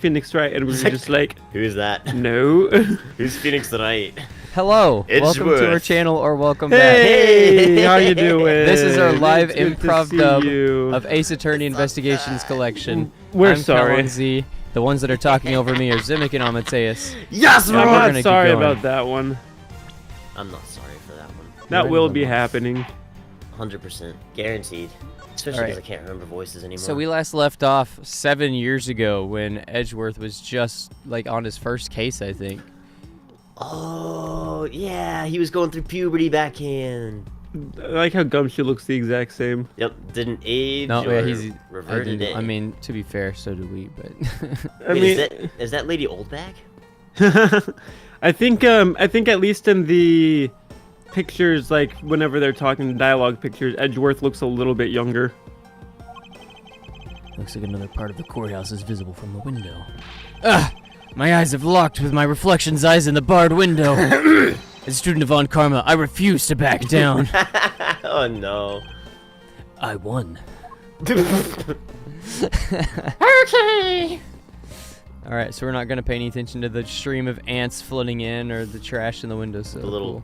Phoenix Wright, and we were just like, who's that? no. Who's Phoenix Wright? Hello, welcome to our Edgeworth. channel, or welcome Hey, how you doing? back. This is our live It's good to improv see dub you. of Ace Attorney Investigations Collection. We're I'm sorry. Cal Z. The ones that are talking over me are Zimic and Amadeus. Yes, I'm we're not gonna keep sorry going. about that one. I'm not sorry for that one. That We're will gonna be go. happening. 100%. Guaranteed. Especially Alright. because I can't remember voices anymore. So we last left off 7 years ago when Edgeworth was just like on his first case, I think. Oh, yeah, he was going through puberty back in. I like how Gumshoe looks the exact same. Yep, didn't age No, or yeah, he's reverted it. I mean, to be fair, so do we, but I Wait, mean, is that Lady Oldbag? I think at least in the pictures, like whenever they're talking dialogue pictures, Edgeworth looks a little bit younger. looks like another part of the courthouse is visible from the window. Ah! My eyes have locked with my reflection's eyes in the barred window. As a student of On Karma, I refuse to back down. Oh no. I won. Okay. Alright, so we're not going to pay any attention to the stream of ants flooding in or the trash in the windowsill.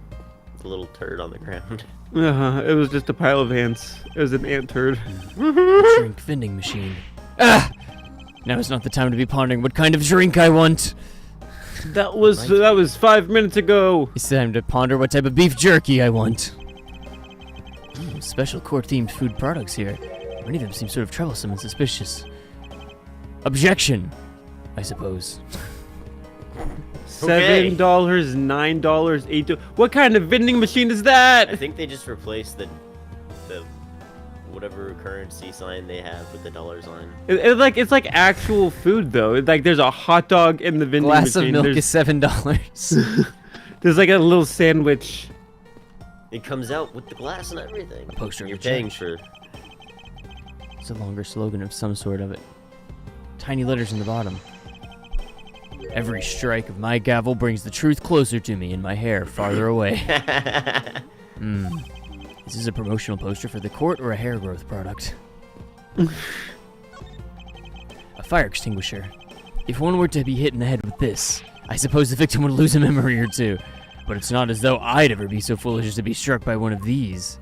The little turd on the ground. It was just a pile of ants. It was an ant turd. Drink vending machine. Ah! Now is not the time to be pondering what kind of drink I want. That was 5 minutes ago. It's time to ponder what type of beef jerky I want. Special court-themed food products here. Many of them seem sort of troublesome and suspicious. Objection, I suppose. $7, $9, $8. What kind of vending machine is I that? think they just replaced the whatever currency sign they have with the dollar sign. It's like actual food though. Like there's a hot dog in the vending Glass machine. of milk There's, is $7. there's like a little sandwich. It comes out with the glass and everything. A poster of You're a paying church. for. It's a longer slogan of some sort of it. Tiny letters in the bottom. Every strike of my gavel brings the truth closer to me and my hair farther away. Is this a promotional poster for the court or a hair growth product? A fire extinguisher. If one were to be hit in the head with this, I suppose the victim would lose a memory or two. But it's not as though I'd ever be so foolish as to be struck by one of these.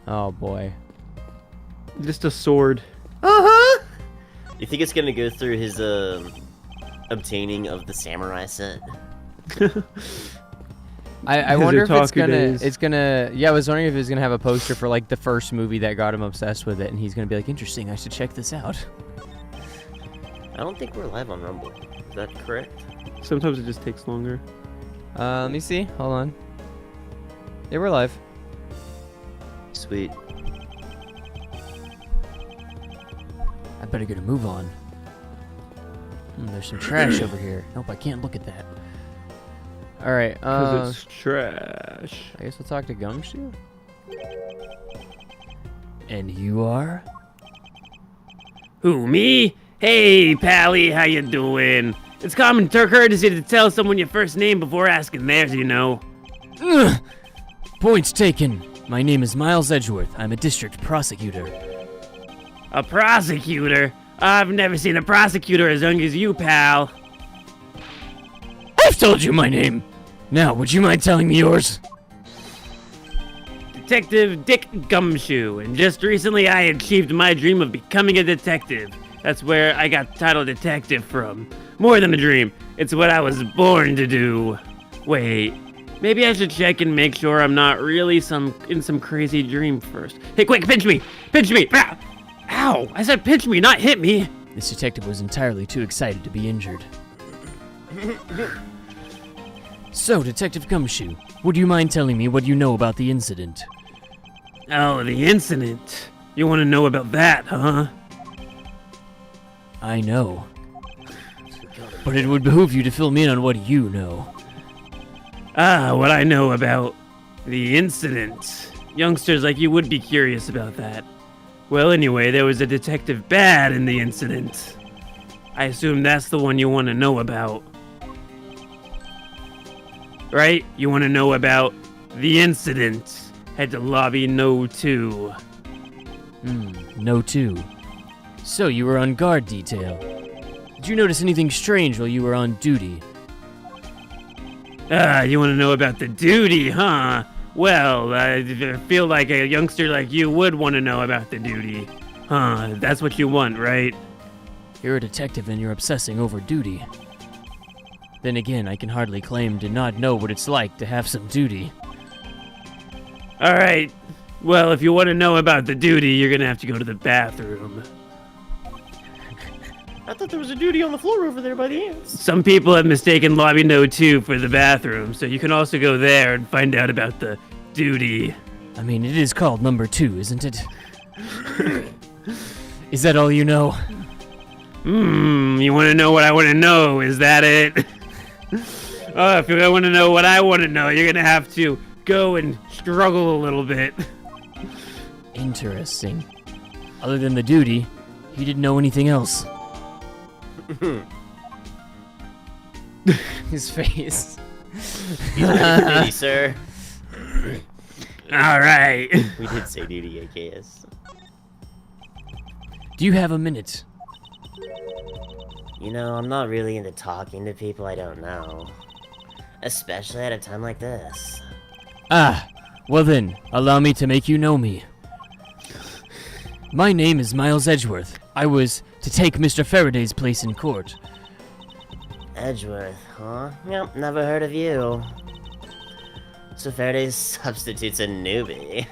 Oh boy. Just a sword. You think it's gonna go through his obtaining of the samurai set? I His wonder if otaku it's gonna yeah, I was wondering if it's gonna have a poster for like the first movie that got him obsessed with it, and he's gonna be like, interesting, I should check this out. I don't think we're live on Rumble. Is that correct? Sometimes it just takes longer. Let me see, hold on. Yeah, we're live. Sweet. I better get a move on. There's some trash over here. Nope, I can't look at that. Alright, Because it's trash. I guess we'll talk to Gumshoe. And you are? Who, me? Hey, Pally, how you doing? It's common courtesy to tell someone your first name before asking theirs, you know. Ugh. Points taken. My name is Miles Edgeworth. I'm a district prosecutor. A prosecutor? I've never seen a prosecutor as young as you, pal. I've told you my name. Now, would you mind telling me yours? Detective Dick Gumshoe, and just recently I achieved my dream of becoming a detective. That's where I got the title detective from. More than a dream, it's what I was born to do. Wait, maybe I should check and make sure I'm not really in some crazy dream first. Hey, quick, pinch me! Pinch me! Ah! Ow! I said pinch me, not hit me! This detective was entirely too excited to be injured. So, Detective Gumshoe, would you mind telling me what you know about the incident? Oh, the incident. You want to know about that, huh? I know. But it would behoove you to fill me in on what you know. Ah, what I know about the incident. Youngsters like you would be curious about that. Well, anyway, there was a Detective Bad in the incident. I assume that's the one you want to know about. Right? You want to know about the incident. Had to lobby No. 2. No 2. So you were on guard detail. Did you notice anything strange while you were on duty? You want to know about the duty, huh? Well, I feel like a youngster like you would want to know about the duty. Huh, that's what you want, right? You're a detective and you're obsessing over duty. Then again, I can hardly claim to not know what it's like to have some duty. Alright, well, if you want to know about the duty, you're gonna have to go to the bathroom. I thought there was a duty on the floor over there by the ants. Some people have mistaken lobby no 2 for the bathroom, so you can also go there and find out about the duty. I mean, it is called number 2, isn't it? Is that all you know? You want to know what I want to know? Is that it? Oh, if you want to know what I want to know, you're gonna have to go and struggle a little bit. Interesting. Other than the duty, he didn't know anything else. His face. He's a duty, sir. Alright. We did say duty, I guess. Do you have a minute? You know, I'm not really into talking to people I don't know. Especially at a time like this. Ah, well then, allow me to make you know me. My name is Miles Edgeworth. I was to take Mr. Faraday's place in court. Edgeworth, huh? Yep, never heard of you. So Faraday's substitute's a newbie.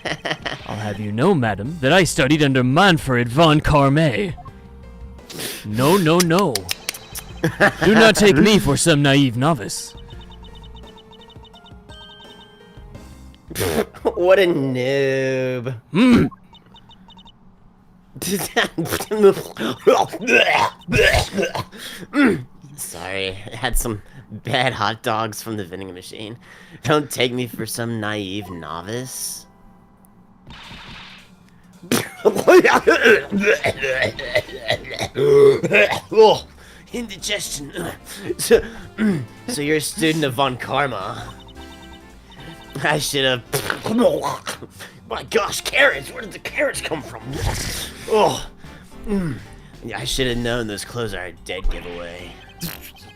I'll have you know, madam, that I studied under Manfred von Carme. No, no, no. Do not take me for some naive novice. What a noob. Sorry, I had some bad hot dogs from the vending machine. Don't take me for some naive novice. Oh, indigestion. So you're a student of Von Karma. I should have. My gosh, carrots! Where did the carrots come from? Oh, I should have known those clothes are a dead giveaway.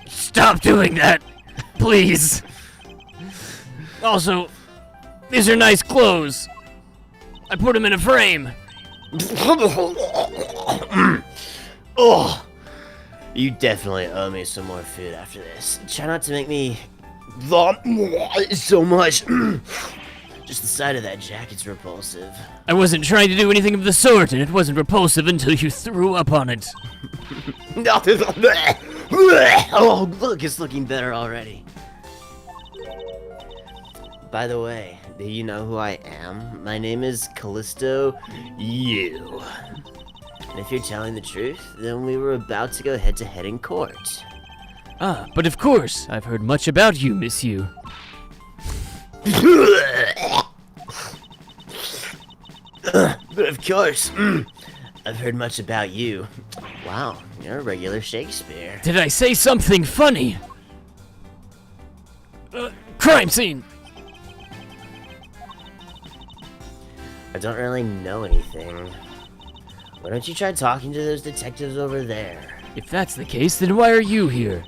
Stop doing that, please. Also, these are nice clothes. I put them in a frame. Oh, you definitely owe me some more food after this. Try not to make me vomit so much. Just the sight of that jacket's repulsive. I wasn't trying to do anything of the sort, and it wasn't repulsive until you threw up on it. Oh, look, it's looking better already. By the way, do you know who I am? My name is Callisto You. And if you're telling the truth, then we were about to go head-to-head in court. Ah, but of course, I've heard much about you, Miss You. But of course, I've heard much about you. Wow, you're a regular Shakespeare. Did I say something funny? Crime scene! I don't really know anything. Why don't you try talking to those detectives over there? If that's the case, then why are you here?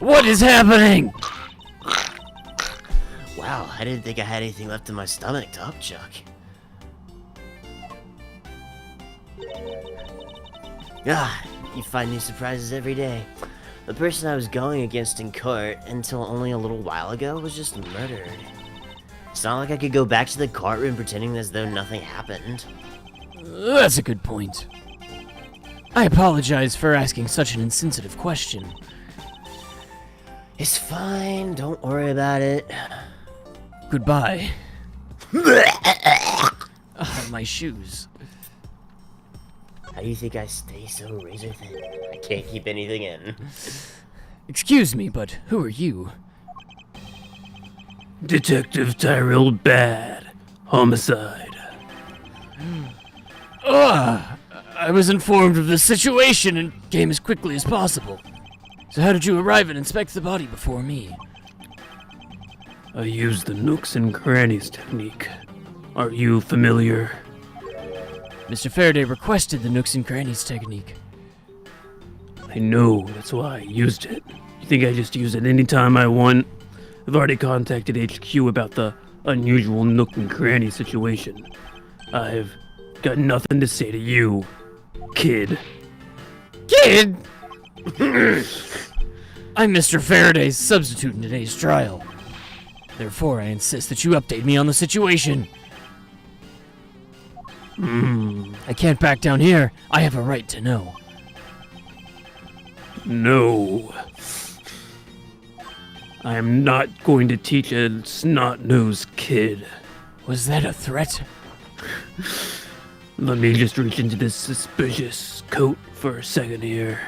What is happening? Wow, I didn't think I had anything left in my stomach to upchuck. Ah, you find new surprises every day. The person I was going against in court until only a little while ago was just murdered. It's not like I could go back to the courtroom pretending as though nothing happened. That's a good point. I apologize for asking such an insensitive question. It's fine, don't worry about it. Goodbye. My shoes. How do you think I stay so razor thin? I can't keep anything in. Excuse me, but who are you? Detective Tyrell Bad. Homicide. I was informed of the situation and came as quickly as possible. So how did you arrive and inspect the body before me? I use the nooks and crannies technique. Are you familiar? Mr. Faraday requested the nooks and crannies technique. I know, that's why I used it. You think I just use it anytime I want? I've already contacted HQ about the unusual nook and cranny situation. I've got nothing to say to you, kid. Kid! I'm Mr. Faraday's substitute in today's trial. Therefore, I insist that you update me on the situation. I can't back down here. I have a right to know. No. I am not going to teach a snot-nosed kid. Was that a threat? Let me just reach into this suspicious coat for a second here.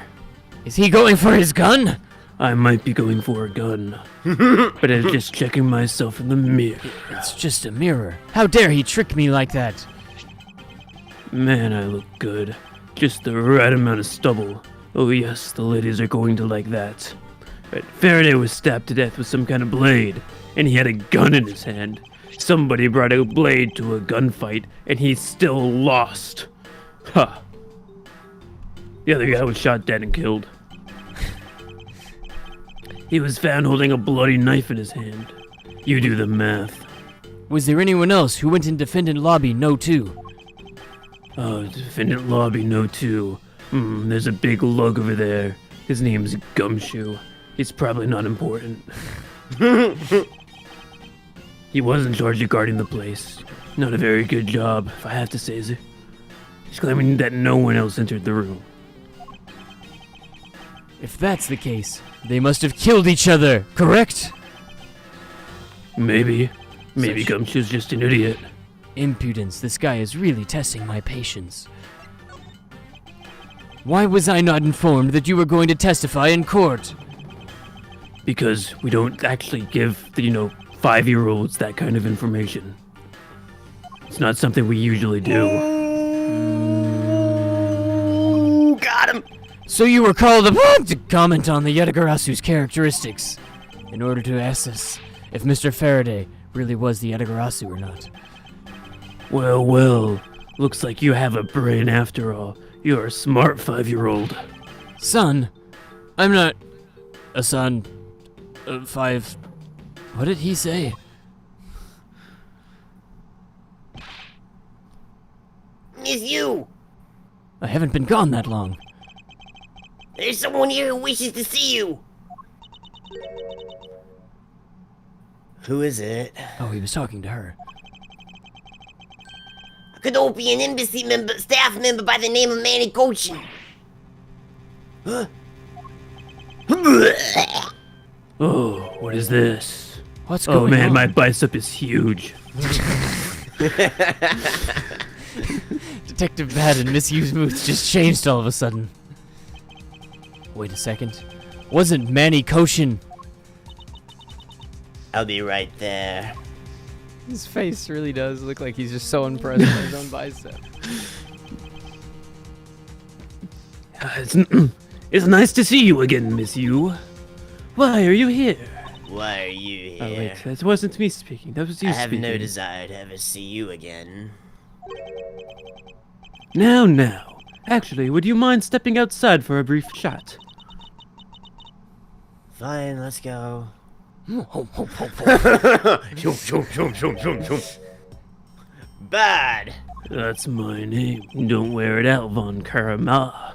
Is he going for his gun? I might be going for a gun, but I'm just checking myself in the mirror. It's just a mirror. How dare he trick me like that? Man, I look good. Just the right amount of stubble. Oh yes, the ladies are going to like that. But Faraday was stabbed to death with some kind of blade, and he had a gun in his hand. Somebody brought a blade to a gunfight, and he still lost. Ha! The other guy was shot dead and killed. He was found holding a bloody knife in his hand. You do the math. Was there anyone else who went in defendant lobby no 2? Oh, defendant lobby no 2. There's a big lug over there. His name's Gumshoe. He's probably not important. He was in charge of guarding the place. Not a very good job, if I have to say so. He's claiming that no one else entered the room. If that's the case, they must have killed each other, correct? Maybe. Maybe Such- Gumshoe's just an idiot. Impudence, this guy is really testing my patience. Why was I not informed that you were going to testify in court? Because we don't actually give, 5-year-olds that kind of information. It's not something we usually do. Ooh, got him. So you were called upon to comment on the Yatagarasu's characteristics in order to assess if Mr. Faraday really was the Yatagarasu or not. Well, looks like you have a brain after all. You're a smart 5-year-old. Son? I'm not a son of 5. What did he say? It's you. I haven't been gone that long. There's someone here who wishes to see you. Who is it? Oh, he was talking to her. Could all be an embassy member, staff member by the name of Manny Goshen. Huh? Oh, what is this? What's Oh going man, on? my bicep is huge. Detective Bad and Misused Moods just changed all of a sudden. Wait a second. Wasn't Manny Koshin? I'll be right there. His face really does look like he's just so impressed by his own bicep. It's nice to see you again, Miss Yu. Why are you here? Why are you Oh here? wait, that wasn't me speaking. That was you I have speaking. no desire to ever see you again. Now. Actually, would you mind stepping outside for a brief chat? Fine, let's go. Bad. That's my name. Don't wear it out, Von Karama.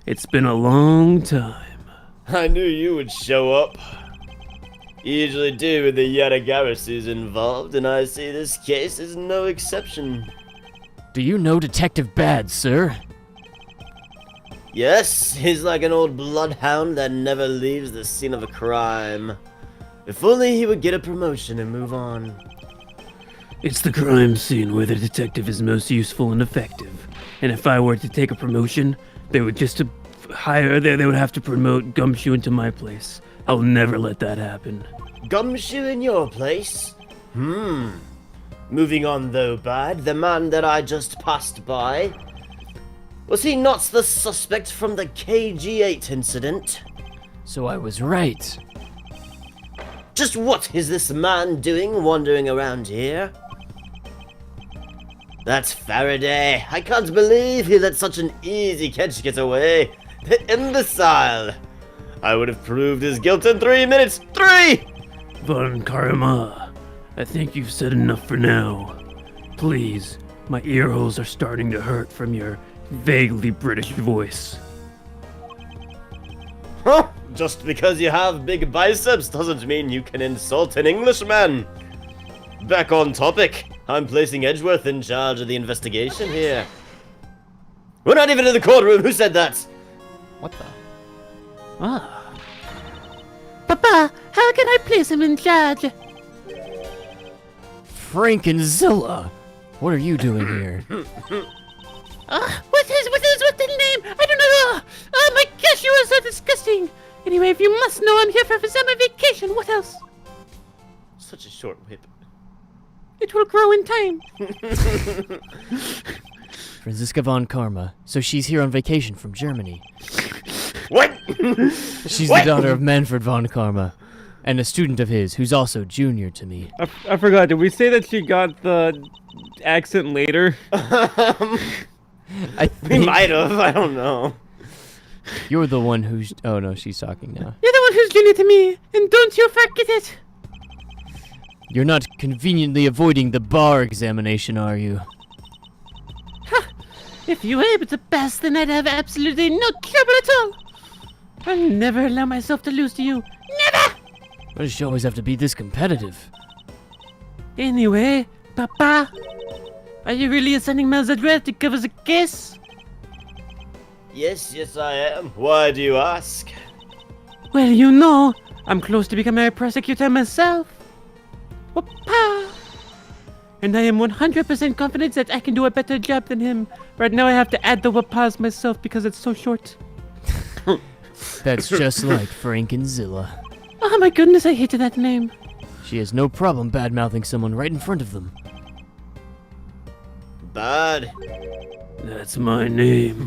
It's been a long time. I knew you would show up. You usually do when the Yatagarasu's involved, and I see this case is no exception. Do you know Detective Bad, sir? Yes, he's like an old bloodhound that never leaves the scene of a crime. If only he would get a promotion and move on. It's the crime scene where the detective is most useful and effective. And if I were to take a promotion, they would just they would have to promote Gumshoe into my place. I'll never let that happen. Gumshoe in your place? Moving on though, Bad, the man that I just passed by. Was he not the suspect from the KG8 incident? So I was right. Just what is this man doing wandering around here? That's Faraday. I can't believe he let such an easy catch get away. The imbecile. I would have proved his guilt in 3 minutes. 3! Von Karma, I think you've said enough for now. Please, my ear holes are starting to hurt from your vaguely British voice. Huh? Just because you have big biceps doesn't mean you can insult an Englishman. Back on topic. I'm placing Edgeworth in charge of the investigation here. We're not even in the courtroom. Who said that? What the? Ah. Papa, how can I place him in charge? Frankenzilla! What are you doing here? What is with the name? I don't know. Oh my gosh, you are so disgusting. Anyway, if you must know, I'm here for summer vacation. What else? Such a short whip. It will grow in time. Franziska von Karma. So she's here on vacation from Germany. What? She's What? the daughter of Manfred von Karma, and a student of his who's also junior to me. I forgot. Did we say that she got the accent later? I We think might have. I don't know. you're the one who's... Oh no, she's talking now. You're the one who's junior to me, and don't you forget it. You're not conveniently avoiding the bar examination, are you? If you were able to pass, then I'd have absolutely no trouble at all. I'll never allow myself to lose to you. Never! Why does she always have to be this competitive? Anyway, Papa, are you really assigning Malzadrel to cover the case? Yes, I am. Why do you ask? Well, you know, I'm close to becoming a prosecutor myself. Papa! And I am 100% confident that I can do a better job than him. Right now I have to add the wapas myself because it's so short. That's just like Frankenzilla. Oh my goodness, I hated that name. She has no problem bad-mouthing someone right in front of them. Bad. That's my name.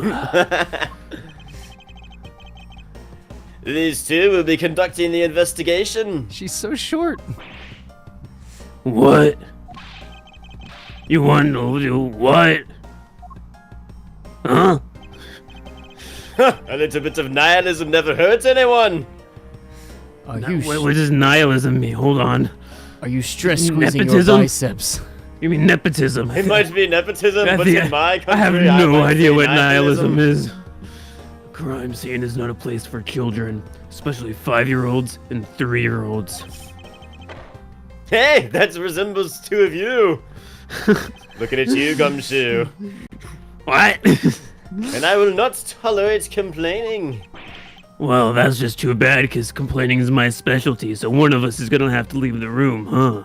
These two will be conducting the investigation. She's so short. What? You want to do what? Huh? A little bit of nihilism never hurts anyone. Are you What does nihilism mean? Hold on. are you stress squeezing your Nepotism? biceps? You mean nepotism? It might be nepotism, but in my country, I have might no say idea what nihilism is. A crime scene is not a place for children, especially 5-year-olds and 3-year-olds. Hey, that resembles two of you. Looking at you, Gumshoe. What? And I will not tolerate complaining. Well, that's just too bad, because complaining is my specialty, so one of us is gonna have to leave the room, huh?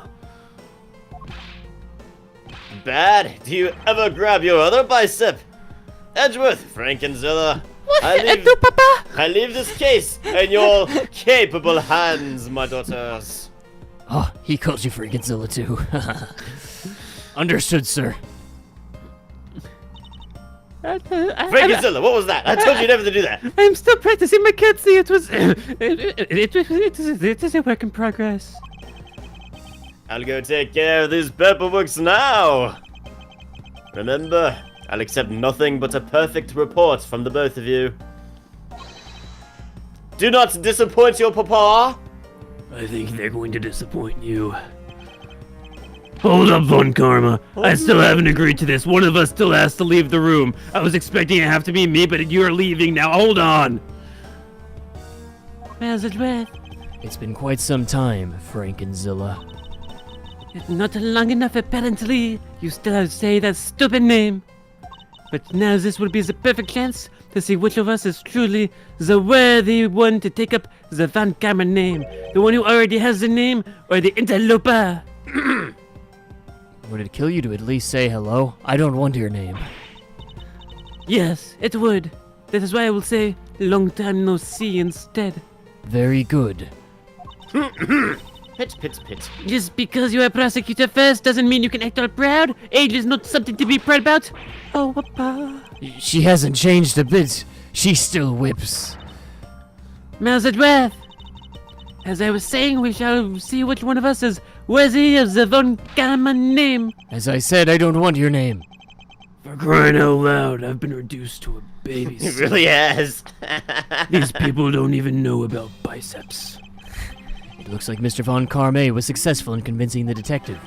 Bad. Do you ever grab your other bicep? Edgeworth, Frankenzilla. I leave this case in your capable hands, my daughters. Oh, he calls you Frankenzilla too. Understood, sir. Frankenzilla, what was that? I told you never to do that. I'm still practicing my curtsy. It is a work in progress. I'll go take care of these paperworks now. Remember, I'll accept nothing but a perfect report from the both of you. Do not disappoint your papa. I think they're going to disappoint you. Hold up, Von Karma. I still haven't agreed to this. One of us still has to leave the room. I was expecting it to have to be me, but you're leaving now. Hold on. How's it with? It's been quite some time, Frankenzilla. Not long enough, apparently. You still have to say that stupid name. But now this will be the perfect chance to see which of us is truly the worthy one to take up the Von Karma name. The one who already has the name, or the interloper. Would it kill you to at least say hello? I don't want your name. Yes, it would. That is why I will say long time no see instead. Very good. Pit, pit, pit. Just because you are prosecutor first doesn't mean you can act all proud. Age is not something to be proud about. Oh, Papa. She hasn't changed a bit. She still whips. Malzadworth. As I was saying, we shall see which one of us is worthy of the Von Karma name. As I said, I don't want your name. For crying out loud, I've been reduced to a He babysitter. really has. These people don't even know about biceps. It looks like Mr. Von Carme was successful in convincing the detective.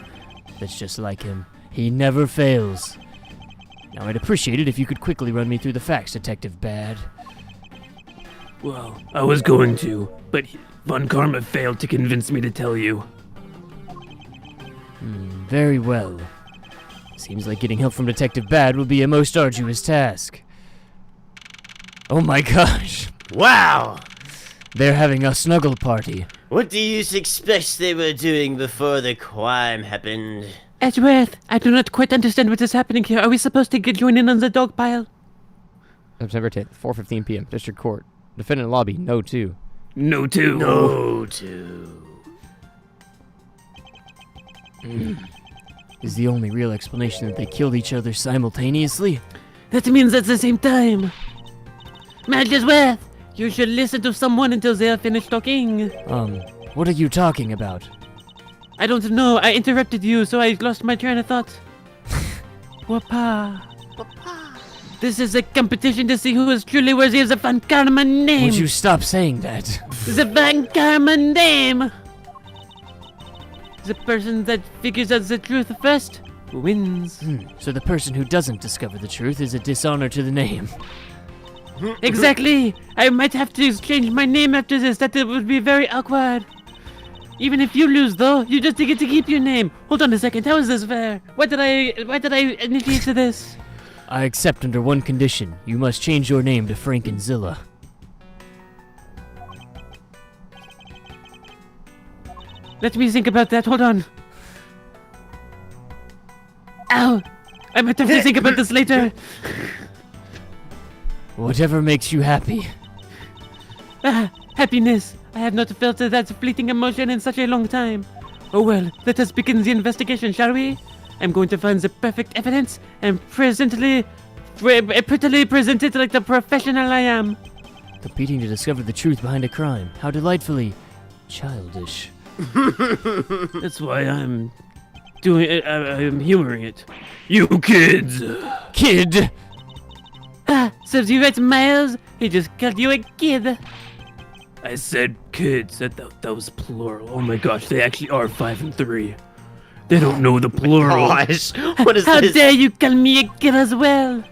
That's just like him. He never fails. Now, I'd appreciate it if you could quickly run me through the facts, Detective Bad. Well, I was going to, but Von Karma failed to convince me to tell you. Very well. Seems like getting help from Detective Bad will be a most arduous task. Oh my gosh. Wow. They're having a snuggle party. What do you expect they were doing before the crime happened? Edgeworth, I do not quite understand what is happening here. Are we supposed to join in on the dog pile? September 10th, 4:15 p.m. District Court. Defendant lobby, no 2. No, too. No, too. Is the only real explanation that they killed each other simultaneously? That means at the same time. Edgeworth, you should listen to someone until they are finished talking. What are you talking about? I don't know. I interrupted you, so I lost my train of thought. Papa. This is a competition to see who is truly worthy of the Van Karma name. Would you stop saying that? The Van Karma name. The person that figures out the truth first wins. So the person who doesn't discover the truth is a dishonor to the name. Exactly. I might have to change my name after this. That would be very awkward. Even if you lose, though, you just get to keep your name. Hold on a second. How is this fair? Why did I initiate to this? I accept under one condition. You must change your name to Frankenzilla. Let me think about that. Hold on. Ow! I might have to think about this later. Whatever makes you happy. Happiness. I have not felt that fleeting emotion in such a long time. Oh well, let us begin the investigation, shall we? I'm going to find the perfect evidence and prettily present it like the professional I am. Competing to discover the truth behind a crime. How delightfully childish. That's why I'm doing it. I'm humoring it. You kids! Kid! Serves you right, Miles. He just called you a kid. I said kids. That was plural. Oh my gosh, they actually are 5 and 3. They don't know the plural. Gosh, what is How this? dare you call me a kid as well?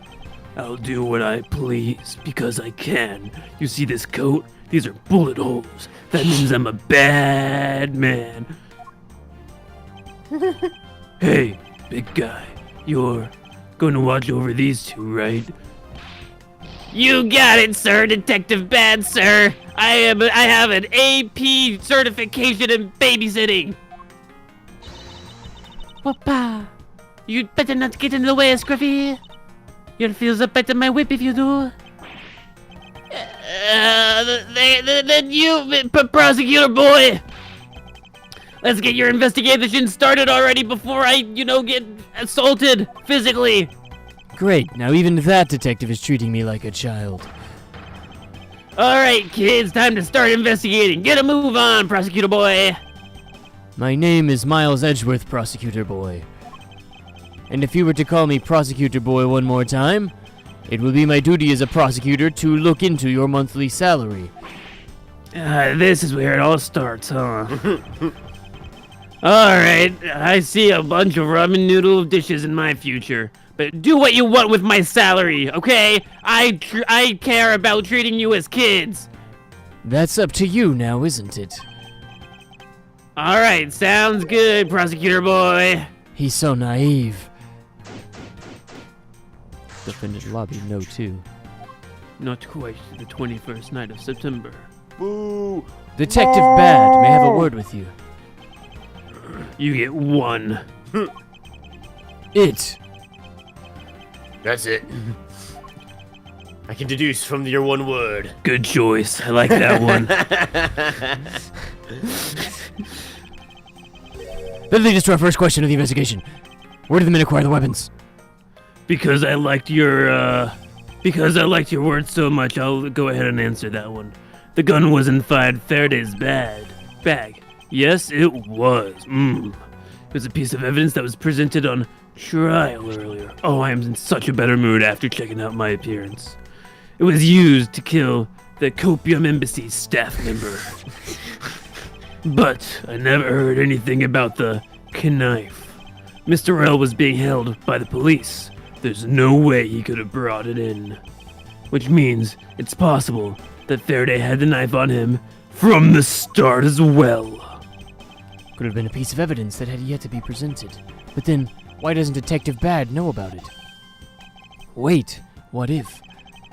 I'll do what I please because I can. You see this coat? These are bullet holes. That means I'm a bad man. Hey, big guy, you're going to watch over these two, right? You got it, sir, Detective Bad, sir. I have an AP certification in babysitting. Papa, you'd better not get in the way, Scruffy. You'll feel the bite of my whip if you do. Then you, prosecutor boy. Let's get your investigation started already before I, get assaulted physically. Great, now even that detective is treating me like a child. Alright, kids, time to start investigating. Get a move on, prosecutor boy. My name is Miles Edgeworth, Prosecutor Boy. And if you were to call me Prosecutor Boy one more time, it will be my duty as a prosecutor to look into your monthly salary. This is where it all starts, huh? Alright, I see a bunch of ramen noodle dishes in my future. But do what you want with my salary, okay? I care about treating you as kids. That's up to you now, isn't it? Alright, sounds good, prosecutor boy. He's so naive. Defendant lobby, no 2. Not quite the 21st night of September. Boo. Detective Bad, may I have a word with you? You get 1. It. That's it. I can deduce from your one word. Good choice. I like that one. That leads us to our first question of the investigation. Where did the men acquire the weapons? Because I liked your words so much, I'll go ahead and answer that one. The gun was inside Faraday's bag. Yes, it was. It was a piece of evidence that was presented on trial earlier. Oh, I am in such a better mood after checking out my appearance. It was used to kill the Copium Embassy's staff member. But I never heard anything about the knife. Mr. L was being held by the police. There's no way he could have brought it in. Which means it's possible that Faraday had the knife on him from the start as well. Could have been a piece of evidence that had yet to be presented. But then, why doesn't Detective Bad know about it? Wait, what if?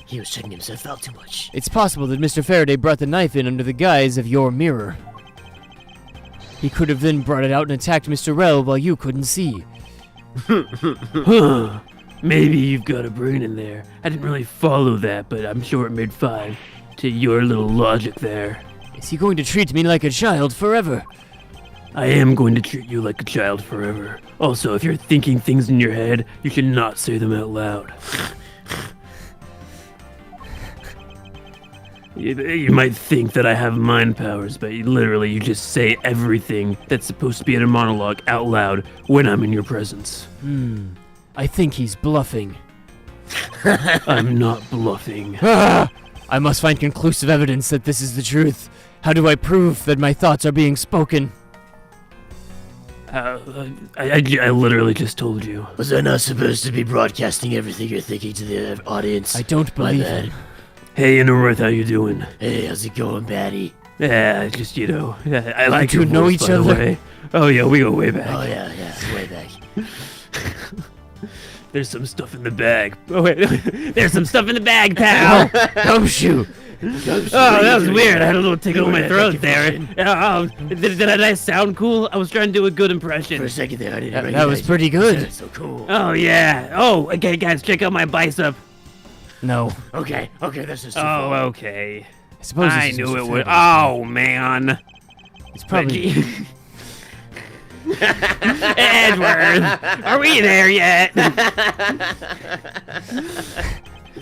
He was checking himself out too much. It's possible that Mr. Faraday brought the knife in under the guise of your mirror. He could have then brought it out and attacked Mr. Rell while you couldn't see. Huh. Maybe you've got a brain in there. I didn't really follow that, but I'm sure it made 5 to your little logic there. Is he going to treat me like a child forever? I am going to treat you like a child forever. Also, if you're thinking things in your head, you should not say them out loud. You might think that I have mind powers, but you just say everything that's supposed to be in a monologue out loud when I'm in your presence. I think he's bluffing. I'm not bluffing. I must find conclusive evidence that this is the truth. How do I prove that my thoughts are being spoken? I literally just told you. Was I not supposed to be broadcasting everything you're thinking to the audience? I don't believe him. Hey, North, how you doing? Hey, how's it going, Batty? Yeah, just, I like you your know voice, each by the other? way. Oh, yeah, we go way back. Oh, yeah, way back. There's some stuff in the bag. Oh, wait. There's some stuff in the bag, pal. Gumshoe! Oh, that was weird. I had a little tickle in my throat there. Did I sound cool? I was trying to do a good impression. For a second there, I didn't That recognize was you. pretty good. That's so cool. Oh, yeah. Oh, okay, guys, check out my bicep. No. Okay, that's just too Oh, far. okay. I suppose I this is knew Mr. it would. Faraday. Oh, man. It's probably... Edward, are we there yet?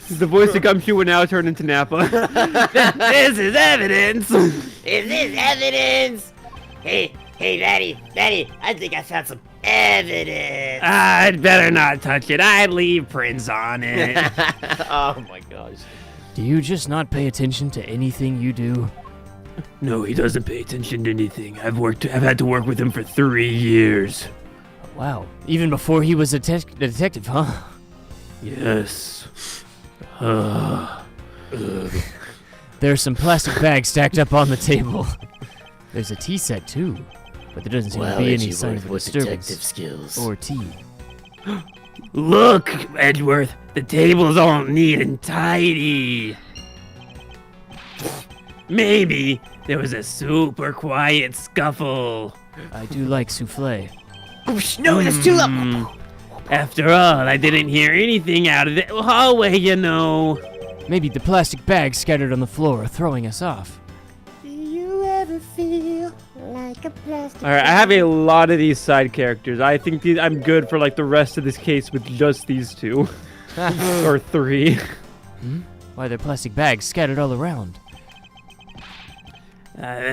The voice of Gumshoe will now turn into Nappa. This is evidence. Is this evidence? Hey, Batty, I think I found some evidence. I'd better not touch it. I'd leave prints on it. Oh my gosh. Do you just not pay attention to anything you do? No, he doesn't pay attention to anything. I've had to work with him for 3 years. Wow. Even before he was a detective, huh? Yes. There's some plastic bags stacked up on the table. There's a tea set too, but there doesn't seem to be any sign of a with detective disturbance skills. or tea. Look, Edgeworth, the table's all neat and tidy. Maybe there was a super quiet scuffle. I do like souffle. Oosh, no, that's too loud. After all, I didn't hear anything out of the hallway, you know. Maybe the plastic bags scattered on the floor are throwing us off. Do you ever feel like a plastic? All right, I have a lot of these side characters. I think I'm good for like the rest of this case with just these 2 or 3. Why, there are plastic bags scattered all around.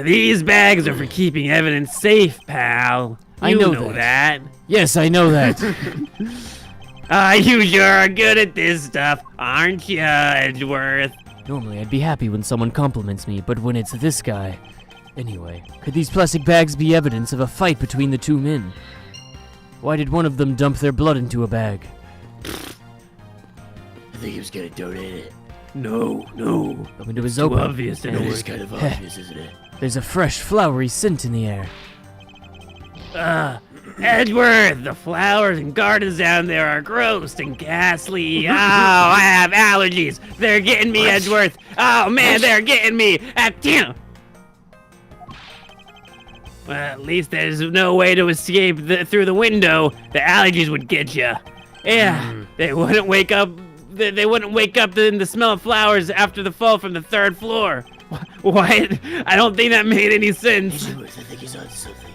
These bags are for keeping evidence safe, pal. I You know that. Yes, I know that. You sure are good at this stuff, aren't you, Edgeworth? Normally, I'd be happy when someone compliments me, but when it's this guy... Anyway, could these plastic bags be evidence of a fight between the 2 men? Why did one of them dump their blood into a bag? I think he was gonna donate it. No. The window is Too open. obvious, It is Edgeworth. kind of obvious, isn't it? There's a fresh, flowery scent in the air. Edgeworth, the flowers and gardens down there are gross and ghastly. Oh, I have allergies. They're getting me, Edgeworth. Oh, man, they're getting me. Damn. Well, at least there's no way to escape through the window. The allergies would get you. Yeah, they wouldn't wake up. They wouldn't wake up in the smell of flowers after the fall from the 3rd floor. What? I don't think that made any sense. Edgeworth, I think he's on something.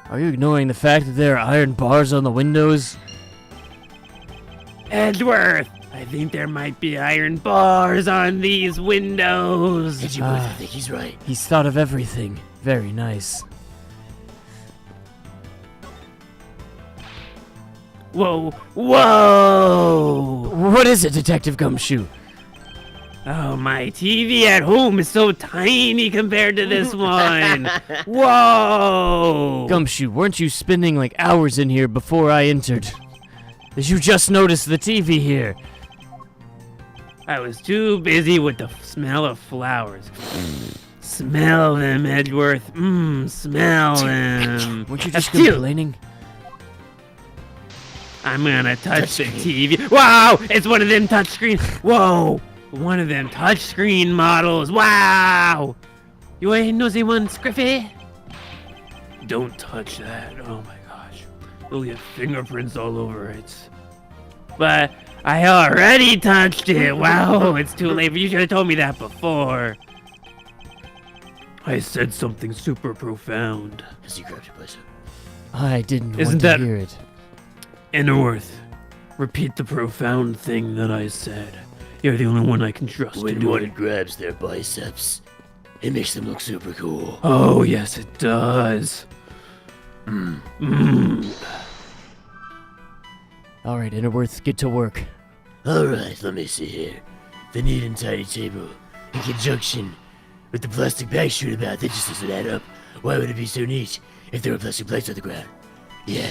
Are you ignoring the fact that there are iron bars on the windows? Edgeworth, I think there might be iron bars on these windows. Edgeworth, I think he's right. He's thought of everything. Very nice. Whoa! Whoa! What is it, Detective Gumshoe? Oh, my TV at home is so tiny compared to this one. Whoa! Gumshoe, weren't you spending like hours in here before I entered? Did you just notice the TV here? I was too busy with the smell of flowers. Smell them, Edgeworth. Smell them. Weren't you just Achoo! complaining? I'm gonna touch the TV. Wow! It's one of them touchscreen. Whoa! One of them touchscreen models. Wow! You ain't nosy one, Scriffy? Don't touch that. Oh my gosh. You'll get fingerprints all over it. But I already touched it. Wow, it's too late. But you should have told me that before. I said something super profound. As you grabbed your bicep. I didn't Isn't want that- to hear it. Ennorth, repeat the profound thing that I said. You're the only one I can trust to When do one it. grabs their biceps, it makes them look super cool. Oh, yes, it does. All right, Ennerworth, get to work. Alright, let me see here. The neat and tidy table, in conjunction with the plastic bag strewn about, that just doesn't add up. Why would it be so neat if there were plastic plates on the ground? Yeah,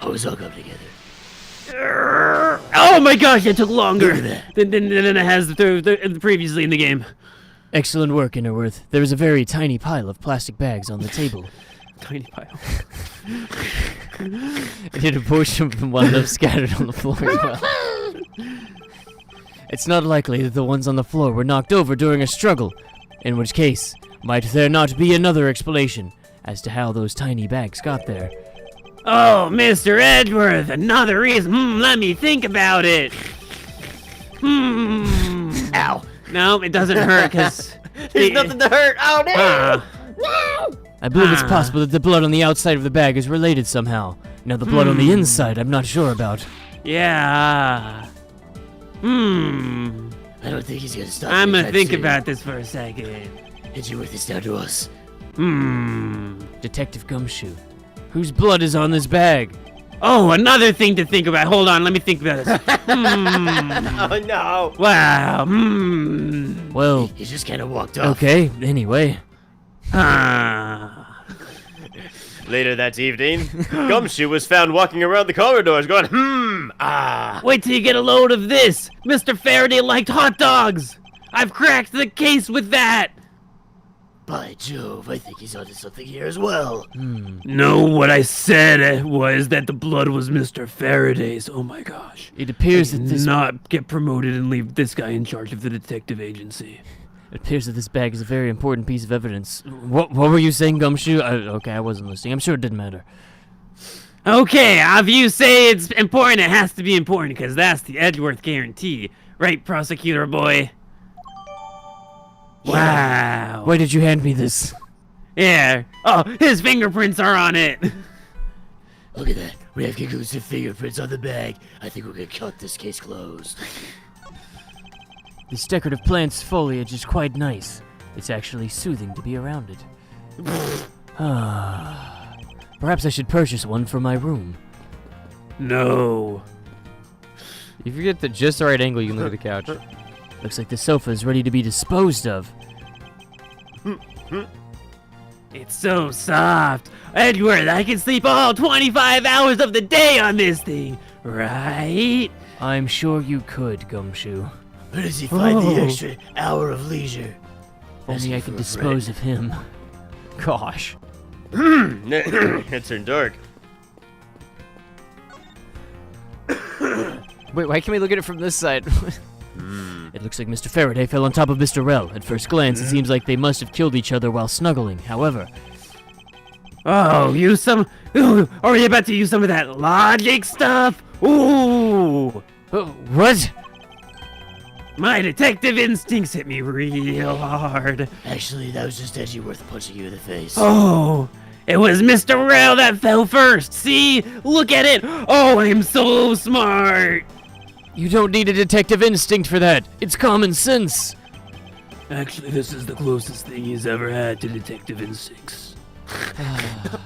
always all come together. Oh my gosh, it took longer Look at that. than it has previously in the game. Excellent work, Ennerworth. There was a very tiny pile of plastic bags on the table. Tiny pile. It hit a portion of them wound up scattered on the floor as well. It's not likely that the ones on the floor were knocked over during a struggle, in which case, might there not be another explanation as to how those tiny bags got there? Oh, Mr. Edgeworth, another reason. Let me think about it. Ow! No, it doesn't hurt because There's nothing to hurt! Oh no! I believe it's Ah. possible that the blood on the outside of the bag is related somehow. Now the blood on the inside, I'm not sure about. Yeah. I don't think he's gonna stop. I'm gonna anytime think soon. about this for a second. Edgeworth, it's down to us. Detective Gumshoe, whose blood is on this bag? Oh, another thing to think about. Hold on, let me think about this. Oh no! Wow. Well, He just kind of walked off. okay, anyway. Ah. Later that evening, Gumshoe was found walking around the corridors going, Wait till you get a load of this. Mr. Faraday liked hot dogs. I've cracked the case with that. By Jove, I think he's onto something here as well. No, what I said was that the blood was Mr. Faraday's. Oh my gosh. It appears that Did this not get promoted and leave this guy in charge of the detective agency. It appears that this bag is a very important piece of evidence. What were you saying, Gumshoe? Okay, I wasn't listening. I'm sure it didn't matter. Okay, if you say it's important, it has to be important, because that's the Edgeworth guarantee. Right, prosecutor boy? Wow. Why did you hand me this? Yeah. Oh, his fingerprints are on it. Look at that. We have conclusive fingerprints on the bag. I think we're gonna cut this case closed. This decorative plant's foliage is quite nice. It's actually soothing to be around it. Perhaps I should purchase one for my room. No. If you get the just the right angle, you can look at the couch. Looks like the sofa is ready to be disposed of. It's so soft. Edgeworth, I can sleep all 25 hours of the day on this thing. Right? I'm sure you could, Gumshoe. Where does he find Oh. the extra hour of leisure? Only I could dispose of him. Gosh. It turned dark. Wait, why can't we look at it from this side? It looks like Mr. Faraday fell on top of Mr. Rell. At first glance, it seems like they must have killed each other while snuggling. However, Oh, use some. Ooh, are we about to use some of that logic stuff? Ooh. what? My detective instincts hit me real hard. Actually, that was just Edgeworth punching you in the face. Oh, it was Mr. Rail that fell first. See? Look at it. Oh, I'm so smart. You don't need a detective instinct for that. It's common sense. Actually, this is the closest thing he's ever had to detective instincts.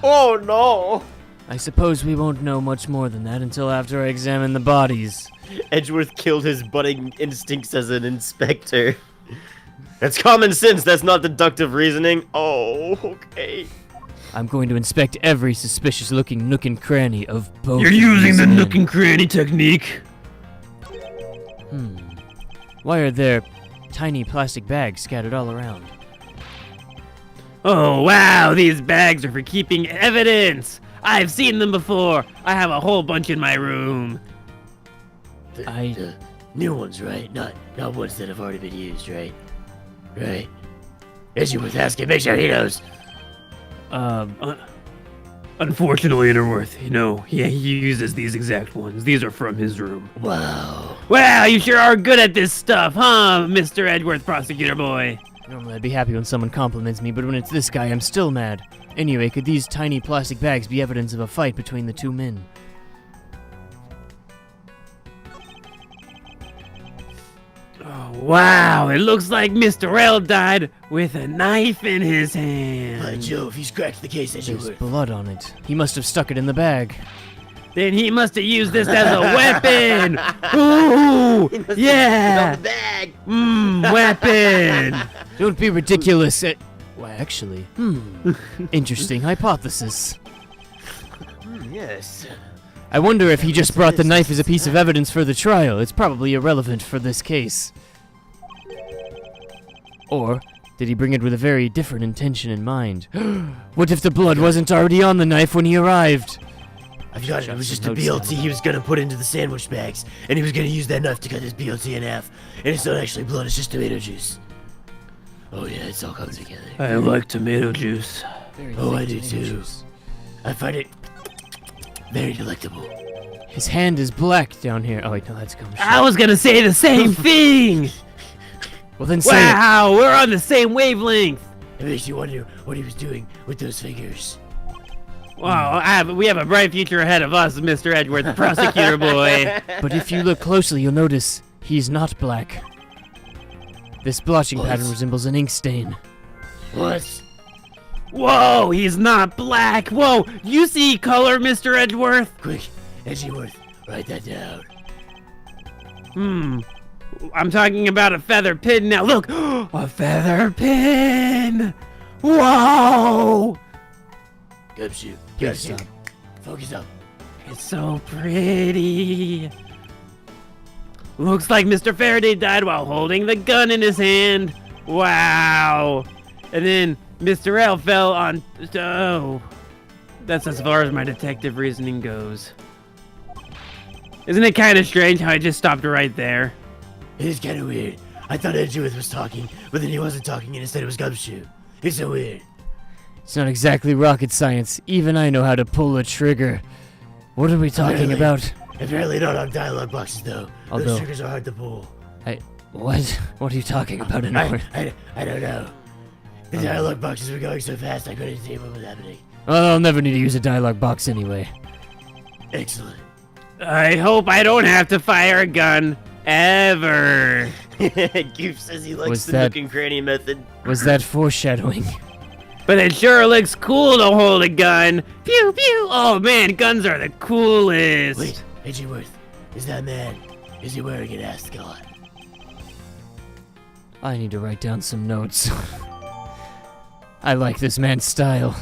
Oh no! I suppose we won't know much more than that until after I examine the bodies. Edgeworth killed his budding instincts as an inspector. That's common sense, that's not deductive reasoning. Oh, okay. I'm going to inspect every suspicious-looking nook and cranny of both. You're of using these the men. nook and cranny technique. Why are there tiny plastic bags scattered all around? Oh, wow, these bags are for keeping evidence. I've seen them before. I have a whole bunch in my room. The new ones, right? Not ones that have already been used, right? Right. Edgeworth, ask him, make sure he knows. Unfortunately, Interworth, he uses these exact ones. These are from his room. Wow. Wow, you sure are good at this stuff, huh, Mr. Edgeworth, prosecutor boy? Normally I'd be happy when someone compliments me, but when it's this guy, I'm still mad. Anyway, could these tiny plastic bags be evidence of a fight between the two men? Oh, wow, it looks like Mr. L died with a knife in his hand. By Jove, he's cracked the case, There's Edgeworth. blood on it. He must have stuck it in the bag. Then he must have used this as a weapon. Ooh, yeah. Bag. Weapon. Don't be ridiculous. Why, actually, interesting hypothesis. Yes. I wonder if he just brought the knife as a piece of evidence for the trial. It's probably irrelevant for this case. Or did he bring it with a very different intention in mind? What if the blood wasn't already on the knife when he arrived? I've got it. It was just a Notes BLT he was gonna put into the sandwich bags, and he was gonna use that knife to cut his BLT in half. And it's not actually blood, it's just tomato juice. Oh yeah, it's all coming together. I like tomato juice. Oh, I do too. I find it very delectable. His hand is black down here. Oh wait, no, that's gum. I was gonna say the same thing. Well then say it. Wow, we're on the same wavelength. It makes you wonder what he was doing with those fingers. Wow, we have a bright future ahead of us, Mr. Edgeworth, the prosecutor boy. But if you look closely, you'll notice he's not black. This blotching What? pattern resembles an ink stain. What? Whoa, he's not black. Whoa, you see color, Mr. Edgeworth? Quick, Edgeworth, write that down. I'm talking about a feather pin now. Look, a feather pin. Whoa, Gumshoe, Please Gumshoe, stop. focus up. it's so pretty. Looks like Mr. Faraday died while holding the gun in his hand. Wow. And then Mr. L fell on... Oh. That's as far as my detective reasoning goes. Isn't it kind of strange how I just stopped right there? It is kind of weird. I thought Edgeworth was talking, but then he wasn't talking and instead it was Gumshoe. It's so weird. It's not exactly rocket science. Even I know how to pull a trigger. What are we talking Really? about? Apparently not on dialogue boxes though. Although- Those triggers are hard to pull. What? What are you talking about, Anor? I don't know. The dialogue boxes were going so fast I couldn't see what was happening. Well, I'll never need to use a dialogue box anyway. Excellent. I hope I don't have to fire a gun. Ever. Goof says he likes Was the that- nook and cranny method. Was that foreshadowing? But it sure looks cool to hold a gun. Pew, pew. Oh, man, guns are the coolest. Wait, Edgeworth, is that man? Is he wearing an ascot? I need to write down some notes. I like this man's style.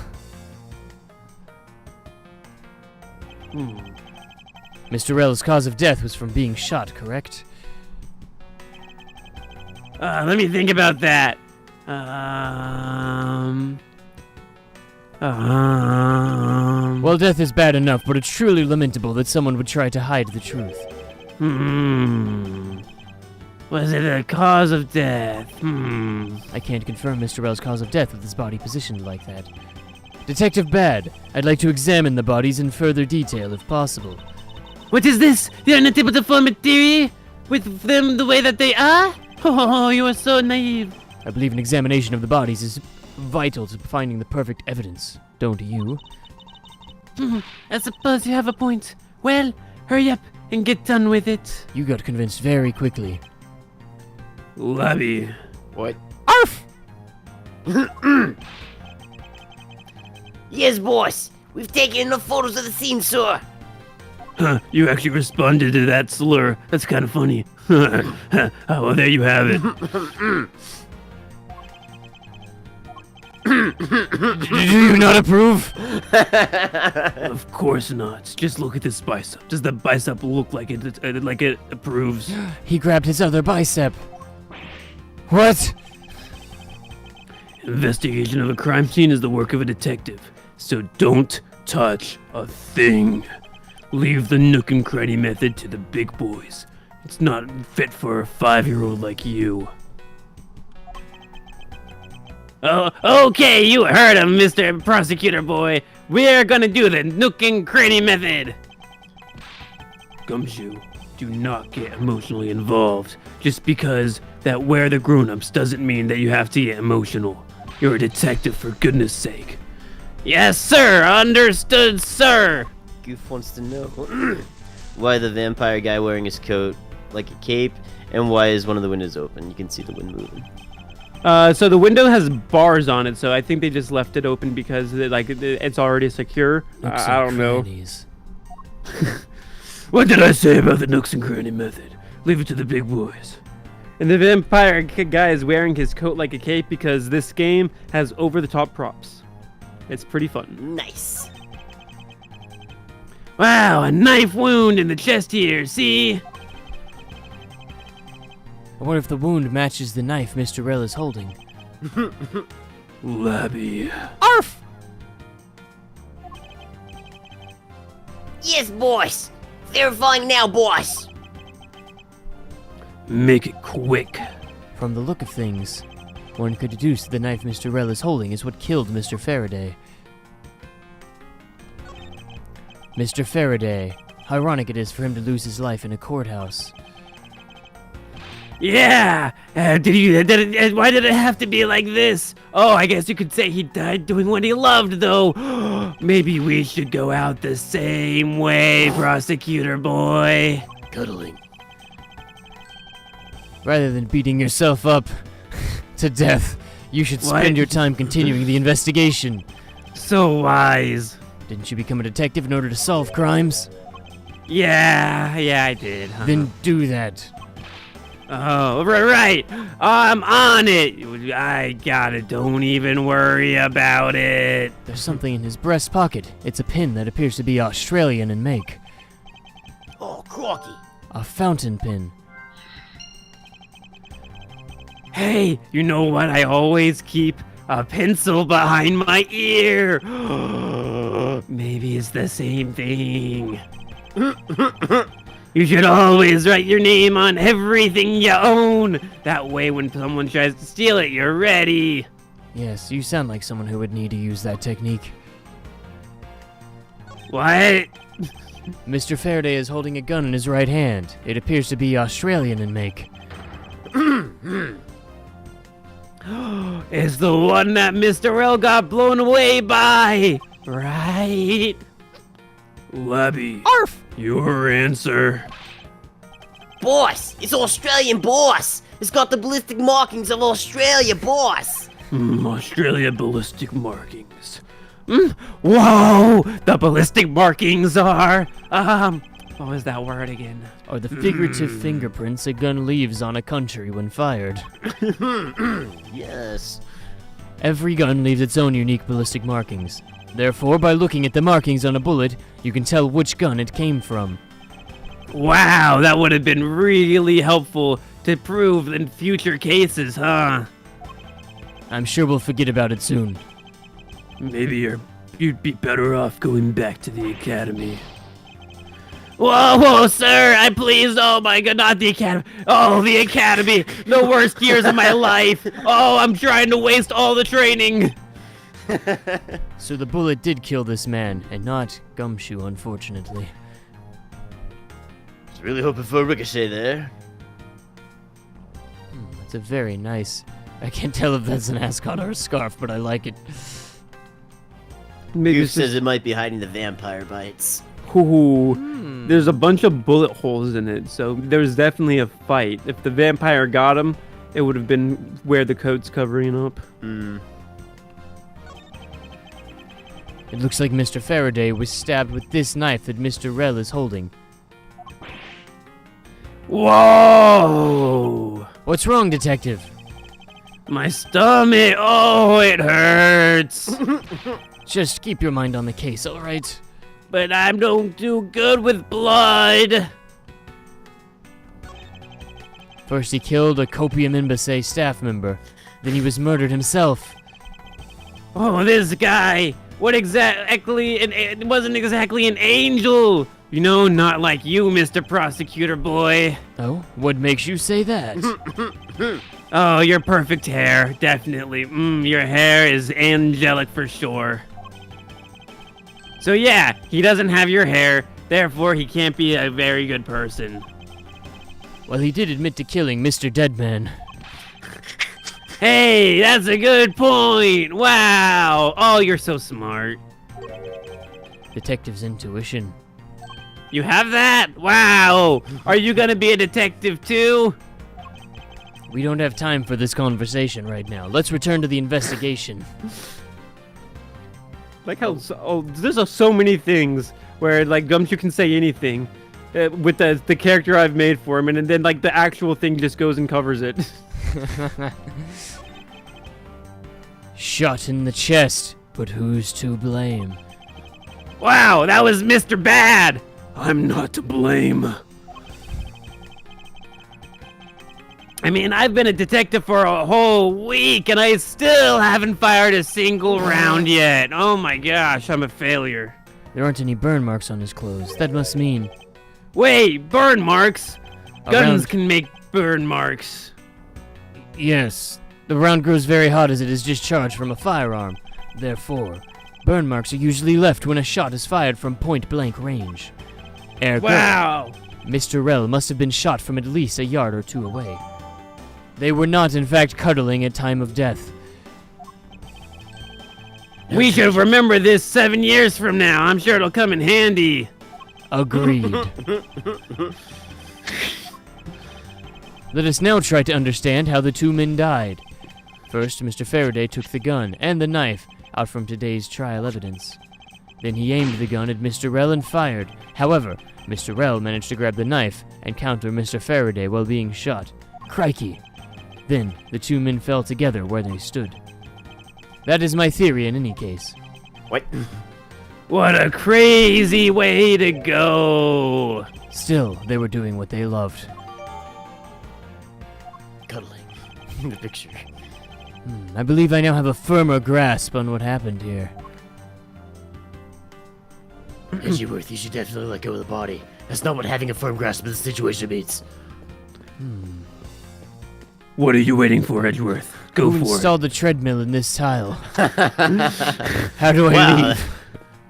Mr. L's cause of death was from being shot, correct? Let me think about that. Well, death is bad enough, but it's truly lamentable that someone would try to hide the truth. Was it a cause of death? I can't confirm Mr. L's cause of death with his body positioned like that. Detective Bad, I'd like to examine the bodies in further detail if possible. What is this? They are not able to form a theory with them the way that they are? Oh, you are so naive. I believe an examination of the bodies is vital to finding the perfect evidence, don't you? I suppose you have a point. Well, hurry up and get done with it. You got convinced very quickly. Lobby. What? Arf! Yes, boss. We've taken enough photos of the scene, sir. Huh, you actually responded to that slur. That's kind of funny. Oh, well, there you have it. Do you not approve? Of course not. Just look at this bicep. Does the bicep look like it approves? He grabbed his other bicep. What? Investigation of a crime scene is the work of a detective, so don't touch a thing. Leave the nook and cranny method to the big boys. It's not fit for a 5-year-old like you. Oh, okay, you heard him, Mr. Prosecutor Boy. We're gonna do the nook and cranny method. Gumshoe, do not get emotionally involved. Just because that we're the grown-ups doesn't mean that you have to get emotional. You're a detective, for goodness sake. Yes, sir. Understood, sir. Goof wants to know why the vampire guy wearing his coat like a cape, and why is one of the windows open? You can see the wind moving. So the window has bars on it, so I think they just left it open because it's already secure. I don't know. What did I say about the nooks and cranny method? Leave it to the big boys. And the vampire guy is wearing his coat like a cape because this game has over-the-top props. It's pretty fun. Nice. Wow, a knife wound in the chest here, see? I wonder if the wound matches the knife Mr. Rell is holding. Labby. Arf! Yes, boss. Verifying now, boss. Make it quick. From the look of things, one could deduce that the knife Mr. Rell is holding is what killed Mr. Faraday. Mr. Faraday. How ironic it is for him to lose his life in a courthouse. Yeah! Why did it have to be like this? Oh, I guess you could say he died doing what he loved, though. Maybe we should go out the same way, prosecutor boy. Cuddling. Rather than beating yourself up to death, you should spend What? your time continuing the investigation. So wise. Didn't you become a detective in order to solve crimes? Yeah, I did. Huh? Then do that. Oh, right. I'm on it. I got it. Don't even worry about it. There's something in his breast pocket. It's a pin that appears to be Australian in make. Oh, crocky. A fountain pin. Hey, you know what? I always keep a pencil behind my ear. Maybe it's the same thing. You should always write your name on everything you own. That way when someone tries to steal it, you're ready. Yes, you sound like someone who would need to use that technique. What? Mr. Faraday is holding a gun in his right hand. It appears to be Australian in make. It's the one that Mr. L got blown away by. Right? Labby. Arf! Your answer. Boss, it's Australian, boss. It's got the ballistic markings of Australia, boss. Australia ballistic markings. Whoa! The ballistic markings are, what was that word again? Or the figurative fingerprints a gun leaves on a country when fired. Yes. Every gun leaves its own unique ballistic markings. Therefore, by looking at the markings on a bullet, you can tell which gun it came from. Wow, that would have been really helpful to prove in future cases, huh? I'm sure we'll forget about it soon. Maybe you'd be better off going back to the academy. Whoa, sir, oh my god, not the academy. Oh, the academy, the worst years of my life. Oh, I'm trying to waste all the training. So the bullet did kill this man, and not Gumshoe, unfortunately. I was really hoping for a ricochet there. That's a very nice... I can't tell if that's an ascot or a scarf, but I like it. Maybe Goof it's says just, it might be hiding the vampire bites. ooh, there's a bunch of bullet holes in it, so there's definitely a fight. If the vampire got him, it would have been where the coat's covering up. It looks like Mr. Faraday was stabbed with this knife that Mr. Rel is holding. Whoa! What's wrong, Detective? My stomach! Oh, it hurts! Just keep your mind on the case, alright? But I don't do good with blood! First he killed a Copium Embassy staff member. Then he was murdered himself. Oh, this guy! What exactly? It wasn't exactly an angel! You know, not like you, Mr. Prosecutor Boy. Oh? What makes you say that? Oh, your perfect hair, definitely. Your hair is angelic for sure. So yeah, he doesn't have your hair, therefore he can't be a very good person. Well, he did admit to killing Mr. Deadman. Hey, that's a good point! Wow! Oh, you're so smart. Detective's intuition. You have that? Wow! Are you gonna be a detective too? We don't have time for this conversation right now. Let's return to the investigation. Like how there's so many things where like Gumshoe can say anything with the character I've made for him, and then like the actual thing just goes and covers it. Shot in the chest, but who's to blame? Wow, that was Mr. Bad! I'm not to blame. I mean, I've been a detective for a whole week and I still haven't fired a single round yet. Oh my gosh, I'm a failure. There aren't any burn marks on his clothes. That must mean... Wait, burn marks? Guns Around- can make burn marks. Yes. The round grows very hot as it is discharged from a firearm. Therefore, burn marks are usually left when a shot is fired from point-blank range. Ergo, Wow! Mr. Rel must have been shot from at least a yard or two away. They were not, in fact, cuddling at time of death. We should remember this 7 years from now. I'm sure it'll come in handy. Agreed. Let us now try to understand how the two men died. First, Mr. Faraday took the gun and the knife out from today's trial evidence. Then he aimed the gun at Mr. Rel and fired. However, Mr. Rel managed to grab the knife and counter Mr. Faraday while being shot. Crikey! Then, the two men fell together where they stood. That is my theory in any case. What? What a crazy way to go. Still, they were doing what they loved. Cuddling. In the picture. I believe I now have a firmer grasp on what happened here. Edgeworth, you should definitely let go of the body. That's not what having a firm grasp of the situation means. What are you waiting for, Edgeworth? Go Who for it. installed the treadmill in this tile? How do I Wow, leave?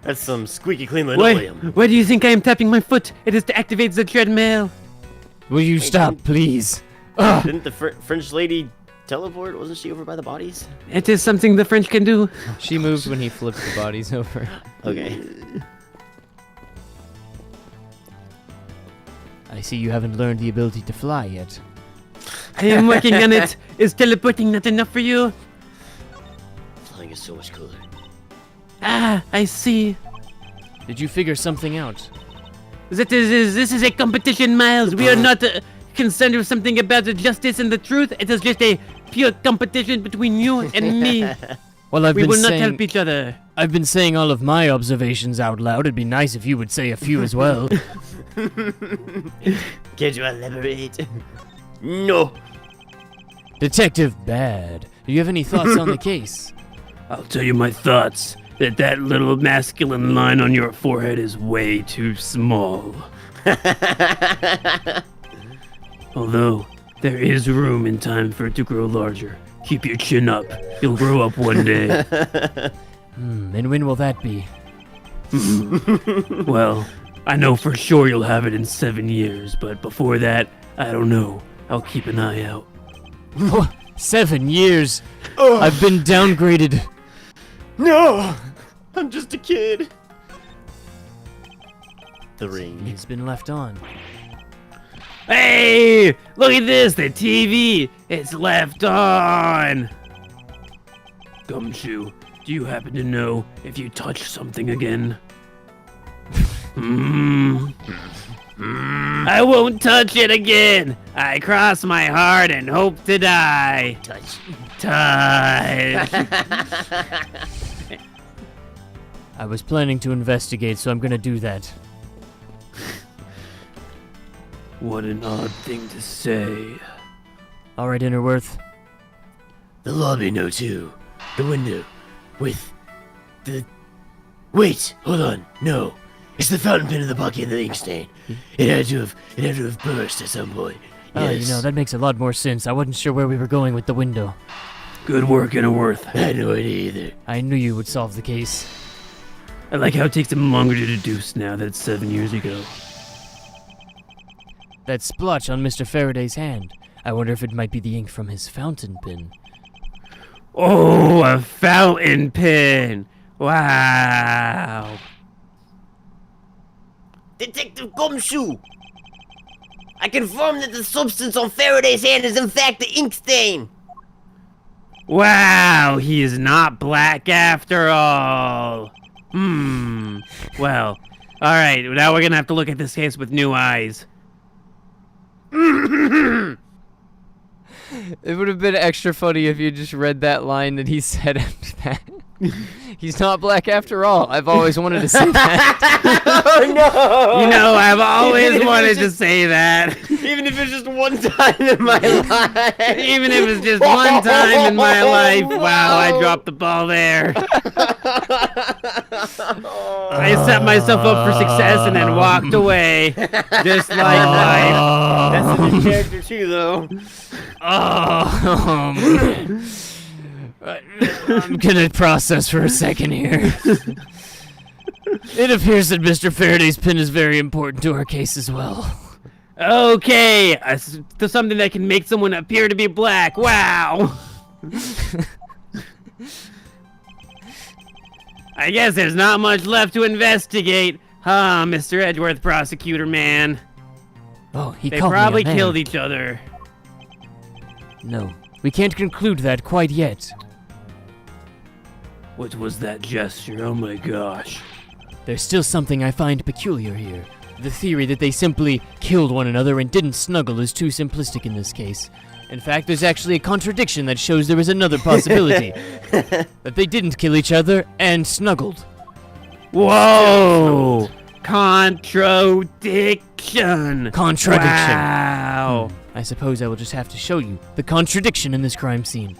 that's some squeaky clean linoleum. Why do you think I am tapping my foot? It is to activate the treadmill. Will you stop, please? Ugh. Didn't the French lady teleport? Wasn't she over by the bodies? It is something the French can do. She moved when he flipped the bodies over. Okay. I see you haven't learned the ability to fly yet. I am working on it. Is teleporting not enough for you? Flying is so much cooler. Ah, I see. Did you figure something out? This is a competition, Miles. We are not concerned with something about the justice and the truth. It is just a pure competition between you and me. Well, We will not help each other. I've been saying all of my observations out loud. It'd be nice if you would say a few as well. Can't you elaborate? No. Detective Bad, do you have any thoughts on the case? I'll tell you my thoughts. That little masculine line on your forehead is way too small. Although, there is room in time for it to grow larger. Keep your chin up. You'll grow up one day. And when will that be? Well, I know for sure you'll have it in 7 years, but before that, I don't know. I'll keep an eye out. 7 years. I've been downgraded. No! I'm just a kid. The ring. It's been left on. Hey! Look at this! The TV! It's left on! Gumshoe, Do you happen to know if you touch something again? I won't touch it again. I cross my heart and hope to die. Touch. Touch. I was planning to investigate, so I'm gonna do that. What an odd thing to say. All right, Innerworth. The lobby no too. The window. With the... Wait, hold on. No. It's the fountain pen in the bucket and the ink stain. It had to have burst at some point. Oh, Yes. you know, that makes a lot more sense. I wasn't sure where we were going with the window. Good work, Innerworth. I had no idea either. I knew you would solve the case. I like how it takes him longer to deduce now that it's 7 years ago. That splotch on Mr. Faraday's hand. I wonder if it might be the ink from his fountain pen. Oh, a fountain pen! Wow! Detective Gumshoe! I confirm that the substance on Faraday's hand is in fact the ink stain! Wow, he is not black after all! Well, alright, now we're gonna have to look at this case with new eyes. It would have been extra funny if you just read that line that he said after that. He's not black after all. I've always wanted to say that. Oh no! You know, I've always wanted to say that. Even if it's just one time in my life. Even if it's just one time in my life. Wow, I dropped the ball there. I set myself up for success and then walked away. Just like life. That's a new character too, though. I'm gonna process for a second here. It appears that Mr. Faraday's pen is very important to our case as well. Okay, to something that can make someone appear to be black. Wow. I guess there's not much left to investigate, huh, Mr. Edgeworth, prosecutor man? Oh, he They called me a probably man. killed each other. No, we can't conclude that quite yet. What was that gesture? Oh my gosh. There's still something I find peculiar here. The theory that they simply killed one another and didn't snuggle is too simplistic in this case. In fact, there's actually a contradiction that shows there is another possibility. That they didn't kill each other and snuggled. Whoa! Contradiction! Contradiction. Wow! I suppose I will just have to show you the contradiction in this crime scene.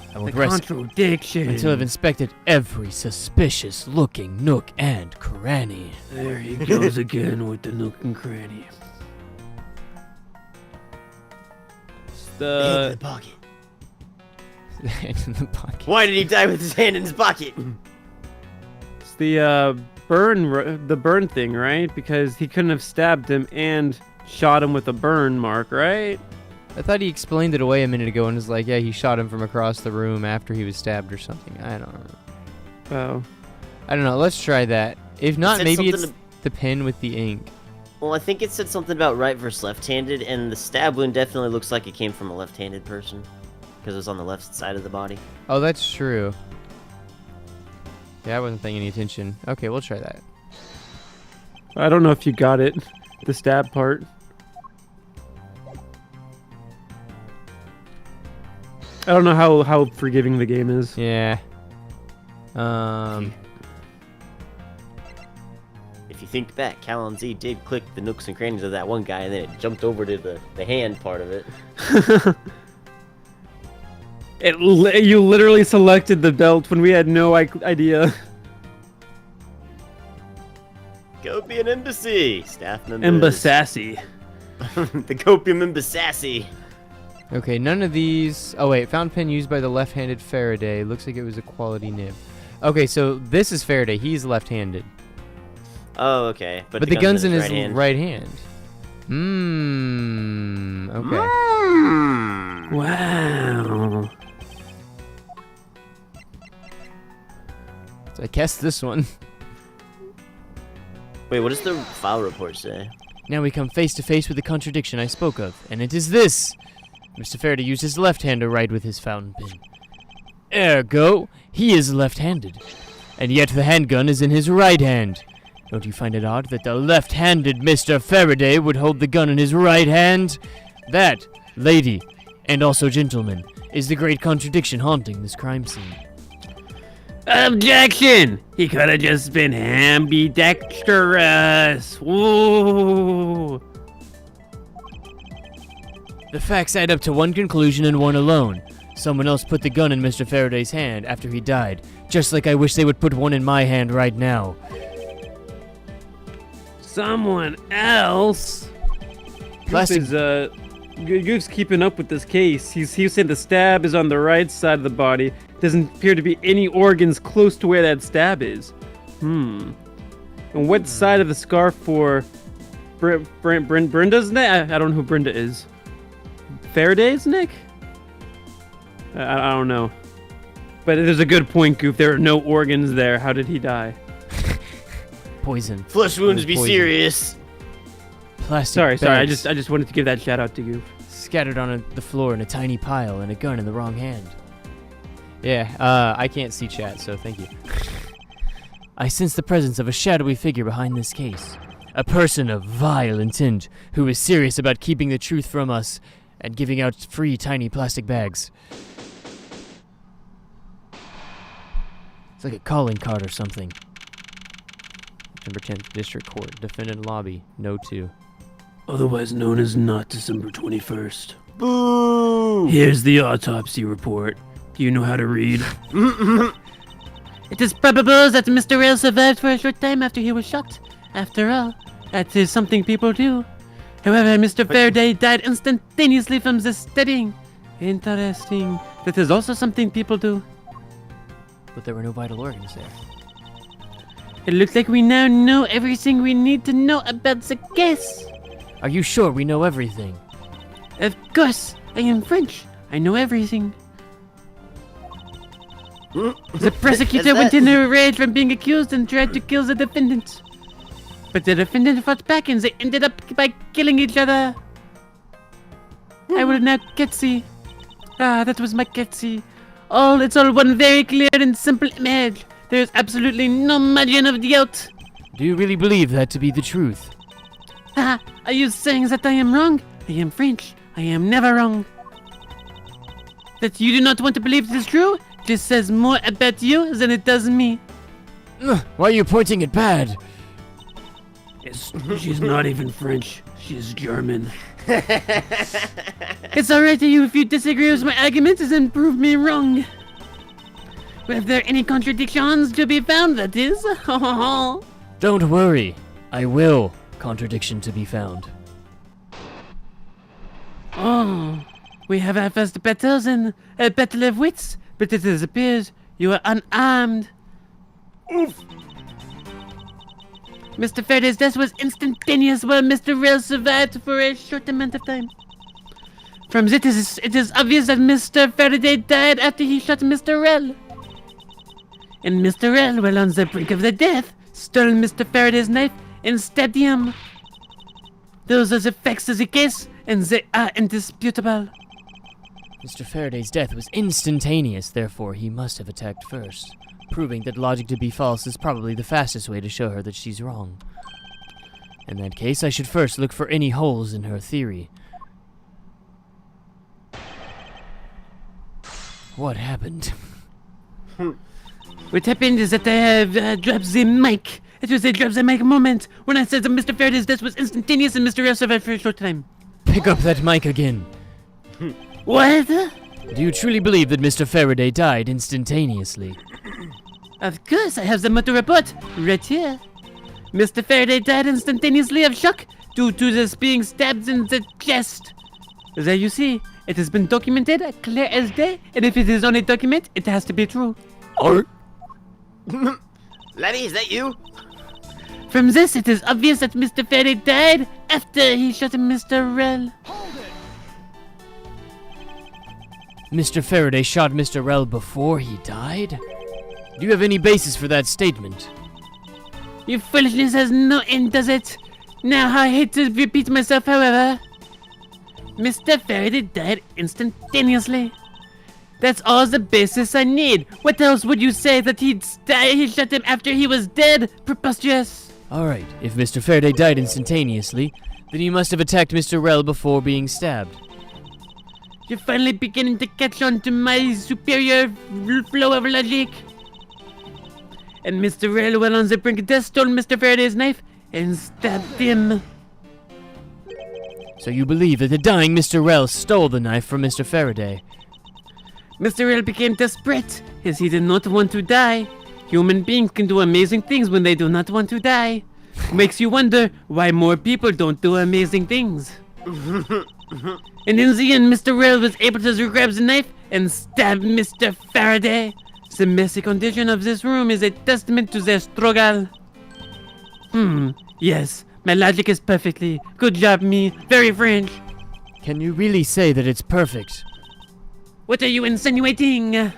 I The won't rest contradiction. until I've inspected every suspicious-looking nook and cranny. There he goes again with the nook and cranny. Hand in the pocket. Hand in the pocket. Why did he die with his hand in his pocket? It's the burn thing, right? Because he couldn't have stabbed him and shot him with a burn mark, right? I thought he explained it away a minute ago and was like, yeah, he shot him from across the room after he was stabbed or something. I don't know. Oh. I don't know. Let's try that. If not, said maybe it's something the pen with the ink. Well, I think it said something about right versus left-handed, and the stab wound definitely looks like it came from a left-handed person. Because it was on the left side of the body. Oh, that's true. Yeah, I wasn't paying any attention. Okay, we'll try that. I don't know if you got it. The stab part. I don't know how forgiving the game is. Yeah. If you think back, Cal and Z did click the nooks and crannies of that one guy, and then it jumped over to the hand part of it. You literally selected the belt when we had no idea. Copium Embassy! Staff members. Embassy. The Copium Embassy. Okay, none of these... Oh, wait. Fountain pen used by the left-handed Faraday. Looks like it was a quality nib. Okay, so this is Faraday. He's left-handed. Oh, okay. But the gun's in his right hand. right hand. Okay. Wow. So I guess this one. Wait, what does the file report say? Now we come face to face with the contradiction I spoke of, and it is this. Mr. Faraday used his left hand to write with his fountain pen. Ergo, He is left-handed, and yet the handgun is in his right hand. Don't you find it odd that the left-handed Mr. Faraday would hold the gun in his right hand? That, lady, and also gentlemen, is the great contradiction haunting this crime scene. Objection! He could have just been ambidextrous. Whoa. The facts add up to one conclusion and one alone. Someone else put the gun in Mr. Faraday's hand after he died, just like I wish they would put one in my hand right now. Someone else? Plastic. Goof's keeping up with this case. He's saying the stab is on the right side of the body. Doesn't appear to be any organs close to where that stab is. And what side of the scarf for Brenda's neck? I don't know who Brenda is. Faraday's neck? I don't know. But there's a good point, Goof. There are no organs there. How did he die? Poison. Flesh wounds be Poison. serious. Plastic Sorry. I bags just wanted to give that shout out to Goof. scattered on the floor in a tiny pile and a gun in the wrong hand. Yeah, I can't see chat, so thank you. I sense the presence of a shadowy figure behind this case. A person of vile intent who is serious about keeping the truth from us and giving out free tiny plastic bags. It's like a calling card or something. September 10th, District Court, Defendant Lobby, No 2. Otherwise known as not December 21st. Boo! Here's the autopsy report. Do you know how to read? It is probable that Mr. Rail survived for a short time after he was shot. After all, that is something people do. However, Mr. Faraday died instantaneously from the stabbing. Interesting. That is also something people do. But there were no vital organs there. It looks like we now know everything we need to know about the case. Are you sure we know everything? Of course, I am French. I know everything. The prosecutor went in a rage from being accused and tried to kill the defendant. But the defendant fought back and they ended up by killing each other. I will now Ketsy. Ah, that was my Ketsy. It's all one very clear and simple image. There is absolutely no margin of doubt. Do you really believe that to be the truth? Ah, are you saying that I am wrong? I am French. I am never wrong. That you do not want to believe this is true? This says more about you than it does me. Why are you pointing at bad? She's not even French. She's German. It's alright to you if you disagree with my arguments and prove me wrong. Were there any contradictions to be found, that is? Don't worry. I will. Contradiction to be found. Oh, we have our first battles in a battle of wits, but it appears you are unarmed. Oof. Mr. Faraday's death was instantaneous while Mr. Rail survived for a short amount of time. From this, it is obvious that Mr. Faraday died after he shot Mr. Rail. And Mr. Rail, while on the brink of the death, stole Mr. Faraday's knife and stabbed him. Those are the facts of the case, and they are indisputable. Mr. Faraday's death was instantaneous, therefore he must have attacked first. Proving that logic to be false is probably the fastest way to show her that she's wrong. In that case, I should first look for any holes in her theory. What happened? What happened is that I have dropped the mic. It was a drop the mic moment when I said that Mr. Faraday's death was instantaneous and Mr. Rail survived for a short time. Pick up that mic again. What? Do you truly believe that Mr. Faraday died instantaneously? Of course, I have the motor report right here. Mr. Faraday died instantaneously of shock due to this being stabbed in the chest. There you see, it has been documented, clear as day, and if it is on a document, it has to be true. Laddie, is that you? From this, it is obvious that Mr. Faraday died after he shot Mr. Rell. Mr. Faraday shot Mr. Rell before he died? Do you have any basis for that statement? Your foolishness has no end, does it? Now, I hate to repeat myself, however. Mr. Faraday died instantaneously. That's all the basis I need. What else would you say that he shot him after he was dead? Preposterous. Alright, if Mr. Faraday died instantaneously, then he must have attacked Mr. Rel before being stabbed. You're finally beginning to catch on to my superior flow of logic. And Mr. Rel, while on the brink of death, stole Mr. Faraday's knife and stabbed him. So you believe that the dying Mr. Rel stole the knife from Mr. Faraday? Mr. Rel became desperate, as he did not want to die. Human beings can do amazing things when they do not want to die. Makes you wonder why more people don't do amazing things. And in the end, Mr. Rel was able to grab the knife and stab Mr. Faraday. The messy condition of this room is a testament to their struggle. Yes, my logic is perfectly. Good job, me. Very French. Can you really say that it's perfect? What are you insinuating?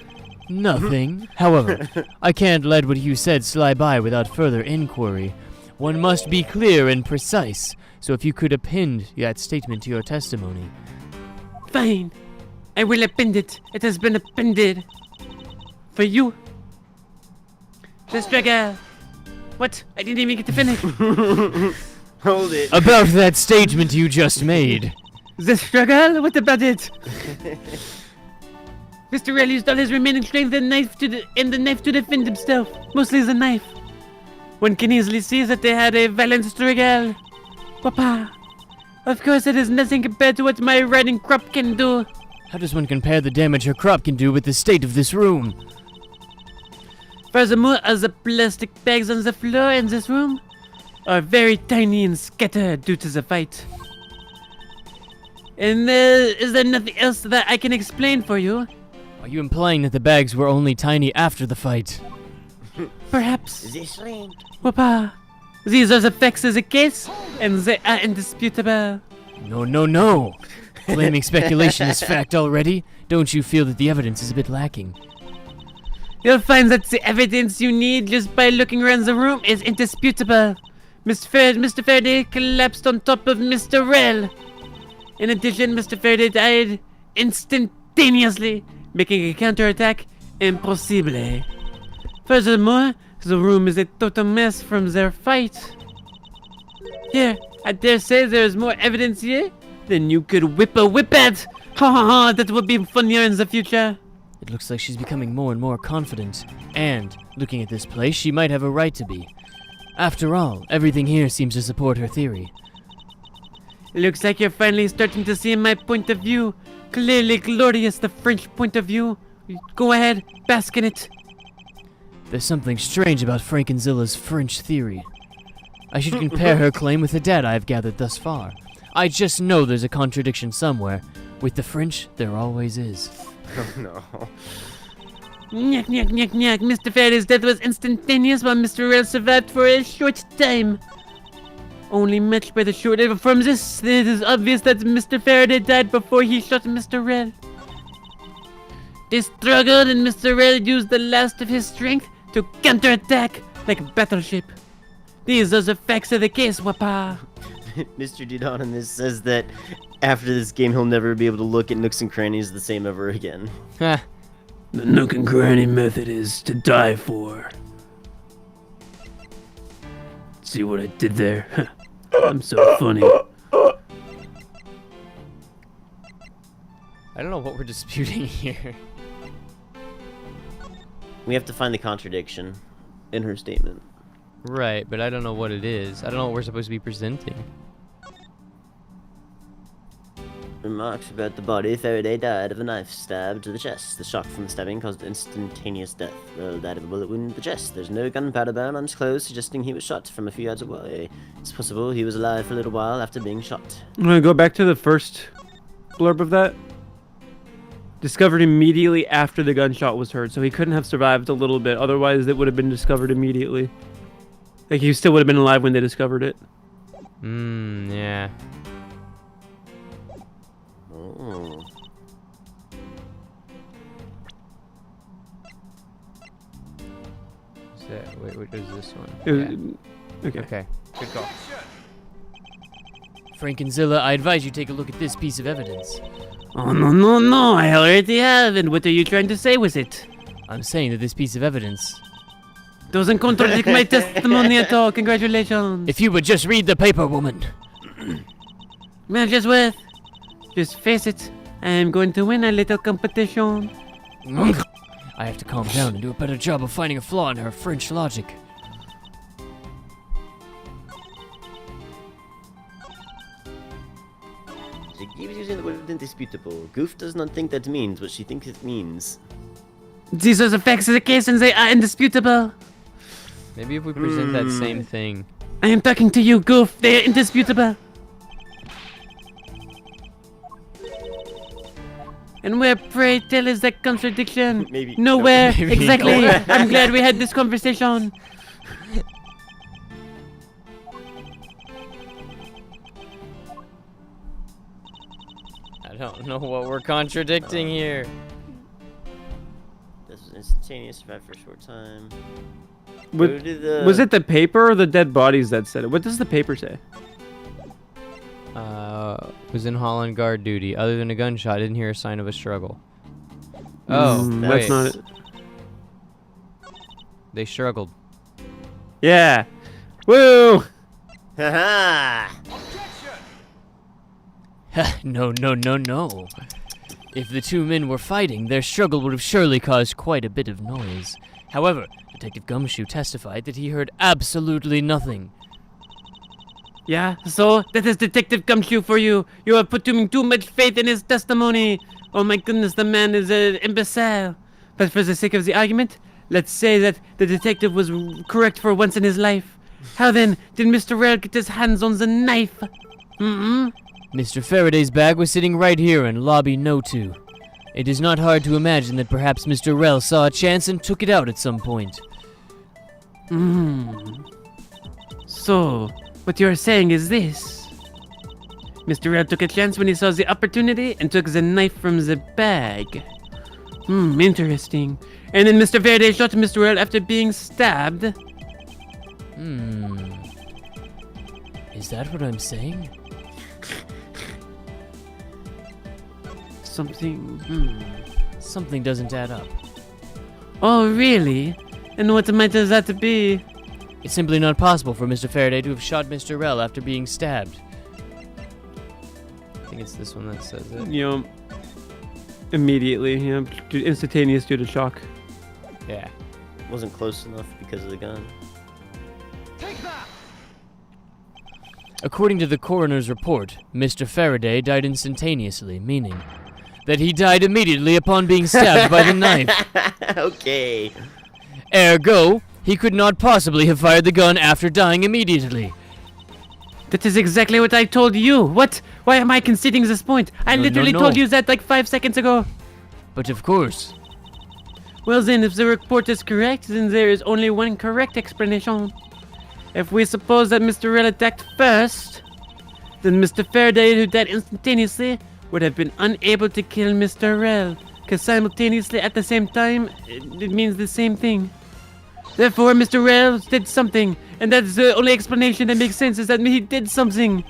Nothing. However, I can't let what you said slide by without further inquiry. One must be clear and precise, so if you could append that statement to your testimony. Fine. I will append it. It has been appended. For you. The struggle. What? I didn't even get to finish. Hold it. About that statement you just made. The struggle? What about it? Mr. Rel used all his remaining strength and the knife to defend himself. Mostly the knife. One can easily see that they had a violent struggle. Papa. Of course, it is nothing compared to what my riding crop can do. How does one compare the damage her crop can do with the state of this room? Furthermore, as the plastic bags on the floor in this room are very tiny and scattered due to the fight. And is there nothing else that I can explain for you? Are you implying that the bags were only tiny after the fight? Perhaps. They shrink. Papa, these are the facts of the case, and they are indisputable. No. Claiming speculation is fact already? Don't you feel that the evidence is a bit lacking? You'll find that the evidence you need just by looking around the room is indisputable. Mr. Faraday collapsed on top of Mr. Rel. In addition, Mr. Faraday died instantaneously, making a counterattack impossible. Furthermore, the room is a total mess from their fight. Here, I dare say there is more evidence here than you could whip at. Ha ha ha, that would be funnier in the future. It looks like she's becoming more and more confident. And, looking at this place, she might have a right to be. After all, everything here seems to support her theory. Looks like you're finally starting to see my point of view. Clearly glorious, the French point of view. Go ahead, bask in it. There's something strange about Frankenzilla's French theory. I should compare her claim with the data I've gathered thus far. I just know there's a contradiction somewhere. With the French, there always is. Oh no. Nyak, nyak, nyak, nyak. Mr. Faraday's death was instantaneous while Mr. Rel survived for a short time. Only matched by the short. From this, it is obvious that Mr. Faraday died before he shot Mr. Rel. They struggled and Mr. Rel used the last of his strength to counterattack like a battleship. These are the facts of the case, Wapa. Mr. Dudonimus says that after this game he'll never be able to look at nooks and crannies the same ever again. Ha. The nook and cranny method is to die for. See what I did there? I'm so funny. I don't know what we're disputing here. We have to find the contradiction in her statement. Right, but I don't know what it is. I don't know what we're supposed to be presenting. Remarks about the body. Faraday died of a knife stab to the chest. The shock from the stabbing caused instantaneous death. Rel died of a bullet wound to the chest. There's no gunpowder burn on his clothes, suggesting he was shot from a few yards away. It's possible he was alive for a little while after being shot. I'm gonna go back to the first blurb of that. Discovered immediately after the gunshot was heard, so he couldn't have survived a little bit. Otherwise, it would have been discovered immediately. Like, he still would have been alive when they discovered it. Yeah. Oh. Wait, what is this one? Okay. Okay, good call. Frankenzilla, I advise you take a look at this piece of evidence. Oh, no, I already have. And what are you trying to say with it? I'm saying that this piece of evidence. Doesn't contradict my testimony at all. Congratulations. If you would just read the paper, woman. Well, just wait. Just face it. I am going to win a little competition. I have to calm down and do a better job of finding a flaw in her French logic. She keeps using the word indisputable. Goof does not think that means what she thinks it means. These are the facts of the case and they are indisputable. Maybe if we present that same thing. I am talking to you, Goof. They are indisputable. And where, pray tell, is that contradiction? Maybe- Nowhere. Maybe Exactly. nowhere. I'm glad we had this conversation. I don't know what we're contradicting here. This was instantaneous, survived for a short time. What- Go to the- Was it the paper or the dead bodies that said it? What does the paper say? Was in Holland guard duty. Other than a gunshot, didn't hear a sign of a struggle. Oh, Mm, wait. that's not it. They struggled. Yeah. Woo! Haha! No. If the two men were fighting, their struggle would have surely caused quite a bit of noise. However, Detective Gumshoe testified that he heard absolutely nothing. Yeah, so that is Detective Gumshoe for you. You are putting too much faith in his testimony. Oh my goodness, the man is an imbecile. But for the sake of the argument, let's say that the detective was correct for once in his life. How then did Mr. Rell get his hands on the knife? Mr. Faraday's bag was sitting right here in lobby no 2. It is not hard to imagine that perhaps Mr. Rell saw a chance and took it out at some point. So, what you're saying is this. Mr. Rell took a chance when he saw the opportunity and took the knife from the bag. Interesting. And then Mr. Faraday shot Mr. Rell after being stabbed. Is that what I'm saying? Something doesn't add up. Oh, really? And what might that be? It's simply not possible for Mr. Faraday to have shot Mr. Rell after being stabbed. I think it's this one that says it. You know, immediately, you know, instantaneous due to shock. Yeah. Wasn't close enough because of the gun. According to the coroner's report, Mr. Faraday died instantaneously, meaning that he died immediately upon being stabbed by the knife. Okay. Ergo, he could not possibly have fired the gun after dying immediately. That is exactly what I told you. What? Why am I conceding this point? I No, literally no. told you that like 5 seconds ago. But of course, Well then, if the report is correct, then there is only one correct explanation. If we suppose that Mr. Rell attacked first, then Mr. Faraday, who died instantaneously, would have been unable to kill Mr. Rell, because simultaneously at the same time, it means the same thing. Therefore, Mr. Rell did something, and that's the only explanation that makes sense, is that he did something.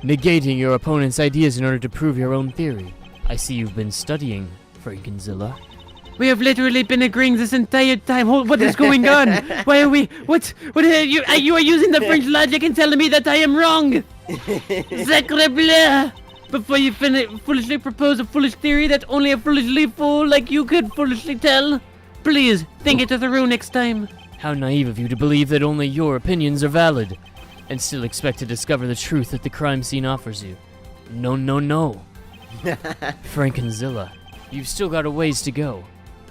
negating your opponent's ideas in order to prove your own theory. I see you've been studying, Frankenzilla. We have literally been agreeing this entire time. What is going on? Why are we? What are you? You are using the French logic and telling me that I am wrong. Sacre bleu! Before you foolishly propose a foolish theory that only a foolishly fool like you could foolishly tell, please think it through next time. How naive of you to believe that only your opinions are valid, and still expect to discover the truth that the crime scene offers you. No. Frankenzilla, you've still got a ways to go.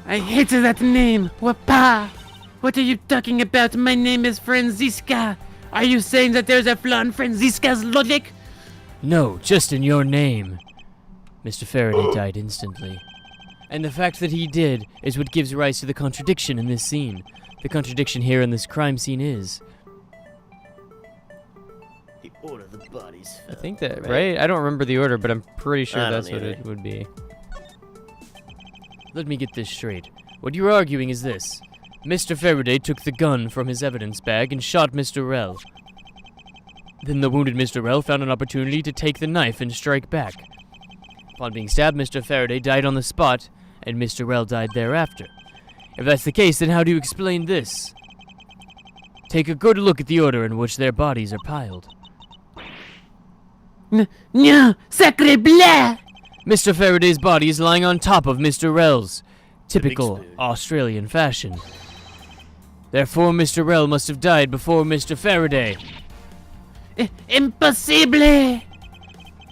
I hate that name. Wapa! What are you talking about? My name is Franziska. Are you saying that there's a flaw in Franziska's logic? No, just in your name. Mr. Faraday died instantly. And the fact that he did is what gives rise to the contradiction in this scene. The contradiction here in this crime scene is... The order the bodies I fell. think that, right? I don't remember the order, but I'm pretty sure I don't that's what either. it would be. Let me get this straight. What you're arguing is this. Mr. Faraday took the gun from his evidence bag and shot Mr. Rell. Then the wounded Mr. Rell found an opportunity to take the knife and strike back. Upon being stabbed, Mr. Faraday died on the spot, and Mr. Rell died thereafter. If that's the case, then how do you explain this? Take a good look at the order in which their bodies are piled. No, sacre bleu! Mr. Faraday's body is lying on top of Mr. Rell's, typical spoon. Australian fashion. Therefore, Mr. Rell must have died before Mr. Faraday. Impossible!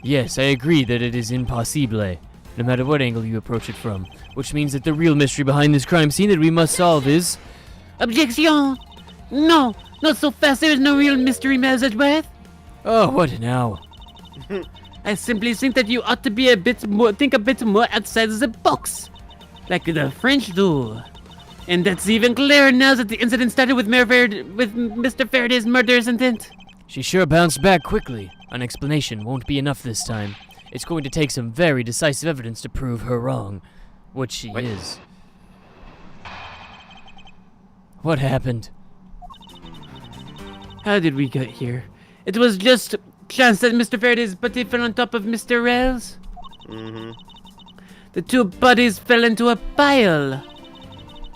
Yes, I agree that it is impossible, no matter what angle you approach it from, which means that the real mystery behind this crime scene that we must solve is... Objection! No, not so fast. There is no real mystery, Messerschmitt. Oh, what now? I simply think that you ought to be think a bit more outside the box, like the French do. And that's even clearer now that the incident started with Mr. Faraday's murderous intent. She sure bounced back quickly. An explanation won't be enough this time. It's going to take some very decisive evidence to prove her wrong, which she is. What happened? How did we get here? It was just chance that Mr. Faraday's body fell on top of Mr. Rell's. The two bodies fell into a pile,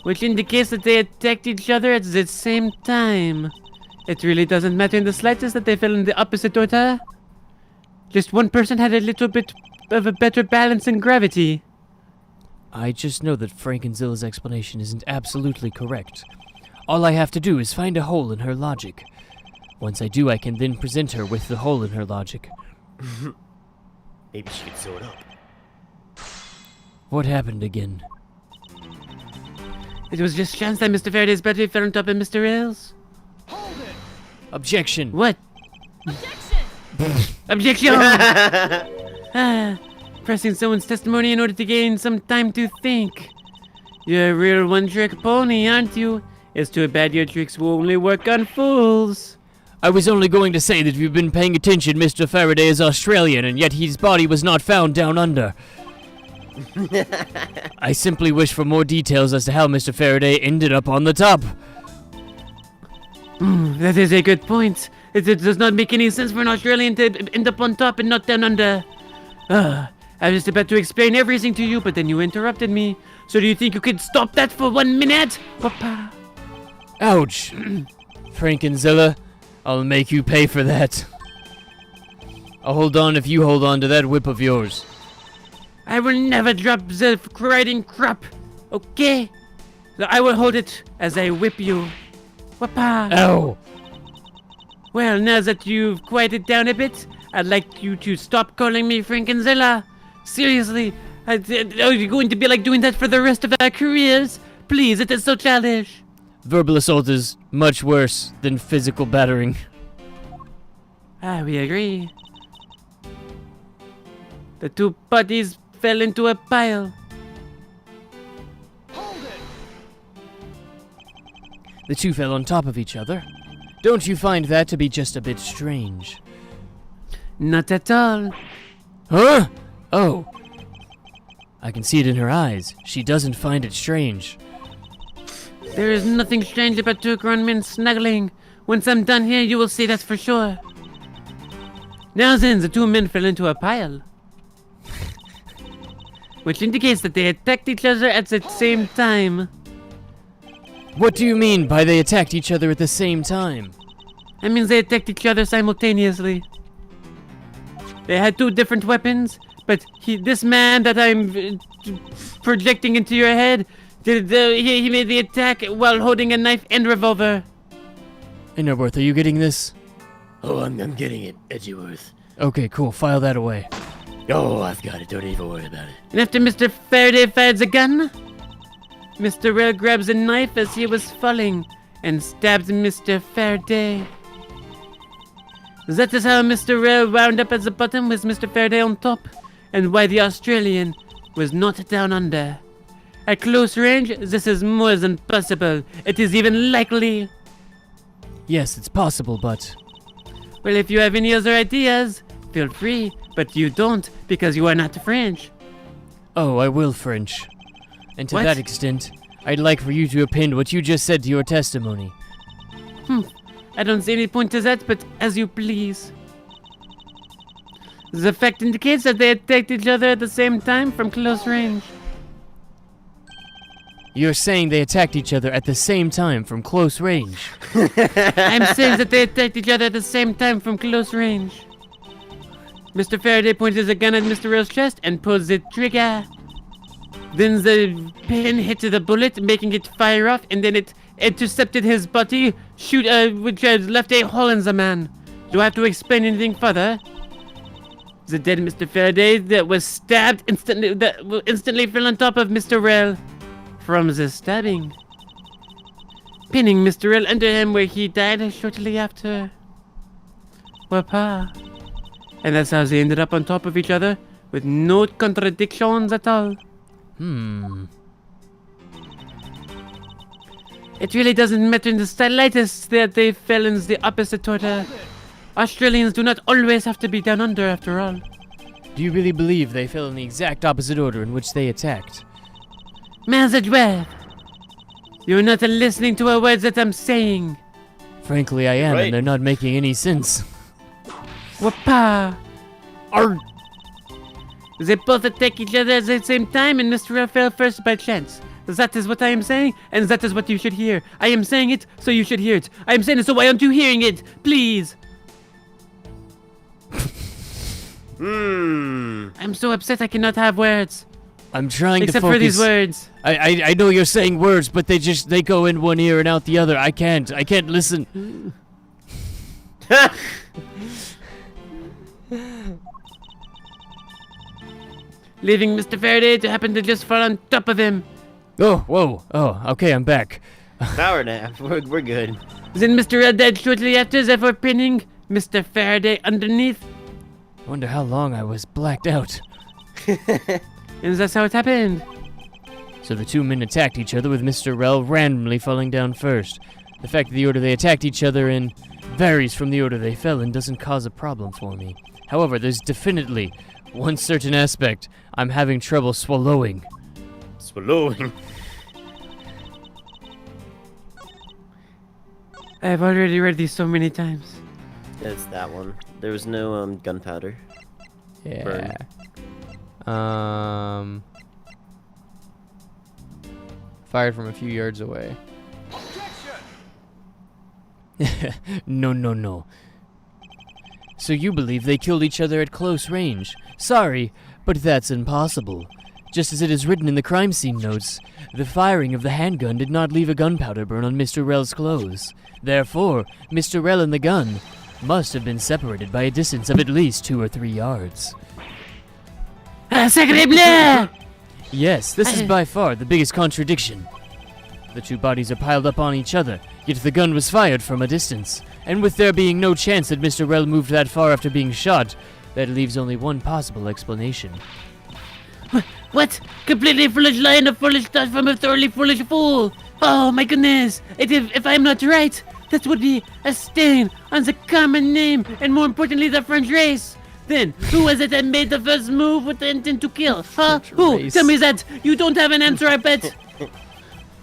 which indicates that they attacked each other at the same time. It really doesn't matter in the slightest that they fell in the opposite order. Just one person had a little bit of a better balance in gravity. I just know that Frankenzilla's explanation isn't absolutely correct. All I have to do is find a hole in her logic. Once I do, I can then present her with the hole in her logic. Maybe she could sew it up. What happened again? It was just chance that Mr. Faraday's body fell on top of Mr. Rell's. Objection! What? Objection! Pressing someone's testimony in order to gain some time to think. You're a real one-trick pony, aren't you? It's too bad your tricks will only work on fools. I was only going to say that if you've been paying attention, Mr. Faraday is Australian, and yet his body was not found down under. I simply wish for more details as to how Mr. Faraday ended up on the top. That is a good point. It does not make any sense for an Australian to end up on top and not down under. I was about to explain everything to you, but then you interrupted me. So do you think you could stop that for 1 minute? Papa. Ouch. Frankenzilla, I'll make you pay for that. I'll hold on if you hold on to that whip of yours. I will never drop the riding crop, okay? So I will hold it as I whip you. Papa. Ow. Well, now that you've quieted down a bit, I'd like you to stop calling me Frankenzilla. Seriously, are you going to be like doing that for the rest of our careers? Please, it is so childish. Verbal assault is much worse than physical battering. We agree. The two bodies fell into a pile. The two fell on top of each other. Don't you find that to be just a bit strange? Not at all. Huh? Oh. I can see it in her eyes. She doesn't find it strange. There is nothing strange about two grown men snuggling. Once I'm done here, you will see that for sure. Now then, the two men fell into a pile, which indicates that they attacked each other at the same time. What do you mean by they attacked each other at the same time? That means they attacked each other simultaneously. They had two different weapons, but this man that I'm projecting into your head, he made the attack while holding a knife and revolver. Edgeworth, are you getting this? Oh, I'm getting it, Edgeworth. Okay, cool. File that away. Oh, I've got it. Don't even worry about it. And after Mr. Faraday fires a gun, Mr. Rell grabs a knife as he was falling and stabs Mr. Faraday. That is how Mr. Rell wound up at the bottom with Mr. Faraday on top, and why the Australian was not down under. At close range, this is more than possible. It is even likely. Yes, it's possible, but... Well, if you have any other ideas, feel free, but you don't because you are not French. Oh, I will French. And to What? that extent, I'd like for you to append what you just said to your testimony. I don't see any point to that, but as you please. The fact indicates that they attacked each other at the same time from close range. You're saying they attacked each other at the same time from close range. I'm saying that they attacked each other at the same time from close range. Mr. Faraday pointed a gun at Mr. Rail's chest and pulled the trigger. Then the pin hit the bullet, making it fire off, and then it intercepted his body, which left a hole in the man. Do I have to explain anything further? The dead Mr. Faraday that was stabbed instantly fell on top of Mr. Rail from the stabbing, pinning Mr. Rail under him where he died shortly after. Wapa. And that's how they ended up on top of each other with no contradictions at all. It really doesn't matter in the slightest that they fell in the opposite order. Australians do not always have to be down under after all. Do you really believe they fell in the exact opposite order in which they attacked? Mazadweb, you're not listening to a word that I'm saying. Frankly, I am, Right. and they're not making any sense. Wapa. They both attack each other at the same time, and Mr. Rail fell first by chance. That is what I am saying, and that is what you should hear. I am saying it, so you should hear it. I am saying it, so why aren't you hearing it? Please. I'm so upset I cannot have words. I'm trying Except to focus. for these words. I know you're saying words, but they go in one ear and out the other. I can't listen. Leaving Mr. Faraday to happen to just fall on top of him. Oh, whoa. Oh, okay, I'm back. Power nap. We're good. Then Mr. Rail died shortly after, therefore pinning Mr. Faraday underneath. I wonder how long I was blacked out. And that's how it happened. So the two men attacked each other with Mr. Rel randomly falling down first. The fact that the order they attacked each other in varies from the order they fell in doesn't cause a problem for me. However, there's definitely one certain aspect I'm having trouble swallowing. Swallowing. I've already read these so many times. It's that one. There was no gunpowder. Yeah. Fired from a few yards away. No. So you believe they killed each other at close range? Sorry, but that's impossible. Just as it is written in the crime scene notes, the firing of the handgun did not leave a gunpowder burn on Mr. Rel's clothes. Therefore, Mr. Rel and the gun must have been separated by a distance of at least 2 or 3 yards. Sacre bleu! Yes, this is by far the biggest contradiction. The two bodies are piled up on each other, yet the gun was fired from a distance. And with there being no chance that Mr. Rel moved that far after being shot, that leaves only one possible explanation. What? Completely foolish lie and a foolish thought from a thoroughly foolish fool! Oh my goodness! If I'm not right, that would be a stain on the common name and more importantly the French race! Then, who was it that made the first move with the intent to kill? Huh? Who? race. Tell me that! You don't have an answer, I bet!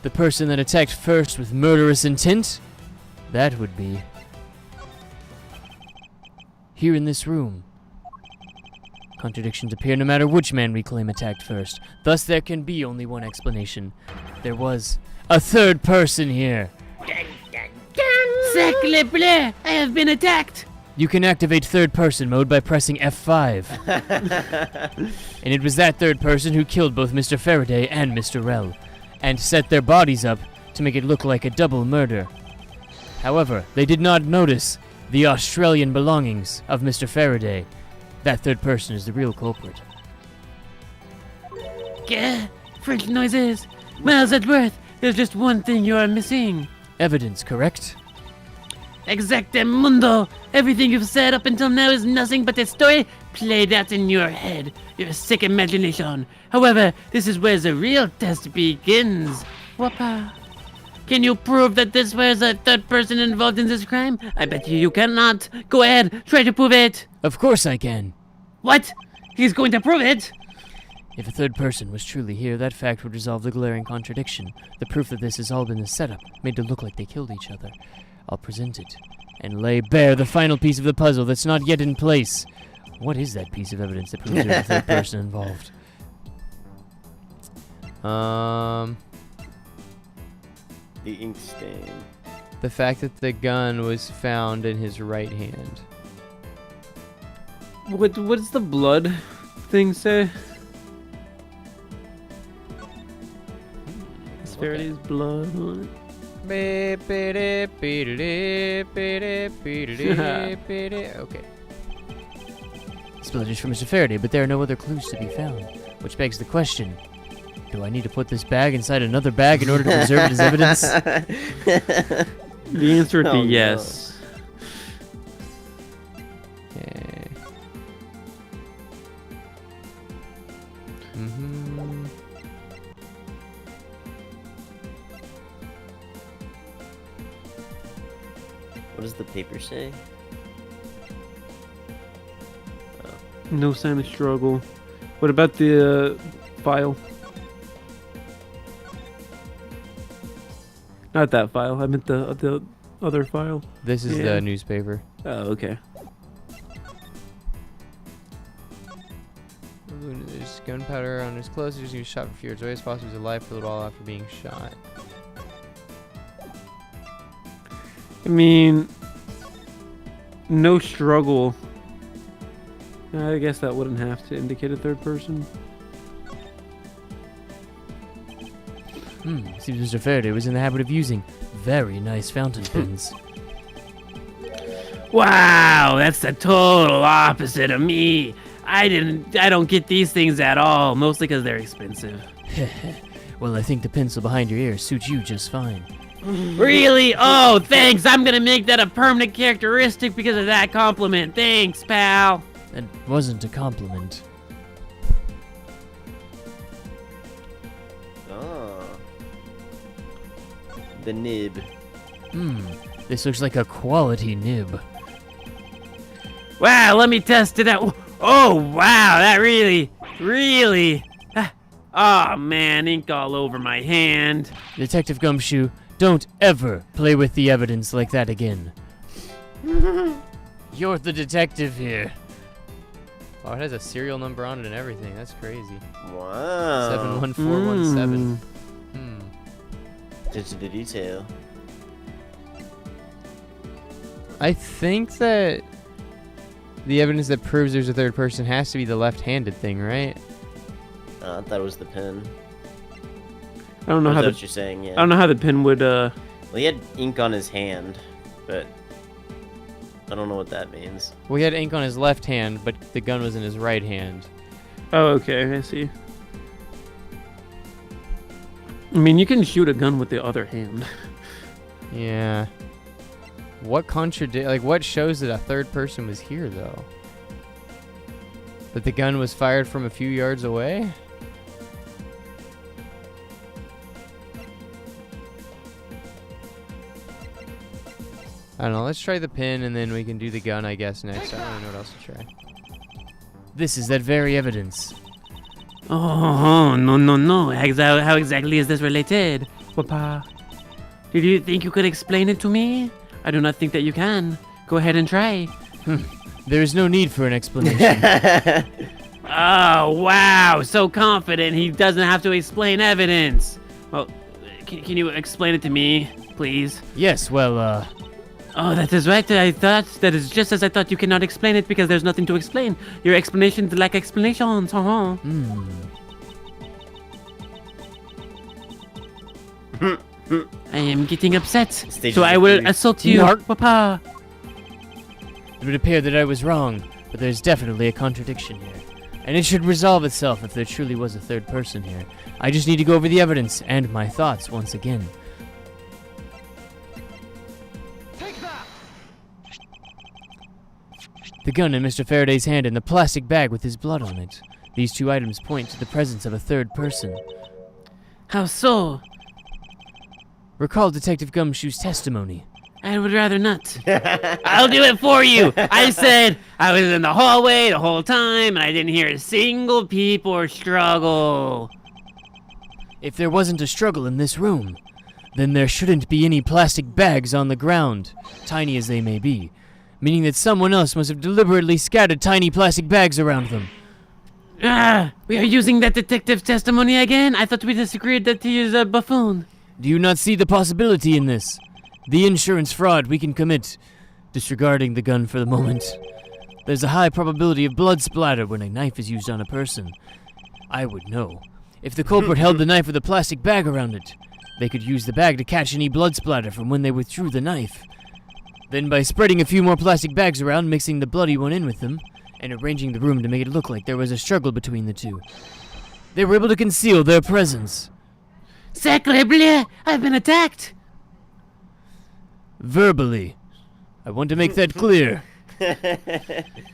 The person that attacked first with murderous intent? That would be... here in this room. Contradictions appear no matter which man we claim attacked first. Thus there can be only one explanation. There was a third person here. Sacre bleu! I have been attacked! You can activate third person mode by pressing F5. And it was that third person who killed both Mr. Faraday and Mr. Rel, and set their bodies up to make it look like a double murder. However, they did not notice the Australian belongings of Mr. Faraday. That third person is the real culprit. Gah! French noises! Miles at worth, there's just one thing you are missing. Evidence, correct? Exactamundo! Everything you've said up until now is nothing but a story played out in your head, your sick imagination. However, this is where the real test begins. Wapa. Can you prove that this was a third person involved in this crime? I bet you cannot. Go ahead, try to prove it. Of course I can. What? He's going to prove it? If a third person was truly here, that fact would resolve the glaring contradiction. The proof that this has all been a setup, made to look like they killed each other. I'll present it, and lay bare the final piece of the puzzle that's not yet in place. What is that piece of evidence that proves there's a third person involved? The ink stain. The fact that the gun was found in his right hand. What does the blood thing say? It's Faraday's blood on it. Okay. Spillage is from Mr. Faraday, but there are no other clues to be found. Which begs the question, do I need to put this bag inside another bag in order to preserve it as evidence? The answer would be Oh, no. yes. Okay. Mm-hmm. What does the paper say? No sign of struggle. What about the file? Not that file. I meant the other file. This is Yeah. the newspaper. Oh, okay. There's gunpowder on his clothes. He was shot for a few yards away as possible. He was alive for a little while after being shot. I mean, no struggle. I guess that wouldn't have to indicate a third person. Seems Mr. Faraday was in the habit of using very nice fountain pens. Wow, that's the total opposite of me. I don't get these things at all, mostly because they're expensive. Well, I think the pencil behind your ear suits you just fine. Really? Oh, thanks. I'm gonna make that a permanent characteristic because of that compliment. Thanks, pal. That wasn't a compliment. Oh. The nib. This looks like a quality nib. Wow, let me test it out. Oh, wow, that really. Oh, man, ink all over my hand. Detective Gumshoe, don't ever play with the evidence like that again. You're the detective here. Oh, it has a serial number on it and everything. That's crazy. Wow. 71417. Just to the detail. I think that the evidence that proves there's a third person has to be the left-handed thing, right? I thought it was the pen. I don't know how That's the what you're saying, yeah. I don't know how the pen would. Well, he had ink on his hand, but I don't know what that means. Well, he had ink on his left hand, but the gun was in his right hand. Oh, okay, I see. I mean, you can shoot a gun with the other hand. Yeah. What what shows that a third person was here, though? That the gun was fired from a few yards away? I don't know. Let's try the pin, and then we can do the gun, I guess, next. I don't really know what else to try. This is that very evidence. Oh, no. How exactly is this related? Papa, did you think you could explain it to me? I do not think that you can. Go ahead and try. There is no need for an explanation. Oh, wow, so confident he doesn't have to explain evidence. Well, can you explain it to me, please? Yes, well, Oh, that is right. I thought that is just as I thought. You cannot explain it because there's nothing to explain. Your explanations lack explanations. I am getting upset, Stages so I of will grief. assault you, Papa. it would appear that I was wrong, but there's definitely a contradiction here. And it should resolve itself if there truly was a third person here. I just need to go over the evidence and my thoughts once again. The gun in Mr. Faraday's hand and the plastic bag with his blood on it. These two items point to the presence of a third person. How so? Recall Detective Gumshoe's testimony. I would rather not. I'll do it for you. I said I was in the hallway the whole time and I didn't hear a single peep or struggle. If there wasn't a struggle in this room, then there shouldn't be any plastic bags on the ground, tiny as they may be. meaning that someone else must have deliberately scattered tiny plastic bags around them. We are using that detective testimony again? I thought we disagreed that he is a buffoon. Do you not see the possibility in this? The insurance fraud we can commit, disregarding the gun for the moment. There's a high probability of blood splatter when a knife is used on a person. I would know. If the culprit held the knife with a plastic bag around it, they could use the bag to catch any blood splatter from when they withdrew the knife. Then by spreading a few more plastic bags around, mixing the bloody one in with them, and arranging the room to make it look like there was a struggle between the two, they were able to conceal their presence. Sacre bleu! I've been attacked! Verbally. I want to make that clear.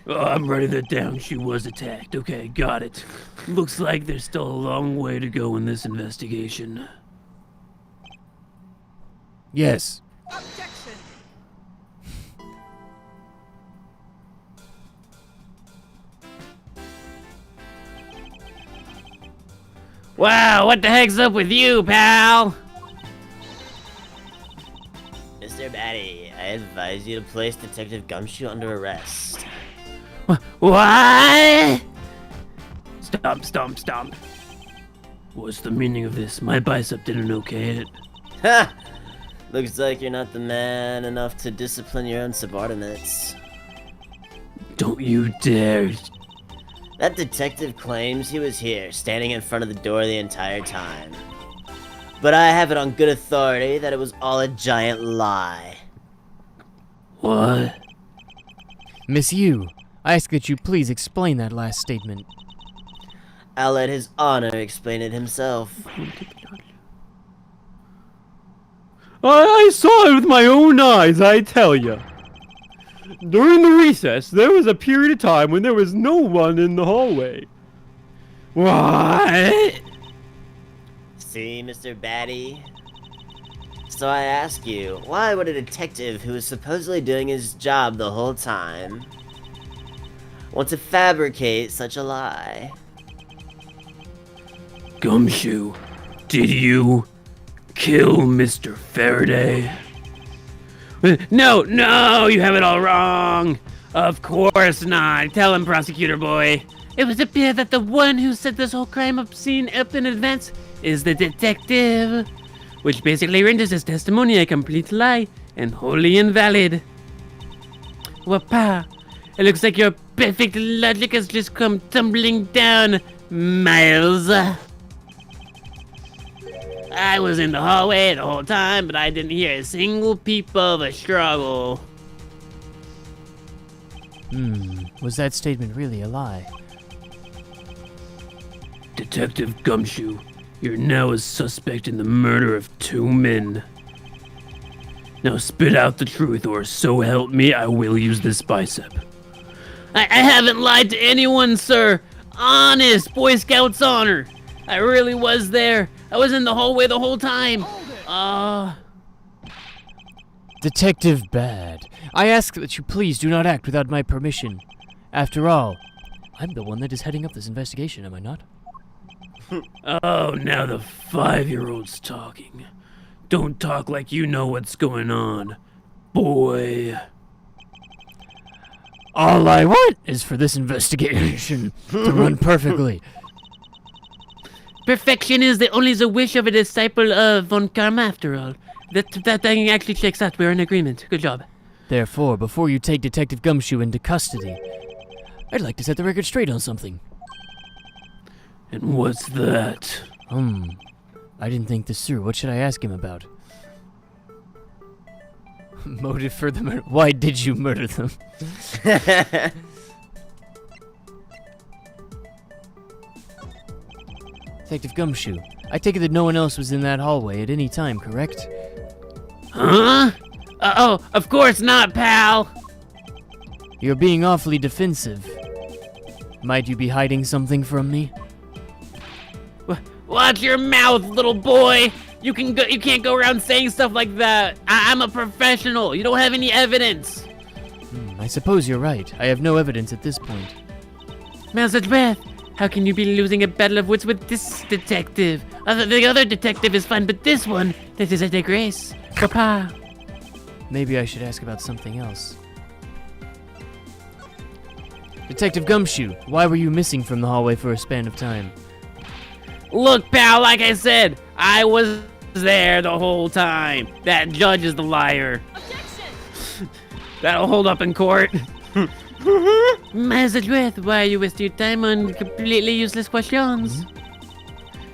I'm writing that down. She was attacked. Okay, got it. Looks like there's still a long way to go in this investigation. Yes. Wow, what the heck's up with you, pal? Mr. Batty, I advise you to place Detective Gumshoe under arrest. What? Stomp. What's the meaning of this? My bicep didn't okay it. Ha! Looks like you're not the man enough to discipline your own subordinates. Don't you dare. That detective claims he was here, standing in front of the door the entire time. But I have it on good authority that it was all a giant lie. What? Miss Yu, I ask that you please explain that last statement. I'll let his honor explain it himself. I saw it with my own eyes, I tell ya. During the recess, there was a period of time when there was no one in the hallway. What? See, Mr. Batty? So I ask you, why would a detective who was supposedly doing his job the whole time want to fabricate such a lie? Gumshoe, did you kill Mr. Faraday? No, you have it all wrong. Of course not. Tell him, prosecutor boy. It would appear that the one who set this whole crime scene up in advance is the detective, which basically renders his testimony a complete lie and wholly invalid. Wapa, it looks like your perfect logic has just come tumbling down, Miles. I was in the hallway the whole time, but I didn't hear a single peep of a struggle. Was that statement really a lie? Detective Gumshoe, you're now a suspect in the murder of 2 men. Now spit out the truth, or so help me, I will use this bicep. I haven't lied to anyone, sir. Honest, Boy Scout's honor. I really was there. I was in the hallway the whole time. Detective Bad, I ask that you please do not act without my permission. After all, I'm the one that is heading up this investigation, am I not? Oh, now the 5-year-old's talking. Don't talk like you know what's going on, boy. All I want is for this investigation to run perfectly. Perfection is only the wish of a disciple of Von Karma, after all. That thing actually checks out. We're in agreement. Good job. Therefore, before you take Detective Gumshoe into custody, I'd like to set the record straight on something. And what's that? I didn't think this through. What should I ask him about? Motive for the murder. Why did you murder them? Detective Gumshoe, I take it that no one else was in that hallway at any time, correct? Huh? Oh, of course not, pal. You're being awfully defensive. Might you be hiding something from me? Watch your mouth, little boy. You can't go around saying stuff like that. I'm a professional. You don't have any evidence. I suppose you're right. I have no evidence at this point. Mouse at breath. How can you be losing a battle of wits with this detective? The other detective is fine, but this one, this is a disgrace. Papa. Maybe I should ask about something else. Detective Gumshoe, why were you missing from the hallway for a span of time? Look, pal, like I said, I was there the whole time. That judge is the liar. Objection! That'll hold up in court. Message with, why you waste your time on completely useless questions?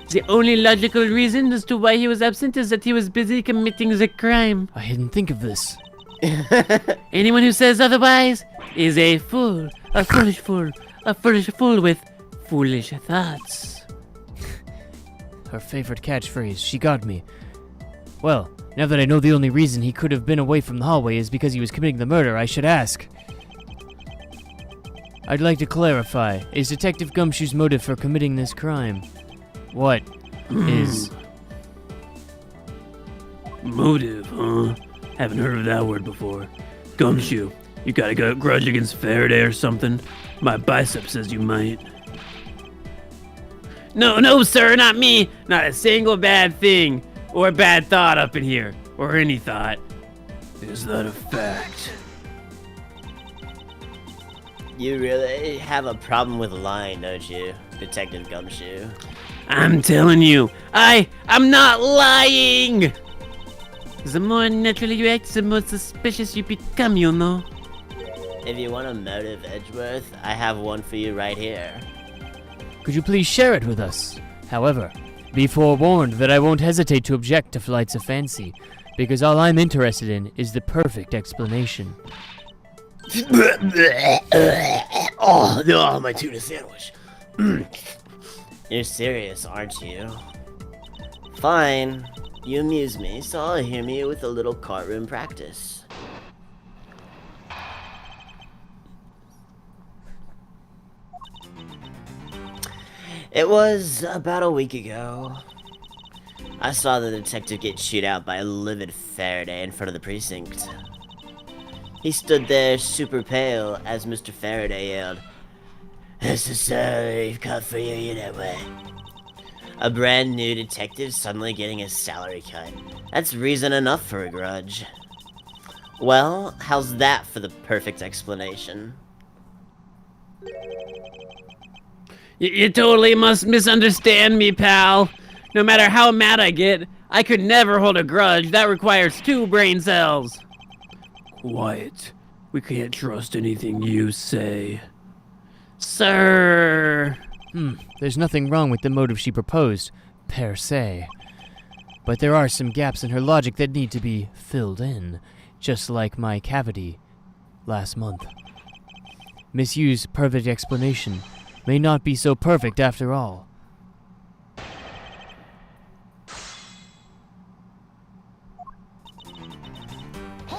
The only logical reason as to why he was absent is that he was busy committing the crime. I didn't think of this. Anyone who says otherwise is a fool. A foolish fool. A foolish fool with foolish thoughts. Her favorite catchphrase, she got me. Well, now that I know the only reason he could have been away from the hallway is because he was committing the murder, I should ask. I'd like to clarify, is Detective Gumshoe's motive for committing this crime? What is... Motive, huh? Haven't heard of that word before. Gumshoe, you got a grudge against Faraday or something? My bicep says you might. No, sir, not me. Not a single bad thing or bad thought up in here, or any thought. Is that a fact? You really have a problem with lying, don't you, Detective Gumshoe? I'm telling you, I'm not lying! The more naturally you act, the more suspicious you become, you know. If you want a motive, Edgeworth, I have one for you right here. Could you please share it with us? However, be forewarned that I won't hesitate to object to flights of fancy, because all I'm interested in is the perfect explanation. Oh, no, my tuna sandwich. You're serious, aren't you? Fine. You amuse me, so I'll humor you with a little courtroom practice. It was about a week ago. I saw the detective get chewed out by a livid Faraday in front of the precinct. He stood there super pale as Mr. Faraday yelled, "This is salary cut for you, you know what?" A brand new detective suddenly getting his salary cut. That's reason enough for a grudge. Well, how's that for the perfect explanation? You totally must misunderstand me, pal. No matter how mad I get, I could never hold a grudge. That requires 2 brain cells. Quiet. We can't trust anything you say. Sir. There's nothing wrong with the motive she proposed, per se. But there are some gaps in her logic that need to be filled in, just like my cavity last month. Miss Yu's perfect explanation may not be so perfect after all.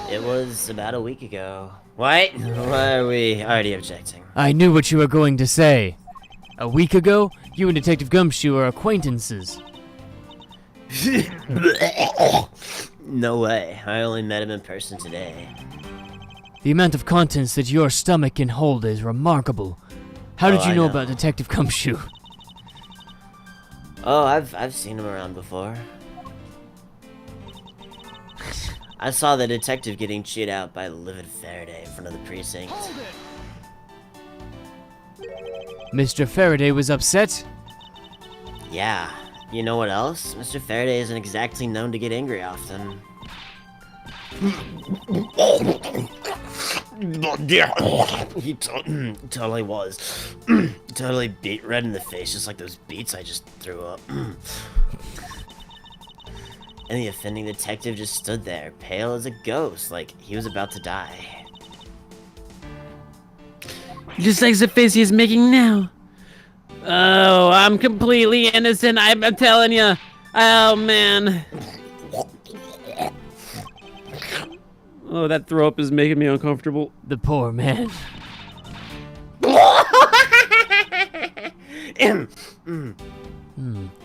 It was about a week ago. What? Why are we already objecting? I knew what you were going to say. A week ago, you and Detective Gumshoe are acquaintances. No way. I only met him in person today. The amount of contents that your stomach can hold is remarkable. How did Oh, you I know know. about Detective Gumshoe? Oh, I've seen him around before. I saw the detective getting chewed out by livid Faraday in front of the precinct. Mr. Faraday was upset? Yeah. You know what else? Mr. Faraday isn't exactly known to get angry often. He totally was. Totally beat red in the face, just like those beets I just threw up. And the offending detective just stood there, pale as a ghost, like he was about to die. Just like the face he's making now. Oh, I'm completely innocent. I'm telling you. Oh, man. Oh, that throw up is making me uncomfortable. The poor man.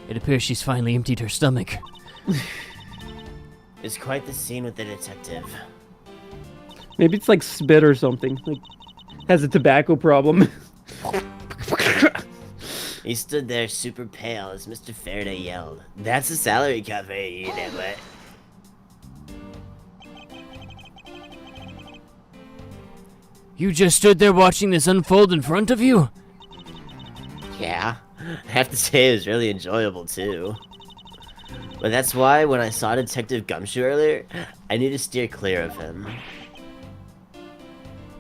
It appears she's finally emptied her stomach. It's quite the scene with the detective. Maybe it's like spit or something. Like, has a tobacco problem. He stood there super pale as Mr. Faraday yelled, "That's a salary cut for you, you know what?" You just stood there watching this unfold in front of you? Yeah, I have to say it was really enjoyable too. But that's why when I saw Detective Gumshoe earlier, I knew to steer clear of him.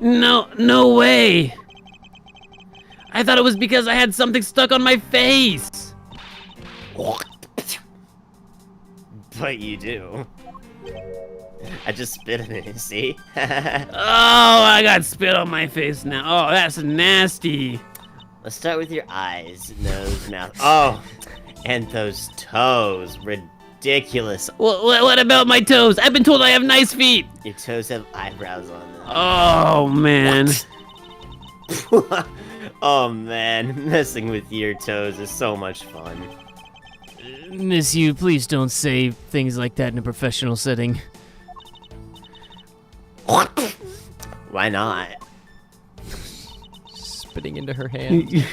No way! I thought it was because I had something stuck on my face! But you do. I just spit in it, see? Oh, I got spit on my face now. Oh, that's nasty. Let's start with your eyes, nose, mouth. Oh, and those toes. Ridiculous. What about my toes? I've been told I have nice feet. Your toes have eyebrows on them. Oh, man. Oh man, messing with your toes is so much fun. Miss you, please don't say things like that in a professional setting. Why not? Spitting into her hand.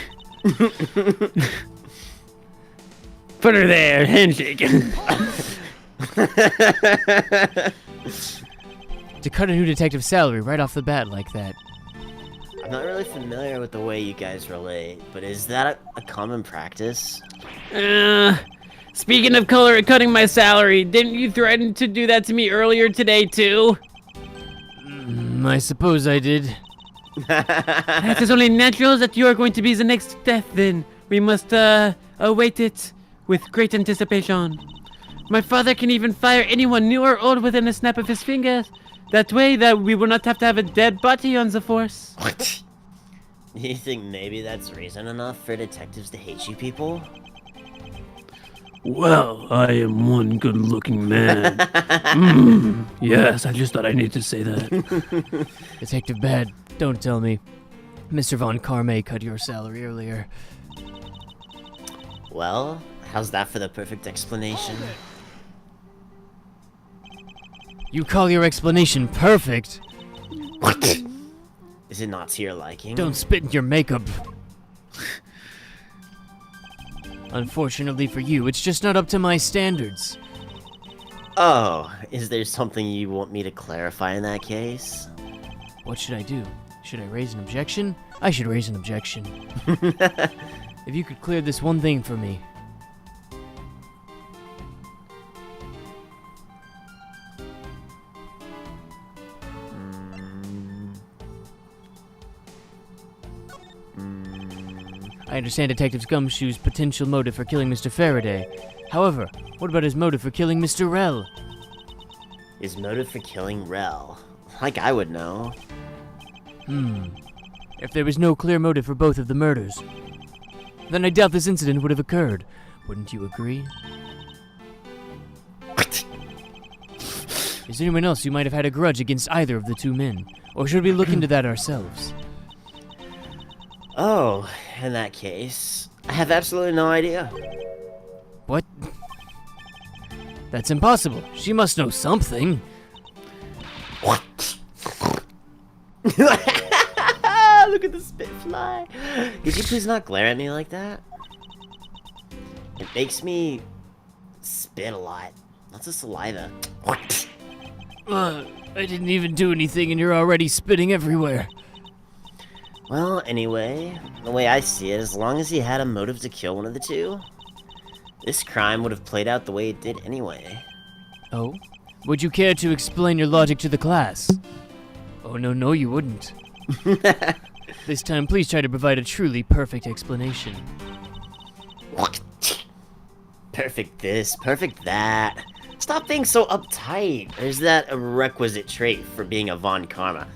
Put her there, handshake. To cut a new detective's salary right off the bat like that. I'm not really familiar with the way you guys relate, but is that a common practice? Speaking of cutting my salary, didn't you threaten to do that to me earlier today, too? I suppose I did. It is only natural that you are going to be the next death, then. We must, await it with great anticipation. My father can even fire anyone new or old within a snap of his fingers. That way, that we will not have to have a dead body on the force. What? Do you think maybe that's reason enough for detectives to hate you people? Well, I am one good-looking man. Yes, I just thought I needed to say that. Detective Bad, don't tell me. Mr. Von Carme cut your salary earlier. Well, how's that for the perfect explanation? You call your explanation perfect? What? Is it not to your liking? Don't spit in your makeup. Unfortunately for you, it's just not up to my standards. Oh, is there something you want me to clarify in that case? What should I do? Should I raise an objection? I should raise an objection. If you could clear this one thing for me. I understand Detective Gumshoe's potential motive for killing Mr. Faraday. However, what about his motive for killing Mr. Rell? His motive for killing Rel? Like I would know. If there was no clear motive for both of the murders, then I doubt this incident would have occurred. Wouldn't you agree? What? Is there anyone else who might have had a grudge against either of the two men? Or should we look into that ourselves? Oh, in that case, I have absolutely no idea. What? That's impossible. She must know something. What? Look at the spit fly. Could you please not glare at me like that? It makes me spit a lot. Lots of saliva. What? I didn't even do anything and you're already spitting everywhere. Well, anyway, the way I see it, as long as he had a motive to kill one of the two, this crime would have played out the way it did anyway. Oh? Would you care to explain your logic to the class? Oh, no, you wouldn't. This time, please try to provide a truly perfect explanation. What? Perfect this, perfect that. Stop being so uptight. Or is that a requisite trait for being a Von Karma?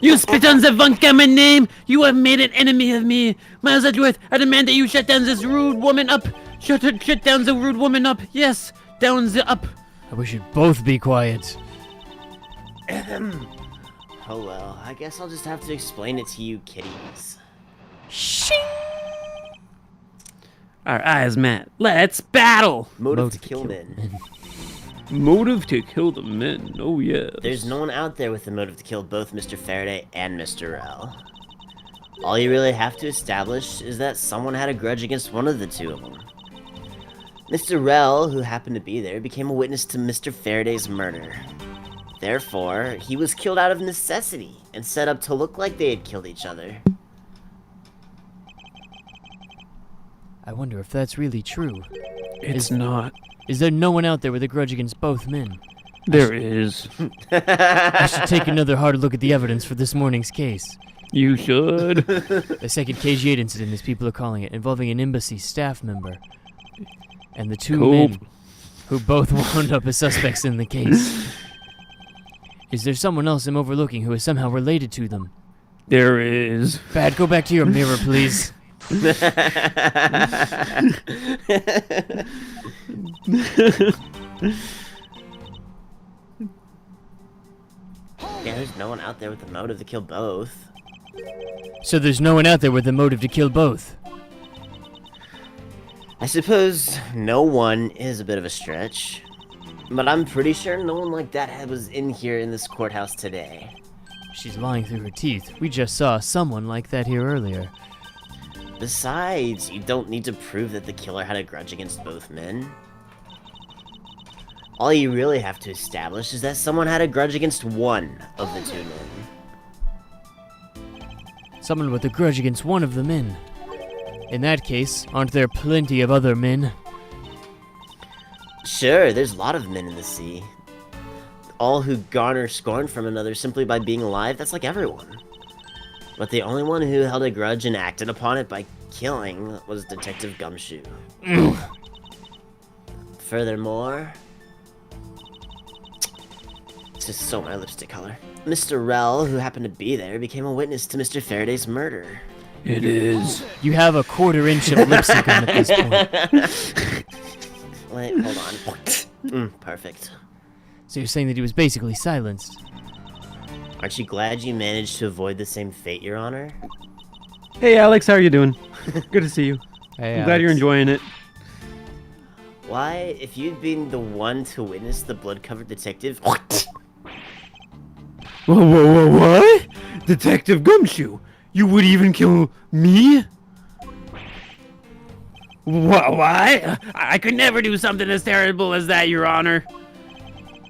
You spit on the Von Karma name! You have made an enemy of me! Miles Edgeworth, I demand that you shut down this rude woman up! Shut down the rude woman up! Yes! Down the up! I wish you'd both be quiet. Oh well, I guess I'll just have to explain it to you kitties. Our eyes met. Let's battle! Motive to kill men. Motive to kill the men. Oh, yeah. There's no one out there with a motive to kill both Mr. Faraday and Mr. Rell. All you really have to establish is that someone had a grudge against one of the two of them. Mr. Rell, who happened to be there, became a witness to Mr. Faraday's murder. Therefore, he was killed out of necessity and set up to look like they had killed each other. I wonder if that's really true. It's not. Is there no one out there with a grudge against both men? There is. I should take another hard look at the evidence for this morning's case. You should. The second KG8 incident, as people are calling it, involving an embassy staff member. And the two Cool. men who both wound up as suspects in the case. Is there someone else I'm overlooking who is somehow related to them? There is. Bad, go back to your mirror, please. Yeah, there's no one out there with the motive to kill both. So there's no one out there with a motive to kill both. I suppose no one is a bit of a stretch, but I'm pretty sure no one like that was in here in this courthouse today. She's lying through her teeth. We just saw someone like that here earlier. Besides, you don't need to prove that the killer had a grudge against both men. All you really have to establish is that someone had a grudge against one of the two men. Someone with a grudge against one of the men. In that case, aren't there plenty of other men? Sure, there's a lot of men in the sea. All who garner scorn from another simply by being alive, that's like everyone. But the only one who held a grudge and acted upon it by killing was Detective Gumshoe. Furthermore, it's just so my lipstick color. Mr. Rell, who happened to be there, became a witness to Mr. Faraday's murder. It is. You have a 1/4 inch of lipstick on at this point. Wait, hold on. Perfect. So you're saying that he was basically silenced? Aren't you glad you managed to avoid the same fate, Your Honor? Hey, Alex, how are you doing? Good to see you. Hey, I'm glad you're Alex. enjoying it. Why, if you'd been the one to witness the blood-covered detective... Whoa, what? Detective Gumshoe, you would even kill me? Why? I could never do something as terrible as that, Your Honor.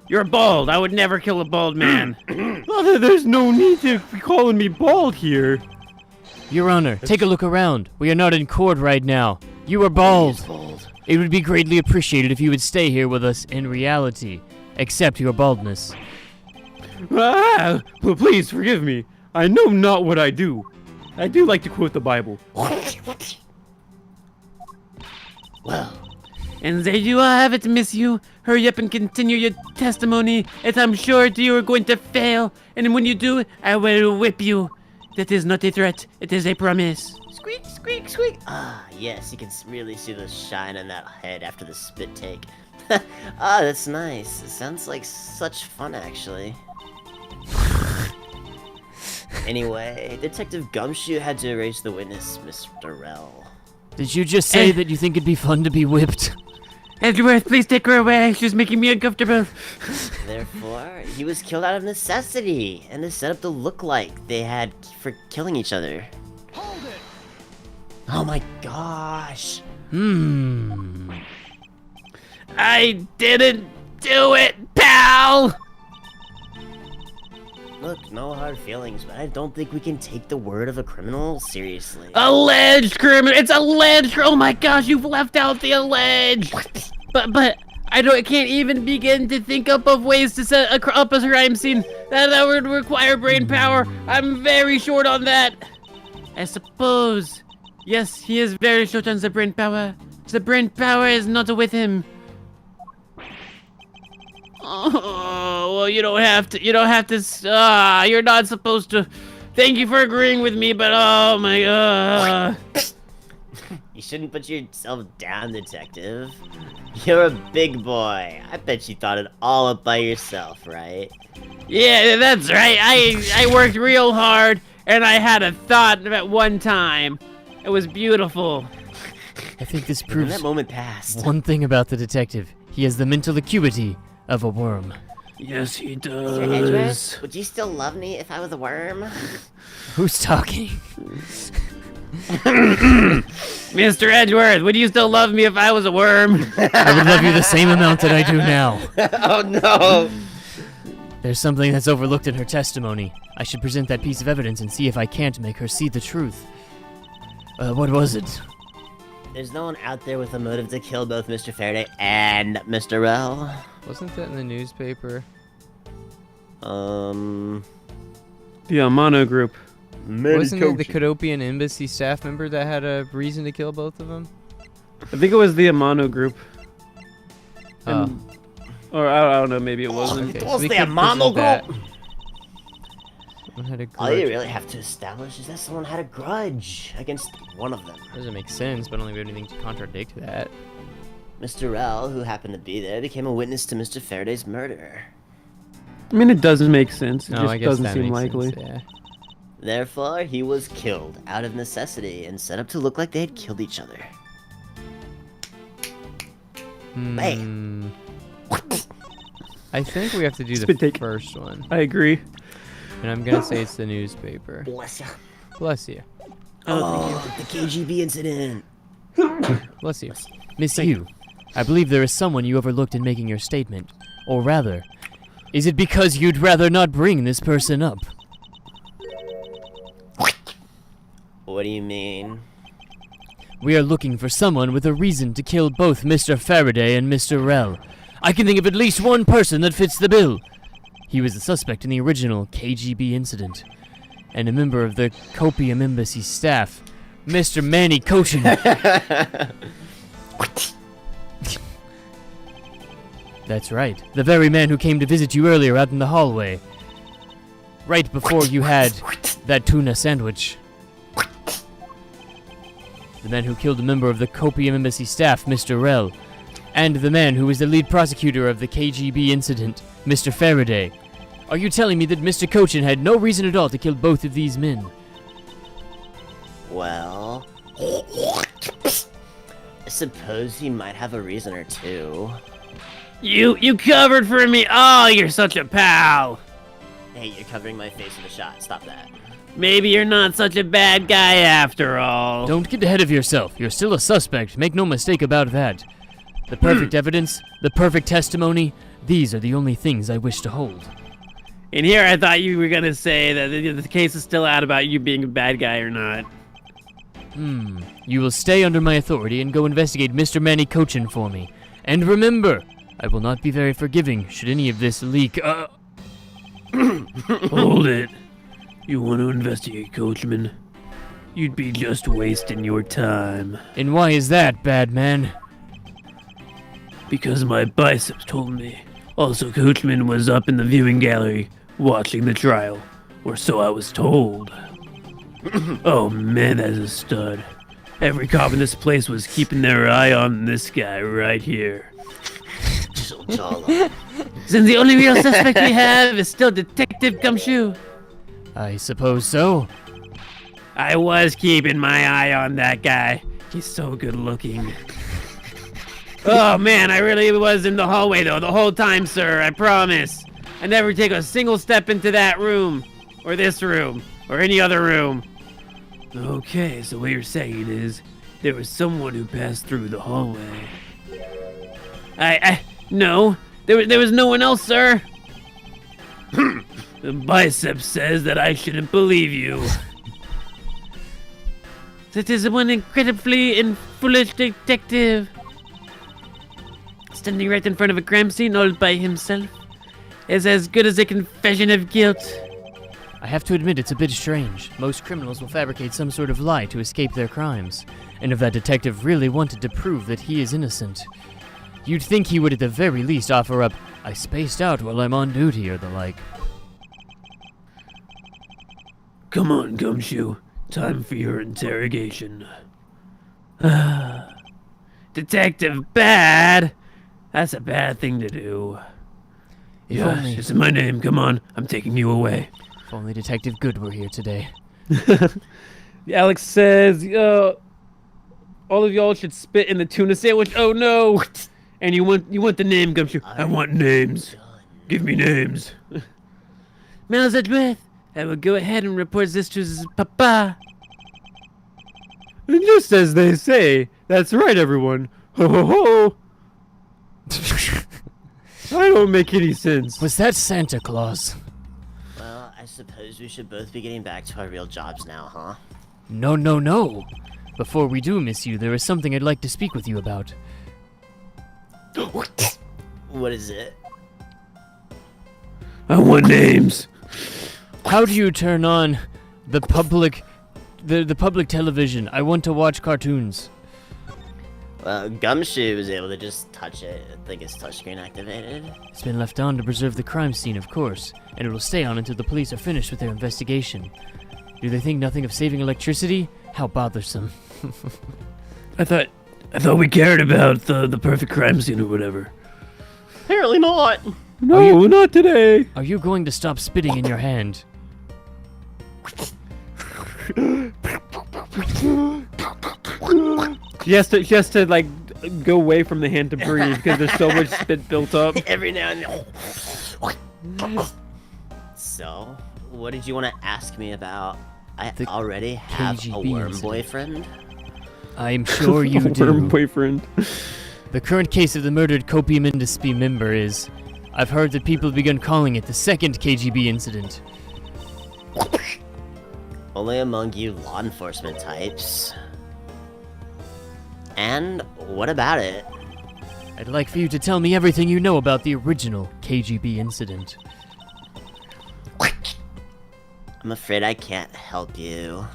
You're bald. I would never kill a bald man. Well, there's no need to be calling me bald here. Your Honor, take a look around. We are not in court right now. You are bald. It would be greatly appreciated if you would stay here with us in reality. Accept your baldness. Please forgive me. I know not what I do. I do like to quote the Bible. Well, And there you have it, miss you. Hurry up and continue your testimony, as I'm sure you are going to fail. And when you do, I will whip you. That is not a threat. It is a promise. squeak, squeak, squeak. Ah, yes, you can really see the shine on that head after the spit take. Ah, that's nice. It sounds like such fun, actually. Anyway, Detective Gumshoe had to erase the witness, Mr. Rell. Did you just say that you think it'd be fun to be whipped? Edgeworth, please take her away. She's making me uncomfortable. Therefore, he was killed out of necessity and is set up to look like they had for killing each other. Hold it! Oh my gosh! I didn't do it, pal! Look, no hard feelings, but I don't think we can take the word of a criminal seriously. Alleged criminal. It's alleged. Oh my gosh, you've left out the alleged. But I can't even begin to think up of ways to set up a crime scene that would require brain power. I'm very short on that. I suppose. Yes, he is very short on the brain power. The brain power is not with him. Oh, well, you don't have to, you're not supposed to. Thank you for agreeing with me, but oh my god. You shouldn't put yourself down, detective. You're a big boy. I bet you thought it all up by yourself, right? Yeah, that's right. I worked real hard, and I had a thought at one time. It was beautiful. I think this And proves that moment passed. one thing about the detective. He has the mental acuity of a worm. Yes, he Mr. Edgeworth, does. would you still love me if I was a worm? Who's talking? Mr. Edgeworth, would you still love me if I was a worm? I would love you the same amount that I do now. Oh no! There's something that's overlooked in her testimony. I should present that piece of evidence and see if I can't make her see the truth. What was it? There's no one out there with a motive to kill both Mr. Faraday and Mr. Rell. Wasn't that in the newspaper? The Amano group. Wasn't it the Cadopian embassy staff member that had a reason to kill both of them? I think it was the Amano group. Oh. Or I don't know, maybe it wasn't. Okay, It so was we the could Amano present that. group. Someone had a All you grudge. really have to establish is that someone had a grudge against one of them. Doesn't make sense, but I don't think we have anything to contradict that. Mr. Rell, who happened to be there, became a witness to Mr. Faraday's murder. I mean, it doesn't make sense. It No, just I guess doesn't that seem makes likely. sense, yeah. Therefore, he was killed out of necessity and set up to look like they had killed each other. Hmm. I think we have to do the Spit take. first one. I agree. And I'm gonna say it's the newspaper. Bless ya. Bless you. Oh, the KGB incident. Bless you. Miss Yu, I believe there is someone you overlooked in making your statement. Or rather, is it because you'd rather not bring this person up? What do you mean? We are looking for someone with a reason to kill both Mr. Faraday and Mr. Rell. I can think of at least one person that fits the bill. He was the suspect in the original KGB incident, and a member of the Copium Embassy staff, Mr. Manny Kochin. That's right, the very man who came to visit you earlier out in the hallway. Right before you had that tuna sandwich. The man who killed a member of the Copium Embassy staff, Mr. Rell, and the man who was the lead prosecutor of the KGB incident, Mr. Faraday. Are you telling me that Mr. Kochin had no reason at all to kill both of these men? Well, I suppose he might have a reason or two. You covered for me. Oh, you're such a pal. Hey, you're covering my face with a shot. Stop that. Maybe you're not such a bad guy after all. Don't get ahead of yourself. You're still a suspect. Make no mistake about that. The perfect evidence, the perfect testimony, these are the only things I wish to hold. In here, I thought you were gonna say that the case is still out about you being a bad guy or not. You will stay under my authority and go investigate Mr. Manny Kochin for me. And remember, I will not be very forgiving should any of this leak. Hold it. You want to investigate, Coachman? You'd be just wasting your time. And why is that, bad man? Because my biceps told me. Also, Coachman was up in the viewing gallery watching the trial. Or so I was told. Oh man, that's a stud. Every cop in this place was keeping their eye on this guy right here. So jolly. Since the only real suspect we have is still Detective Gumshoe. I suppose so. I was keeping my eye on that guy. He's so good looking. Oh man, I really was in the hallway though, the whole time, sir, I promise. I never take a single step into that room, or this room, or any other room. Okay, so what you're saying is, there was someone who passed through the hallway. No, there was no one else, sir. The biceps says that I shouldn't believe you. That is one incredibly and foolish detective. Standing right in front of a crime scene all by himself is as good as a confession of guilt. I have to admit it's a bit strange. Most criminals will fabricate some sort of lie to escape their crimes. And if that detective really wanted to prove that he is innocent, you'd think he would at the very least offer up, "I spaced out while I'm on duty," or the like. Come on, Gumshoe. Time for your interrogation. Detective Bad? That's a bad thing to do. If Yes, only- this is my name. Come on, I'm taking you away. If only Detective Good were here today. Alex says, all of y'all should spit in the tuna sandwich. Oh no! And you want the name, Gumshoe? I want names. Give me names. Smells at breath. I will go ahead and report this to his papa. And just as they say, that's right, everyone. Ho ho ho! I don't make any sense. Was that Santa Claus? Well, I suppose we should both be getting back to our real jobs now, huh? No, no, no. Before we do miss you, there is something I'd like to speak with you about. What is it? I want names. How do you turn on the public television? I want to watch cartoons. Well, Gumshoe was able to just touch it. I think it's touchscreen activated. It's been left on to preserve the crime scene, of course, and it will stay on until the police are finished with their investigation. Do they think nothing of saving electricity? How bothersome. I thought we cared about the perfect crime scene or whatever. Apparently not. No, not today. Are you going to stop spitting in your hand? She has to like go away from the hand to breathe because there's so much spit built up. Every now and then. So, what did you want to ask me about? I The already have a KGB worm incident. boyfriend. I'm sure you do. Worm boyfriend. The current case of the murdered Copium Industry member is... I've heard that people have begun calling it the second KGB incident. Only among you law enforcement types. And what about it? I'd like for you to tell me everything you know about the original KGB incident. I'm afraid I can't help you.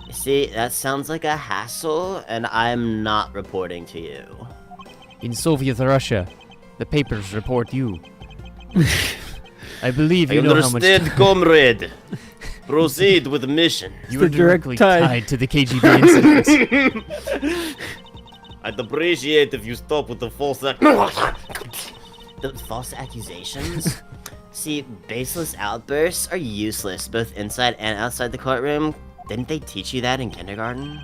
You see, that sounds like a hassle, and I'm not reporting to you. In Soviet Russia, the papers report you. I believe you know how much comrade. Proceed with the mission. you the are direct directly tie. tied to the KGB incident. I'd appreciate if you stop with the false The false accusations? See, baseless outbursts are useless, both inside and outside the courtroom. Didn't they teach you that in kindergarten?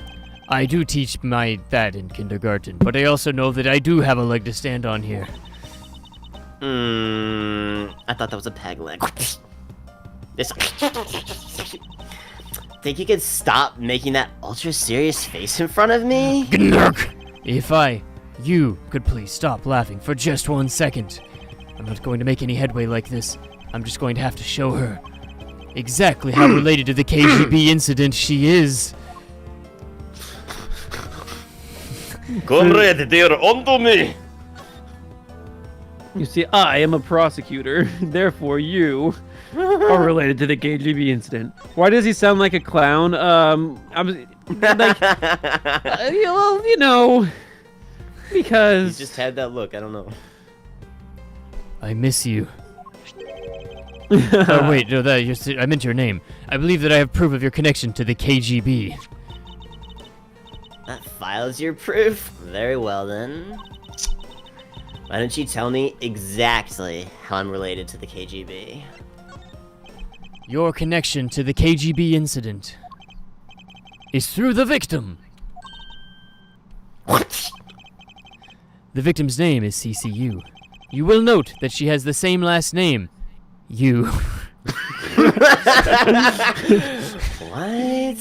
I do teach that in kindergarten, but I also know that I do have a leg to stand on here. I thought that was a peg leg. This. Think you could stop making that ultra serious face in front of me? If you could please stop laughing for just 1 second. I'm not going to make any headway like this. I'm just going to have to show her exactly how related to the KGB incident she is. Comrade, they're onto me! You see, I am a prosecutor, therefore you are related to the KGB incident. Why does he sound like a clown? I'm like, well, you know, because He just had that look, I don't know. I miss you. Oh wait, no, I meant your name. I believe that I have proof of your connection to the KGB. That file's your proof? Very well then. Why don't you tell me exactly how I'm related to the KGB? Your connection to the KGB incident is through the victim. What? The victim's name is CCU. You will note that she has the same last name. You. What?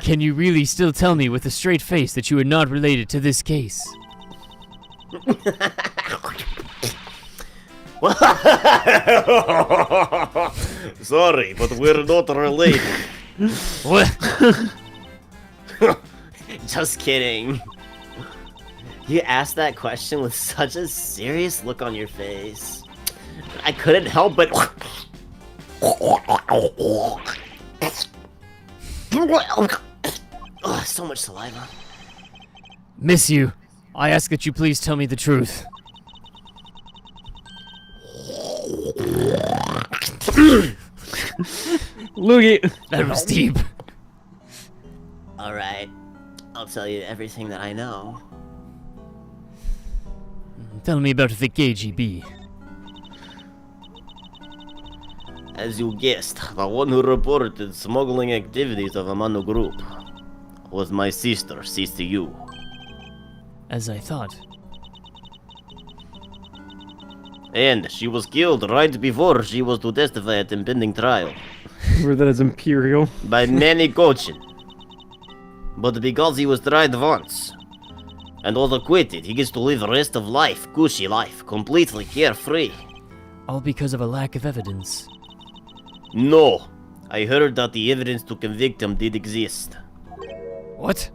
Can you really still tell me with a straight face that you are not related to this case? Sorry, but we're not related. What? Just kidding. You asked that question with such a serious look on your face. I couldn't help but... Ugh, so much saliva. Miss you. I ask that you please tell me the truth. Loogie. That was deep. Alright, I'll tell you everything that I know. Tell me about the KGB. As you guessed, the one who reported smuggling activities of a Manu group was my sister, CCU. As I thought. And she was killed right before she was to testify at impending trial Remember that as Imperial. by Manny Kochin. But because he was tried once, And all acquitted, he gets to live the rest of life, gushy life, completely carefree. All because of a lack of evidence. No, I heard that the evidence to convict him did exist. What?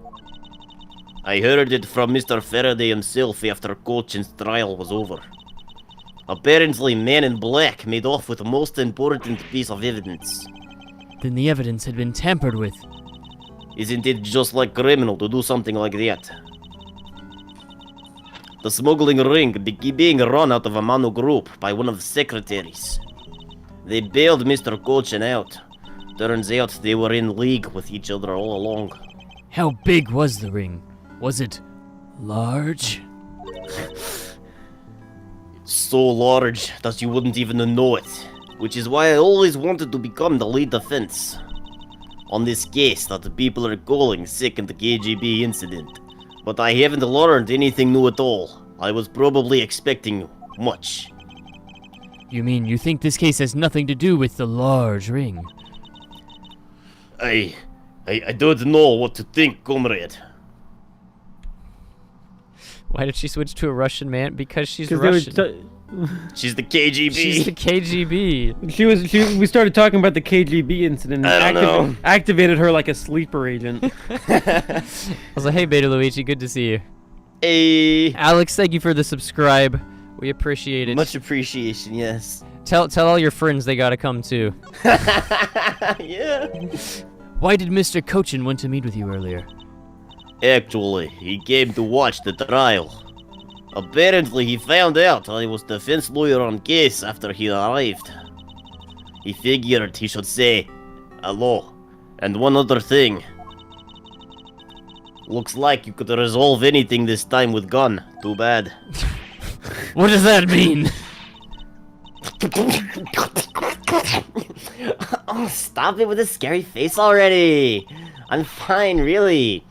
I heard it from Mr. Faraday himself after Cochin's trial was over. Apparently, Man in Black made off with the most important piece of evidence. Then the evidence had been tampered with. Isn't it just like criminal to do something like that? The smuggling ring being run out of a Manu group by one of the secretaries. They bailed Mr. Cochin out. Turns out they were in league with each other all along. How big was the ring? Was it large? So large that you wouldn't even know it. Which is why I always wanted to become the lead defense. On this case that the people are calling second KGB incident. But I haven't learned anything new at all. I was probably expecting much. You mean you think this case has nothing to do with the large ring? I don't know what to think, comrade. Why did she switch to a Russian man? Because she's 'Cause they were Russian. She's the KGB. She's the KGB. we started talking about the KGB incident. I don't know. Activated her like a sleeper agent. I was like, hey, Beta Luigi, good to see you. Hey. Alex, thank you for the subscribe. We appreciate it. Much appreciation, yes. Tell all your friends they gotta come too. Yeah. Why did Mr. Cochin want to meet with you earlier? Actually, he came to watch the trial. Apparently, he found out I was defense lawyer on case after he arrived. He figured he should say hello. And one other thing. Looks like you could resolve anything this time with gun. Too bad. What does that mean? Oh, stop it with a scary face already. I'm fine, really.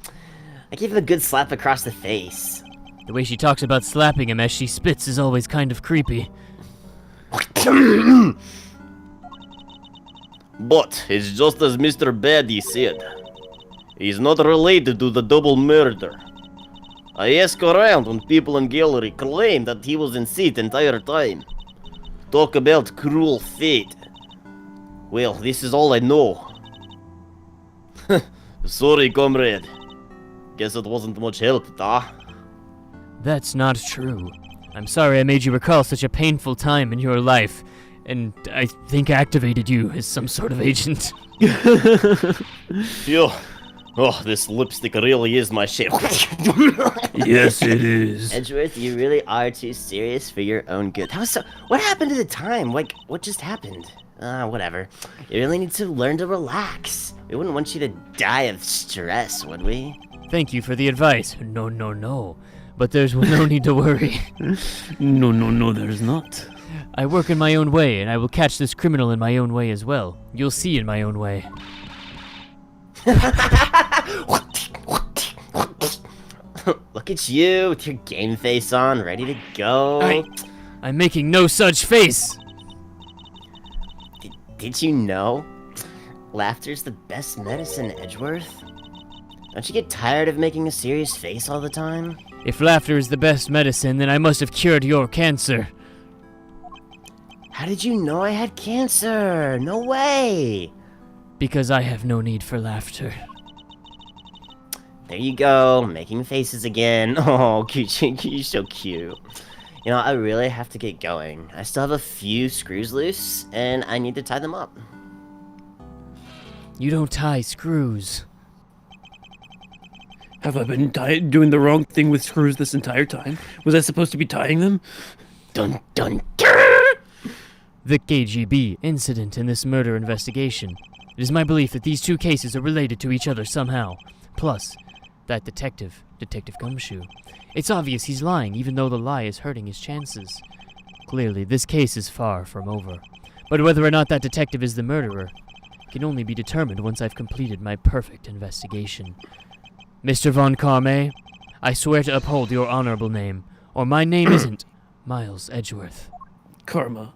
I gave him a good slap across the face. The way she talks about slapping him as she spits is always kind of creepy. But it's just as Mr. Baddy said. He's not related to the double murder. I asked around and people in gallery claim that he was in seat entire time. Talk about cruel fate. Well, this is all I know. Sorry, comrade. Guess it wasn't much help, da? That's not true. I'm sorry I made you recall such a painful time in your life, and I think activated you as some sort of agent. Phew. Oh, this lipstick really is my shit. Yes, it is. Edgeworth, you really are too serious for your own good. What happened to the time? Like, what just happened? Whatever. You really need to learn to relax. We wouldn't want you to die of stress, would we? Thank you for the advice. No. But there's no need to worry. No, there's not. I work in my own way, and I will catch this criminal in my own way as well. You'll see in my own way. Look at you with your game face on, ready to go. I'm making no such face! Did you know? Laughter's the best medicine, Edgeworth. Don't you get tired of making a serious face all the time? If laughter is the best medicine, then I must have cured your cancer. How did you know I had cancer? No way! Because I have no need for laughter. There you go, making faces again. Oh, you're so cute. You know, I really have to get going. I still have a few screws loose, and I need to tie them up. You don't tie screws. Have I been doing the wrong thing with screws this entire time? Was I supposed to be tying them? Dun dun dun! The KGB incident in this murder investigation. It is my belief that these two cases are related to each other somehow. Plus, that Detective Gumshoe. It's obvious he's lying, even though the lie is hurting his chances. Clearly, this case is far from over. But whether or not that detective is the murderer can only be determined once I've completed my perfect investigation. Mr. Von Carme, I swear to uphold your honorable name, or my name isn't Miles Edgeworth. Karma.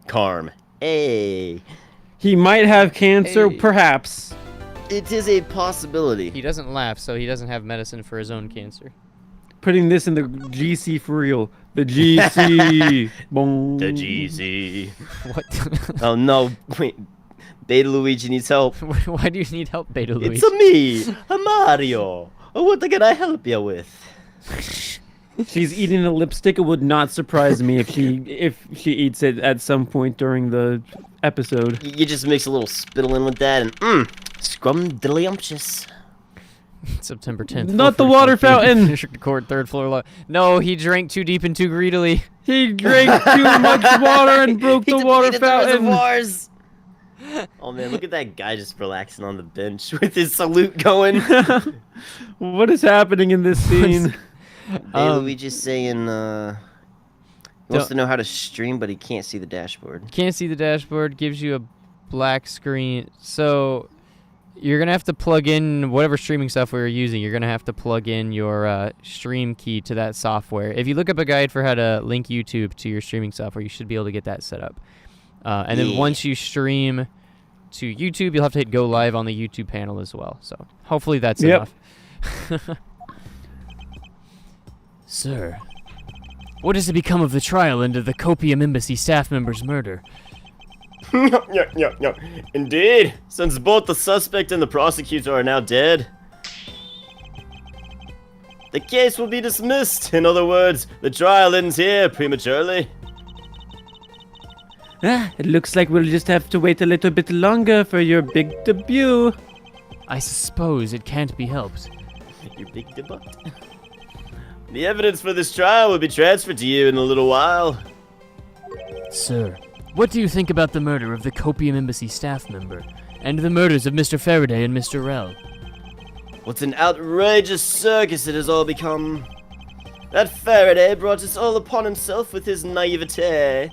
Carm. Hey. He might have cancer, Hey. perhaps. It is a possibility. He doesn't laugh, so he doesn't have medicine for his own cancer. Putting this in the GC for real. The GC. Boom. The GC. What? Oh no, wait. Beta Luigi needs help. Why do you need help, Beta Luigi? It's a me, a Mario. What can I help you with? She's eating a lipstick. It would not surprise me if she eats it at some point during the episode. You just mix a little spittle in with that and scrumdiddlyumptious. September 10th. Not the water fountain. District Court, 3rd floor. No, he drank too deep and too greedily. He drank too much water and broke the water depleted fountain. The reservoirs. Oh man, look at that guy just relaxing on the bench with his salute going. What is happening in this scene? Luigi's saying he wants to know how to stream, but he can't see the dashboard. Can't see the dashboard, gives you a black screen. So you're going to have to plug in whatever streaming software you're using. You're going to have to plug in your stream key to that software. If you look up a guide for how to link YouTube to your streaming software, you should be able to get that set up. And then once you stream to YouTube, you'll have to hit go live on the YouTube panel as well. So hopefully that's enough. Sir, what is to become of the trial into the Copium Embassy staff member's murder? Yeah. Indeed, since both the suspect and the prosecutor are now dead, the case will be dismissed. In other words, the trial ends here prematurely. It looks like we'll just have to wait a little bit longer for your big debut. I suppose it can't be helped. Your big debut. The evidence for this trial will be transferred to you in a little while. Sir, what do you think about the murder of the Copium Embassy staff member, and the murders of Mr. Faraday and Mr. Rell? What an outrageous circus it has all become. That Faraday brought us all upon himself with his naivete.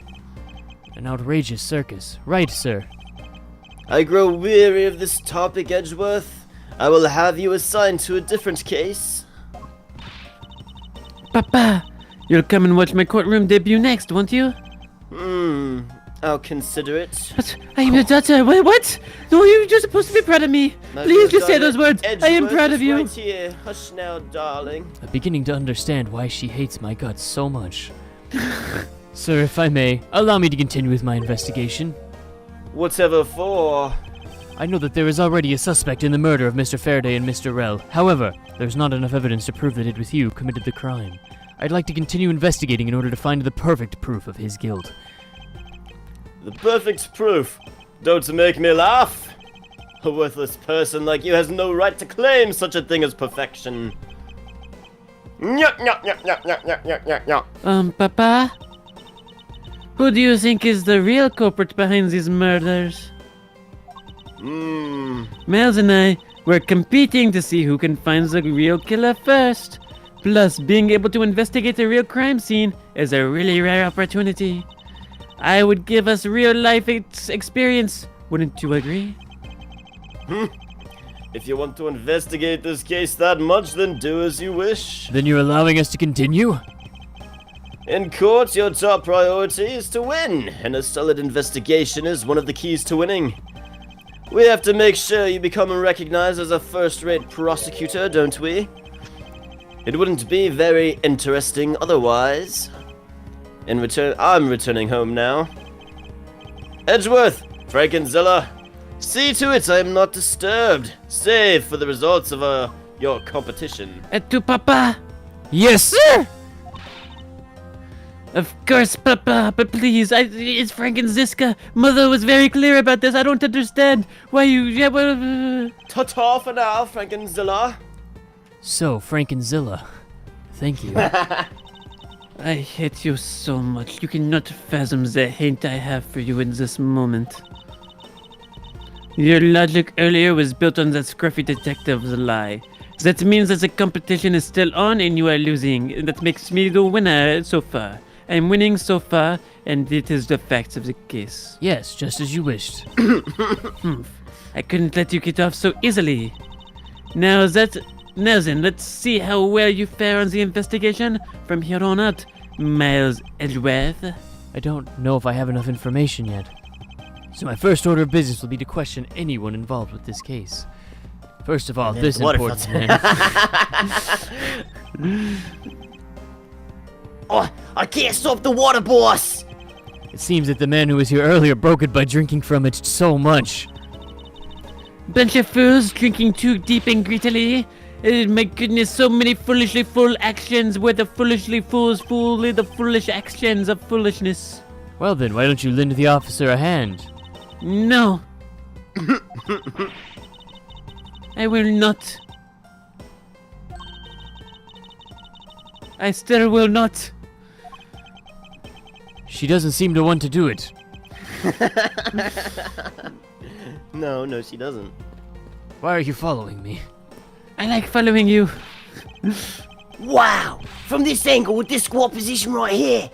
An outrageous circus. Right, sir. I grow weary of this topic, Edgeworth. I will have you assigned to a different case. Papa, you'll come and watch my courtroom debut next, won't you? I'll consider it. But I am your daughter. Wait, what? No, you're just supposed to be proud of me. My Please just say daughter those words. I am Edgeworth proud is of you. Right here. Hush now, darling. I'm beginning to understand why she hates my guts so much. Sir, if I may, allow me to continue with my investigation. Whatever for? I know that there is already a suspect in the murder of Mr. Faraday and Mr. Rell. However, there's not enough evidence to prove that it was you who committed the crime. I'd like to continue investigating in order to find the perfect proof of his guilt. The perfect proof. Don't make me laugh. A worthless person like you has no right to claim such a thing as perfection. Papa? Who do you think is the real culprit behind these murders? Miles and I were competing to see who can find the real killer first. Plus, being able to investigate a real crime scene is a really rare opportunity. I would give us real-life experience. Wouldn't you agree? If you want to investigate this case that much, then do as you wish. Then you're allowing us to continue? In court, your top priority is to win, and a solid investigation is one of the keys to winning. We have to make sure you become recognized as a first-rate prosecutor, don't we? It wouldn't be very interesting otherwise. In return, I'm returning home now. Edgeworth, Frankenzilla, see to it I am not disturbed, save for the results of your competition. To Papa? Yes, sir! Of course, Papa, but please, it's Frank and Ziska. Mother was very clear about this. I don't understand why you... Yeah, well, Ta-ta for now, Frankenzilla. So, Frankenzilla, thank you. I hate you so much. You cannot fathom the hate I have for you in this moment. Your logic earlier was built on that scruffy detective's lie. That means that the competition is still on and you are losing. And that makes me the winner so far. I'm winning so far, and it is the facts of the case. Yes, just as you wished. I couldn't let you get off so easily. Now then, let's see how well you fare on the investigation from here on out, Miles Edgeworth. I don't know if I have enough information yet. So my first order of business will be to question anyone involved with this case. First of all, then this the water important filter. man. Oh, I can't stop the water, boss. It seems that the man who was here earlier broke it by drinking from it so much. Bunch of fools drinking too deep and greedily. My goodness, so many foolishly full actions where the foolishly fools fool the foolish actions of foolishness. Well then, why don't you lend the officer a hand? No. I will not. I still will not. She doesn't seem to want to do it. No, she doesn't. Why are you following me? I like following you. Wow! From this angle, with this squat position right here,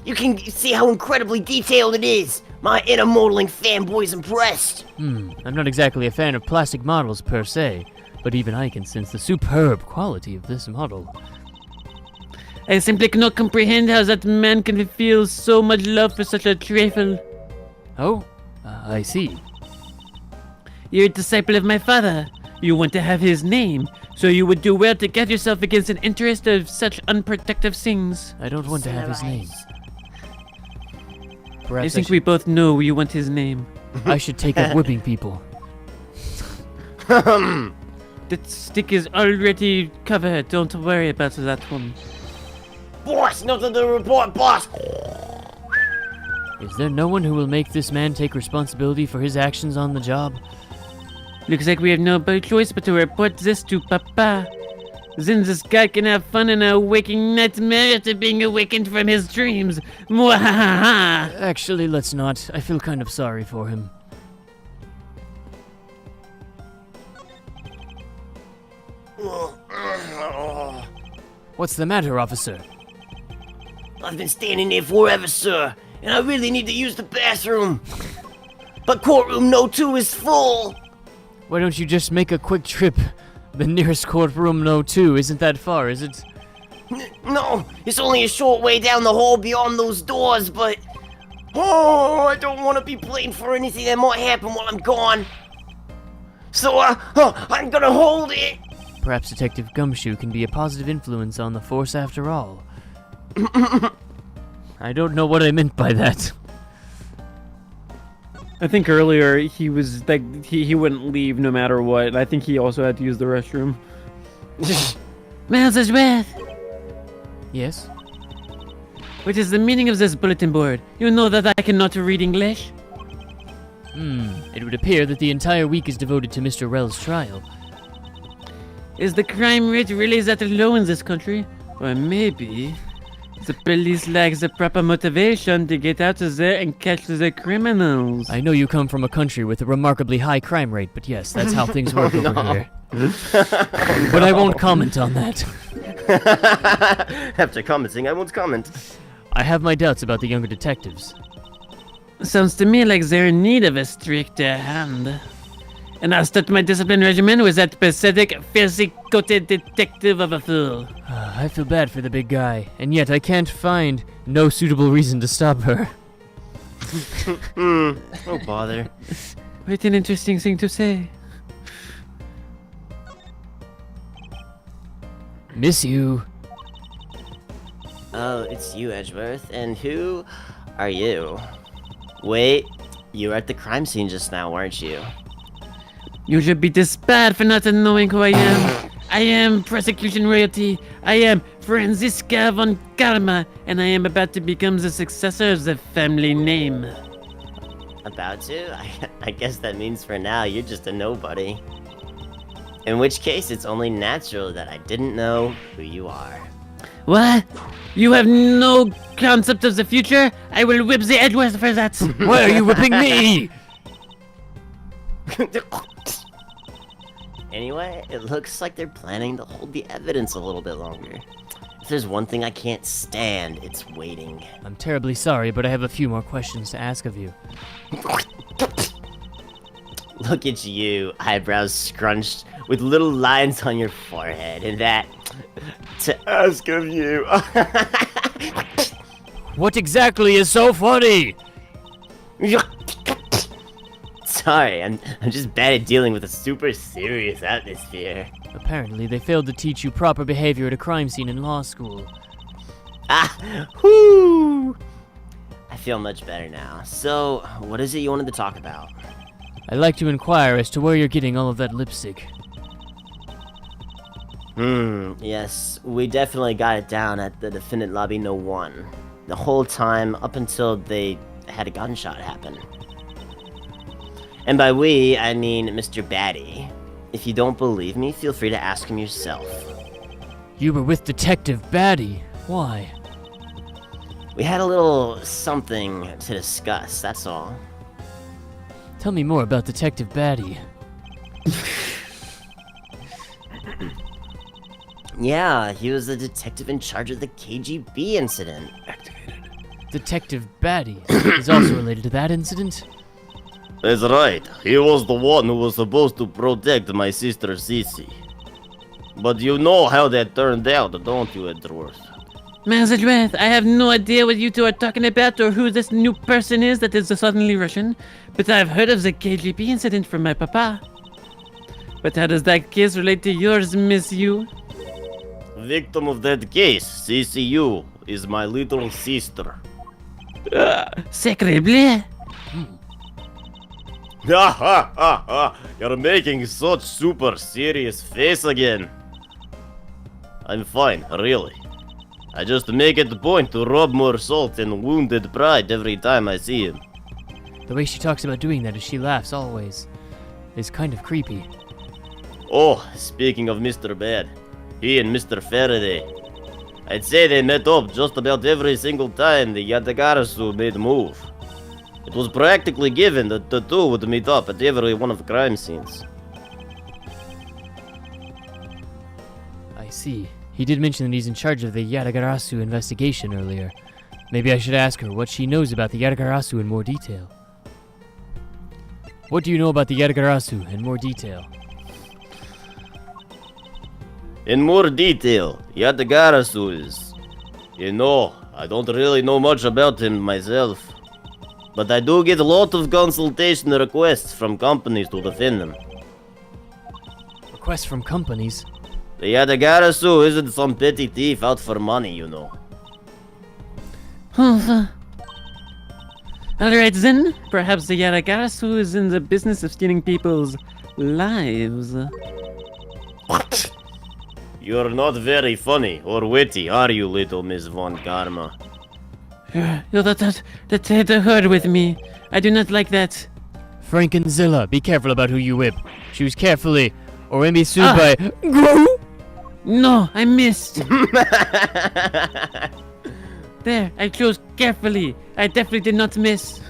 you can see how incredibly detailed it is. My inner modeling fanboy's impressed. I'm not exactly a fan of plastic models per se, but even I can sense the superb quality of this model. I simply cannot comprehend how that man can feel so much love for such a trifle. Oh, I see. You're a disciple of my father. You want to have his name, so you would do well to guard yourself against an interest of such unprotective things. I don't want to have his name. I Perhaps think we both know you want his name. I should take up whipping people. That stick is already covered. Don't worry about that one. Boss, nothing to report, boss. Is there no one who will make this man take responsibility for his actions on the job? Looks like we have no better choice but to report this to Papa. Then this guy can have fun in a waking nightmare after being awakened from his dreams. Mwahaha! Actually, let's not. I feel kind of sorry for him. What's the matter, officer? I've been standing there forever, sir, and I really need to use the bathroom. But courtroom no 2 is full. Why don't you just make a quick trip? The nearest courtroom no 2 isn't that far, is it? No, it's only a short way down the hall beyond those doors, but... Oh, I don't want to be blamed for anything that might happen while I'm gone. So, I'm gonna hold it. Perhaps Detective Gumshoe can be a positive influence on the force after all. I don't know what I meant by that. I think earlier he was like he wouldn't leave no matter what. I think he also had to use the restroom. Miles' Wrath! Yes? What is the meaning of this bulletin board? You know that I cannot read English? It would appear that the entire week is devoted to Mr. Rell's trial. Is the crime rate really that low in this country? Or maybe the police lack the proper motivation to get out of there and catch the criminals. I know you come from a country with a remarkably high crime rate, but yes, that's how things work over here. But I won't comment on that. After commenting, I won't comment. I have my doubts about the younger detectives. Sounds to me like they're in need of a stricter hand. And I'll start my discipline regimen with that pathetic, fiercely-coated detective of a fool. I feel bad for the big guy, and yet I can't find no suitable reason to stop her. Oh, bother. What an interesting thing to say. Miss you. Oh, it's you, Edgeworth. And who are you? Wait, you were at the crime scene just now, weren't you? You should be disbarred for not knowing who I am. I am prosecution royalty. I am Franziska von Karma, and I am about to become the successor of the family name. About to? I guess that means for now you're just a nobody. In which case, it's only natural that I didn't know who you are. What? You have no concept of the future? I will whip the Edgeworth for that. Why are you whipping me? Anyway, it looks like they're planning to hold the evidence a little bit longer. If there's one thing I can't stand, it's waiting. I'm terribly sorry, but I have a few more questions to ask of you. Look at you, eyebrows scrunched with little lines on your forehead, and that to ask of you. What exactly is so funny? sorry. I'm just bad at dealing with a super serious atmosphere. Apparently, they failed to teach you proper behavior at a crime scene in law school. Ah, whoo! I feel much better now. So, what is it you wanted to talk about? I'd like to inquire as to where you're getting all of that lipstick. Yes, we definitely got it down at the defendant lobby no 1. The whole time up until they had a gunshot happen. And by we, I mean Mr. Batty. If you don't believe me, feel free to ask him yourself. You were with Detective Batty. Why? We had a little something to discuss, that's all. Tell me more about Detective Batty. Yeah, he was the detective in charge of the KGB incident. Detective Batty is also related to that incident? That's right. He was the one who was supposed to protect my sister Cece. But you know how that turned out, don't you, Edgeworth? Master, I have no idea what you two are talking about or who this new person is that is suddenly Russian, but I've heard of the KGB incident from my papa. But how does that case relate to yours, Miss Yu? Victim of that case, CCU, is my little sister. Sacre bleu! Ha ha ha ha! You're making such super serious face again. I'm fine, really. I just make it a point to rub more salt in wounded pride every time I see him. The way she talks about doing that as she laughs always is kind of creepy. Oh, speaking of Mr. Bad, he and Mr. Faraday. I'd say they met up just about every single time the Yatagarasu made a move. It was practically given that the two would meet up at every one of the crime scenes. I see. He did mention that he's in charge of the Yatagarasu investigation earlier. Maybe I should ask her what she knows about the Yatagarasu in more detail. What do you know about the Yatagarasu in more detail? In more detail, Yatagarasu is... You know, I don't really know much about him myself. But I do get a lot of consultation requests from companies to defend him. Requests from companies? The Yatagarasu isn't some petty thief out for money, you know. Alright then, perhaps the Yaragarasu is in the business of stealing people's lives. What? You're not very funny or witty, are you, little Miss Von Karma? The herd with me. I do not like that. Frankenzilla, be careful about who you whip. Choose carefully, or we'll be sued by... No, I missed. There, I chose carefully. I definitely did not miss.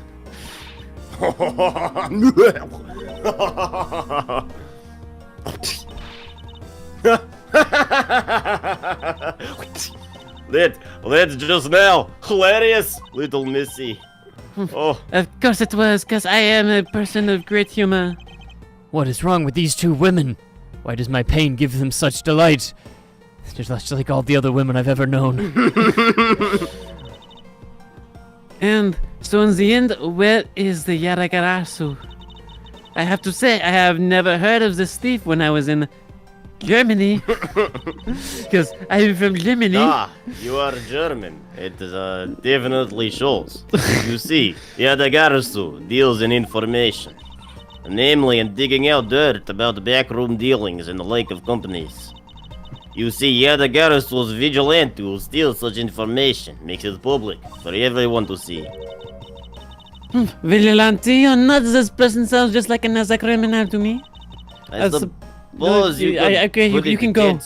That's just now hilarious, little Missy. Oh, Of course it was, because I am a person of great humor. What is wrong with these two women? Why does my pain give them such delight? Just like all the other women I've ever known. And so in the end, where is the Yaragarasu? I have to say, I have never heard of this thief when I was in Germany. Because I'm from Germany. You are German. It definitely shows. You see, Yatagarasu deals in information. Namely in digging out dirt about backroom dealings in the like of companies. You see, Yatagarasu's vigilante will steal such information, makes it public for everyone to see. Vigilante or not, this person sounds just like another criminal to me. I suppose you can go.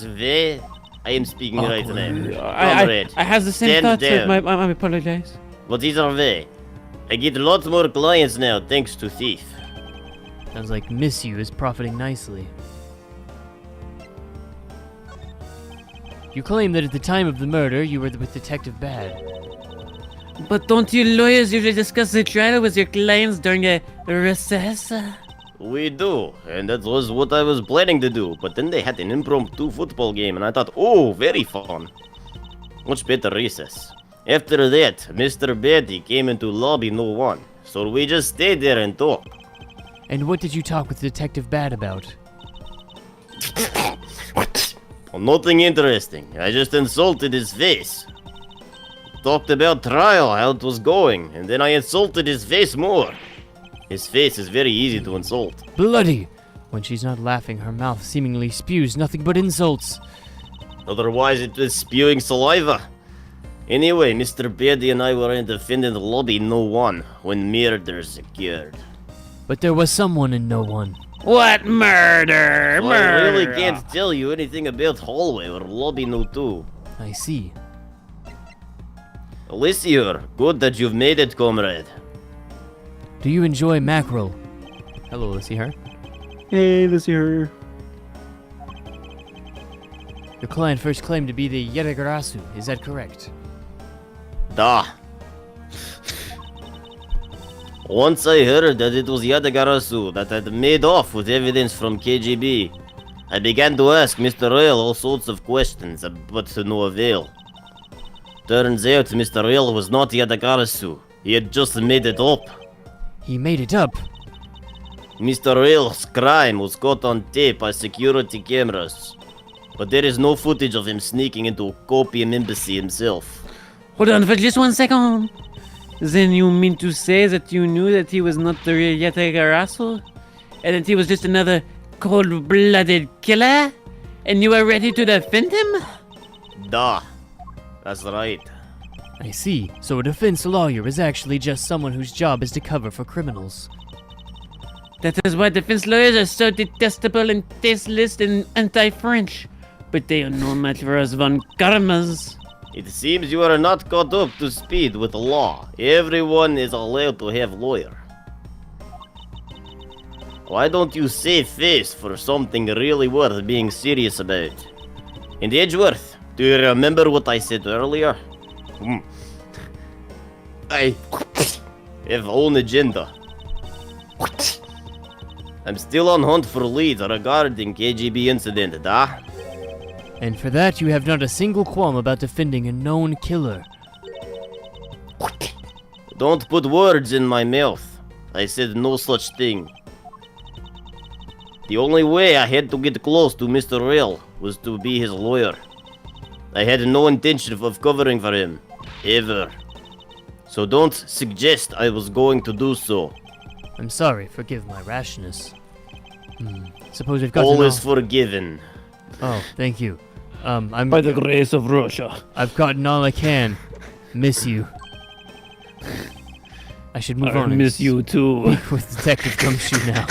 I am speaking right now. I have the same stand thoughts. down. I apologize. But either way, I get a lot more clients now thanks to Thief. Sounds like Miss You is profiting nicely. You claim that at the time of the murder, you were with Detective Bad. But don't you lawyers usually discuss the trial with your clients during a recess? We do, and that was what I was planning to do, but then they had an impromptu football game, and I thought, oh, very fun. Much better recess. After that, Mr. Betty came into lobby no 1, so we just stayed there and talked. And what did you talk with Detective Bad about? Well, nothing interesting. I just insulted his face. Talked about trial, how it was going, and then I insulted his face more. His face is very easy to insult. Bloody! When she's not laughing, her mouth seemingly spews nothing but insults. Otherwise, it was spewing saliva. Anyway, Mr. Beardy and I were in the defendant lobby No. 1 when murders occurred. But there was someone in No. 1. What murder? So I really Murder. can't tell you anything about hallway or lobby No. 2. I see. Alicia, good that you've made it, comrade. Do you enjoy mackerel? Hello, Lissy her. Hey, this here. Your client first claimed to be the Yetagarasu, is that correct? Da. Once I heard that it was Yadagarasu that had made off with evidence from KGB, I began to ask Mr. Royal all sorts of questions, but to no avail. Turns out Mr. Royal was not Yadagarasu. He had just made it up. He made it up. Mr. Royal's crime was caught on tape by security cameras, but there is no footage of him sneaking into a Copium embassy himself. Hold on for just 1 second. Then you mean to say that you knew that he was not the real Yetagarasu? And that he was just another cold-blooded killer? And you were ready to defend him? Da. That's right. I see. So a defense lawyer is actually just someone whose job is to cover for criminals. That is why defense lawyers are so detestable and tasteless and anti-French. But they are no match for us von Karmas. It seems you are not caught up to speed with the law. Everyone is allowed to have lawyer. Why don't you save face for something really worth being serious about? And Edgeworth, do you remember what I said earlier? I have own agenda. I'm still on hunt for leads regarding KGB incident, da? And for that, you have not a single qualm about defending a known killer. Don't put words in my mouth. I said no such thing. The only way I had to get close to Mr. Rail was to be his lawyer. I had no intention of covering for him. Ever. So don't suggest I was going to do so. I'm sorry, forgive my rashness. Suppose we've got All to know- is forgiven. Oh, thank you. By the grace of Russia. I've gotten all I can. Miss you. I should move I on. and miss you too. speak with Detective Gumshoe now.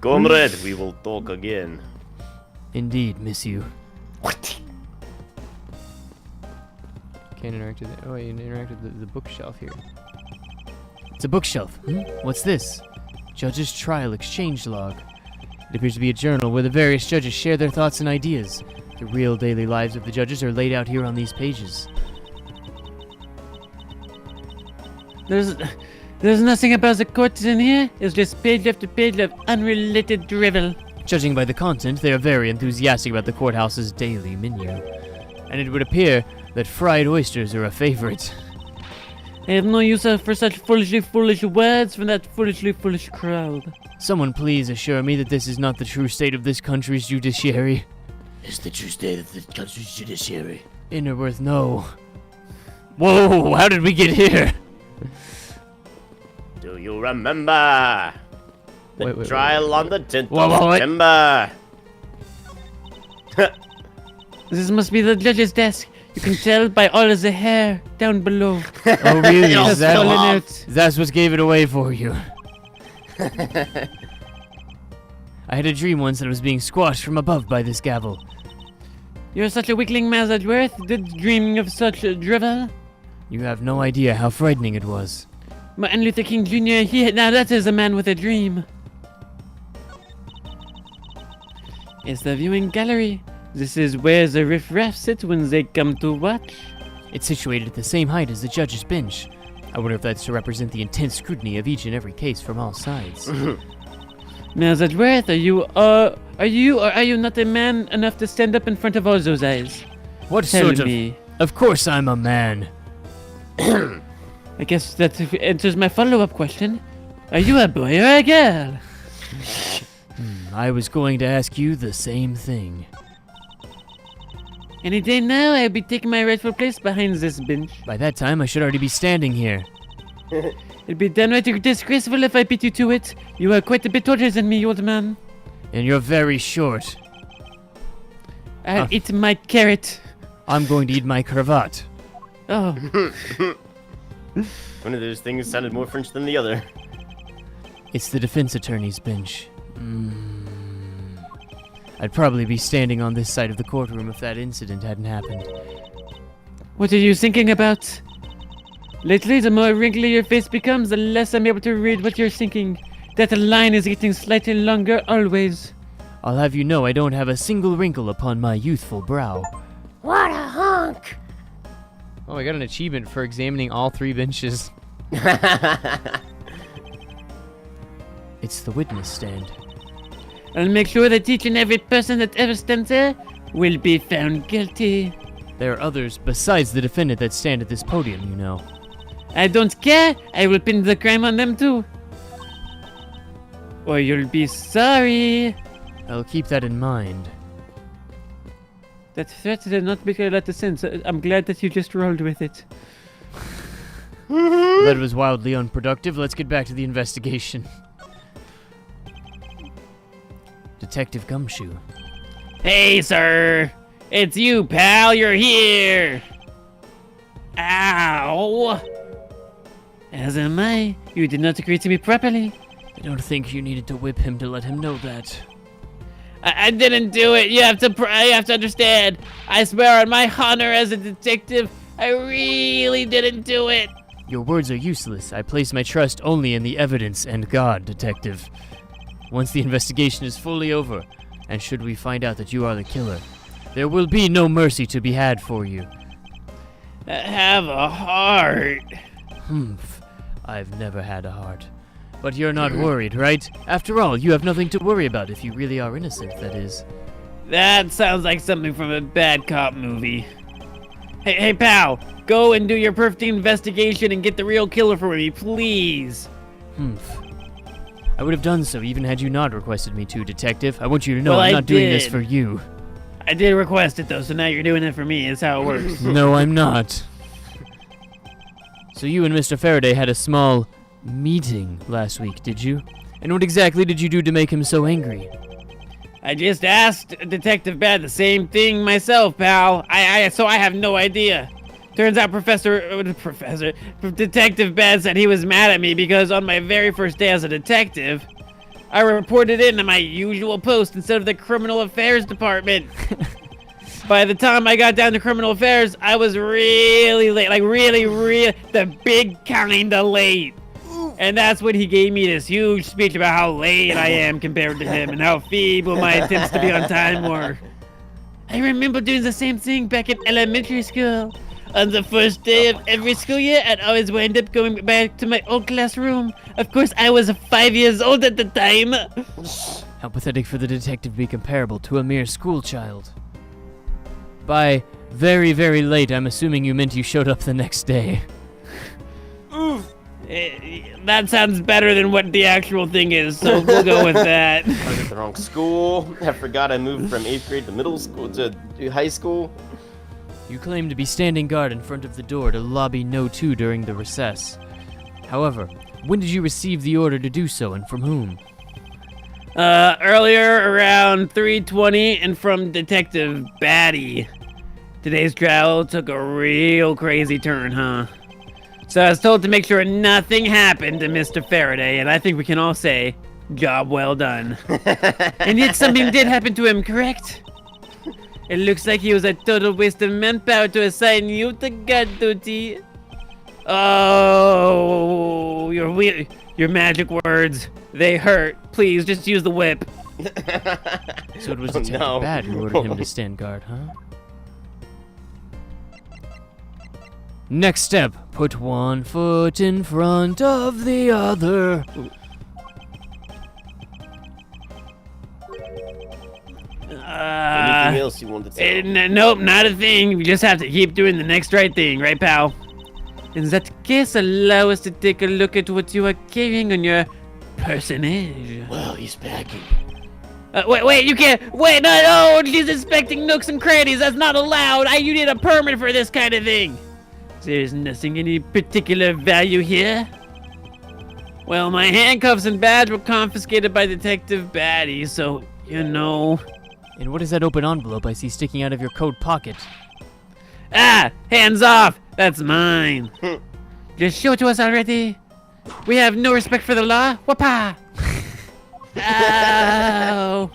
Comrade, we will talk again. Indeed, miss you. Can't interact with it. Oh, you can interact with the bookshelf here. It's a bookshelf. What's this? Judge's Trial Exchange Log. It appears to be a journal where the various judges share their thoughts and ideas. The real daily lives of the judges are laid out here on these pages. There's nothing about the courts in here. It's just page after page of unrelated drivel. Judging by the content, they are very enthusiastic about the courthouse's daily menu. And it would appear that fried oysters are a favorite. I have no use for such foolishly foolish words from that foolishly foolish crowd. Someone please assure me that this is not the true state of this country's judiciary. It's the true state of the country's judiciary. Innerworth, no. Whoa, how did we get here? Do you remember? The Wait, trial on the 10th Whoa, of whoa, wait. September. This must be the judge's desk. You can tell by all of the hair down below. Oh, really? It all Is that fell Fallen off. out. That's what gave it away for you. I had a dream once that I was being squashed from above by this gavel. You're such a weakling, Mazadworth. Did dreaming of such a drivel? You have no idea how frightening it was. Martin Luther King Jr. Now that is a man with a dream. It's the viewing gallery. This is where the riffraff sit when they come to watch. It's situated at the same height as the judge's bench. I wonder if that's to represent the intense scrutiny of each and every case from all sides. Mazadworth, are you not a man enough to stand up in front of all those eyes? What Tell sort of... me. Of course I'm a man. I guess that answers my follow-up question. Are you a boy or a girl? I was going to ask you the same thing. Any day now, I'll be taking my rightful place behind this bench. By that time, I should already be standing here. It'd be downright disgraceful if I beat you to it. You are quite a bit older than me, old man. And you're very short. I'll eat my carrot. I'm going to eat my cravat. Oh, One of those things sounded more French than the other. It's the defense attorney's bench. I'd probably be standing on this side of the courtroom if that incident hadn't happened. what are you thinking about? Lately, the more wrinkly your face becomes, the less I'm able to read what you're thinking. That line is getting slightly longer always. I'll have you know I don't have a single wrinkle upon my youthful brow. What a hunk! Oh, I got an achievement for examining all 3 benches. It's the witness stand. I'll make sure that each and every person that ever stands there will be found guilty. There are others besides the defendant that stand at this podium, you know. I don't care. I will pin the crime on them too. Or you'll be sorry. I'll keep that in mind. That threat did not make a lot of sense. I'm glad that you just rolled with it. That was wildly unproductive. Let's get back to the investigation. Detective Gumshoe. Hey, sir. It's you, pal. You're here. Ow. As am I. You did not greet me properly. I don't think you needed to whip him to let him know that. I didn't do it. You have to understand. I swear on my honor as a detective, I really didn't do it. Your words are useless. I place my trust only in the evidence and God, Detective. Once the investigation is fully over, and should we find out that you are the killer, there will be no mercy to be had for you. Have a heart. Humph. I've never had a heart. But you're not worried, right? After all, you have nothing to worry about if you really are innocent, that is. That sounds like something from a bad cop movie. Hey, pal, go and do your perfect investigation and get the real killer for me, please. Humph. I would have done so even had you not requested me to, Detective. I want you to know Well, I'm I not doing this did. for you. I did request it though, so now you're doing it for me. Is how it works. No, I'm not. So you and Mr. Faraday had a small meeting last week, did you? And what exactly did you do to make him so angry? I just asked Detective Bad the same thing myself, pal. So I have no idea. Turns out Detective Bad said he was mad at me because on my very first day as a detective, I reported in to my usual post instead of the criminal affairs department. By the time I got down to criminal affairs, I was really late, like really, the big kinda late. And that's when he gave me this huge speech about how late I am compared to him and how feeble my attempts to be on time were. I remember doing the same thing back in elementary school. On the first day of every school year, I'd always wind up going back to my old classroom. Of course, I was 5 years old at the time. How pathetic for the detective to be comparable to a mere schoolchild. By very, very late, I'm assuming you meant you showed up the next day. That sounds better than what the actual thing is, so we'll go with that. I was at the wrong school. I forgot I moved from 8th grade to middle school to high school. You claim to be standing guard in front of the door to lobby No. 2 during the recess. However, when did you receive the order to do so and from whom? Earlier around 3:20 and from Detective Batty. Today's trial took a real crazy turn, huh? So I was told to make sure nothing happened to Mr. Faraday, and I think we can all say, job well done. And yet something did happen to him, correct? It looks like he was a total waste of manpower to assign you to guard duty. Oh, your magic words, they hurt. Please, just use the whip. So it was Oh, Detective no. Bad who ordered him to stand guard, huh? Next step, put one foot in front of the other. Anything else you wanted to say? Nope, not a thing. We just have to keep doing the next right thing, right, pal? In that case, allow us to take a look at what you are carrying on your personage. Well, he's packing. Wait, you can't. Wait, no, she's inspecting nooks and crannies. That's not allowed. You need a permit for this kind of thing. There's nothing any particular value here. Well, my handcuffs and badge were confiscated by Detective Batty, so, you know. And what is that open envelope I see sticking out of your coat pocket? Ah, hands off. That's mine. Just show it to us already. We have no respect for the law. Whoopah. Ow.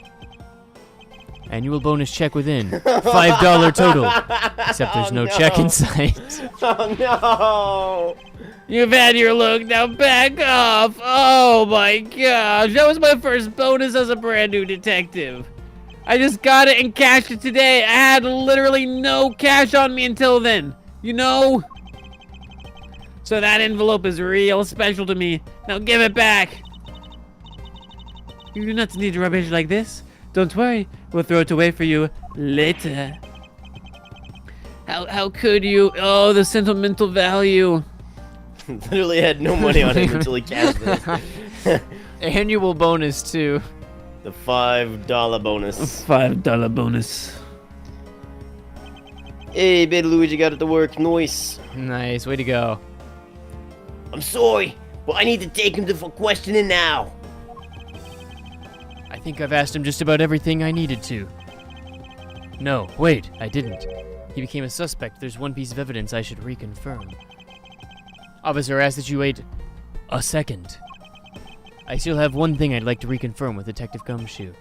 Annual bonus check within. $5 total. Except there's no check in sight. Oh no! You've had your look, now back off! Oh my gosh, that was my first bonus as a brand new detective. I just got it and cashed it today. I had literally no cash on me until then, you know? So that envelope is real special to me. Now give it back. You do not need rubbish like this. Don't worry, we'll throw it away for you later. How could you? Oh, the sentimental value. Literally had no money on him until he cashed it. Annual bonus too. The $5 bonus. $5 bonus. Hey, Beta Luigi got it to work. Nice. Nice, way to go. I'm sorry, but I need to take him for questioning now. I think I've asked him just about everything I needed to. No, wait, I didn't. He became a suspect. There's one piece of evidence I should reconfirm. Officer, I ask that you wait a second. I still have one thing I'd like to reconfirm with Detective Gumshoe.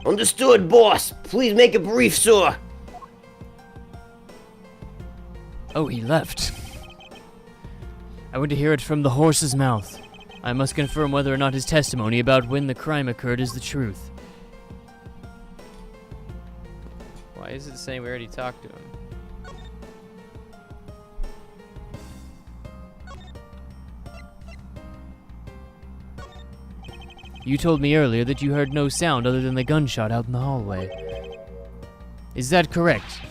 Understood, boss. Please make it brief, sir. Oh, he left. I want to hear it from the horse's mouth. I must confirm whether or not his testimony about when the crime occurred is the truth. Why is it saying we already talked to him? You told me earlier that you heard no sound other than the gunshot out in the hallway. Is that correct?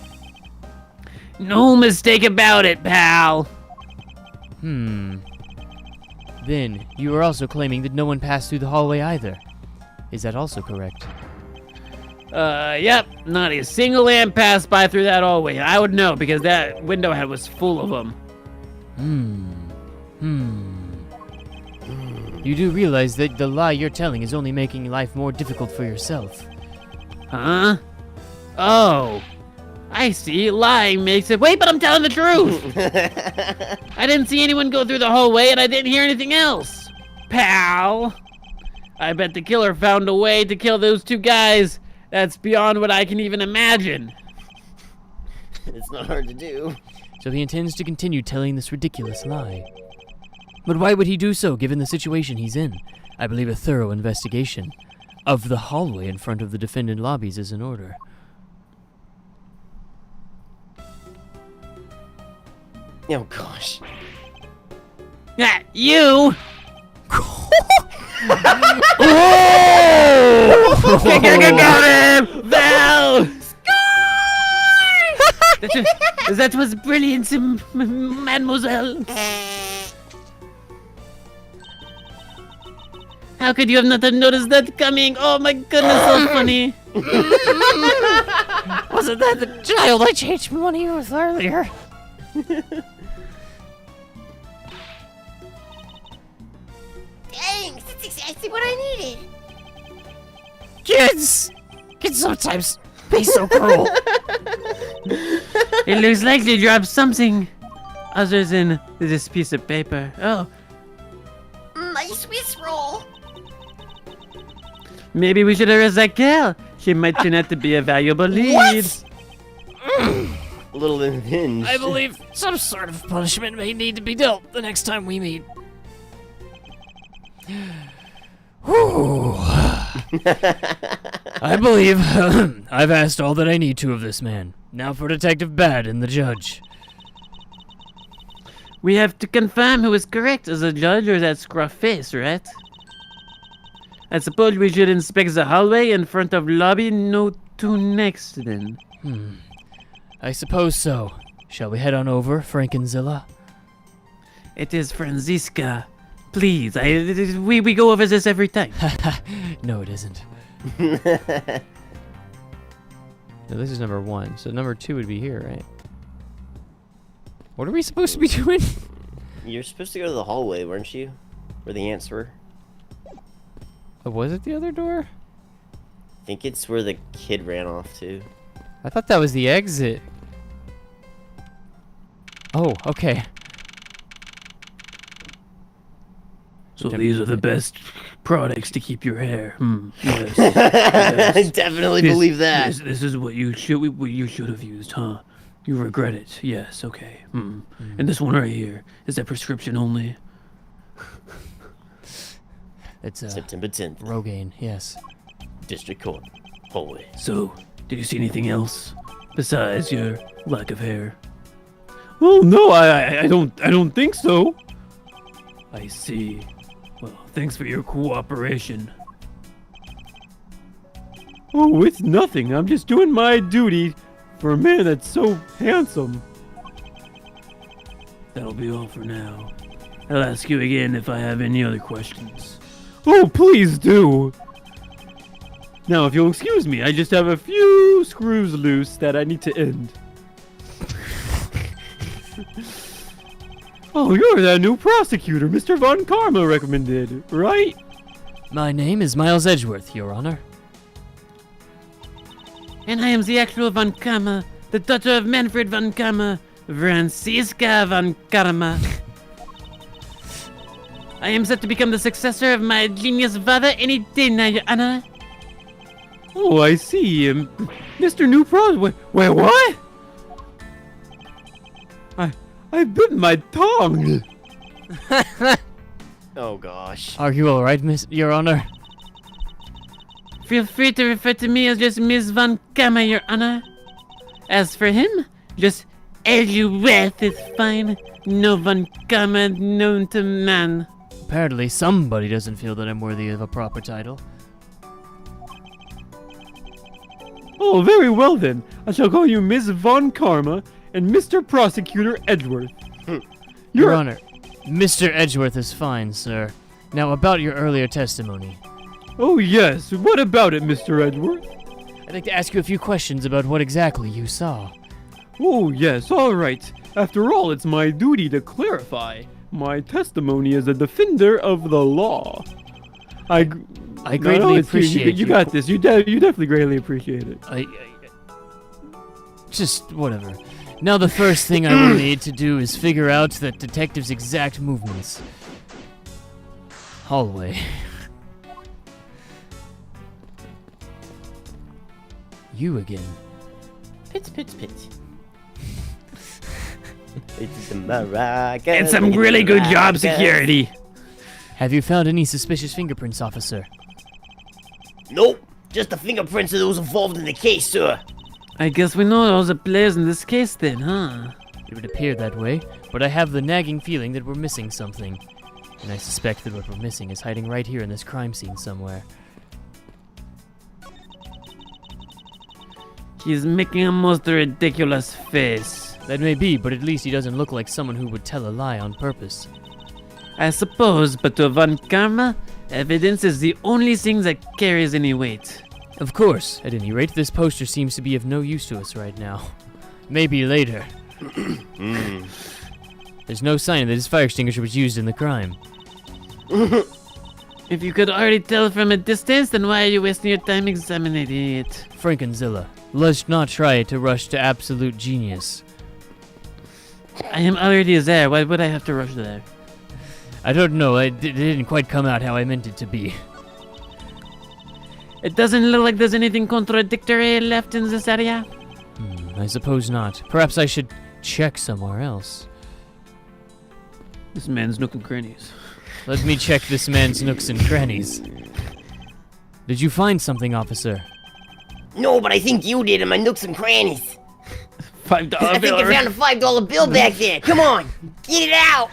No mistake about it, pal. Then, you are also claiming that no one passed through the hallway either. Is that also correct? Yep. Not a single lamp passed by through that hallway. I would know because that window head was full of them. You do realize that the lie you're telling is only making life more difficult for yourself. Huh? Oh. I see. Lying makes it. Wait, but I'm telling the truth. I didn't see anyone go through the hallway, and I didn't hear anything else. Pal. I bet the killer found a way to kill those two guys. That's beyond what I can even imagine. It's not hard to do. So he intends to continue telling this ridiculous lie. But why would he do so, given the situation he's in? I believe a thorough investigation of the hallway in front of the defendant lobbies is in order. Oh, gosh. Ah, you! Got him! Val! That was brilliant, mademoiselle. How could you have not noticed that coming? Oh my goodness, so funny. Wasn't that the child I changed money with earlier? Thanks, that's exactly what I needed. Kids can sometimes be so cruel. It looks like they dropped something other than this piece of paper. Oh, My Swiss roll. maybe we should arrest that girl. She might turn out to be a valuable lead. A little unhinged. I believe some sort of punishment may need to be dealt the next time we meet. I believe I've asked all that I need to of this man. Now for Detective Bad and the judge. We have to confirm who is correct as a judge or that scruff face, right? I suppose we should inspect the hallway in front of lobby no 2 next then. I suppose so. Shall we head on over, Frankenzilla? It is Franziska. please. We go over this every time. No, it isn't. No, this is number 1. So number 2 would be here, right? What are we supposed to be doing? You're supposed to go to the hallway, weren't you? Where the ants were. Oh, was it the other door? I think it's where the kid ran off to. I thought that was the exit. Oh, okay. So these are the best products to keep your hair. Yes. I definitely believe that. This is what you should have used, huh? You regret it. Yes. Okay. And this one right here, is that prescription only? It's September 10th, Rogaine, yes. District Court, hallway. So, did you see anything else besides your lack of hair? Well, no, I don't think so. I see. Well, thanks for your cooperation. Oh, it's nothing. I'm just doing my duty for a man that's so handsome. That'll be all for now. I'll ask you again if I have any other questions. Oh, please do. Now, if you'll excuse me, I just have a few screws loose that I need to end. Oh, you're that new prosecutor Mr. Von Karma recommended, right? My name is Miles Edgeworth, Your Honor. And I am the actual Von Karma, the daughter of Manfred Von Karma, Franziska Von Karma. I am set to become the successor of my genius father any day now, Your Honor. Oh, I see. Mr. New Pro. Wait, what? I bit my tongue. Oh gosh. Are you alright, Your Honor? Feel free to refer to me as just Ms. Von Karma, Your Honor. As for him, just Edgeworth is fine. No Von Karma known to man. Apparently somebody doesn't feel that I'm worthy of a proper title. Oh, very well then. I shall call you Ms. Von Karma and Mr. Prosecutor Edgeworth. Your Honor, Mr. Edgeworth is fine, sir. Now about your earlier testimony. Oh yes, what about it, Mr. Edgeworth? I'd like to ask you a few questions about what exactly you saw. Oh yes, all right. After all, it's my duty to clarify. My testimony as a defender of the law. I greatly appreciate you. You got this. You definitely greatly appreciate it. Just whatever. Now the first thing I will need to do is figure out that detective's exact movements. Hallway. You again. Pits. It's the maracas. And some really good job security. Have you found any suspicious fingerprints, officer? Nope. Just the fingerprints of those involved in the case, sir. I guess we know all the players in this case then, huh? It would appear that way, but I have the nagging feeling that we're missing something. And I suspect that what we're missing is hiding right here in this crime scene somewhere. He's making a most ridiculous face. That may be, but at least he doesn't look like someone who would tell a lie on purpose. I suppose, but to Von Karma, evidence is the only thing that carries any weight. Of course. At any rate, this poster seems to be of no use to us right now. Maybe later. There's no sign that his fire extinguisher was used in the crime. If you could already tell from a distance, then why are you wasting your time examining it? Frankenzilla, let's not try to rush to absolute genius. I am already there. Why would I have to rush there? I don't know. It didn't quite come out how I meant it to be. It doesn't look like there's anything contradictory left in this area. I suppose not. Perhaps I should check somewhere else. This man's nook and crannies. Let me check this man's nooks and crannies. Did you find something, officer? No, but I think you did in my nooks and crannies. $5 bill. I think I found a $5 bill back there. Come on, get it out.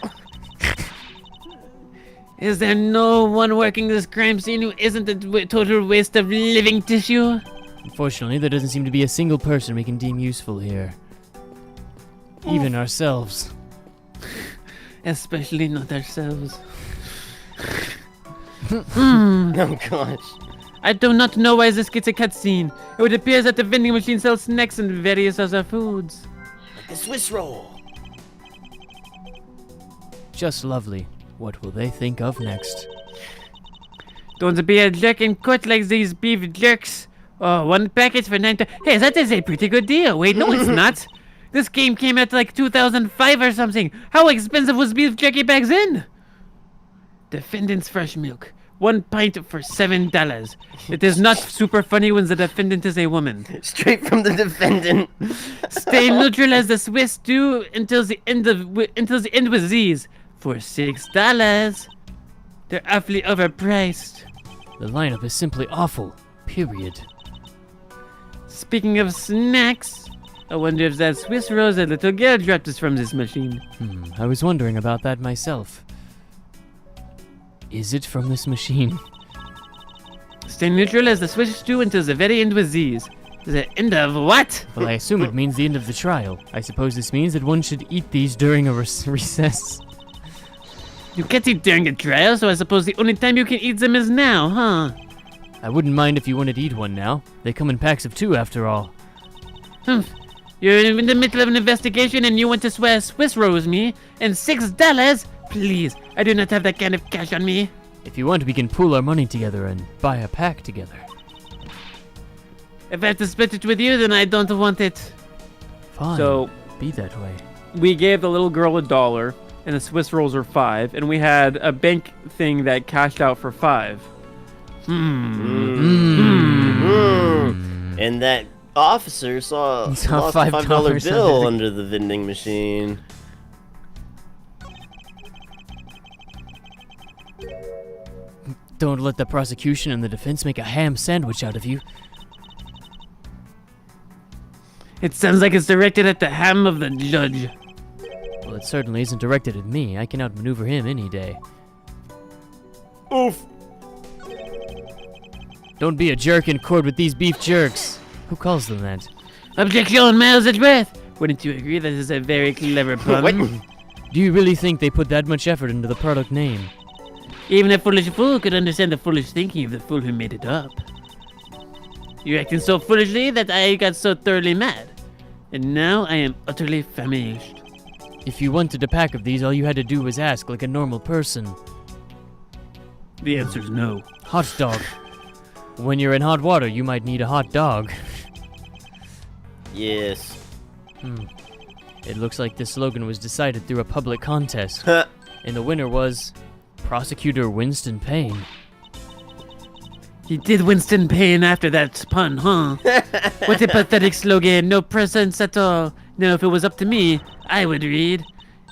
Is there no one working this crime scene who isn't a total waste of living tissue? Unfortunately, there doesn't seem to be a single person we can deem useful here. Even ourselves. Especially not ourselves. Oh gosh. I do not know why this gets a cutscene. It would appear that the vending machine sells snacks and various other foods. The Swiss roll. Just lovely. What will they think of next? Don't be a jerk and cut like these beef jerks. Oh, one package for 9. Hey, that is a pretty good deal. Wait, no, it's not. This game came out like 2005 or something. How expensive was beef jerky back then? Defendant's fresh milk. 1 pint for $7. It is not super funny when the defendant is a woman. Straight from the defendant. Stay neutral as the Swiss do until the end with these for $6. They're awfully overpriced. The lineup is simply awful. Period. Speaking of snacks, I wonder if that Swiss roll that little girl dropped us from this machine. I was wondering about that myself. Is it from this machine? Stay neutral as the Swiss do until the very end with these. The end of what? Well, I assume it means the end of the trial. I suppose this means that one should eat these during a recess. You can't eat during a trial, so I suppose the only time you can eat them is now, huh? I wouldn't mind if you wanted to eat one now. They come in packs of 2 after all. You're in the middle of an investigation and you want to Swiss rolls me? And $6? Please, I do not have that kind of cash on me. If you want, we can pool our money together and buy a pack together. If I have to split it with you, then I don't want it. Fine. So be that way. we gave the little girl $1, and the Swiss rolls were 5, and we had a bank thing that cashed out for 5. And that officer saw He saw lost a $5 $5 bill under the vending machine. Don't let the prosecution and the defense make a ham sandwich out of you. It sounds like it's directed at the ham of the judge. Well, it certainly isn't directed at me. I can outmaneuver him any day. Oof. Don't be a jerk in court with these beef jerks. Who calls them that? Objection, Miles Edgeworth! Wouldn't you agree that is a very clever pun? Wait. Do you really think they put that much effort into the product name? Even a foolish fool could understand the foolish thinking of the fool who made it up. You're acting so foolishly that I got so thoroughly mad. And now I am utterly famished. If you wanted a pack of these, all you had to do was ask like a normal person. The answer's no. Hot dog. When you're in hot water, you might need a hot dog. Yes. It looks like this slogan was decided through a public contest. And the winner was Prosecutor Winston Payne. He did Winston Payne after that pun, huh? What a pathetic slogan, no presence at all. Now, if it was up to me, I would read,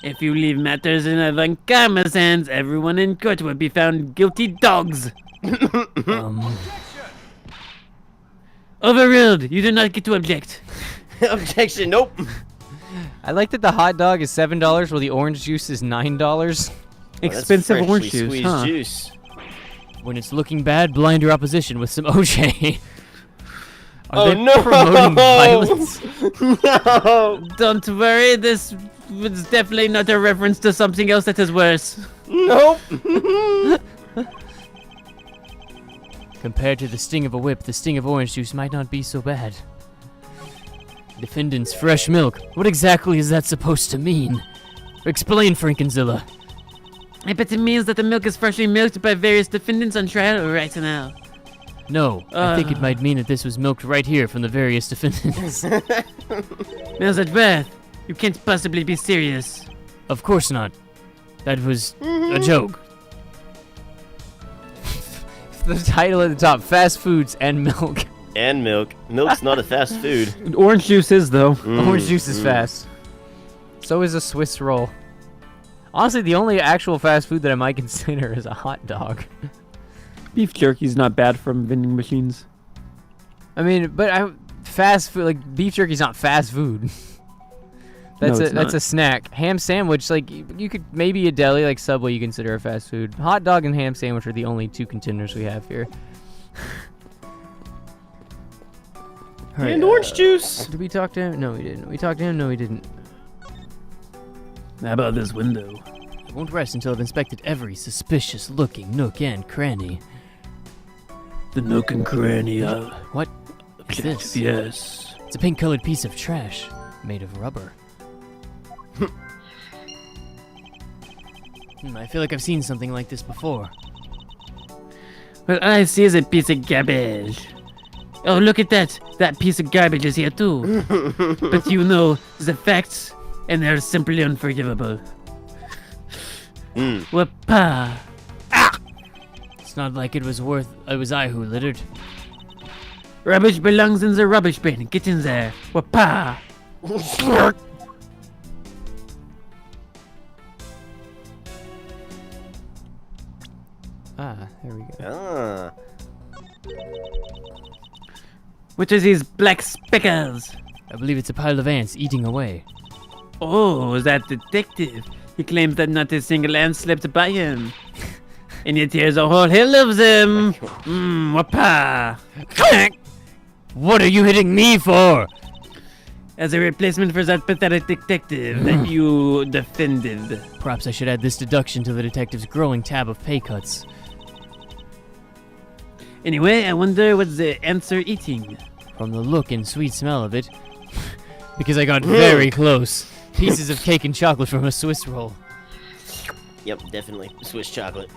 if you leave matters in Von Karma's hands, everyone in court would be found guilty dogs. Overruled. You do not get to object. Objection. Nope. I like that the hot dog is $7 while the orange juice is $9. Expensive That's orange freshly juice, squeezed huh? juice. When it's looking bad, blind your opposition with some OJ. Are Oh, they no! promoting violence? No. Don't worry, this was definitely not a reference to something else that is worse. Nope. Compared to the sting of a whip, the sting of orange juice might not be so bad. Defendant's fresh milk. What exactly is that supposed to mean? Explain, Frankenzilla. I bet it means that the milk is freshly milked by various defendants on trial right now. No, I think it might mean that this was milked right here from the various defendants. Miles Edgeworth, you can't possibly be serious. Of course not. That was a joke. The title at the top, fast foods and milk. And milk. Milk's not a fast food. Orange juice is, though. Orange juice is fast. So is a Swiss roll. Honestly, the only actual fast food that I might consider is a hot dog. Beef jerky's not bad from vending machines. I mean, but fast food, like beef jerky's not fast food. That's No, it's that's not. a snack. Ham sandwich, like you could maybe a deli like Subway you consider a fast food. Hot dog and ham sandwich are the only two contenders we have here. And orange juice. Did we talk to him? No, we didn't. We talked to him? No, we didn't. How about this window? won't rest until I've inspected every suspicious-looking nook and cranny. The nook and cranny. What is this? Yes. It's a pink-colored piece of trash made of rubber. I feel like I've seen something like this before. What I see is a piece of garbage. Oh, look at that. That piece of garbage is here too. But you know the facts, and they're simply unforgivable. Wapa. It's not like it was I who littered. Rubbish belongs in the rubbish bin. Get in there. Wapa. Ah, there we go. Ah. What are these black speckles? I believe it's a pile of ants eating away. Oh, that detective. He claims that not a single ant slipped by him. And yet here's a whole hill of them. Wapa. What are you hitting me for? As a replacement for that pathetic detective that you defended. Perhaps I should add this deduction to the detective's growing tab of pay cuts. Anyway, I wonder what the ants are eating. From the look and sweet smell of it, because I got very close. Pieces of cake and chocolate from a Swiss roll. Yep, definitely. Swiss chocolate.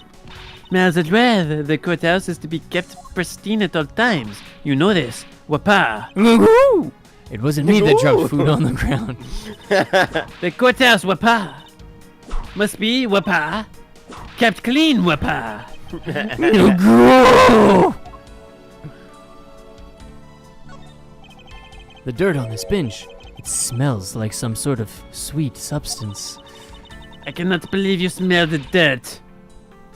Now, the courthouse is to be kept pristine at all times. You know this. Wapa. It wasn't me that dropped food on the ground. The courthouse, wapa. Must be, wapa. Kept clean, wapa. The dirt on this bench, it smells like some sort of sweet substance. I cannot believe you smell the dirt.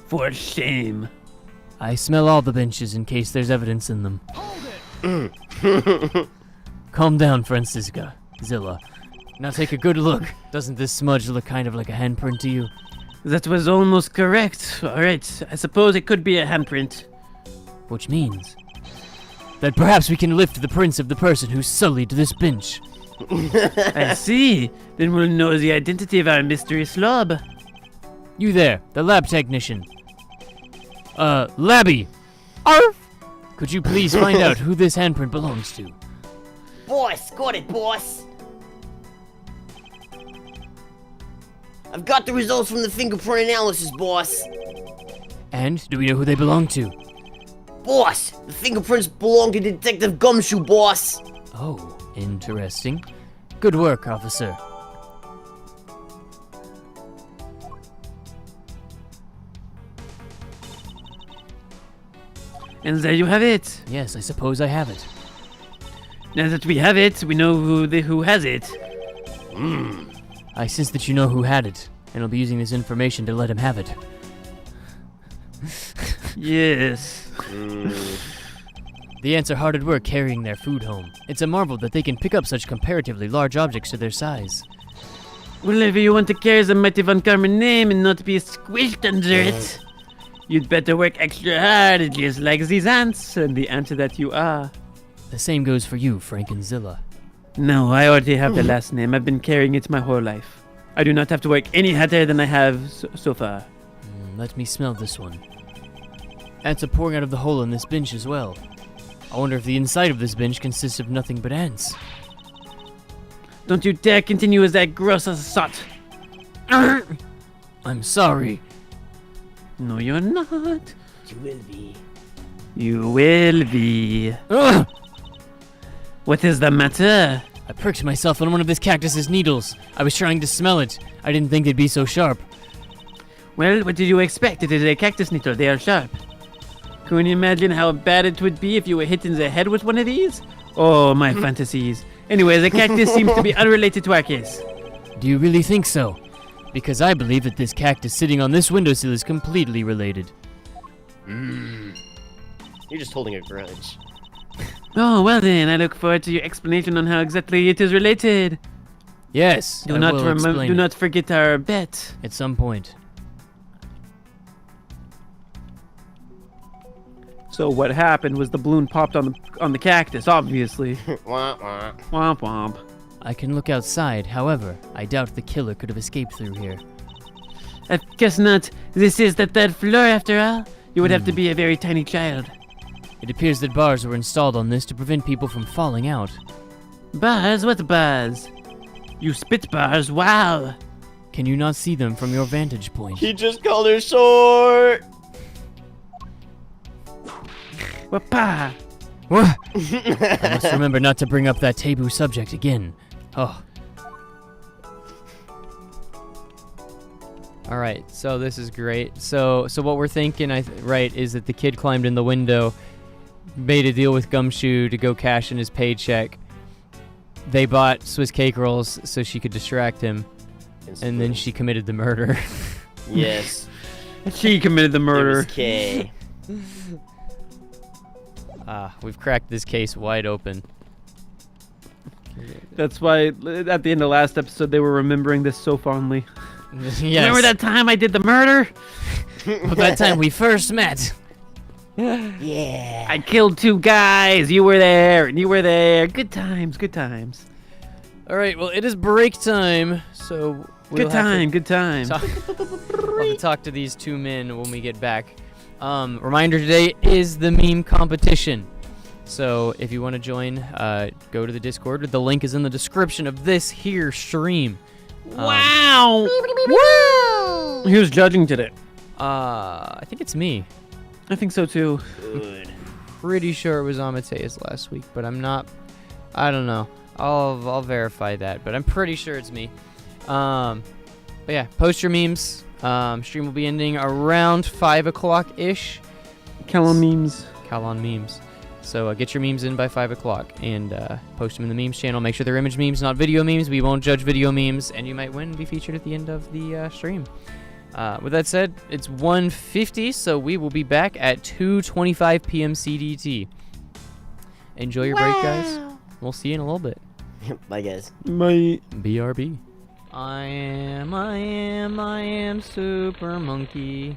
For shame. I smell all the benches in case there's evidence in them. Calm down, Francisca. Zilla. Now take a good look. Doesn't this smudge look kind of like a handprint to you? That was almost correct. Alright, I suppose it could be a handprint. Which means that perhaps we can lift the prints of the person who sullied this bench. I see. Then we'll know the identity of our mystery slob. You there, the lab technician. Labby! Arf! Could you please find out who this handprint belongs to? Boss, got it, boss. I've got the results from the fingerprint analysis, boss. And do we know who they belong to? Boss, the fingerprints belong to Detective Gumshoe, boss. Oh, interesting. Good work, officer. And there you have it. Yes, I suppose I have it. Now that we have it, we know who has it. I sense that you know who had it, and I'll be using this information to let him have it. Yes. The ants are hard at work carrying their food home. It's a marvel that they can pick up such comparatively large objects to their size. Well, if you want to carry the mighty Von Carmen name and not be squished under it, you'd better work extra hard, just like these ants, and the ant that you are. The same goes for you, Frank and Zilla. No, I already have the last name. I've been carrying it my whole life. I do not have to work any harder than I have so far. Let me smell this one. Ants are pouring out of the hole in this bench as well. I wonder if the inside of this bench consists of nothing but ants. Don't you dare continue as that gross assault. I'm sorry. No, you're not. You will be. You will be. Ugh! What is the matter? I pricked myself on one of this cactus's needles. I was trying to smell it. I didn't think they'd be so sharp. Well, what did you expect? It is a cactus needle. They are sharp. Can you imagine how bad it would be if you were hit in the head with one of these? Oh, my fantasies. Anyway, the cactus seems to be unrelated to our case. Do you really think so? Because I believe that this cactus sitting on this windowsill is completely related. You're just holding a grudge. Oh, well then, I look forward to your explanation on how exactly it is related. Yes, Do I not will explain do it not forget our bet. at some point. So what happened was the balloon popped on the cactus, obviously. Wah, wah. Womp womp. I can look outside, however, I doubt the killer could have escaped through here. I guess not. This is the third floor after all. You would have to be a very tiny child. It appears that bars were installed on this to prevent people from falling out. Bars? What bars? You spit bars? Wow. Can you not see them from your vantage point? He just called her short. Wapa. I must remember not to bring up that taboo subject again. Oh, All right, so this is great. So what we're thinking, right, is that the kid climbed in the window, made a deal with Gumshoe to go cash in his paycheck. They bought Swiss cake rolls so she could distract him, and then she committed the murder. Yes. She committed the It murder. was K. We've cracked this case wide open. That's why at the end of last episode they were remembering this so fondly. Yes. Remember that time I did the murder? but that time we first met. Yeah. I killed 2 guys. You were there, and you were there. Good times, good times. All right, well, it is break time, so we'll Good time, good time. We'll have to talk to these 2 men when we get back. Reminder today is the meme competition. So if you want to join, go to the Discord. The link is in the description of this here stream. Wow. Who's judging today? I think it's me. I think so too. Good. Pretty sure it was Amateus last week, but I'm not. I don't know. I'll verify that, but I'm pretty sure it's me. But yeah, post your memes. Stream will be ending around 5 o'clock ish. Calum memes. Calon memes. So get your memes in by 5 o'clock and post them in the memes channel. Make sure they're image memes, not video memes. We won't judge video memes, and you might win and be featured at the end of the stream. With that said, it's 1:50, so we will be back at 2:25 p.m. CDT. Enjoy your break, guys. We'll see you in a little bit. Bye, guys. My BRB. I am Super Monkey.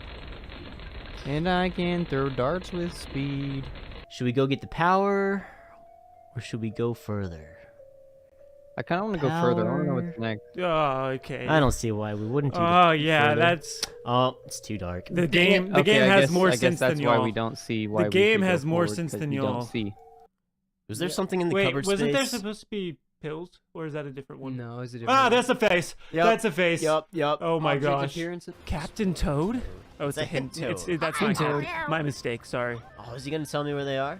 And I can throw darts with speed. Should we go get the power, or should we go further? I kind of want to go further. I want to know what's next. Oh, okay. I don't see why we wouldn't do Oh, the yeah, further. that's Oh, it's too dark. the game. The Okay, game I has guess- more I guess sense that's than why y'all. we don't see why The we game should go has more forward, sense 'cause than we y'all. don't see. Was there something in the Wait, cupboard wasn't there space? supposed to be pills, or is that a different one? No, is it different? Ah, that's a face. Yep. That's a face. Yup. Oh my Object gosh. appearance- Captain Toad? Oh, it's It's a a hint. hint toad. That's my Toad. My mistake. Sorry. Oh, is he gonna tell me where they are?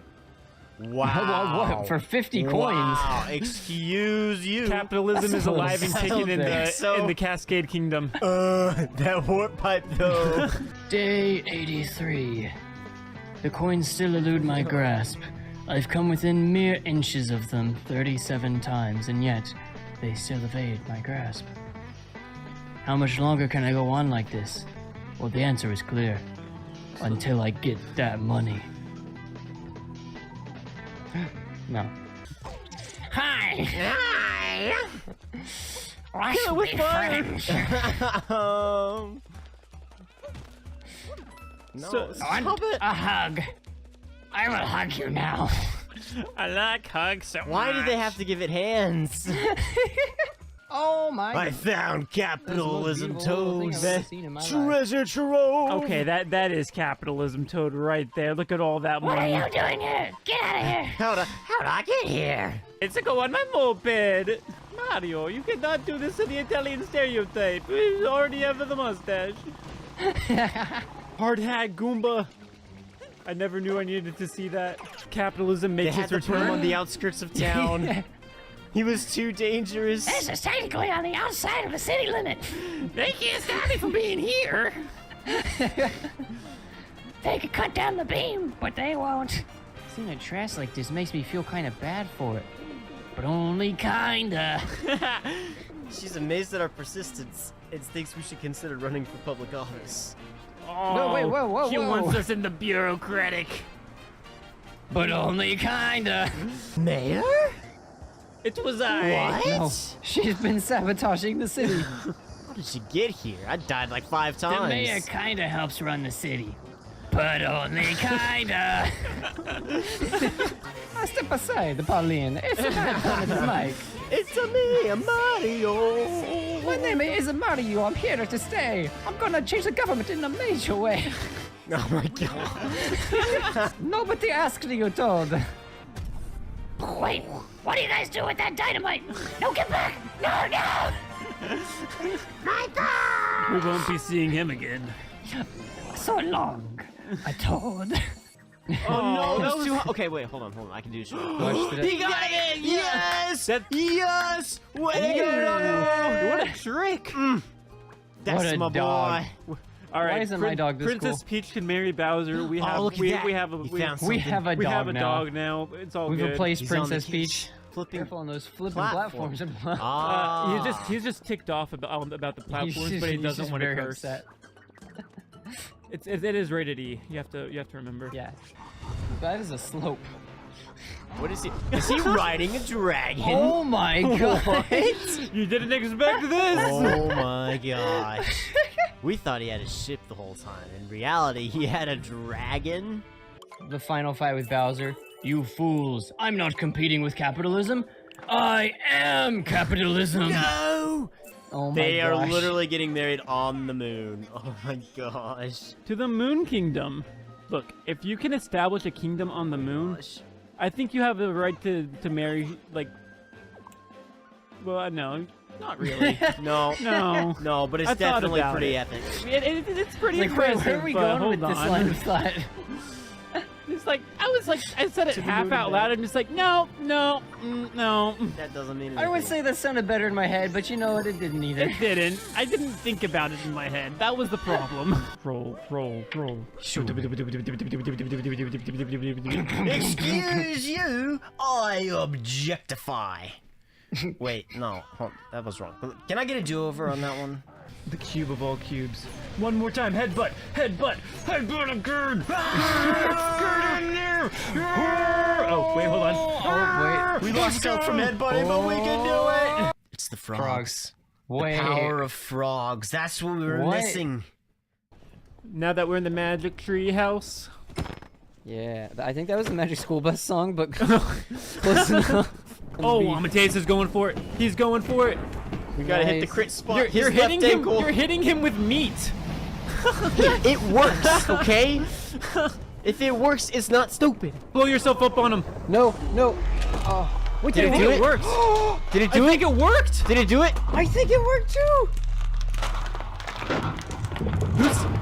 Wow. What? For 50 coins? Wow. Excuse you. Capitalism is alive and I kicking don't in think so. the Cascade Kingdom. That warp pipe though. Day 83. The coins still elude my grasp. I've come within mere inches of them 37 times, and yet they still evade my grasp. How much longer can I go on like this? Well, the answer is clear. Until I get that money. No. Hi! I should be friends. No, stop it. A hug. I will hug you now. I like hugs so Why do they have to give it hands? Oh my I found capitalism, Toad. Treasure. Treasure trove. Okay, that is capitalism, Toad, right there. Look at all that money. doing here? Get out of here. How'd I get here? It's a go on my moped. Mario, you cannot do this to the Italian stereotype. We already have the mustache. Hard hat Goomba. I never knew I needed to see that. Capitalism They makes had its to put him return. on the outskirts of town. He was too dangerous. is technically on the outside of the city limit. They can't stop me from being here. They could cut down the beam, but they won't. Seeing a trash like this makes me feel kind of bad for it. But only kinda. She's amazed at our persistence and thinks we should consider running for public office. Oh, wait, whoa, He whoa. wants us in the bureaucratic. But only kinda. Mayor? It was I. What? No, she's been sabotaging the city. How did she get here? I died like 5 times. The mayor kinda helps run the city. But only kinda. Step aside, Pauline. It's a bad one of the mic. It's a me, a Mario. My name is Mario. I'm here to stay. I'm gonna change the government in a major way. Oh my god. Nobody asked you, Toad. Wait, what do you guys do with that dynamite? No, get back! No, no! My dog! We won't be seeing him again. So long, a Toad. Oh no, that was too hot. Okay, wait, hold on. I can do this. Watch He got it! Yes! Yes! Way to go! What a trick! That's What a my dog. boy. All right, Why isn't my dog this Princess cool? Peach can marry Bowser. We have look at we, that. we have a You we, found We have a we dog have a now. dog now. It's all We've good. replaced He's on the Princess cage, Peach. flipping. Careful on those flipping Platform. platforms. He's just ticked off about the platforms, but he doesn't want to very curse. upset. It is rated E. You have to remember. Yeah. That is a slope. What is he? Is he riding a dragon? Oh my god. You didn't expect this. Oh my gosh. We thought he had a ship the whole time. In reality, he had a dragon. The final fight with Bowser. You fools. I'm not competing with capitalism. I am capitalism. No! Oh my They are gosh. literally getting married on the moon. Oh my gosh. To the Moon Kingdom. Look, if you can establish a kingdom on the moon, I think you have the right to marry, like... Well, no, not really. No. No. No, but it's I thought definitely about pretty it. epic. It's pretty Like, impressive, where are we but going hold with this on. line of thought? It's like, I said it half out loud, and just like, no. That doesn't mean anything. I would say that sounded better in my head, but you know what? It didn't either. It didn't. I didn't think about it in my head. That was the problem. Roll. Excuse you, I objectify. Wait, no, that was wrong. Can I get a do-over on that one? The cube of all cubes. One more time. Headbutt again. Oh, wait, hold on. Oh, wait. We lost out from headbutting, but we can do it. It's the frogs. Wait. The power of frogs. That's what we were What? missing. Now that we're in the magic tree house. Yeah, I think that was the Magic School Bus song, but close enough. Oh, Amadeus is going for it. He's going for it. We gotta hit the Nice. crit spot. You're His hitting left him. ankle. You're hitting him with meat. It works, okay? If it works, it's not stupid. Blow yourself up on him. No. Oh. Wait, Did it do it? worked. Did it I think it worked. Did it do it? I think it worked too!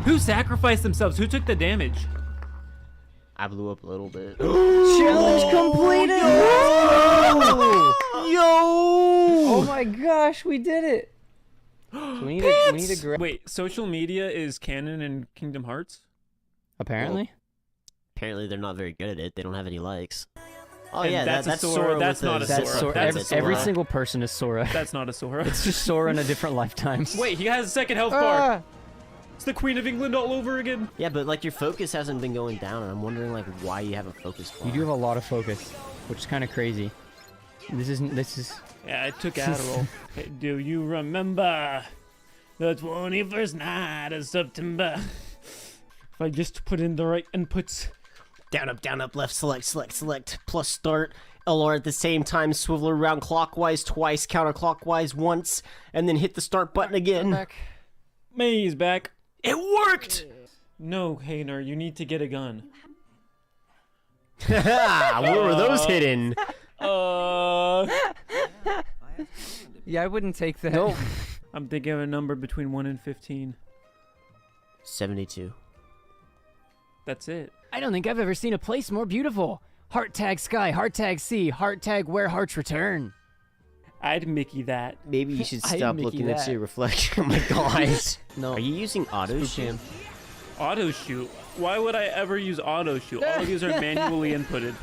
Who sacrificed themselves? Who took the damage? I blew up a little bit. Challenge completed! Yo! Oh my gosh, we did it! So we need to grab. Wait, social media is canon in Kingdom Hearts? Apparently. Apparently they're not very good at it. They don't have any likes. Oh And yeah, that's a that's Sora. Sora. That's with not a the- That's Sora. Sora. That's a Every Sora. single person is Sora. That's not a Sora. It's just Sora in a different lifetime. Wait, he has a second health bar. It's the Queen of England all over again. Yeah, but like your focus hasn't been going down, and I'm wondering like why you haven't focused. You do have a lot of focus, which is kind of crazy. This is. Yeah, I took Adderall. Hey, do you remember the 21st night of September? If I just put in the right inputs. Down, up, left, select, plus start. LR at the same time, swivel around clockwise twice, counterclockwise once, and then hit the start button again. May's back. It worked! No, Hainer, you need to get a gun. Where were those hidden? Yeah, I wouldn't take that. Nope. I'm thinking of a number between 1 and 15. 72. That's it. I don't think I've ever seen a place more beautiful. Heart tag sky, heart tag sea, heart tag where hearts return. I'd Mickey that. Maybe you should I stop Mickey looking at that. your reflection. Oh my gosh. No. Are you using auto shoot? Auto shoot. Why would I ever use auto shoot? All of these are manually inputted.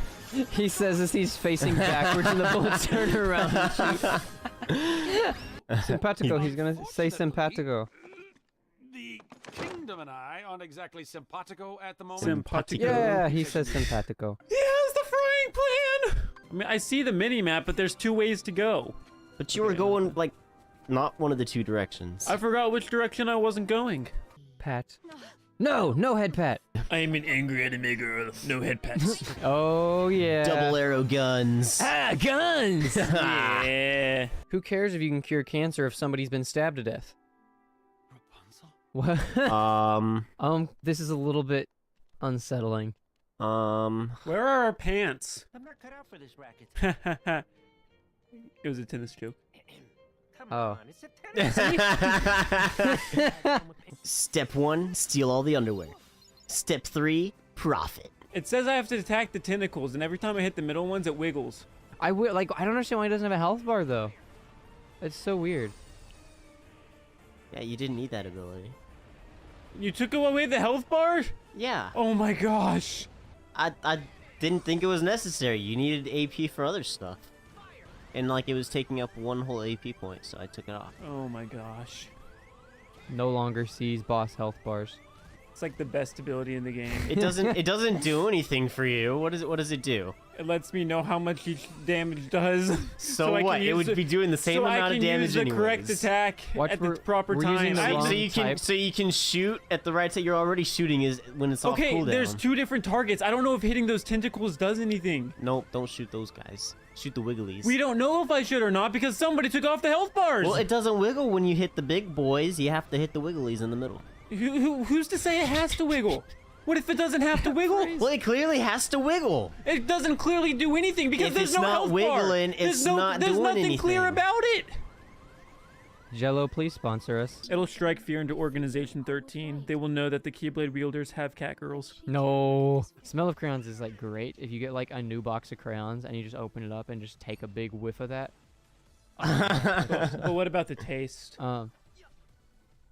He says as he's facing backwards and the bullets turn around and shoot. Simpatico, he's gonna say simpatico. The kingdom and I aren't exactly simpatico at the moment. Simpatico. Yeah, he says simpatico. He has the frying pan! I mean, I see the mini-map, but there's 2 ways to go. But you were going like not one of the 2 directions. I forgot which direction I wasn't going. Pat, No, no head pat. I am an angry anime girl. No head pats. Oh yeah. Double arrow guns. Ah, guns! Yeah. Who cares if you can cure cancer if somebody's been stabbed to death? Rapunzel? What? This is a little bit unsettling. Where are our pants? I'm not cut out for this racket. It was a tennis joke. Come Oh. on, it's a tennis. Step 1, steal all the underwear. Step 3, profit. It says I have to attack the tentacles, and every time I hit the middle ones, it wiggles. I don't understand why he doesn't have a health bar though. It's so weird. Yeah, you didn't need that ability. You took away the health bar? Yeah, Oh my gosh. I didn't think it was necessary. You needed AP for other stuff. And like it was taking up one whole AP point, so I took it off. Oh my gosh. No longer sees boss health bars. It's like the best ability in the game. It doesn't do anything for you. What does it do? It lets me know how much each damage does. So I can what? It use would be doing the same amount of damage so I can use the correct anyways. attack Watch, at the proper we're using time. the wrong type. So you can shoot at the right time. You're already shooting is when it's off Okay, cooldown. there's 2 different targets. I don't know if hitting those tentacles does anything. Nope, don't shoot those guys. Shoot the wigglies. We don't know if I should or not because somebody took off the health bars. Well, it doesn't wiggle when you hit the big boys. You have to hit the wigglies in the middle. Who's to say it has to wiggle? What if it doesn't have to wiggle? Well, it clearly has to wiggle. It doesn't clearly do anything because If there's it's no not health bar. wiggling, There's it's no, not There's doing nothing clear anything. about it. Jello, please sponsor us. It'll strike fear into Organization 13. They will know that the Keyblade wielders have cat girls. No. Smell of crayons is like great. If you get like a new box of crayons and you just open it up and just take a big whiff of that. But what about the taste?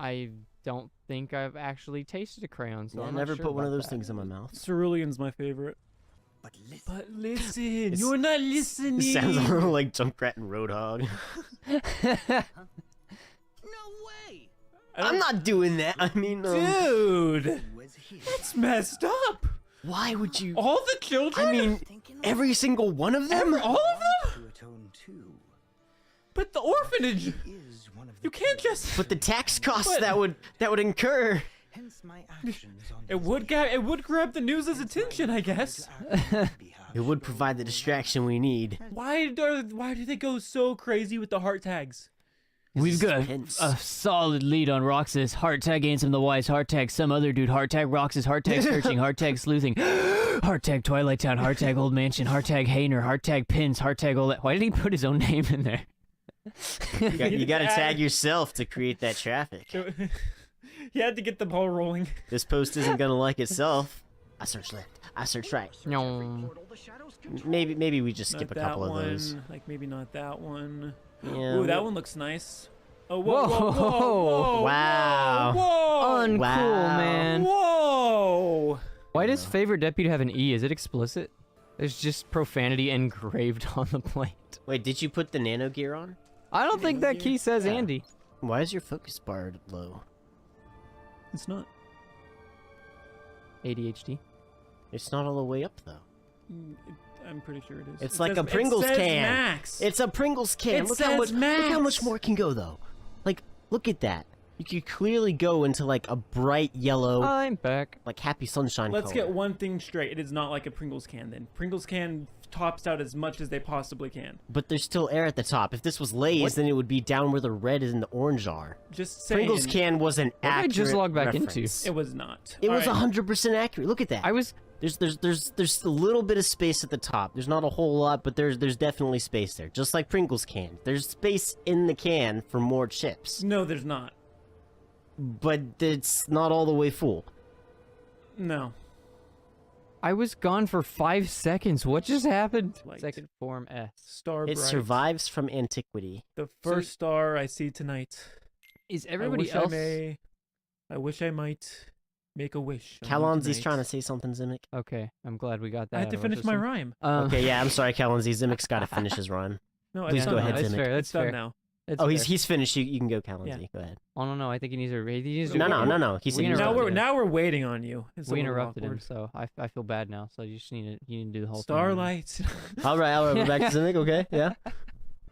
I don't think I've actually tasted a crayon, so I I'm not never sure put one of about those that. things in my mouth. Cerulean's my favorite. But listen. But listen, you're not listening. It sounds a little like Junkrat and Roadhog. No way! I'm not doing that. I mean, Dude, Was he? that's messed up. why would you? All the children? I mean, Thinking every single one of them. all of them? to atone too. But the orphanage. Is one of the You can't just. But the tax costs But- that would incur. hence my actions on It would grab the news's attention, I guess. It would provide the distraction we need. Why do they go so crazy with the heart tags? We've got Tense. a solid lead on Roxas. Heart tag Ansem the Wise. Heart tag some other dude. Heart tag Roxas. Heart tag Searching. Heart tag Sleuthing. Heart tag Twilight Town. Heart tag Old Mansion. Heart tag Hayner. Heart tag Pins. Heart tag Old. Why did he put his own name in there? You got to tag yourself to create that traffic. He had to get the ball rolling. This post isn't gonna like itself. I search left. I search right. No. Maybe we just skip Not a couple that of those. one. Like maybe not that one. Yeah. Ooh, that one looks nice. Oh, whoa, whoa, whoa, Whoa. whoa, Wow. whoa, Uncool, Wow. man. whoa. Why does favorite deputy have an E? Is it explicit? There's just profanity engraved on the plate. Wait, did you put the nano gear on? I don't think that key says Andy. Why is your focus bar low? It's not. ADHD. It's not all the way up though. I'm pretty sure it is. It's It like says- a Pringles it says can. Max. It's a Pringles can. It Look how much. says Look how Max. much more can go though. Like, look at that. You could clearly go into like a bright yellow, I'm back. like happy sunshine Let's color. get one thing straight. It is not like a Pringles can then. Pringles can tops out as much as they possibly can. But there's still air at the top. If this was Lay's, What? then it would be down where the red and the orange are. Just saying. Pringles can was an did I accurate just log back into? reference. It was not. It was Alright. 100% accurate. Look at that. I was. There's a little bit of space at the top. There's not a whole lot, but there's definitely space there. Just like Pringles can. There's space in the can for more chips. No, there's not. But it's not all the way full. No. I was gone for 5 seconds. What just happened? Light. Second form S. Star It bright. survives from antiquity. The first star I see tonight. Is everybody I else? wish I wish I might make a wish. on Kalonzi's tonight. trying to say something, Zimic. Okay, I'm glad we got that. I had to out of our finish my system. rhyme. Okay, yeah, I'm sorry, Kalonzi. Zimic's got to finish his rhyme. No, Please it's go done ahead, now. That's Zimic. fair. That's It's done fair. now. It's Oh, fair. he's finished. You can go, Kalonzi. Yeah. Go ahead. Oh no, I think he needs to. No. He said he was Now gonna we're do it. now we're waiting on you. It's a We little interrupted him, awkward. so I feel bad now. So you just need to do the whole thing. Starlight. All right, we're back to Zimic. Okay, yeah.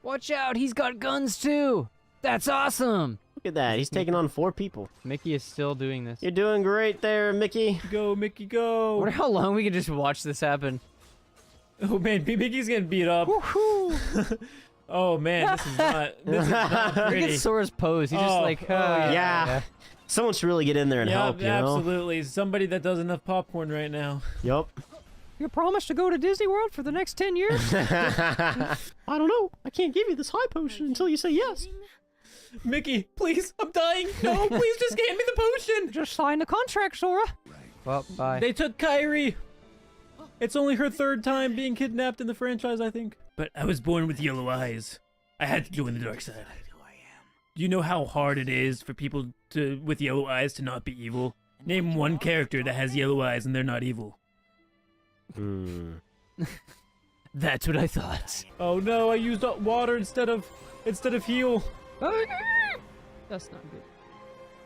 Watch out! He's got guns too. That's awesome. Look at that. He's taking on 4 people. Mickey is still doing this. You're doing great there, Mickey. Go, Mickey, go. I wonder how long we can just watch this happen. Oh man, Mickey's getting beat up. Oh man, this is not Look at pretty. Sora's pose. He's just Oh, like, Yeah. Someone should really get in there and help, you know? Absolutely. Somebody that does enough popcorn right now. Yup. You promised to go to Disney World for the next 10 years? I don't know. I can't give you this high potion until you say yes. Mickey, please, I'm dying. No, please just hand me the potion. Just sign the contract, Sora. Well, bye. They took Kyrie. It's only her 3rd time being kidnapped in the franchise, I think. But I was born with yellow eyes. I had to join the dark side. Do you know how hard it is for people with yellow eyes to not be evil? Name one character that has yellow eyes and they're not evil. That's what I thought. Oh no, I used up water instead of heal. That's not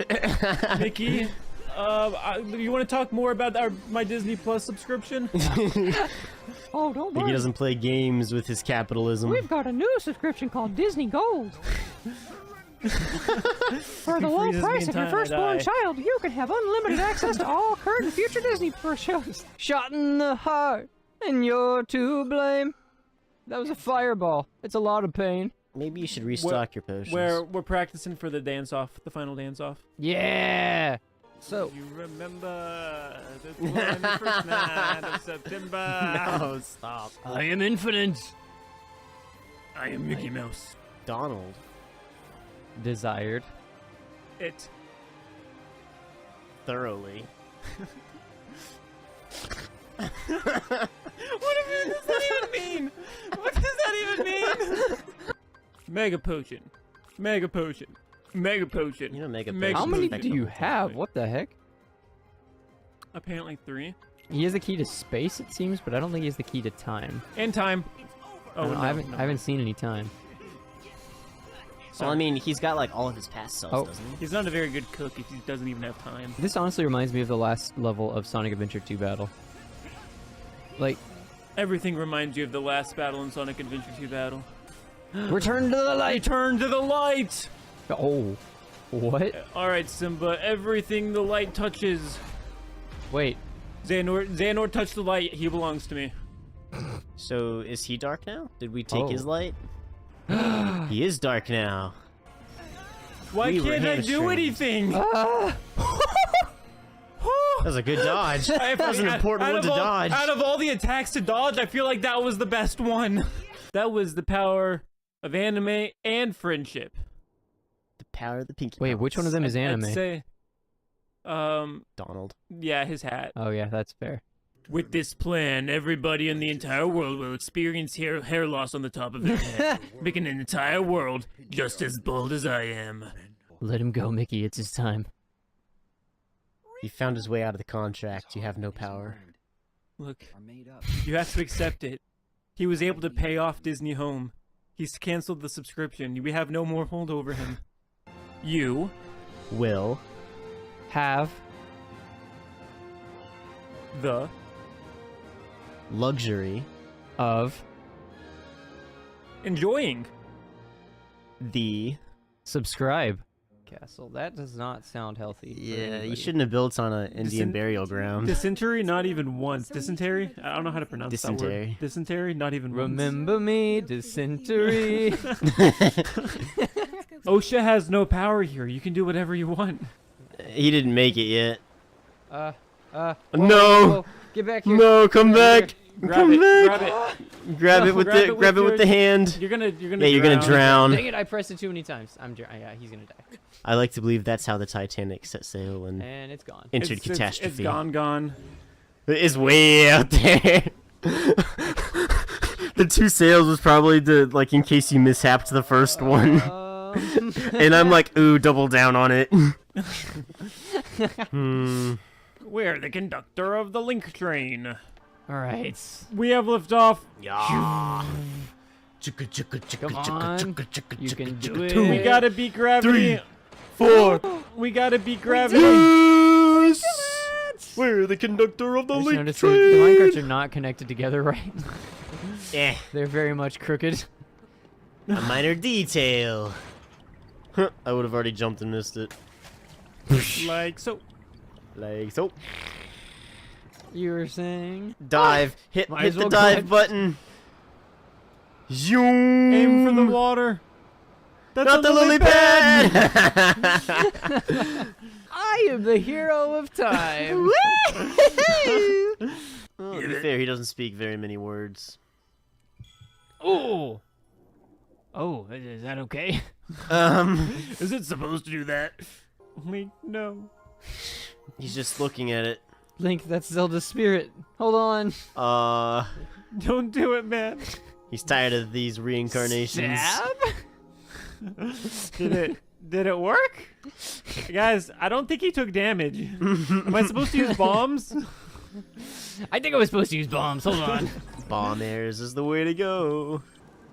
good. Mickey, you want to talk more about my Disney Plus subscription? Oh, don't He doesn't play games with his capitalism. got a new subscription called Disney Gold. For the low freezes me price in of your time I firstborn die. child, you can have unlimited access to all current and future Disney shows. Shot in the heart, and you're to blame. That was a fireball. It's a lot of pain. Maybe you should restock your potions. We're practicing for the the final dance off. Yeah. So, You remember the 21st night of September? No, stop. I am infinite. I am Mickey Mouse. Donald. desired. It. Thoroughly. What does that even mean? What does that even mean? Mega potion. Mega potion. Mega potion. You know, Mega Mega How many potion. do you have? What the heck? Apparently 3. He has the key to space, it seems, but I don't think he has the key to time. And time. I, Oh, don't know, no, I haven't no. I haven't seen any time. So, I mean, he's got, like, all of his past selves, Oh. doesn't he? He's not a very good cook if he doesn't even have time. This honestly reminds me of the last level of Sonic Adventure 2 battle. Like, Everything reminds you of the last battle in Sonic Adventure 2 battle. return to the light! Return to the light! Oh. What? Alright, Simba, everything the light touches. Wait. Xehanort touched the light, he belongs to me. So, is he dark now? Did we take his Oh. light? He is dark now. Why We were can't I do hamstrung. anything? That was a good dodge. That was an important one to dodge. Out of all the attacks to dodge, I feel like that was the best one. That was the power of anime and friendship. The power of the pinky. Wait, which one of them is I'd anime? say, Donald. yeah, his hat. Oh yeah, that's fair. With this plan, everybody in the entire world will experience hair loss on the top of their head, making an entire world just as bold as I am. Let him go, Mickey. It's his time. He found his way out of the contract. You have no power. Look, you have to accept it. He was able to pay off Disney Home. He's canceled the subscription. We have no more hold over him. You Will. Have the Luxury. of enjoying. The. subscribe. Castle. That does not sound healthy. for Yeah, you anybody. shouldn't have built on an Indian Dysen- burial ground. Dysentery, not even once. Dysentery? I don't know how to pronounce that Dysentery. word. Dysentery, not even once. Remember me, dysentery. OSHA has no power here. You can do whatever you want. He didn't make it yet. whoa, No! whoa, get back here. No, come Get back! Grab Come it. back! Grab it. Grab it with Grab the it with grab it with your- the hand. You're gonna Yeah, you're gonna drown. Dang it! I pressed it too many times. Yeah, he's gonna die. I like to believe that's how the Titanic set sail and And it's gone. entered It's catastrophe. gone. It's way out there. The 2 sails was probably to, like, in case you mishapped the first one. And I'm like, ooh, double down on it. We're the conductor of the link train. All right. We have liftoff. Yeah. Come on. You can do it. We gotta beat gravity. 4. We gotta beat gravity. Yes! We're the conductor of the I just link noticed the train. minecarts are not connected together right. Eh, They're very much crooked. a minor detail. I would have already jumped and missed it. Like so. Like so. You were saying? Dive. Hit as the well go dive ahead. button. Zoom. Aim for the water. That's Not a the lily pad. I am the hero of time. Well, to be fair, he doesn't speak very many words. Oh. Oh, is that okay? Is it supposed to do that? Link, no. He's just looking at it. Link, that's Zelda's spirit. Hold on. Don't do it, man. He's tired of these reincarnations. Did it work? Guys, I don't think he took damage. Am I supposed to use bombs? I think I was supposed to use bombs. Hold on. Bomb airs is the way to go.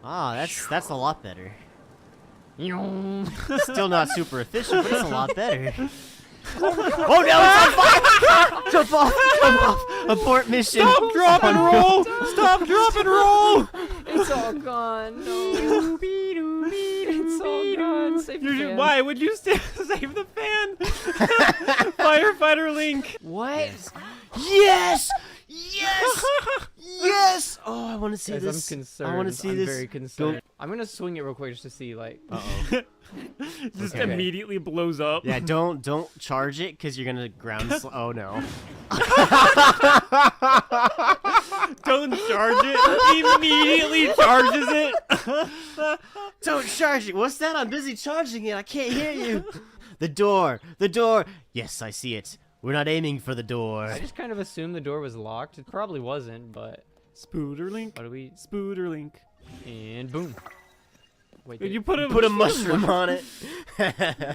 Ah, that's a lot better. Still not super efficient, but it's a lot better. Oh no, it's on fire! Jump off! Jump off! Abort mission! Stop, drop, and roll! Stop, drop, and roll! It's all gone. No. It's all gone. Save the fan. Why would you save the fan? Firefighter Link. What? Yes! Yes! Yes! Oh, I want to see Guys, this. I'm concerned. I want to see I'm this. very concerned. I'm gonna swing it real quick just to see, like. Just Okay. immediately blows up. Yeah, don't charge it because you're gonna ground. Oh no! Don't charge it. Immediately charges it. Don't charge it. What's that? I'm busy charging it. I can't hear you. The door. The door. Yes, I see it. We're not aiming for the door. I just kind of assumed the door was locked. It probably wasn't, but. Spooder Link. What do we? Spooder Link. And boom. Wait. Did you put a Put a mushroom on it.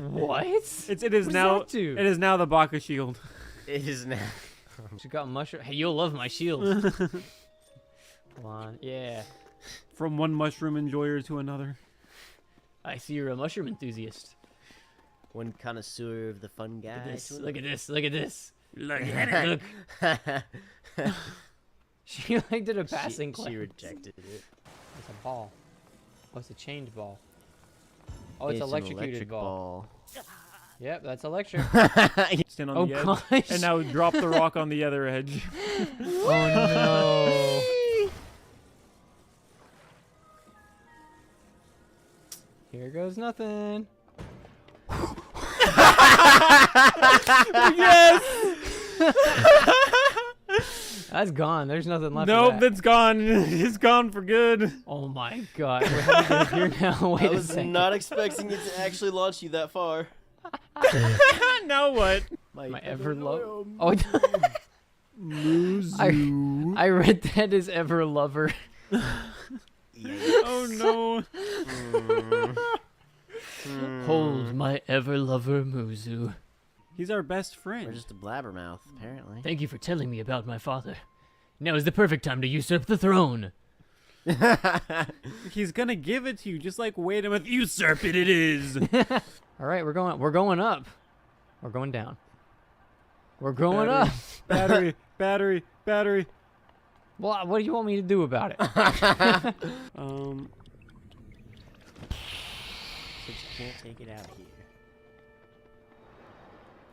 What? It is What now. does that do? It is now the Baka shield. It is now. She got mushroom. Hey, you'll love my shield. Come on. Yeah. From one mushroom enjoyer to another. I see you're a mushroom enthusiast. One connoisseur of the fun guy. Look at this. Look at this. Look at this. Look at it. Look. She like did a passing She glance. rejected it. It's a ball. Oh, it's a chained ball. Oh, it's an electrocuted electric ball. Yep, that's electric. Stand on Oh the edge. gosh. And now drop the rock on the other edge. Oh no. Here goes nothing. Yes! That's gone. There's nothing left. Nope, of that. that's gone. It's gone for good. Oh my god. We're having to here now. Wait a second. expecting it to actually launch you that far. Now what? My ever love. Oh. I read that as ever lover. Oh no. Hold my ever lover Muzu. He's our best We're friend. just a blabbermouth, apparently. Thank you for telling me about my father. Now is the perfect time to usurp the throne. He's gonna give it to you, just like wait a minute. Usurp it is. All right, we're going up. We're going down. We're going up. Battery. Well, what do you want me to do about it? Since you can't take it out here.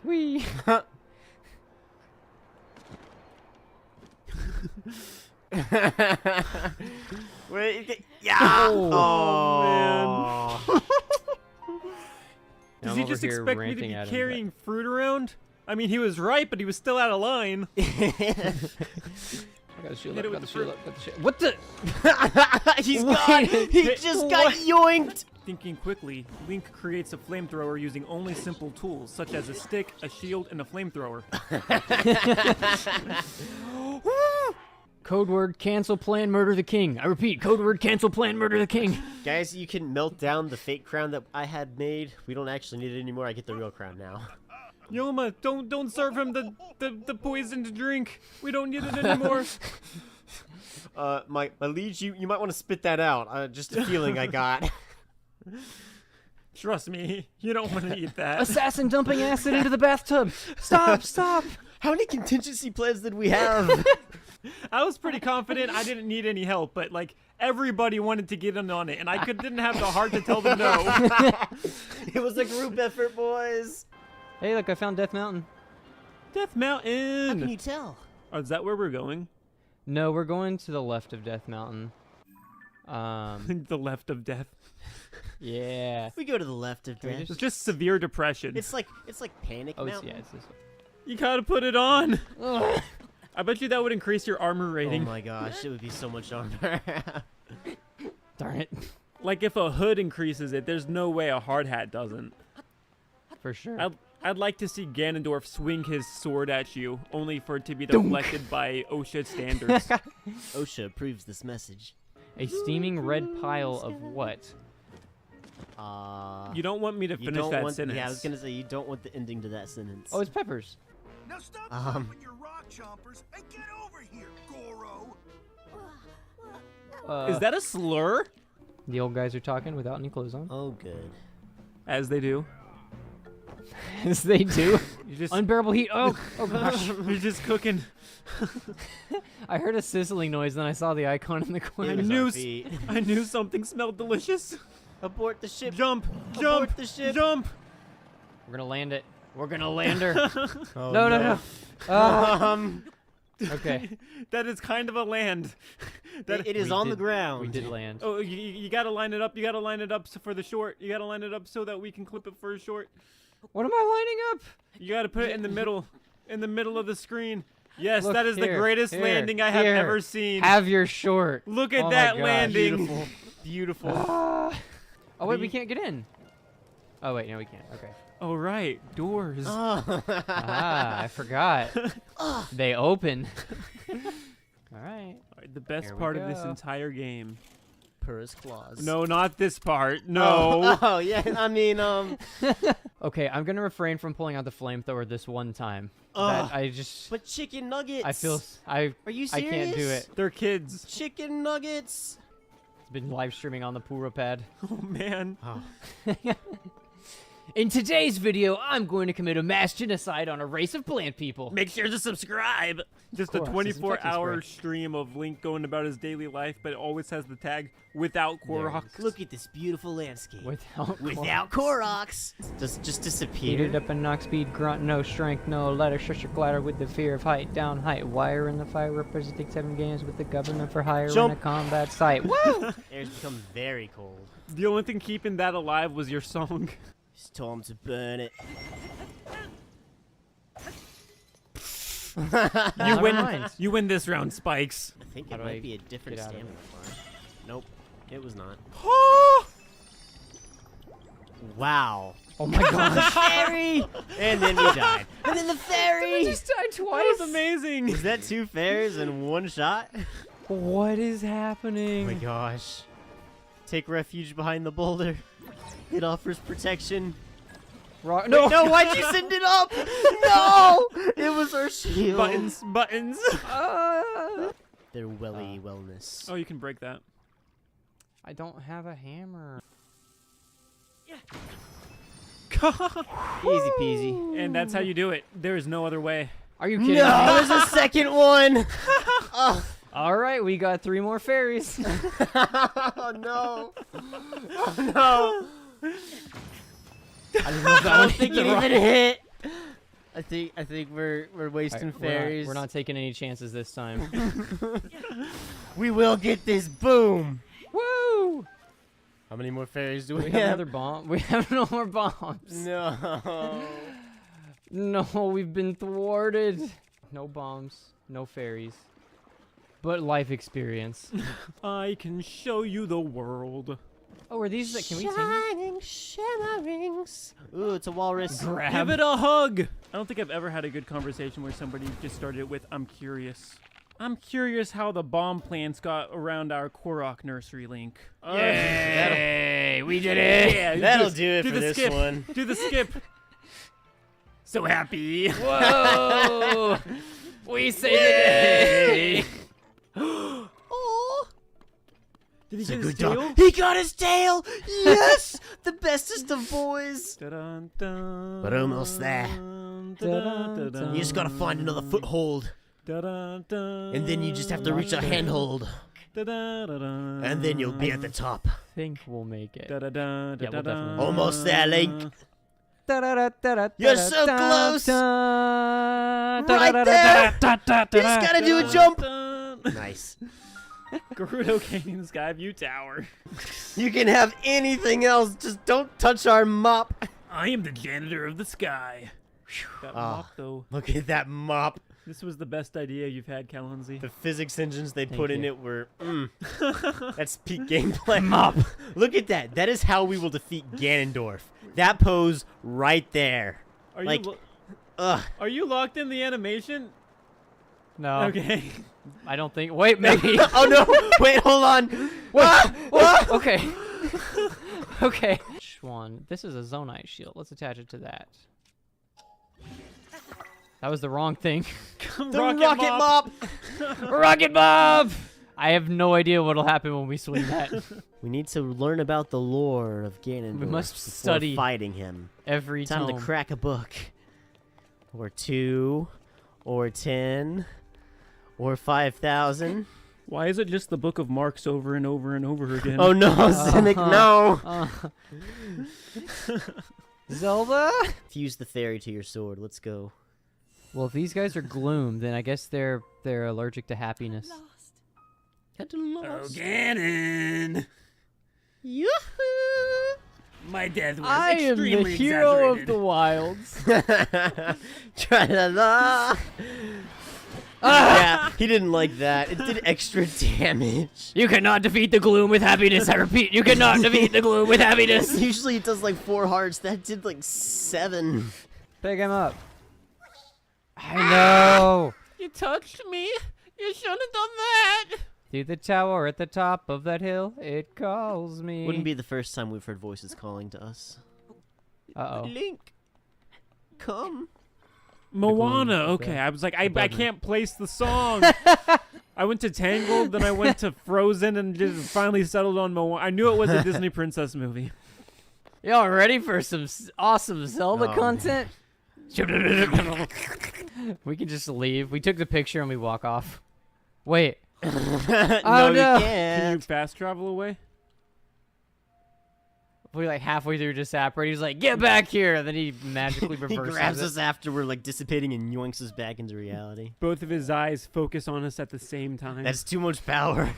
Wee. Wait, yeah! Oh, man. Does I'm he over just here expect me to ranting be at him, carrying fruit around? I mean, he was right, but he was still out of line. I got the shield Hit up, it got with the the shield up, got the shield. What the? He's Wait. gone! He just got yoinked! Thinking quickly, Link creates a flamethrower using only simple tools, such as a stick, a shield, and a flamethrower. Code word cancel plan murder the king. I repeat, code word cancel plan murder the king. Guys, you can melt down the fake crown that I had made. We don't actually need it anymore. I get the real crown now. Yoma, don't serve him the poisoned drink. We don't need it anymore. My liege, you might want to spit that out. Just a feeling I got. Trust me, you don't want to eat that. Assassin dumping acid into the bathtub. Stop, stop. How many contingency plans did we have? I was pretty confident I didn't need any help, but like everybody wanted to get in on it, and I didn't have the heart to tell them no. It was a group effort, boys. Hey, look, I found Death Mountain. Death How can Mountain. you tell? Oh, is that where we're going? No, we're going to the left of Death Mountain. The left of death. Yeah. We go to the left of we death. It's just severe depression. It's like Panic Oh, Mountain. yeah, it's this way. You gotta put it on. I bet you that would increase your armor Oh rating. my gosh, it would be so much armor. Darn it. Like if a hood increases it, there's no way a hard hat doesn't. For sure. I'd like to see Ganondorf swing his sword at you, only for it to be deflected by OSHA standards. OSHA approves this message. A steaming red pile of what? You don't want me to You finish don't that want, sentence. Yeah, I was gonna say you don't want the ending to that sentence. Oh, it's peppers. Now stop with your rock chompers and get over here, Goro. Is that a slur? The old guys are talking without any clothes on. Oh, good. As they do. As they do. You just, Unbearable heat. Oh gosh. you're just cooking. I heard a sizzling noise, then I saw the icon in the It corner. was knew our s- feet. I knew something smelled delicious. Abort the ship. Jump! Abort Jump! the ship. Jump! We're gonna land it. We're gonna land her. Oh, no. Ah, Um, okay. That is kind of a land. That it is We on the did- ground. We did land. Oh, you gotta line it up. You gotta line it up for the short. You gotta line it up so that we can clip it for a short. What am I lining up? You gotta put it in the middle of the screen. Yes, Look, that is the here, greatest here, landing I have here. ever seen. Have your short. Look at Oh my that gosh. landing. Beautiful. Beautiful. Oh wait, we The- can't get in. Oh wait, no, we can't. Okay. Oh right, doors. Ah, I forgot. They open. All right. Alright, the best Here we part of this go. entire game. Purr's claws. No, not this part. No. Oh, yeah. I mean, Okay, I'm gonna refrain from pulling out the flamethrower this one time. Ugh. That I just, but chicken nuggets. I feel, I Are you I serious? can't do it. They're kids. Chicken nuggets. It's been live streaming on the Pura pad. Oh man. Oh. In today's video, I'm going to commit a mass genocide on a race of plant people. Make sure to subscribe. Just a Korok's disinfecting 24-hour spray. stream of Link going about his daily life, but it always has the tag without There it Korok. is. Look at this beautiful landscape. Without Koroks. Just disappear. Heated up and knock speed, grunt, no strength, no ladder, shush your glider with the fear of height, down height, wire in the fire, representing 7 games with the government for hire Jump. in a combat site. Woo! Air's become very cold. The only thing keeping that alive was your song. It's time to burn it. You Never win. mind. You win this round, Spikes. I think How it do might I be a different get out of stamina bar. Nope, it was not. Oh! Wow. Oh my gosh. Fairy! And then we died. And then the fairy! died That twice. was amazing. Is that 2 fairies in 1 shot? What is Oh happening? my gosh. Take refuge behind the boulder. It offers protection. No, No, why'd you send it up? No! It was our shield. Buttons, buttons. Their welly wellness. Oh, you can break that. I don't have a hammer. Easy peasy. And that's how you do it. There is no other way. Are you kidding me? No, there's a second one. Oh, All right, we got 3 more fairies. oh no. Oh no. I don't know if that I one don't think hit it the even rock. hit. I think we're wasting Alright, fairies. We're not taking any chances this time. We will get this. Boom. Woo! How many more fairies do We we have have? another bomb. We have no more bombs. No. No, we've been thwarted. No bombs, no fairies, but life experience. I can show you the world. Oh, are these? Can we take? Shining shimmerings. Ooh, it's a walrus. Give it a hug. I don't think I've ever had a good conversation where somebody just started with, I'm curious. I'm curious how the bomb plants got around our Korok nursery, Link. Yay! We did it! Yeah, That'll do it for the this skip. one. Do the skip. So happy. Whoa! We saved the day. Did he It's a get his good dog. tail? He got his tail. Yes, the bestest of boys. Dun-dun-dun, We're almost there. dun-dun-dun. You just gotta find another foothold. And then you just have to reach a handhold. And then you'll be at the top. I think we'll make it. Yeah, we'll definitely. Almost there, Link. You're so close. Right there. You just gotta do a jump. Nice. Gerudo gaining the Sky View Tower. You can have anything else, just don't touch our mop. I am the janitor of the sky. That Ah. mop, though. Look at that mop. This was the best idea you've had, Calonzi. The physics engines they Thank put in you. it were, That's peak gameplay. Mop. Look at that. That is how we will defeat Ganondorf. That pose right there. Are Like, you ugh. are you locked in the animation? No, Okay. I don't think. Wait, maybe. Oh no! Wait, hold on. Okay. Okay. Which one? This is a Zonite shield. Let's attach it to that. That was the wrong thing. The rocket mop. Rocket Bob! I have no idea what'll happen when we swing that. We need to learn about the lore of Ganondorf. We must before study fighting him. Every Time tome. to crack a book, or 2, or 10, or 5,000. Why is it just the Book of Marks over and over and over again? Oh no, Cynic, no! Zelda? Fuse the fairy to your sword. Let's go. Well, if these guys are gloom, then I guess they're allergic to happiness. Oh, Ganon! Yoo-hoo! My death was I am the extremely hero of exaggerated. the wilds. Tra-la-la. Yeah, he didn't like that. It did extra damage. You cannot defeat the gloom with happiness. I repeat, you cannot defeat the gloom with happiness. Usually it does like 4 hearts. That did like 7. Pick him up. I know. You touched me. You shouldn't have done that. Through the tower at the top of that hill, it calls me. Wouldn't be the first time we've heard voices calling to us. Uh-oh. Link, come. Moana. Okay, I was like, I can't place the song. I went to Tangled, then I went to Frozen, and just finally settled on Moana. I knew it was a Disney princess movie. Y'all ready for some awesome Zelda Oh, content? We can just leave. We took the picture and we walk off. Wait. No, Oh, you no. Can you can't. fast travel away? We like halfway through just separated. He's like, "Get back here!" And then he magically He reverses grabs it. us after we're like dissipating and yoinks us back into reality. Both of his eyes focus on us at the same time. That's too much power.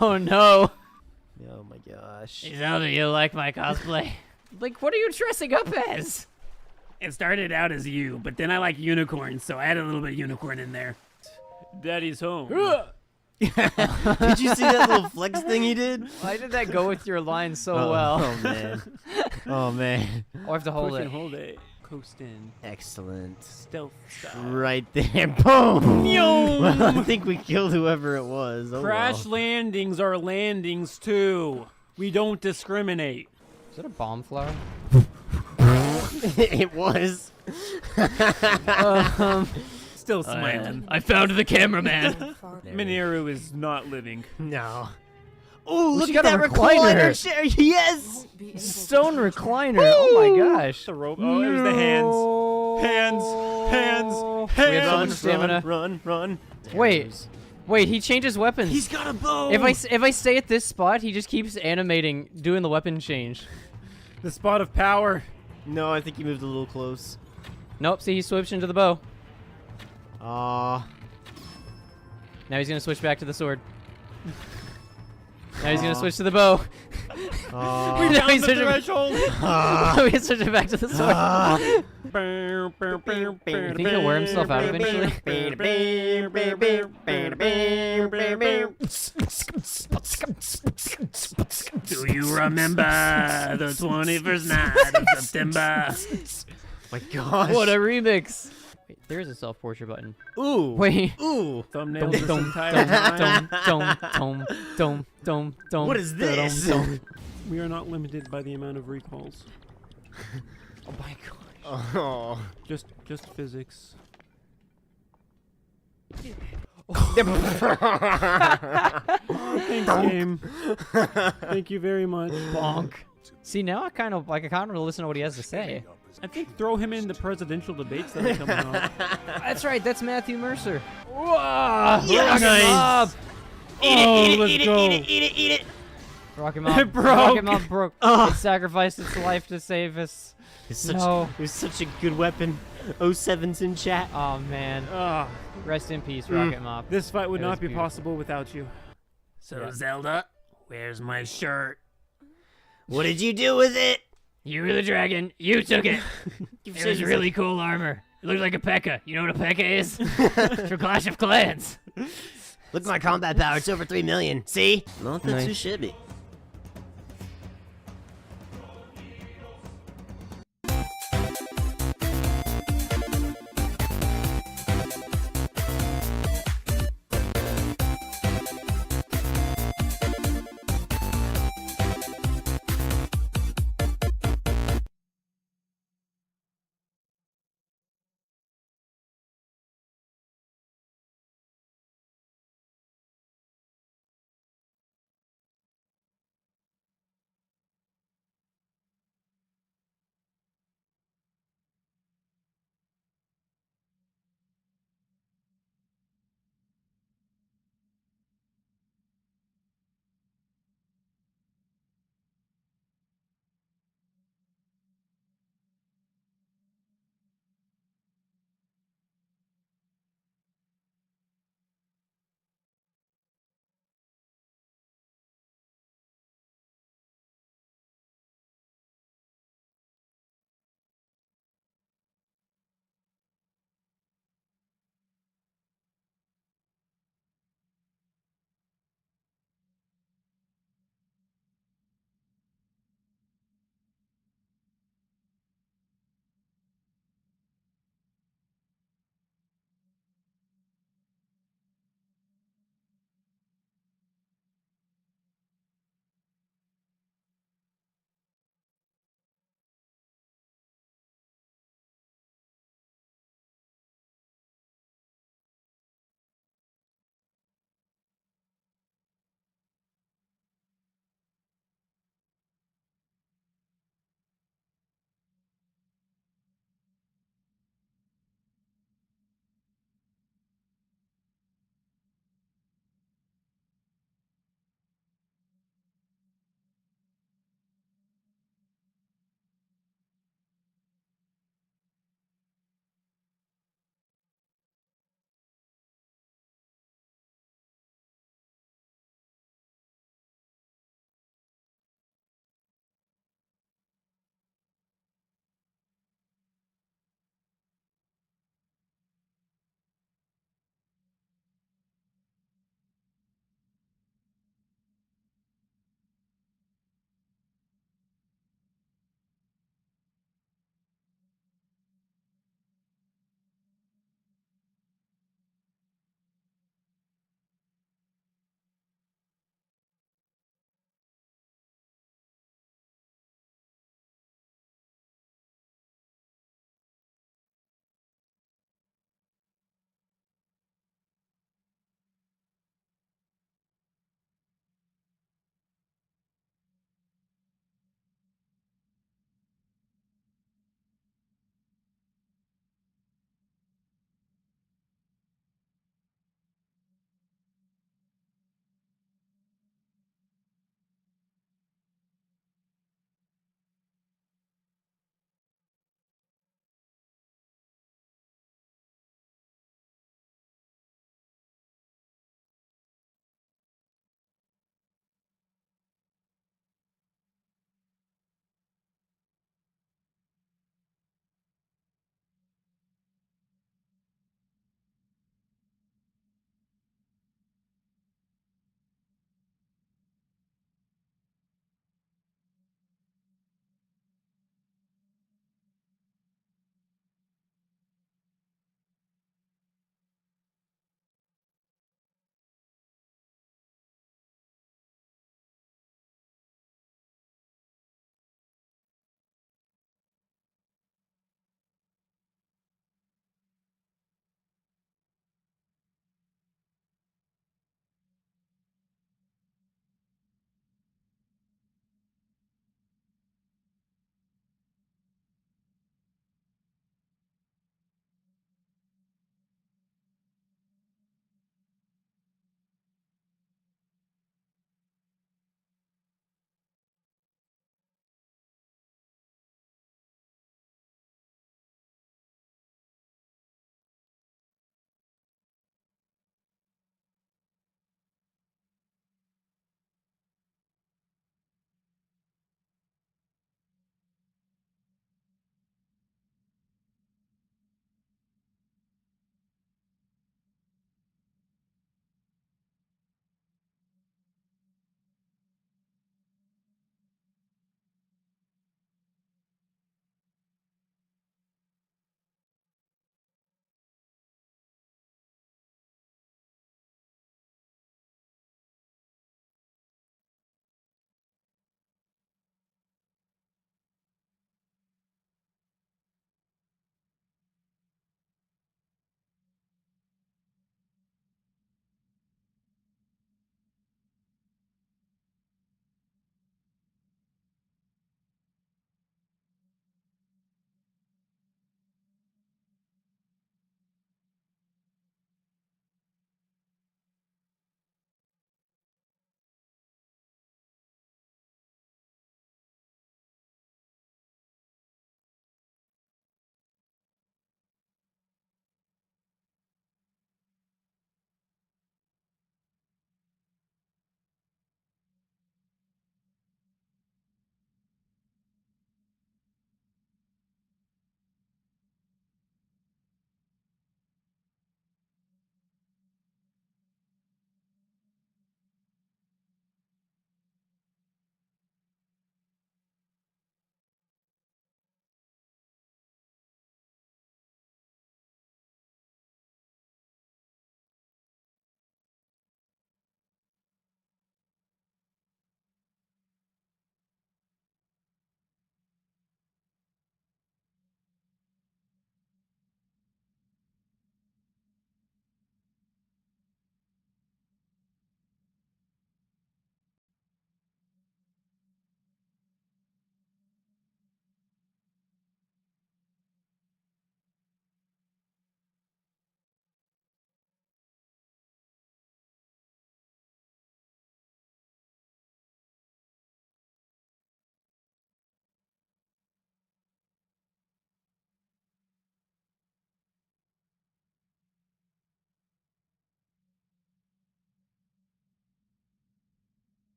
Oh no! Oh my gosh. Zelda, you like my cosplay? Like, what are you dressing up as? It started out as you, but then I like unicorns, so I added a little bit of unicorn in there. Daddy's home. Did you see that little flex thing he did? Why did that go with your line so well? Oh man. Oh man. I have to hold Push it. and hold it. Coast in. Excellent. Stealth style. Right there. Boom. Well, I think we killed whoever it was. Oh, Crash well. landings are landings too. We don't discriminate. Is that a bomb flower? It was. Still smiling. I found the cameraman. Mineru is not living. No. Oh, look she at got a that recliner. recliner chair. Yes. Stone recliner. Oh my gosh. The rope. Oh, it was the hands. Hands. We have so Hands. much stamina. Run. There Wait. it is. Wait, he changes weapons. He's got a bow. If I stay at this spot, he just keeps animating, doing the weapon change. The spot of power. No, I think he moved a little close. Nope. See, he switched into the bow. Aw. Now he's gonna switch back to the sword. Now he's gonna switch to the bow. Aw. Now he's the switching. threshold. Now he's switching back to the sword. You think he'll wear himself out eventually? Do you remember the 21st night of September? My gosh. What a remix! Wait, there is a self-portrait button. Ooh. Wait. Ooh. Thumbnail this entire time. Dum. What is this? We are not limited by the amount of recalls. Oh my gosh. Oh. Just physics. Thanks, game. Thank you very much. Bonk. See, now I kind of want to listen to what he has to say. I think throw him in the presidential debates that are coming up. That's right. That's Matthew Mercer. Yes! Nice. Oh, let's go. Eat it. Rocket Mob. It broke. Rocket Mob broke. Oh. It sacrificed its life to save us. No. It was such a good weapon. 07's in chat. Oh man. Ah, Rest in peace, Rocket Mob. this fight would That was not be beautiful. possible without you. So Zelda, where's my shirt? What did you do with it? You were the dragon. You took it. It was really cool armor. It looked like a P.E.K.K.A. You know what a P.E.K.K.A. is? For Clash of Clans. Look at my combat power. It's over 3 million. See? Not that too Nice. shabby.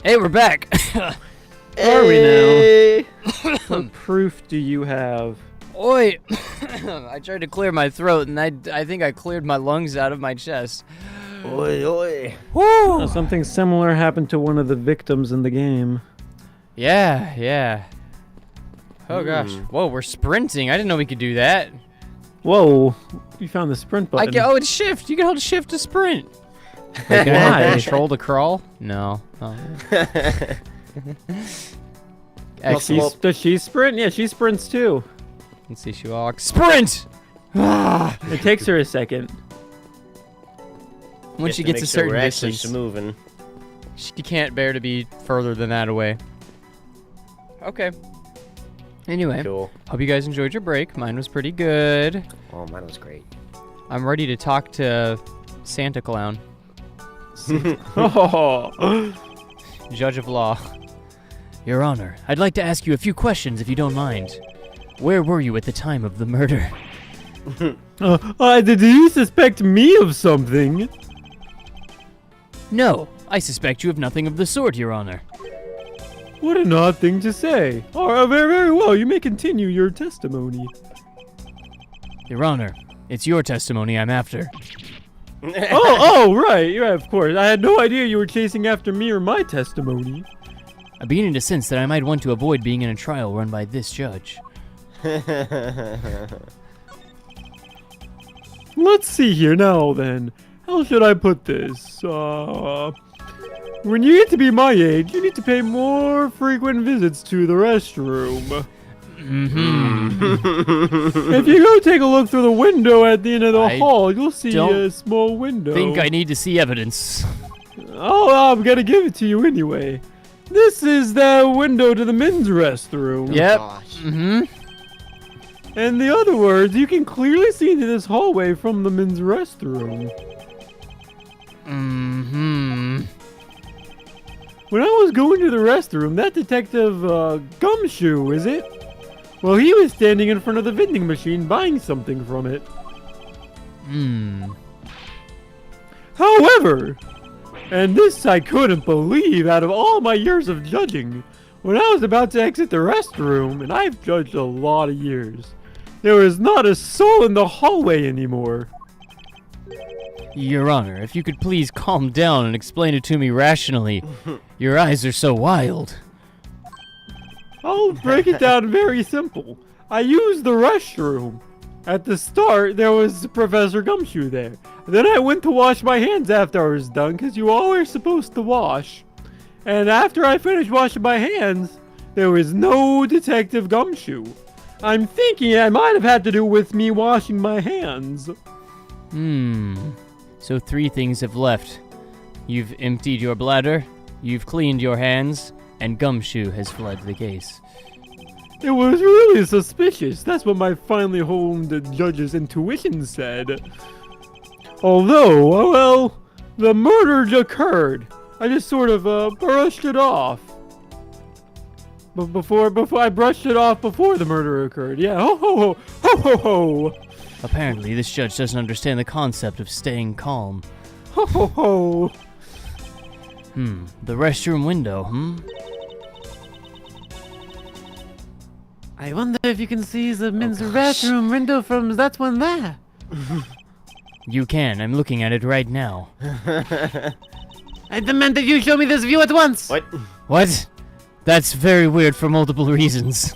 Hey, we're back. Are we now? What proof do you have? Oi! I tried to clear my throat, and I think I cleared my lungs out of my chest. Oi, oi. Woo! Something similar happened to one of the victims in the game. Yeah. Oh gosh. Whoa, we're sprinting. I didn't know we could do that. Whoa, you found the sprint button. Oh, it's shift. You can hold shift to sprint. Wait, can I control to crawl? No. Oh. Does she sprint? Yeah, she sprints too. Let's see, she walks. Sprint! It takes her a second. Once she gets a certain distance, moving. she can't bear to be further than that away. Okay. Anyway, Cool. hope you guys enjoyed your break. Mine was pretty good. Oh, mine was great. I'm ready to talk to Santa Clown, Oh, Judge of Law. Your Honor, I'd like to ask you a few questions if you don't mind. Where were you at the time of the murder? do you suspect me of something? No, I suspect you of nothing of the sort, Your Honor. What an odd thing to say. Oh, very, very well. You may continue your testimony. Your Honor, it's your testimony I'm after. Right. Yeah, of course. I had no idea you were chasing after me or my testimony. I'm beginning to sense that I might want to avoid being in a trial run by this judge. Let's see here now, then. How should I put this? When you get to be my age, you need to pay more frequent visits to the restroom. If you go take a look through the window at the end of the I hall, you'll see don't a small window. Think I need to see evidence. Oh, I'm gonna give it to you anyway. This is the window to the men's restroom. Yep. Gosh. In the other words, you can clearly see into this hallway from the men's restroom. When I was going to the restroom, that detective, Gumshoe, is it? Well, he was standing in front of the vending machine buying something from it. However, and this I couldn't believe out of all my years of judging, when I was about to exit the restroom, and I've judged a lot of years, there was not a soul in the hallway anymore. Your Honor, if you could please calm down and explain it to me rationally. Your eyes are so wild. I'll break it down very simple. I used the restroom. At the start, there was Professor Gumshoe there. Then I went to wash my hands after I was done, because you all are supposed to wash. And after I finished washing my hands, there was no Detective Gumshoe. I'm thinking it might have had to do with me washing my hands. So 3 things have left. You've emptied your bladder, you've cleaned your hands, and Gumshoe has fled the case. It was really suspicious. That's what my finely honed judge's intuition said. Although, well, the murder occurred. I just sort of brushed it off. But before I brushed it off before the murder occurred. Yeah, ho ho ho ho ho ho. Apparently, this judge doesn't understand the concept of staying calm. Ho ho ho. The restroom window, I wonder if you can see the men's bathroom window from that one there. You can. I'm looking at it right now. I demand that you show me this view at once. What? What? That's very weird for multiple reasons.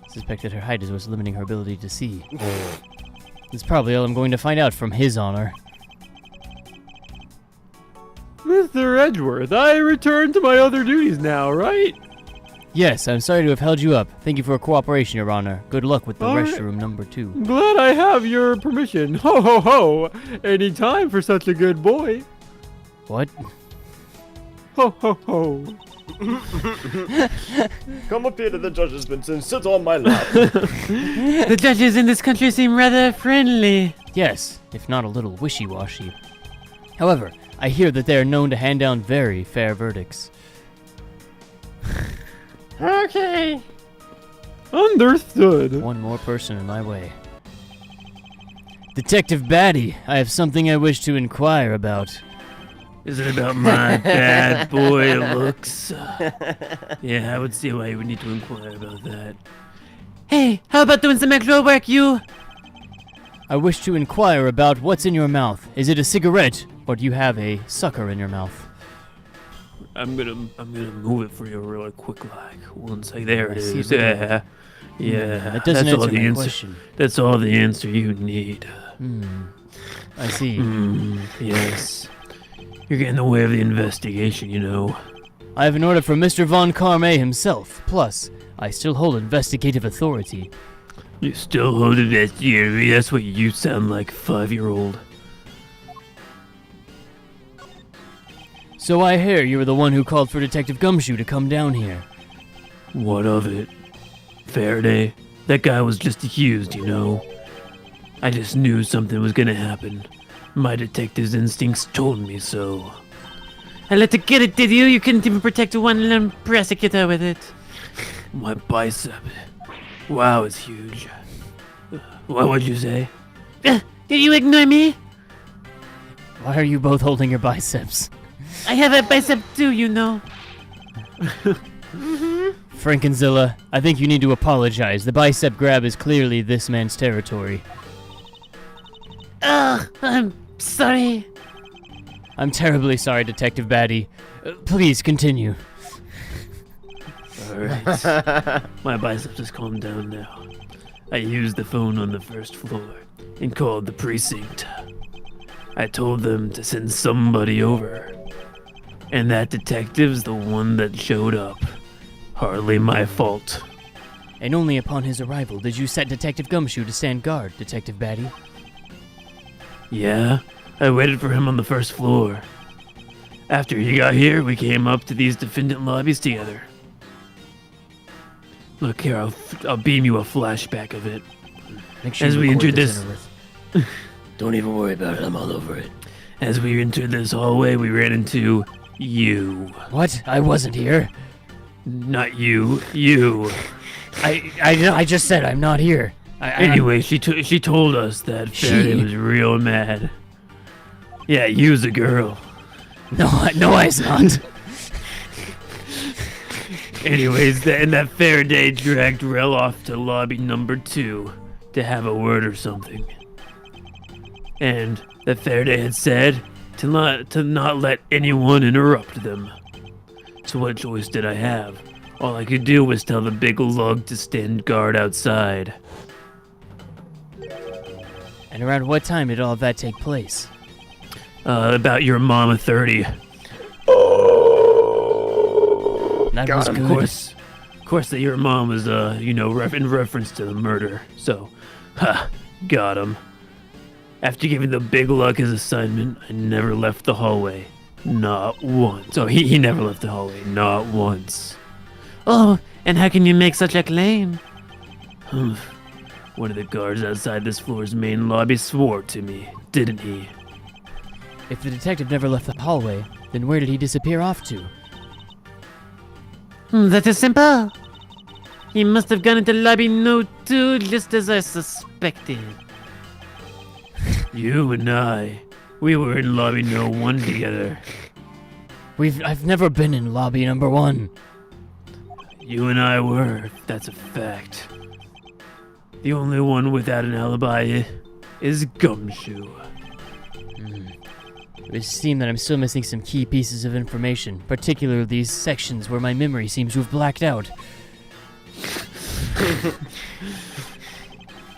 Suspected her height is what's limiting her ability to see. That's probably all I'm going to find out from His Honor. Mr. Edgeworth, I return to my other duties now, right? Yes, I'm sorry to have held you up. Thank you for your cooperation, Your Honor. Good luck with the All right. restroom number 2. Glad I have your permission. Ho ho ho! Any time for such a good boy. What? Ho ho ho! Come up here to the judge's bench and sit on my lap. The judges in this country seem rather friendly. Yes, if not a little wishy-washy. However, I hear that they are known to hand down very fair verdicts. Okay. Understood. One more person in my way. Detective Batty, I have something I wish to inquire about. Is it about my bad boy looks? Yeah, I would see why you would need to inquire about that. Hey, how about doing some extra work, you? I wish to inquire about what's in your mouth. Is it a cigarette, or do you have a sucker in your mouth? I'm gonna move it for you real quick, like once there it I see is. the- Yeah, yeah. That doesn't that's all answer the my answer. question. That's all the answer you need. I see. Yes. You're getting in the way of the investigation, you know. I have an order from Mr. Von Carme himself. Plus, I still hold investigative authority. You still hold it as you. That's what you sound like, 5-year-old. So I hear you were the one who called for Detective Gumshoe to come down here. What of it? Faraday? That guy was just accused, you know. I just knew something was gonna happen. My detective's instincts told me so. I let it get it, did you? You couldn't even protect one little prosecutor with it. My bicep. Wow, it's huge. What would you say? Did you ignore me? Why are you both holding your biceps? I have a bicep too, you know. Frankenzilla, I think you need to apologize. The bicep grab is clearly this man's territory. Ugh, I'm sorry. I'm terribly sorry, Detective Batty. Please continue. Alright. My biceps has calmed down now. I used the phone on the first floor and called the precinct. I told them to send somebody over. And that detective's the one that showed up. Hardly my fault. And only upon his arrival did you set Detective Gumshoe to stand guard, Detective Batty. Yeah, I waited for him on the first floor. After he got here, we came up to these defendant lobbies together. Look here, I'll beam you a flashback of it. Make sure As you we record entered this. Don't even worry about it. I'm all over it. As we entered this hallway, we ran into you. What? I wasn't here. Not you, you. I just said I'm not here. Anyway, she told us that Faraday was real mad. Yeah, you's a girl. No, I's not. Anyways, that Faraday dragged Rel off to lobby number 2 to have a word or something. And that Faraday had said to not let anyone interrupt them. So what choice did I have? All I could do was tell the big lug to stand guard outside. And around what time did all of that take place? About your mama 30. That was good. Of course, that your mom was, in reference to the murder. So, got him. After giving the big lug his assignment, I never left the hallway. Not once. So he never left the hallway. Not once. Oh, and how can you make such a claim? One of the guards outside this floor's main lobby swore to me, didn't he? If the detective never left the hallway, then where did he disappear off to? That is simple. He must have gone into lobby no 2, just as I suspected. You and I, we were in lobby no 1 together. I've never been in lobby number 1. You and I were, that's a fact. The only one without an alibi is Gumshoe. It would seem that I'm still missing some key pieces of information, particularly these sections where my memory seems to have blacked out.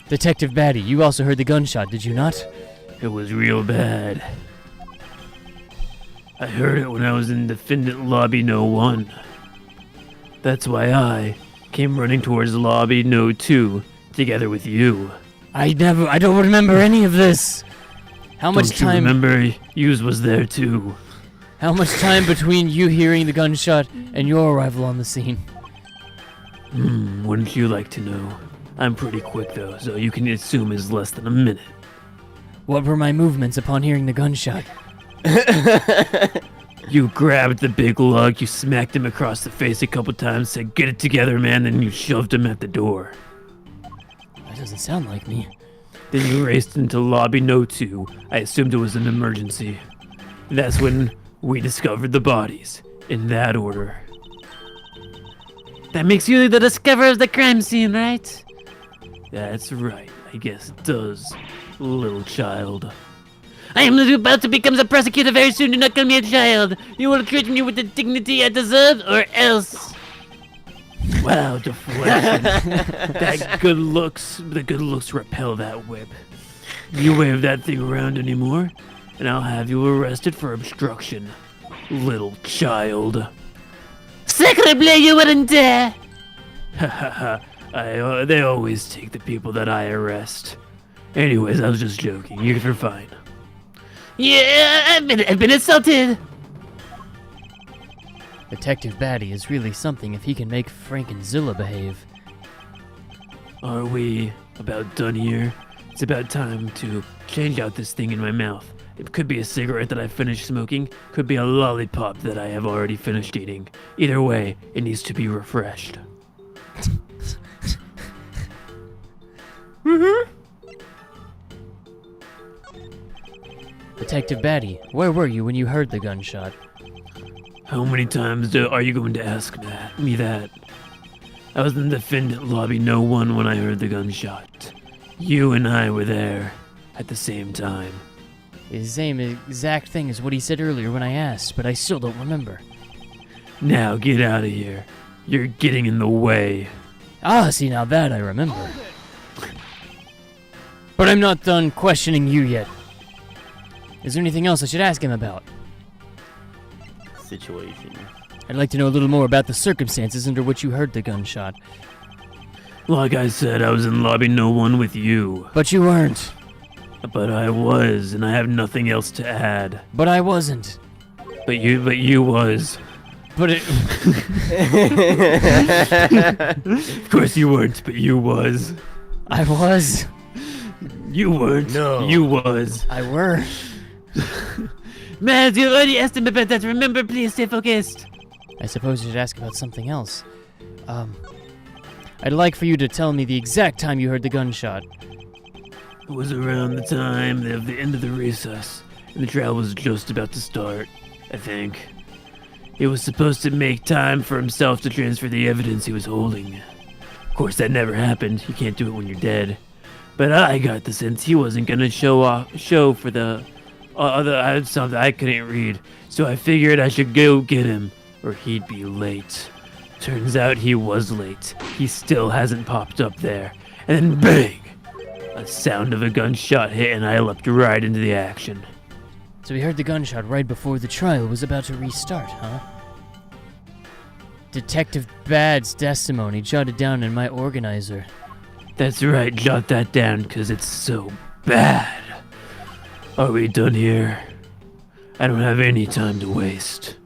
Detective Batty, you also heard the gunshot, did you not? It was real bad. I heard it when I was in defendant lobby no 1. That's why I came running towards lobby no 2 together with you. I don't remember any of this. How much Don't you time? remember Hughes was there too? How much time between you hearing the gunshot and your arrival on the scene? Wouldn't you like to know? I'm pretty quick though, so you can assume it's less than a minute. What were my movements upon hearing the gunshot? You grabbed the big lug, you smacked him across the face a couple times, said, "Get it together, man," then you shoved him at the door. That doesn't sound like me. Then you raced into lobby no 2. I assumed it was an emergency. That's when we discovered the bodies in that order. That makes you the discoverer of the crime scene, right? That's right, I guess it does, little child. I am about to become the prosecutor very soon. Do not call me a child. You will treat me with the dignity I deserve, or else. Wow, deflection. The good looks repel that whip. You wave that thing around anymore, and I'll have you arrested for obstruction, little child. Sacre bleu, you wouldn't dare! Ha ha ha. They always take the people that I arrest. Anyways, I was just joking. You're fine. Yeah, I've been assaulted. Detective Batty is really something if he can make Frank and Zilla behave. Are we about done here? It's about time to change out this thing in my mouth. It could be a cigarette that I finished smoking, could be a lollipop that I have already finished eating. Either way, it needs to be refreshed. Detective Batty, where were you when you heard the gunshot? How many times are you going to ask me that? I was in the defendant lobby no one when I heard the gunshot. You and I were there at the same time. The same exact thing as what he said earlier when I asked, but I still don't remember. Now get out of here. You're getting in the way. Ah, see, now that I remember. But I'm not done questioning you yet. Is there anything else I should ask him about? Situation. I'd like to know a little more about the circumstances under which you heard the gunshot. Like I said, I was in lobby no one with you. But you weren't. But I was, and I have nothing else to add. But I wasn't. But you was. But it... Of course you weren't, but you was. I was. You weren't. No. You was. I were. Man, you already asked him about that. Remember, please stay focused. I suppose you should ask about something else. I'd like for you to tell me the exact time you heard the gunshot. It was around the time of the end of the recess, and the trial was just about to start, I think. He was supposed to make time for himself to transfer the evidence he was holding. Of course, that never happened. You can't do it when you're dead. But I got the sense he wasn't gonna show for the something I couldn't read. So I figured I should go get him, or he'd be late. Turns out he was late. He still hasn't popped up there. And then bang! A sound of a gunshot hit, and I leapt right into the action. So he heard the gunshot right before the trial was about to restart, huh? Detective Bad's testimony jotted down in my organizer. That's right, jot that down, cause it's so bad. Are we done here? I don't have any time to waste.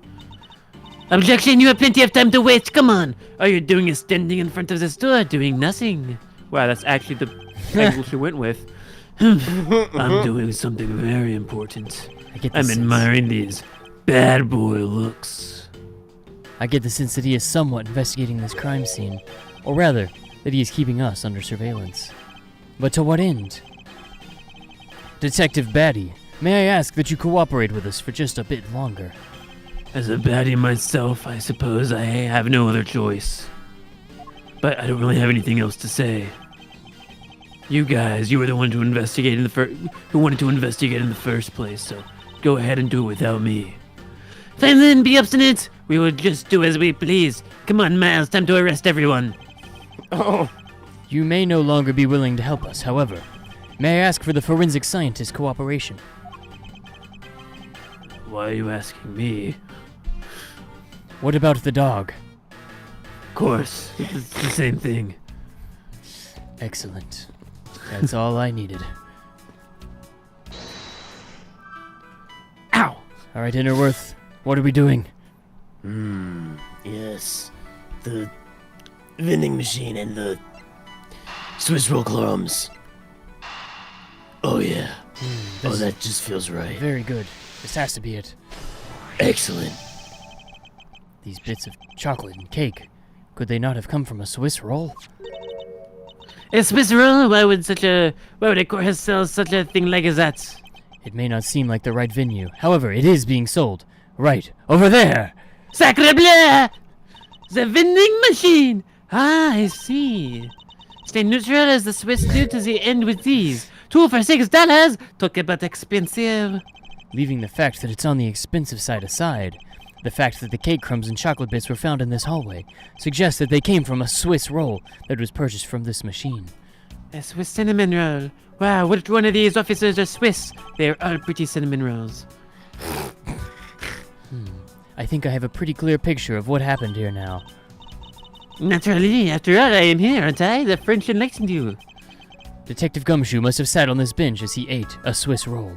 Objection, you have plenty of time to waste, come on! All you're doing is standing in front of the store, doing nothing. Wow, that's actually the angle she went with. I'm doing something very important. I'm admiring these bad boy looks. I get the sense that he is somewhat investigating this crime scene. Or rather, that he is keeping us under surveillance. But to what end? Detective Batty, may I ask that you cooperate with us for just a bit longer? As a baddie myself, I suppose I have no other choice. But I don't really have anything else to say. You guys, you were the one to investigate who wanted to investigate in the first place, so go ahead and do it without me. Fine then, be obstinate. We will just do as we please. Come on, Miles, time to arrest everyone. Oh. You may no longer be willing to help us, however. May I ask for the forensic scientist's cooperation? Why are you asking me? What about the dog? Of course, it's the same thing. Excellent. That's all I needed. Ow! All right, Innerworth, what are we doing? Yes. The vending machine and the Swiss roll crumbs. Oh yeah. Oh, that just feels right. Very good. This has to be it. Excellent. These bits of chocolate and cake, could they not have come from a Swiss roll? A Swiss roll? Why would a course sell such a thing like that? It may not seem like the right venue. However, it is being sold. Right, over there! Sacre bleu! The vending machine! Ah, I see. Stay neutral as the Swiss do to the end with these. 2 for $6. Talk about expensive. Leaving the fact that it's on the expensive side aside, the fact that the cake crumbs and chocolate bits were found in this hallway suggests that they came from a Swiss roll that was purchased from this machine. A Swiss cinnamon roll. Wow, which one of these officers are Swiss? They're all pretty cinnamon rolls. I think I have a pretty clear picture of what happened here now. Naturally, after all, I am here, aren't I? The French enlightened you. Detective Gumshoe must have sat on this bench as he ate a Swiss roll.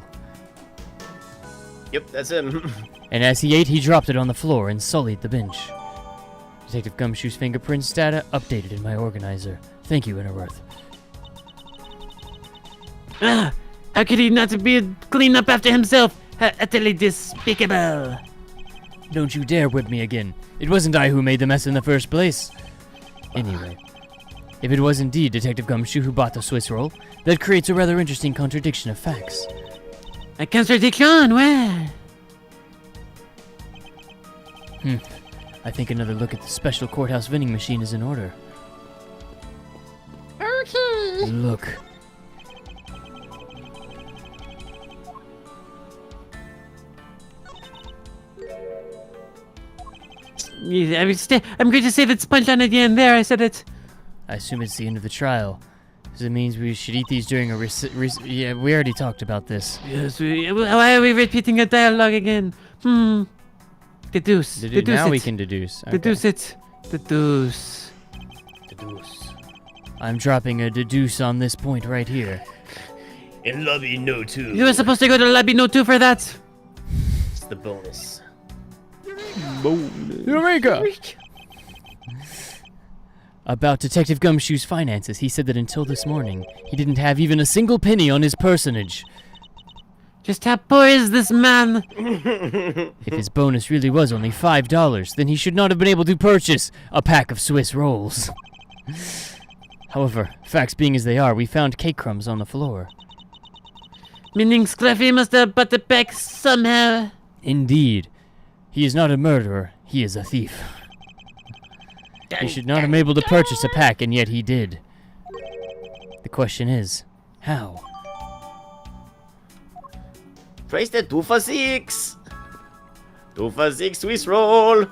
Yep, that's him. And as he ate, he dropped it on the floor and sullied the bench. Detective Gumshoe's fingerprints data updated in my organizer. Thank you, Interworth. Ah, how could he not be clean up after himself? How utterly despicable. Don't you dare whip me again. It wasn't I who made the mess in the first place. Anyway, if it was indeed Detective Gumshoe who bought the Swiss roll, that creates a rather interesting contradiction of facts. A contradiction, where? I think another look at the special courthouse vending machine is in order. Okay. Look. Yeah, I'm going to say that sponge on again. There, I said it. I assume it's the end of the trial. So it means we should eat these during a yeah, we already talked about this. Yes, why are we repeating a dialogue again? Deduce. Deduce now it. we can deduce. Okay. Deduce it. Deduce. I'm dropping a deduce on this point right here. In lobby no 2. You were supposed to go to lobby no 2 for that. It's the bonus. Eureka! About Detective Gumshoe's finances, he said that until this morning, he didn't have even a single penny on his personage. Just how poor is this man? If his bonus really was only $5, then he should not have been able to purchase a pack of Swiss rolls. However, facts being as they are, we found cake crumbs on the floor. Meaning Scruffy must have bought the pack somehow. Indeed. He is not a murderer, he is a thief. He should not have been able to purchase a pack, and yet he did. The question is, how? Praise the 2 for 6. 2 for 6 Swiss roll.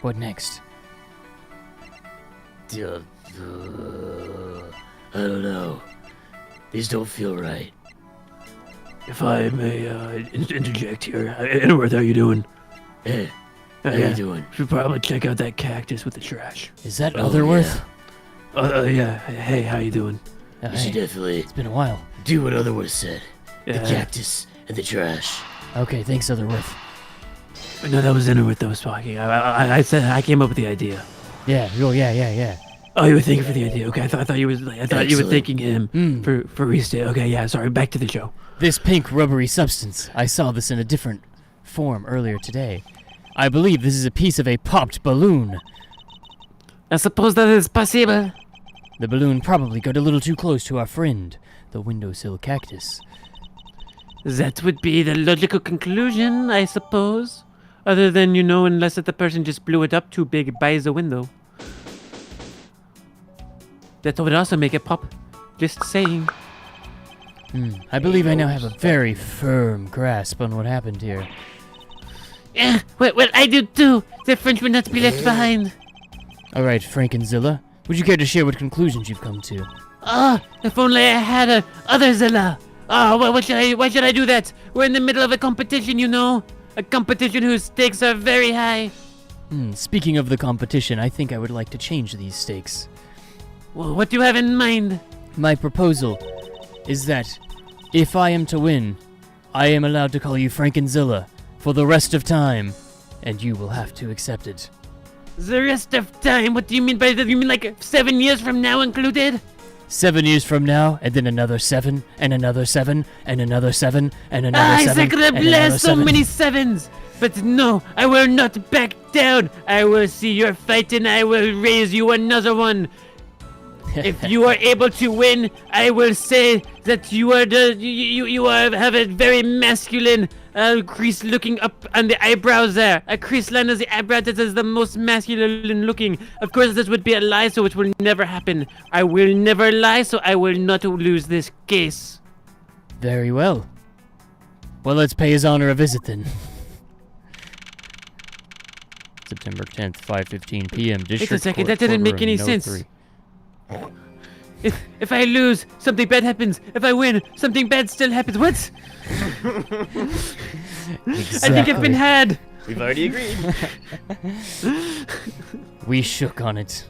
What next? I don't know. These don't feel right. If I may interject here, Edward, how you doing? Hey, how you doing? Should probably check out that cactus with the trash. Is that Otherworth? Yeah. Hey, how you doing? You should definitely It's been a while. do what Otherworth said. Yeah. The cactus and the trash. Okay, thanks, Otherworth. No, that was Edward that was talking. I said I came up with the idea. Yeah, yeah. Oh, you were thinking for the idea. Okay, I thought you were Excellent. thanking him for restate. Okay, yeah. Sorry. Back to the show. This pink rubbery substance, I saw this in a different form earlier today. I believe this is a piece of a popped balloon. I suppose that is possible. The balloon probably got a little too close to our friend, the windowsill cactus. That would be the logical conclusion, I suppose. Other than, unless that the person just blew it up too big by the window. That would also make it pop. Just saying. I believe I now have a very firm grasp on what happened here. Yeah, well, I do too. The French would not be left behind. Alright, Frankenzilla, would you care to share what conclusions you've come to? Oh, if only I had a other Zilla. Oh, why should I do that? We're in the middle of a competition, A competition whose stakes are very high. Speaking of the competition, I think I would like to change these stakes. Well, what do you have in mind? My proposal is that if I am to win, I am allowed to call you Frankenzilla for the rest of time, and you will have to accept it. The rest of time? What do you mean by that? You mean like 7 years from now included? 7 years from now, and then another 7, and another 7, and another 7, and another 7, sacre and bleu, another so 7. many sevens! But no, I will not back down! I will see your fight and I will raise you another one! If you are able to win, I will say that you are have a very masculine crease looking up on the eyebrows there. A crease line of the eyebrow that is the most masculine looking. Of course, this would be a lie, so it will never happen. I will never lie, so I will not lose this case. Very well. Well, let's pay his honor a visit then. September 10th, 5:15 p.m. Wait District a second, Court, that didn't make courtroom any No. sense. 3. If I lose, something bad happens. If I win, something bad still happens. What? I think I've been had. We've already agreed. We shook on it.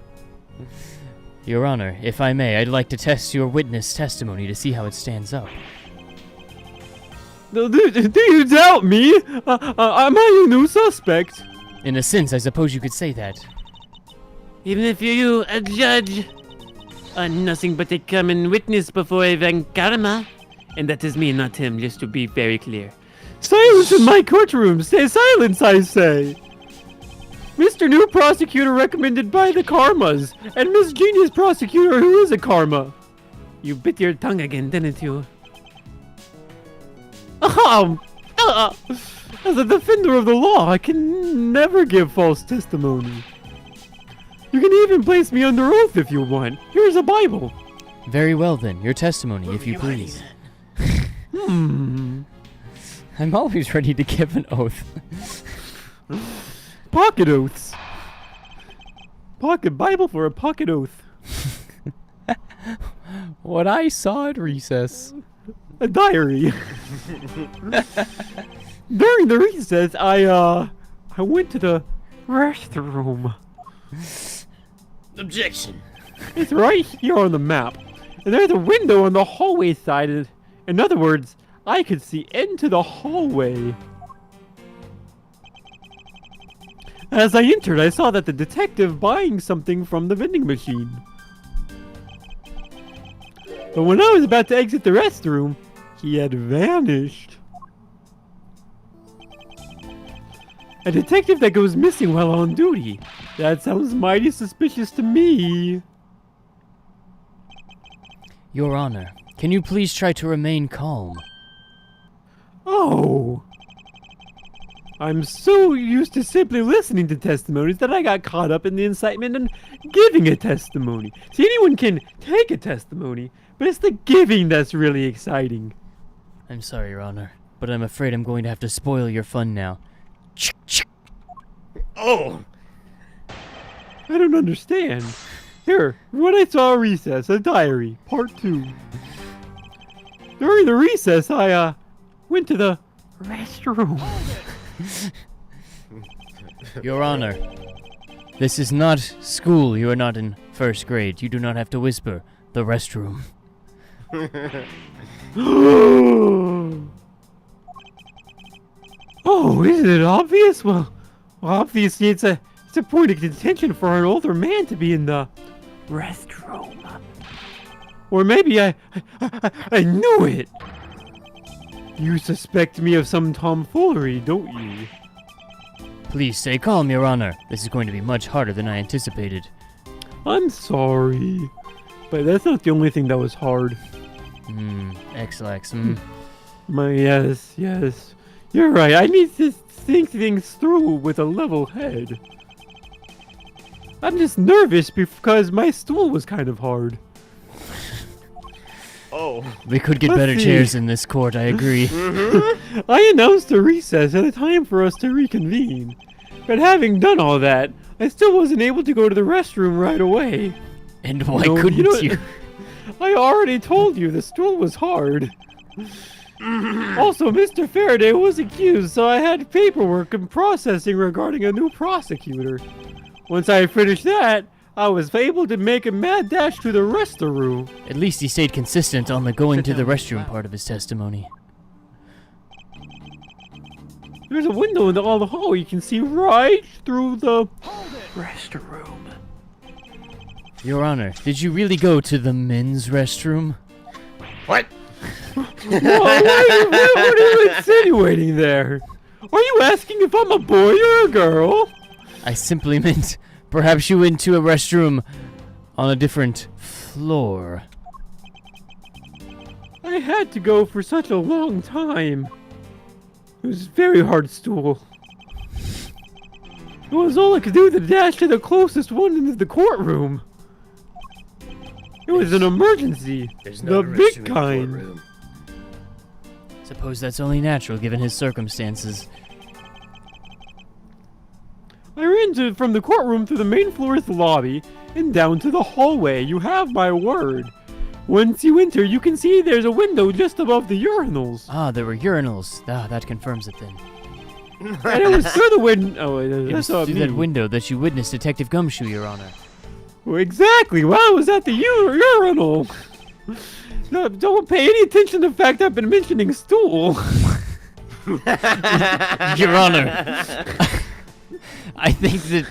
Your Honor, if I may, I'd like to test your witness testimony to see how it stands up. Do you doubt me? Am I a new suspect? In a sense, I suppose you could say that. Even if you a judge are nothing but a common witness before a Karma. And that is me, not him, just to be very clear. Silence in my courtroom! Stay silence, I say! Mr. New Prosecutor recommended by the Karmas, and Miss Genius Prosecutor who is a Karma. You bit your tongue again, didn't you? As a defender of the law, I can never give false testimony. You can even place me under oath if you want. Here's a Bible. Very well then, your testimony, if you please. I'm always ready to give an oath. Pocket oaths. Pocket Bible for a pocket oath. What I saw at recess. A diary. During the recess, I went to the restroom. Objection. It's right here on the map. And there's a window on the hallway side. In other words, I could see into the hallway. As I entered, I saw that the detective buying something from the vending machine. But when I was about to exit the restroom, he had vanished. A detective that goes missing while on duty. That sounds mighty suspicious to me. Your Honor, can you please try to remain calm? Oh. I'm so used to simply listening to testimonies that I got caught up in the incitement and giving a testimony. See, anyone can take a testimony, but it's the giving that's really exciting. I'm sorry, Your Honor, but I'm afraid I'm going to have to spoil your fun now. Oh. I don't understand. Here, what I saw at recess, a diary, part 2. During the recess, I, went to the restroom. Your Honor, this is not school. You are not in first grade. You do not have to whisper. The restroom. Oh, isn't it obvious? Well, obviously it's a point of contention for an older man to be in the restroom. Or maybe I knew it. You suspect me of some tomfoolery, don't you? Please stay calm, Your Honor. This is going to be much harder than I anticipated. I'm sorry, but that's not the only thing that was hard. X-Lax, Yes. You're right. I need to think things through with a level head. I'm just nervous because my stool was kind of hard. Oh. We could get Let's better see. chairs in this court, I agree. I announced a recess and a time for us to reconvene. But having done all that, I still wasn't able to go to the restroom right away. And why No, couldn't you? I already told you the stool was hard. Also, Mr. Faraday was accused, so I had paperwork and processing regarding a new prosecutor. Once I finished that, I was able to make a mad dash to the restroom. At least he stayed consistent on the going to the restroom part of his testimony. There's a window in the hall. You can see right through the restroom. Your Honor, did you really go to the men's restroom? What? What are you insinuating there? Are you asking if I'm a boy or a girl? I simply meant perhaps you went to a restroom on a different floor. I had to go for such a long time. It was very hard stool. It was all I could do to dash to the closest one into the courtroom. It was an emergency. The big kind. Suppose that's only natural given his circumstances. I ran from the courtroom to the main floor's lobby and down to the hallway. You have my word. Once you enter, you can see there's a window just above the urinals. Ah, there were urinals. Ah, that confirms it then. And it was through the window. It was through that window that you witnessed Detective Gumshoe, Your Honor. Well, exactly. While I was at the urinal. No, don't pay any attention to the fact I've been mentioning stool. Your Honor. I think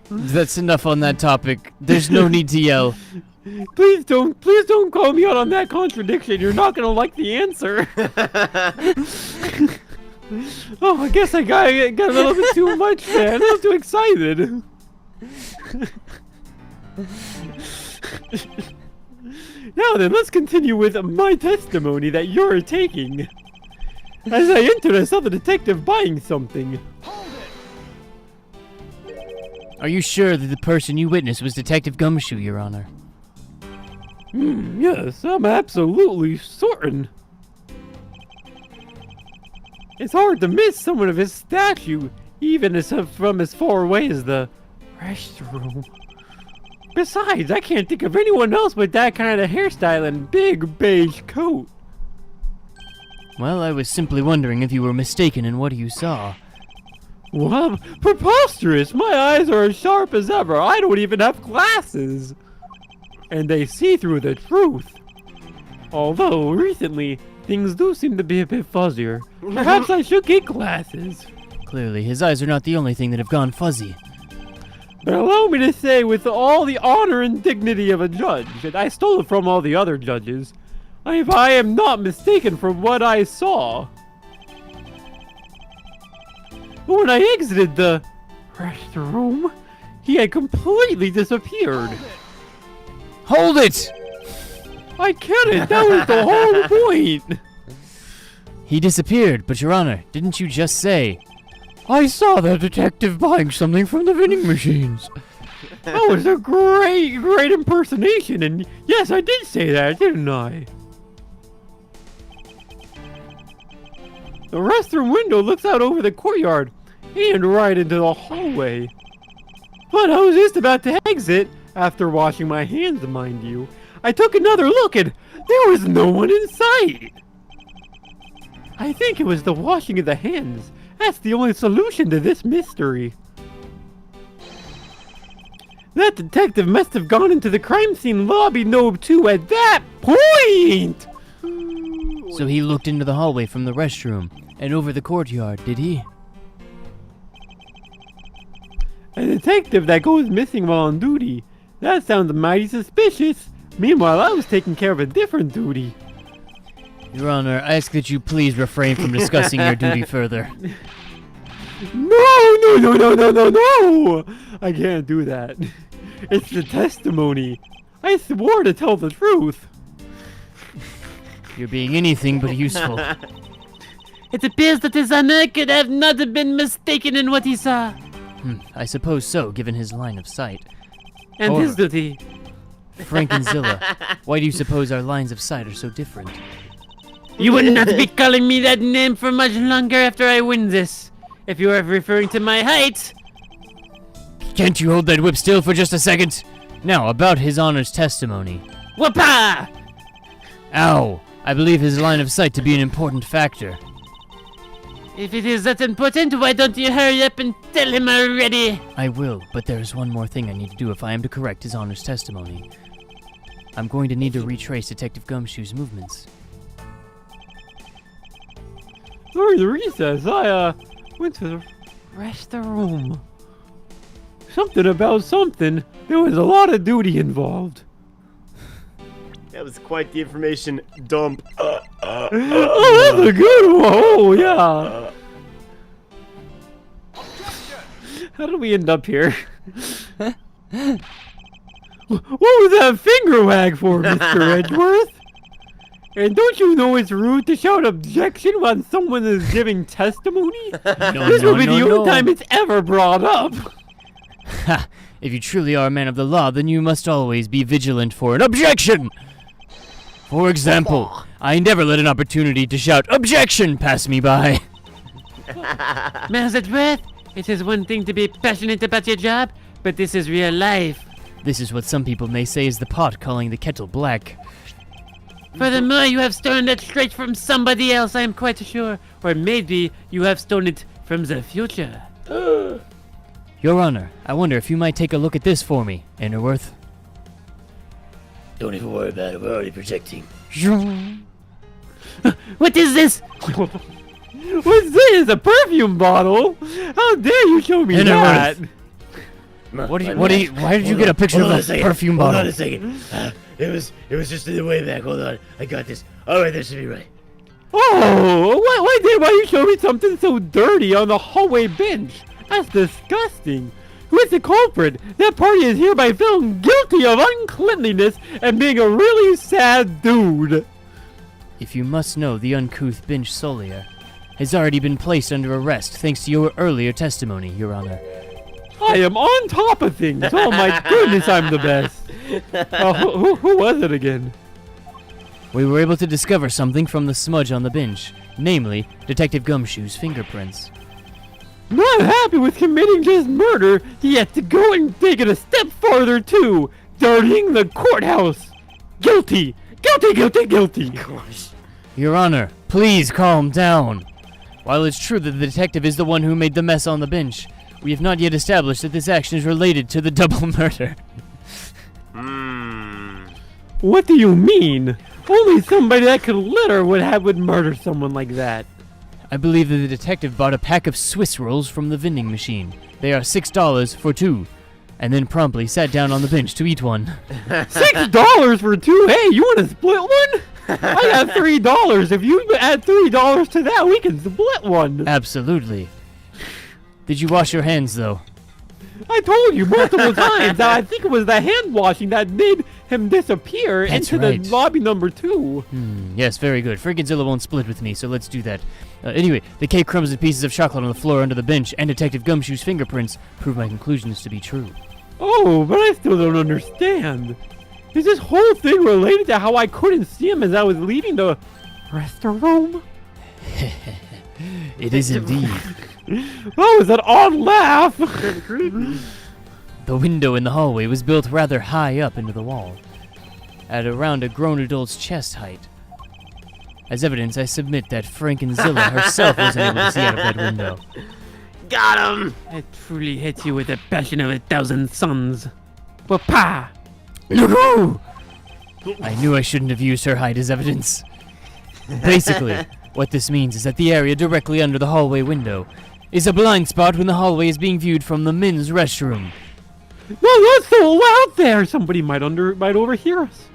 that's enough on that topic. There's no need to yell. Please don't call me out on that contradiction. You're not gonna like the answer. Oh, I guess I got a little bit too much, man. A little too excited. Now then, let's continue with my testimony that you're taking. As I entered, I saw the detective buying something. Are you sure that the person you witnessed was Detective Gumshoe, Your Honor? Yes, I'm absolutely certain. It's hard to miss someone of his stature, even from as far away as the restroom. Besides, I can't think of anyone else with that kind of hairstyle and big beige coat. Well, I was simply wondering if you were mistaken in what you saw. Well, preposterous! My eyes are as sharp as ever. I don't even have glasses. And they see through the truth. Although, recently, things do seem to be a bit fuzzier. Perhaps I should get glasses. Clearly, his eyes are not the only thing that have gone fuzzy. But allow me to say, with all the honor and dignity of a judge, and I stole it from all the other judges, if I am not mistaken from what I saw. When I exited the restroom, he had completely disappeared. Hold it! I couldn't. That was the whole point. He disappeared, but Your Honor, didn't you just say, I saw the detective buying something from the vending machines. That was a great impersonation, and yes, I did say that, didn't I? The restroom window looks out over the courtyard and right into the hallway. But I was just about to exit, after washing my hands, mind you. I took another look and there was no one in sight. I think it was the washing of the hands. That's the only solution to this mystery. That detective must have gone into the crime scene lobby Nobe 2 at that point! So he looked into the hallway from the restroom and over the courtyard, did he? A detective that goes missing while on duty. That sounds mighty suspicious. Meanwhile, I was taking care of a different duty. Your Honor, I ask that you please refrain from discussing your duty further. No! I can't do that. It's the testimony. I swore to tell the truth. You're being anything but useful. It appears that his honor could have not been mistaken in what he saw. I suppose so, given his line of sight. And Or- his duty. Frank and Zilla, why do you suppose our lines of sight are so different? You would not be calling me that name for much longer after I win this. If you are referring to my height. Can't you hold that whip still for just a second? Now, about his Honor's testimony. Whoopah! Ow! I believe his line of sight to be an important factor. If it is that important, why don't you hurry up and tell him already? I will, but there's one more thing I need to do if I am to correct his Honor's testimony. I'm going to need to retrace Detective Gumshoe's movements. During the recess, I went to the restroom. Something about something. There was a lot of duty involved. That was quite the information dump. Oh, that's a good one. Oh, yeah. How did we end up here? What was that finger wag for, Mr. Edgeworth? And don't you know it's rude to shout objection when someone is giving testimony? This will be the only time it's ever brought up. Ha! If you truly are a man of the law, then you must always be vigilant for an objection! For example, I never let an opportunity to shout objection pass me by. Master Edgeworth, it is one thing to be passionate about your job, but this is real life. This is what some people may say is the pot calling the kettle black. Furthermore, you have stolen it straight from somebody else, I am quite sure. Or maybe you have stolen it from the future. Your Honor, I wonder if you might take a look at this for me, Innerworth. Don't even worry about it. We're already projecting. What is this? What's this? A perfume bottle? How dare you show me that? Why did you get a picture of a perfume bottle? Hold on a second. It was just in the way back. Hold on. I got this. All right, this should be right. Oh, why you show me something so dirty on the hallway bench? That's disgusting. Who is the culprit? That party is hereby found guilty of uncleanliness and being a really sad dude. If you must know, the uncouth bench Solier has already been placed under arrest thanks to your earlier testimony, Your Honor. I am on top of things. Oh my goodness, I'm the best. Who was it again? We were able to discover something from the smudge on the bench, namely Detective Gumshoe's fingerprints. Not happy with committing just murder, he had to go and take it a step farther too, dirtying the courthouse. Guilty! Guilty, guilty, guilty! Gosh. Your Honor, please calm down. While it's true that the detective is the one who made the mess on the bench, we have not yet established that this action is related to the double murder. What do you mean? Only somebody that could litter would murder someone like that. I believe that the detective bought a pack of Swiss rolls from the vending machine. They are $6 for 2, and then promptly sat down on the bench to eat one. $6 for 2? Hey, you want to split one? I got $3. If you add $3 to that, we can split one. Absolutely. Did you wash your hands, though? I told you multiple times that I think it was the hand washing that made him disappear That's into right. the lobby number 2. Yes, very good. Freakinzilla won't split with me, so let's do that. Anyway, the cake crumbs and pieces of chocolate on the floor under the bench and Detective Gumshoe's fingerprints prove my conclusions to be true. Oh, but I still don't understand. Is this whole thing related to how I couldn't see him as I was leaving the restroom? It is indeed. That was an odd laugh. The window in the hallway was built rather high up into the wall, at around a grown adult's chest height. As evidence, I submit that Frankinzilla herself wasn't able to see out of that window. Got him! I truly hate you with the passion of 1,000 suns. Papa! No! I knew I shouldn't have used her height as evidence. Basically, what this means is that the area directly under the hallway window is a blind spot when the hallway is being viewed from the men's restroom. No, that's so loud there. Somebody might overhear us.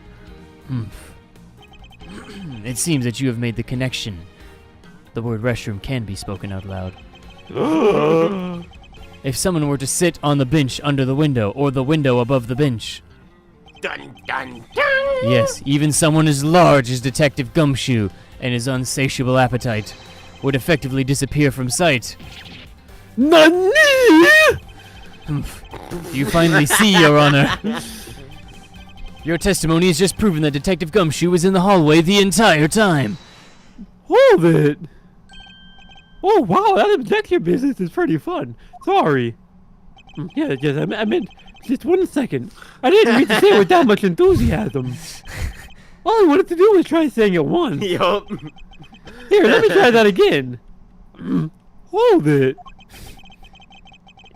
It seems that you have made the connection. The word restroom can be spoken out loud. If someone were to sit on the bench under the window or the window above the bench. Dun dun dun! Yes, even someone as large as Detective Gumshoe and his insatiable appetite would effectively disappear from sight. Nani? You finally see, Your Honor. Your testimony has just proven that Detective Gumshoe was in the hallway the entire time. Hold it. Oh, wow, that objective business is pretty fun. Sorry. Yes, I meant just 1 second. I didn't mean to say it with that much enthusiasm. All I wanted to do was try saying it once. Yup. Here, let me try that again. Hold it.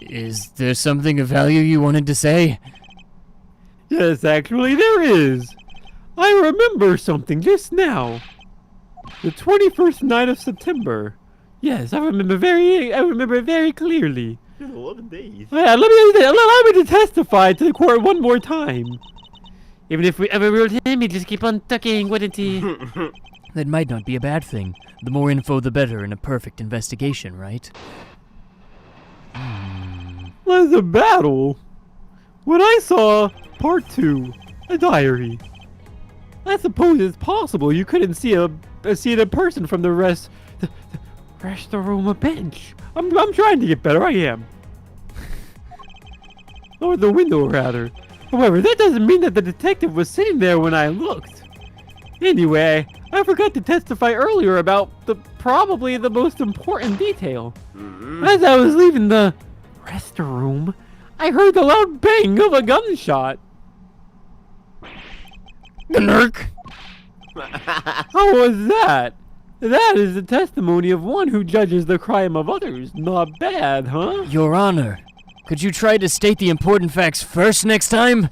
Is there something of value you wanted to say? Yes, actually, there is. I remember something just now. The 21st night of September. Yes, I remember it very clearly. 11 days. Yeah, allow me to testify to the court one more time. Even if we ever ruled him, he'd just keep on talking, wouldn't he? That might not be a bad thing. The more info, the better in a perfect investigation, right? Was a battle. What I saw Part 2. A diary. I suppose it's possible you couldn't see a person from the rest of the room, a bench. I'm trying to get better, I am. Or the window, rather. However, that doesn't mean that the detective was sitting there when I looked. Anyway, I forgot to testify earlier about probably the most important detail. As I was leaving the restroom, I heard the loud bang of a gunshot. Gnurk! How was that? That is the testimony of one who judges the crime of others. Not bad, huh? Your Honor, could you try to state the important facts first next time?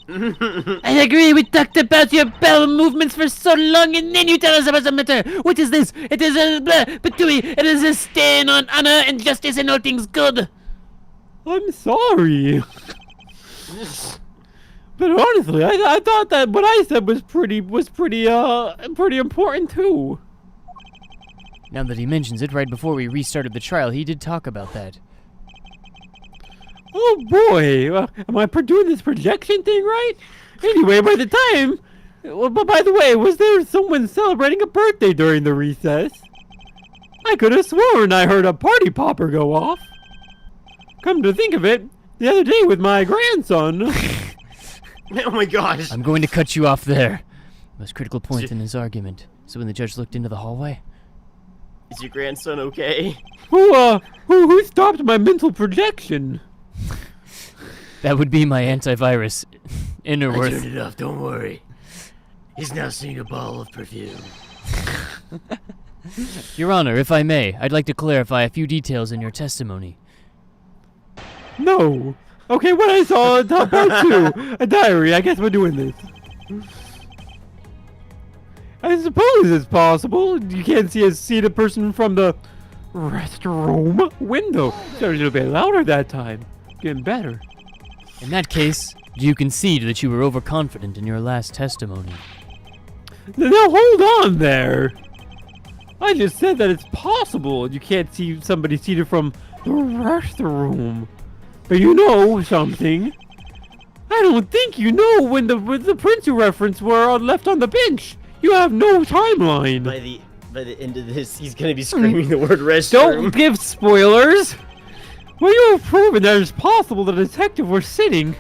I agree. We talked about your bowel movements for so long, and then you tell us about the matter. What is this? It is a blah, patooey. It is a stain on honor and justice and all things good. I'm sorry. But honestly, I thought that what I said was pretty important too. Now that he mentions it, right before we restarted the trial, he did talk about that. Oh boy, am I doing this projection thing right? Anyway, by the time... Well, but by the way, was there someone celebrating a birthday during the recess? I could have sworn I heard a party popper go off. Come to think of it, the other day with my grandson... Oh my gosh. I'm going to cut you off there. Most critical point in his argument. So when the judge looked into the hallway... Is your grandson okay? Who stopped my mental projection? That would be my antivirus. I Innerworth. turned it off, don't worry. He's now seeing a bottle of perfume. Your Honor, if I may, I'd like to clarify a few details in your testimony. No. Okay, what I saw on top part 2. A diary, I guess we're doing this. I suppose it's possible. You can't see the person from the restroom window. So a little bit louder that time. Getting better. In that case, do you concede that you were overconfident in your last testimony? Now hold on there. I just said that it's possible you can't see somebody seated from the restroom. But you know something. I don't think you know when the prints you referenced were left on the bench. You have no timeline. By the end of this, he's gonna be screaming the word restroom. Don't give spoilers. Well, you have proven that it's possible the detective was sitting.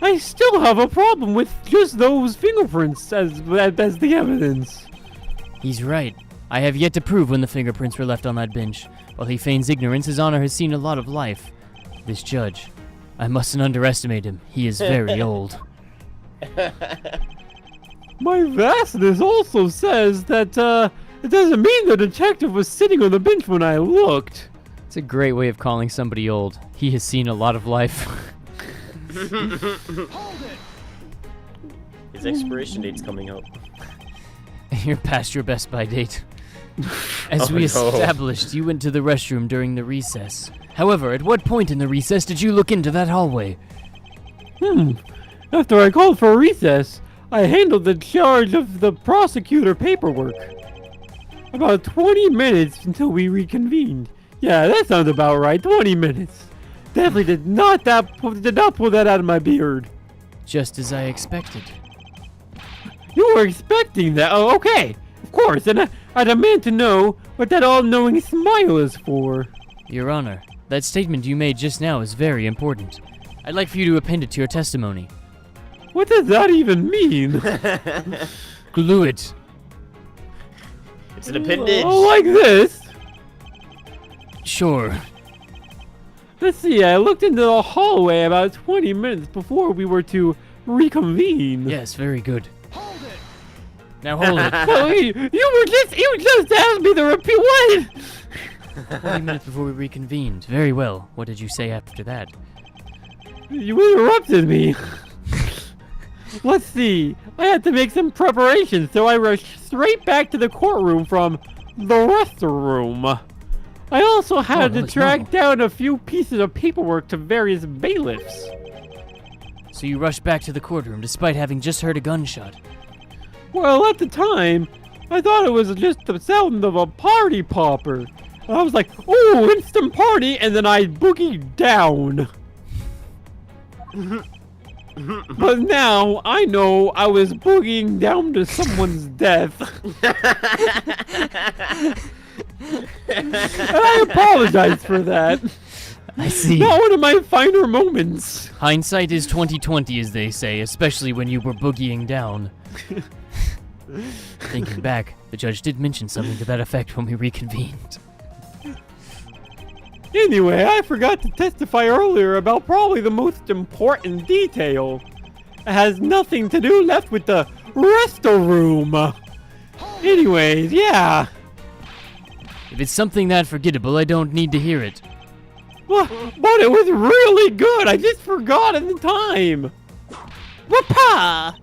I still have a problem with just those fingerprints as the evidence. He's right. I have yet to prove when the fingerprints were left on that bench. While he feigns ignorance, his honor has seen a lot of life. This judge, I mustn't underestimate him. He is very old. My vastness also says that it doesn't mean the detective was sitting on the bench when I looked. It's a great way of calling somebody old. He has seen a lot of life. His expiration date's coming up. You're past your best by date. As we established, you went to the restroom during the recess. However, at what point in the recess did you look into that hallway? After I called for a recess, I handled the charge of the prosecutor paperwork. About 20 minutes until we reconvened. Yeah, that sounds about right. 20 minutes. Definitely did not pull that out of my beard. Just as I expected. You were expecting that? Oh, okay. Of course, and I demand to know what that all-knowing smile is for. Your Honor, that statement you made just now is very important. I'd like for you to append it to your testimony. What does that even mean? Glue it. It's an appendage. Oh, like this? Sure. Let's see, I looked into the hallway about 20 minutes before we were to reconvene. Yes, very good. Now hold it. Wait, you just asked me to repeat what? 20 minutes before we reconvened. Very well. What did you say after that? You interrupted me. Let's see. I had to make some preparations, so I rushed straight back to the courtroom from the restroom. I also had to track down a few pieces of paperwork to various bailiffs. So you rushed back to the courtroom despite having just heard a gunshot. Well, at the time, I thought it was just the sound of a party popper. I was like, oh, instant party, and then I boogied down. But now I know I was boogieing down to someone's death. And I apologize for that. I see. Not one of my finer moments. Hindsight is 20/20, as they say, especially when you were boogieing down. Thinking back, the judge did mention something to that effect when we reconvened. Anyway, I forgot to testify earlier about probably the most important detail. It has nothing to do left with the resto room. Anyways, yeah. If it's something that forgettable, I don't need to hear it. But it was really good. I just forgot at the time. Whoopah!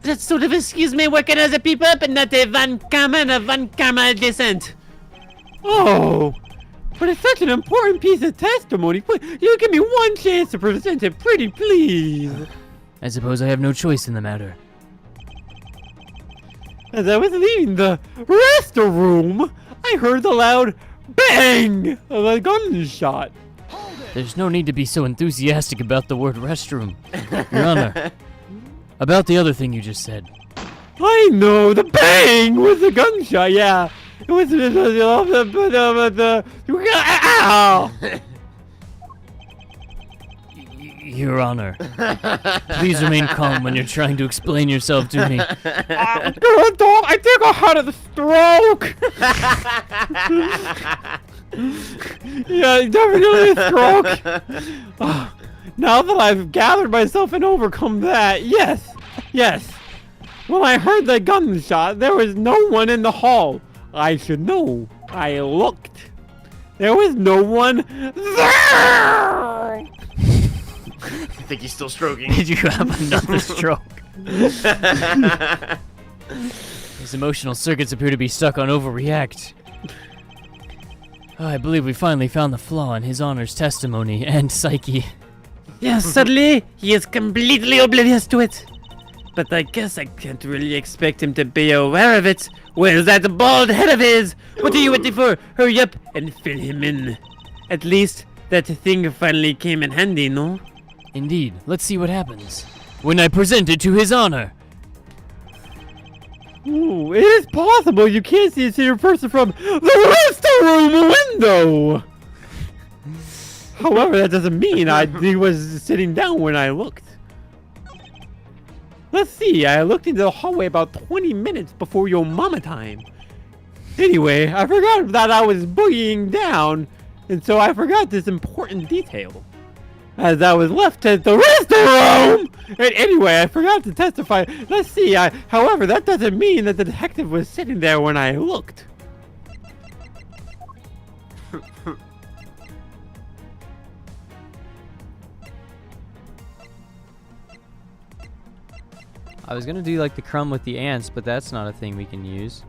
That's sort of excuse me working as a people, but not a Van Karma and a Van Karma descent. Oh, but it's such an important piece of testimony. Please, you give me one chance to present it, pretty please. I suppose I have no choice in the matter. As I was leaving the resto room, I heard the loud bang of a gunshot. There's no need to be so enthusiastic about the word restroom. Your Honor, about the other thing you just said. I know, the bang was a gunshot, yeah. It was ow! Your Honor, please remain calm when you're trying to explain yourself to me. I think I had a stroke. Yeah, definitely a stroke. Now that I've gathered myself and overcome that, yes. When I heard the gunshot, there was no one in the hall. I should know. I looked. There was no one there. I think he's still stroking. Did you have another stroke? His emotional circuits appear to be stuck on overreact. I believe we finally found the flaw in His Honor's testimony and psyche. Yes, suddenly he is completely oblivious to it. But I guess I can't really expect him to be aware of it. Where's that bald head of his? What are you waiting for? Hurry up and fill him in. At least that thing finally came in handy, no? Indeed. Let's see what happens when I present it to His Honor. Ooh, it is possible you can't see a senior person from the resto room window. However, that doesn't mean he was sitting down when I looked. Let's see, I looked into the hallway about 20 minutes before your mama time. Anyway, I forgot that I was boogieing down, and so I forgot this important detail. As I was left at the resto room! And anyway, I forgot to testify. Let's see, however, that doesn't mean that the detective was sitting there when I looked. I was gonna do like the crumb with the ants, but that's not a thing we can use.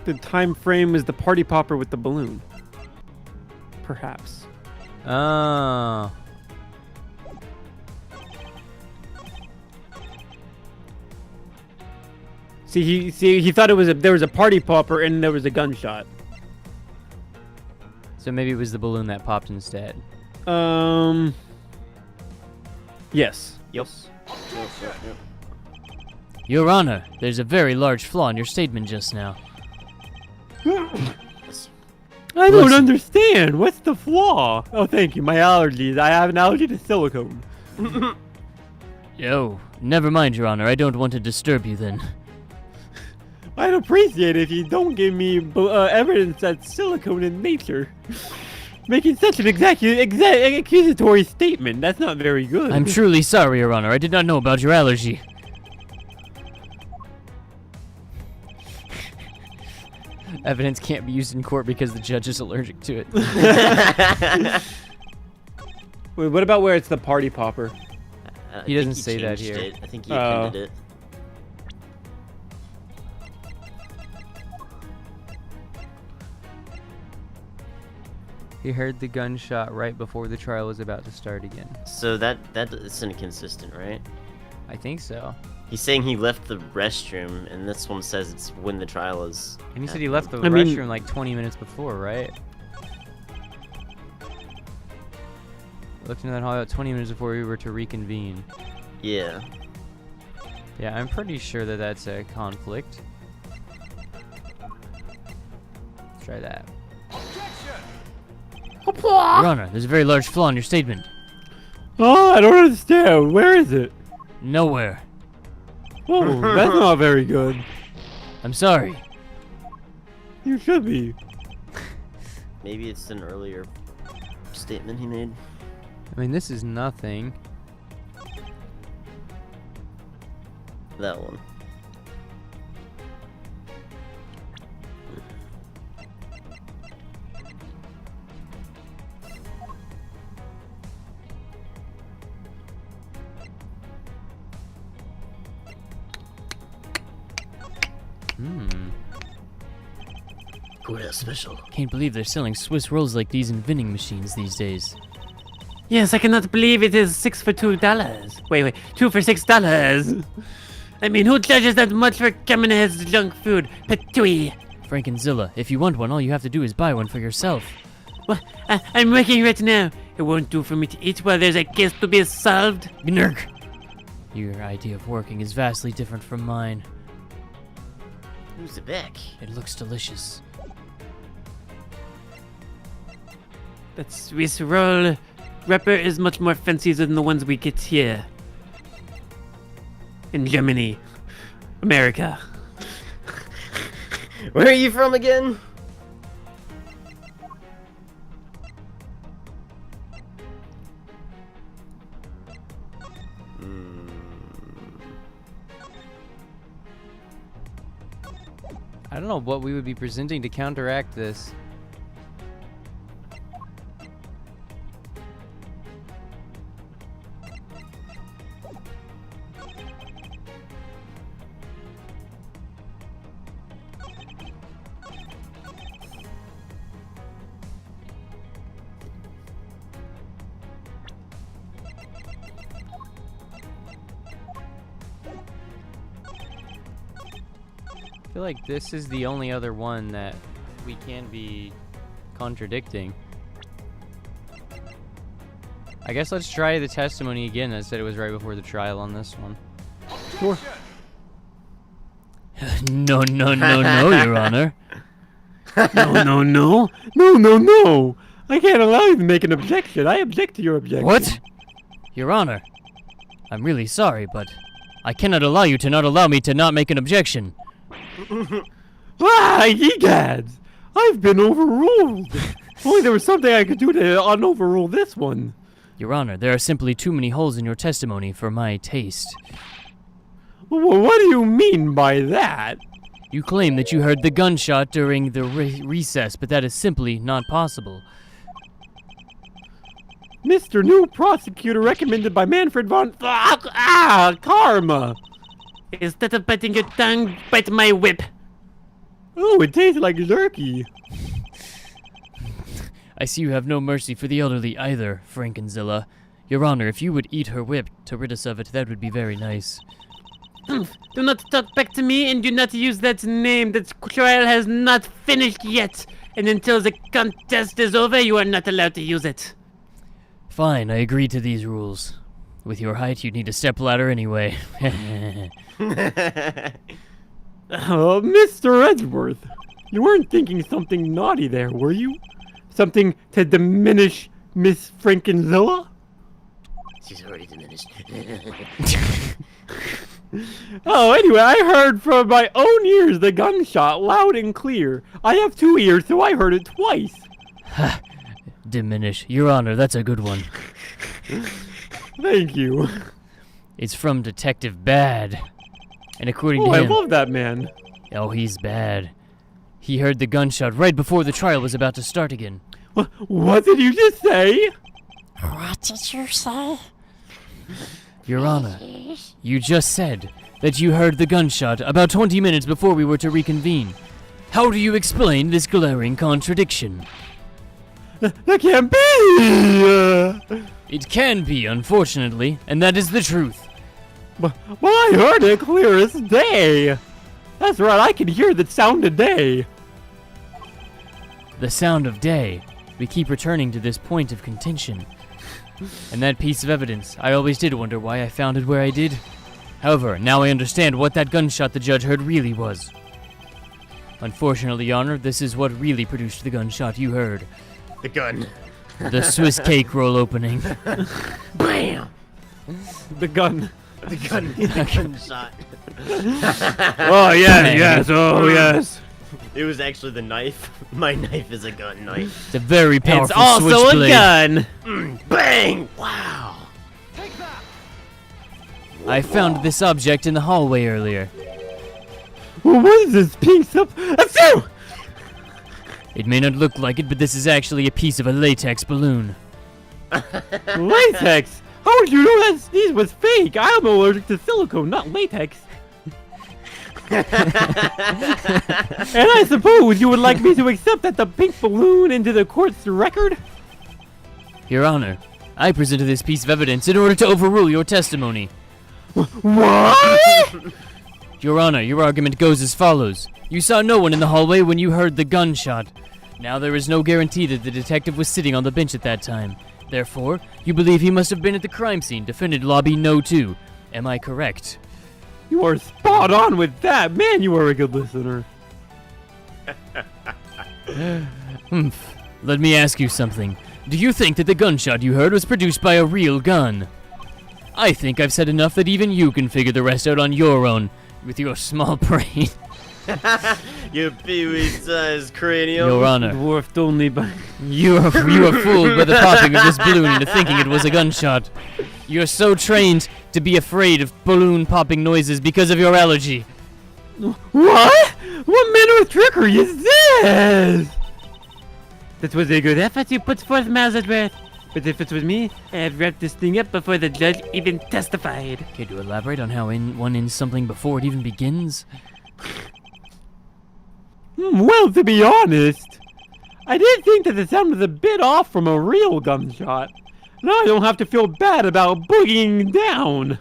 The time frame is the party popper with the balloon. Perhaps. Oh. See, he thought there was a party popper and there was a gunshot. So maybe it was the balloon that popped instead. Yes. Yep. Your Honor, there's a very large flaw in your statement just now. I don't understand. What's the flaw? Oh, thank you. My allergies. I have an allergy to silicone. Oh, never mind, Your Honor. I don't want to disturb you then. I'd appreciate it if you don't give me evidence that's silicone in nature. Making such an accusatory statement. That's not very good. I'm truly sorry, Your Honor. I did not know about your allergy. Evidence can't be used in court because the judge is allergic to it. Wait, what about where it's the party popper? He doesn't say that here. It. I think he appended it. He heard the gunshot right before the trial was about to start again. So that is inconsistent, right? I think so. He's saying he left the restroom, and this one says it's when the trial is. And he said he left the I mean- restroom like 20 minutes before, right? Looked into that hall about 20 minutes before we were to reconvene. Yeah. Yeah, I'm pretty sure that that's a conflict. Let's try that. Your Honor, there's a very large flaw in your statement. Oh, I don't understand. Where is it? Nowhere. Oh, that's not very good. I'm sorry. You should be. Maybe it's an earlier statement he made. I mean, this is nothing. That one. Courthouse special. Can't believe they're selling Swiss rolls like these in vending machines these days. Yes, I cannot believe it is 6 for $2. Wait, 2 for $6. I mean, who charges that much for Kamenez's junk food? Petui. Frankenzilla, if you want one, all you have to do is buy one for yourself. Well, I'm working right now. It won't do for me to eat while there's a case to be solved. Gnurk! Your idea of working is vastly different from mine. Who's the back? It looks delicious. That Swiss roll wrapper is much more fancy than the ones we get here. In Germany. America. Where are you from again? I don't know what we would be presenting to counteract this. I feel like this is the only other one that we can be contradicting. I guess let's try the testimony again that said it was right before the trial on this one. Sure. No, Your Honor. No. I can't allow you to make an objection. I object to your objection. What? Your Honor, I'm really sorry, but I cannot allow you to not allow me to not make an objection. Egads! I've been overruled. Only there was something I could do to unoverrule this one. Your Honor, there are simply too many holes in your testimony for my taste. Well, what do you mean by that? You claim that you heard the gunshot during the recess, but that is simply not possible. Mr. New Prosecutor recommended by Manfred von... Karma! Instead of biting your tongue, bite my whip. Oh, it tastes like jerky. I see you have no mercy for the elderly either, Frankenzilla. Your Honor, if you would eat her whip to rid us of it, that would be very nice. Do not talk back to me and do not use that name. That trial has not finished yet. And until the contest is over, you are not allowed to use it. Fine, I agree to these rules. With your height, you'd need a stepladder anyway. Mr. Edgeworth, you weren't thinking something naughty there, were you? Something to diminish Miss Frankenzilla? She's already diminished. Oh, anyway, I heard from my own ears the gunshot loud and clear. I have 2 ears, so I heard it twice. Diminish. Your Honor, that's a good one. Thank you. It's from Detective Bad. And according to I him... love that man. Oh, he's bad. He heard the gunshot right before the trial was about to start again. What did you just say? What did you say? Your Honor, you just said that you heard the gunshot about 20 minutes before we were to reconvene. How do you explain this glaring contradiction? That can't be! It can be, unfortunately, and that is the truth. But I heard it clear as day. That's right, I can hear the sound of day. The sound of day. We keep returning to this point of contention. And that piece of evidence, I always did wonder why I found it where I did. However, now I understand what that gunshot the judge heard really was. Unfortunately, Your Honor, this is what really produced the gunshot you heard. The gun. The Swiss cake roll opening. Bam! The gun. The gunshot. Oh, yes, oh, yes. It was actually the knife. My knife is a gun knife. It's a very powerful It's also a switchblade. gun. Bang! Wow. I found this object in the hallway earlier. Well, what is this pink stuff? Achoo! It may not look like it, but this is actually a piece of a latex balloon. Latex? How would you know that sneeze was fake? I'm allergic to silicone, not latex. And I suppose you would like me to accept that the pink balloon into the court's record? Your Honor, I presented this piece of evidence in order to overrule your testimony. What? Your Honor, your argument goes as follows. You saw no one in the hallway when you heard the gunshot. Now there is no guarantee that the detective was sitting on the bench at that time. Therefore, you believe he must have been at the crime scene, defendant lobby no 2. Am I correct? You are spot on with that. Man, you are a good listener. Let me ask you something. Do you think that the gunshot you heard was produced by a real gun? I think I've said enough that even you can figure the rest out on your own, with your small brain. You pee-wee-sized cranium. Your Honor, Dwarfed only by... you are fooled by the popping of this balloon into thinking it was a gunshot. You're so trained to be afraid of balloon popping noises because of your allergy. What? What manner of trickery is this? That was a good effort you put forth, Mazadworth. But if it was me, I'd wrap this thing up before the judge even testified. Can you elaborate on how one ends something before it even begins? Well, to be honest, I did think that it sounded a bit off from a real gunshot. Now I don't have to feel bad about boogieing down.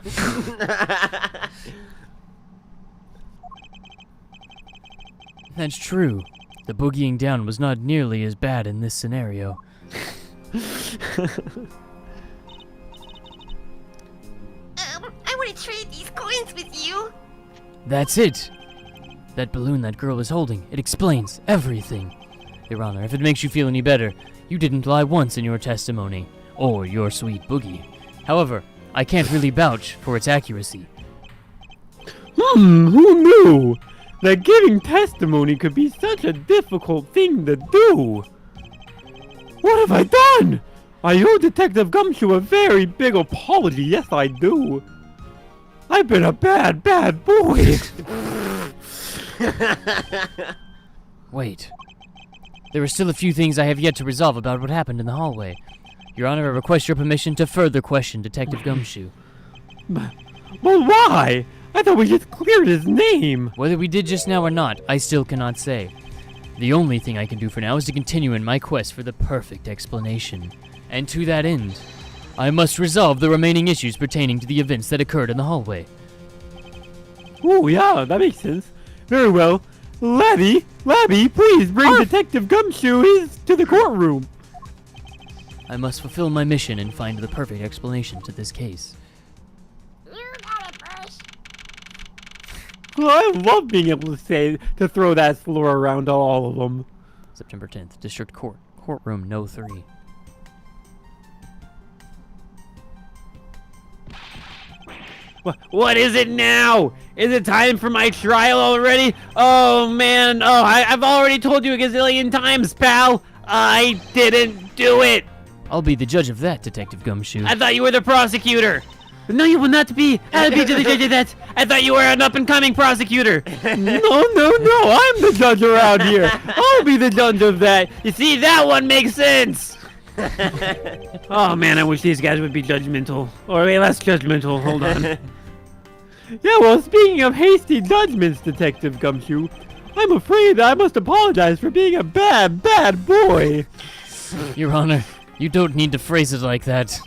That's true. The boogieing down was not nearly as bad in this scenario. I want to trade these coins with you. That's it! That balloon that girl is holding, it explains everything. Your Honor, if it makes you feel any better, you didn't lie once in your testimony, or your sweet boogie. However, I can't really vouch for its accuracy. Who knew that giving testimony could be such a difficult thing to do? What have I done? I owe Detective Gumshoe a very big apology, yes I do. I've been a bad, bad boy. Wait. There are still a few things I have yet to resolve about what happened in the hallway. Your Honor, I request your permission to further question Detective Gumshoe. But why? I thought we just cleared his name. Whether we did just now or not, I still cannot say. The only thing I can do for now is to continue in my quest for the perfect explanation. And to that end, I must resolve the remaining issues pertaining to the events that occurred in the hallway. Oh yeah, that makes sense. Very well. Labby, please bring Detective Gumshoe to the courtroom. I must fulfill my mission and find the perfect explanation to this case. You got it, Bruce. Well, I love being able to throw that slur around to all of them. September 10th, District Court, Courtroom No. 3. What is it now? Is it time for my trial already? Oh man, I've already told you a gazillion times, pal. I didn't do it. I'll be the judge of that, Detective Gumshoe. I thought you were the prosecutor. No, you will not be. I'll be to the judge of that. I thought you were an up-and-coming prosecutor. No, I'm the judge around here. I'll be the judge of that. You see, that one makes sense. Oh man, I wish these guys would be judgmental. Or wait, less judgmental. Hold on. Yeah, well, speaking of hasty judgments, Detective Gumshoe, I'm afraid I must apologize for being a bad, bad boy. Your Honor, you don't need to phrase it like that.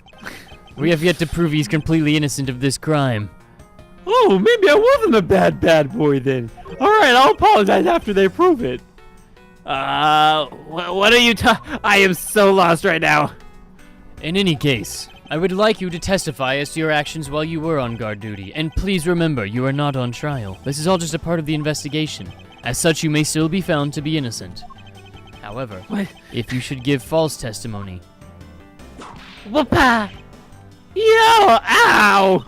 We have yet to prove he's completely innocent of this crime. Oh, maybe I wasn't a bad, bad boy then. Alright, I'll apologize after they prove it. What are you I am so lost right now. In any case, I would like you to testify as to your actions while you were on guard duty, and please remember, you are not on trial. This is all just a part of the investigation. As such, you may still be found to be innocent. However, What? if you should give false testimony, Whoopa! Yo! Ow!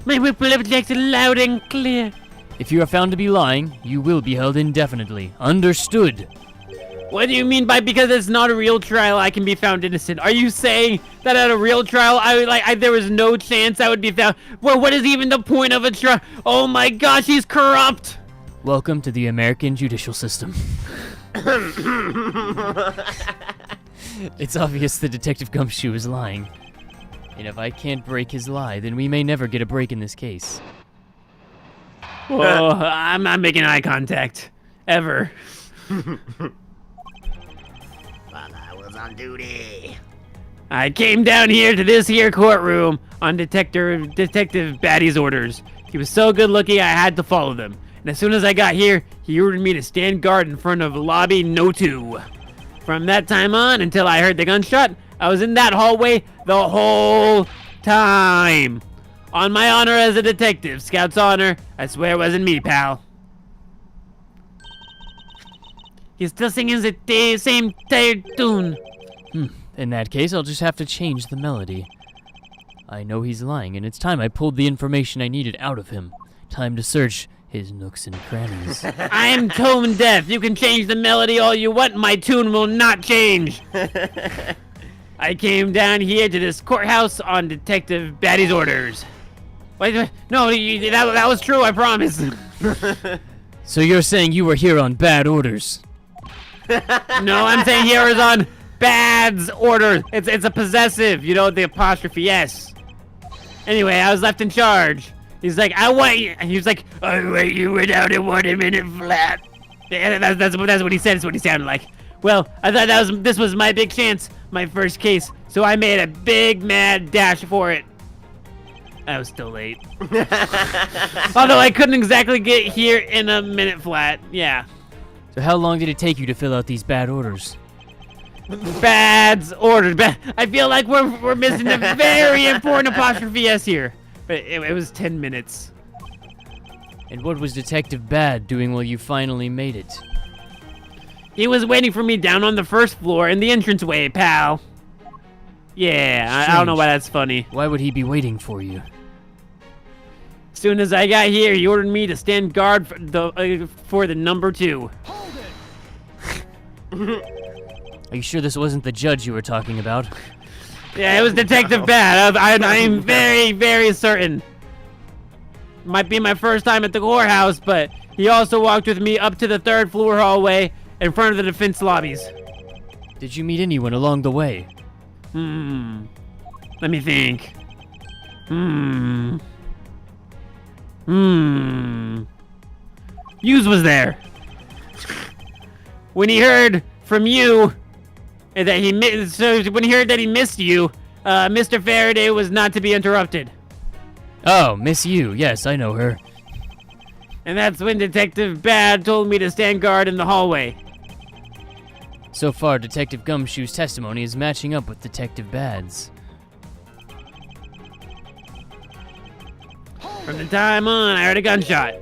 My whipple objected loud and clear. if you are found to be lying, you will be held indefinitely. Understood? What do you mean by because it's not a real trial I can be found innocent? Are you saying that at a real trial there was no chance I would be found? Well, what is even the point of a trial? Oh my gosh, he's corrupt! Welcome to the American judicial system. It's obvious that Detective Gumshoe is lying. And if I can't break his lie, then we may never get a break in this case. Oh, I'm not making eye contact. Ever. While I was on duty. I came down here to this here courtroom on Detective Batty's orders. He was so good looking I had to follow them. And as soon as I got here, he ordered me to stand guard in front of lobby No. 2. From that time on until I heard the gunshot, I was in that hallway the whole time. On my honor as a detective, Scout's honor, I swear it wasn't me, pal. He's still singing the same tired tune. In that case, I'll just have to change the melody. I know he's lying, and it's time I pulled the information I needed out of him. Time to search his nooks and crannies. I am tone deaf. You can change the melody all you want. My tune will not change. I came down here to this courthouse on Detective Batty's orders. Wait, no, that was true, I promise. So you're saying you were here on bad orders? No, I'm saying here is on Bad's orders. It's a possessive, you know, the apostrophe S. Anyway, I was left in charge. He's like, I want you. And he was like, I want you without a 1 minute flat. Yeah, that's what he said. That's what he sounded like. Well, I thought this was my big chance, my first case. So I made a big mad dash for it. I was still late. Although I couldn't exactly get here in a minute flat. Yeah. So how long did it take you to fill out these bad orders? Bad's orders. I feel like we're missing a very important apostrophe S here. But it was 10 minutes. And what was Detective Bad doing while you finally made it? He was waiting for me down on the first floor in the entranceway, pal. Yeah, I don't know why that's funny. Why would he be waiting for you? As soon as I got here, he ordered me to stand guard for the number 2. Are you sure this wasn't the judge you were talking about? Yeah, it was Detective Bad. I am very, very certain. Might be my first time at the courthouse, but he also walked with me up to the 3rd floor hallway in front of the defense lobbies. Did you meet anyone along the way? Let me think. Hughes was there. When he heard from you that he missed you, Mr. Faraday was not to be interrupted. Oh, Miss Yu. Yes, I know her. And that's when Detective Bad told me to stand guard in the hallway. So far, Detective Gumshoe's testimony is matching up with Detective Bad's. From the time on, I heard a gunshot.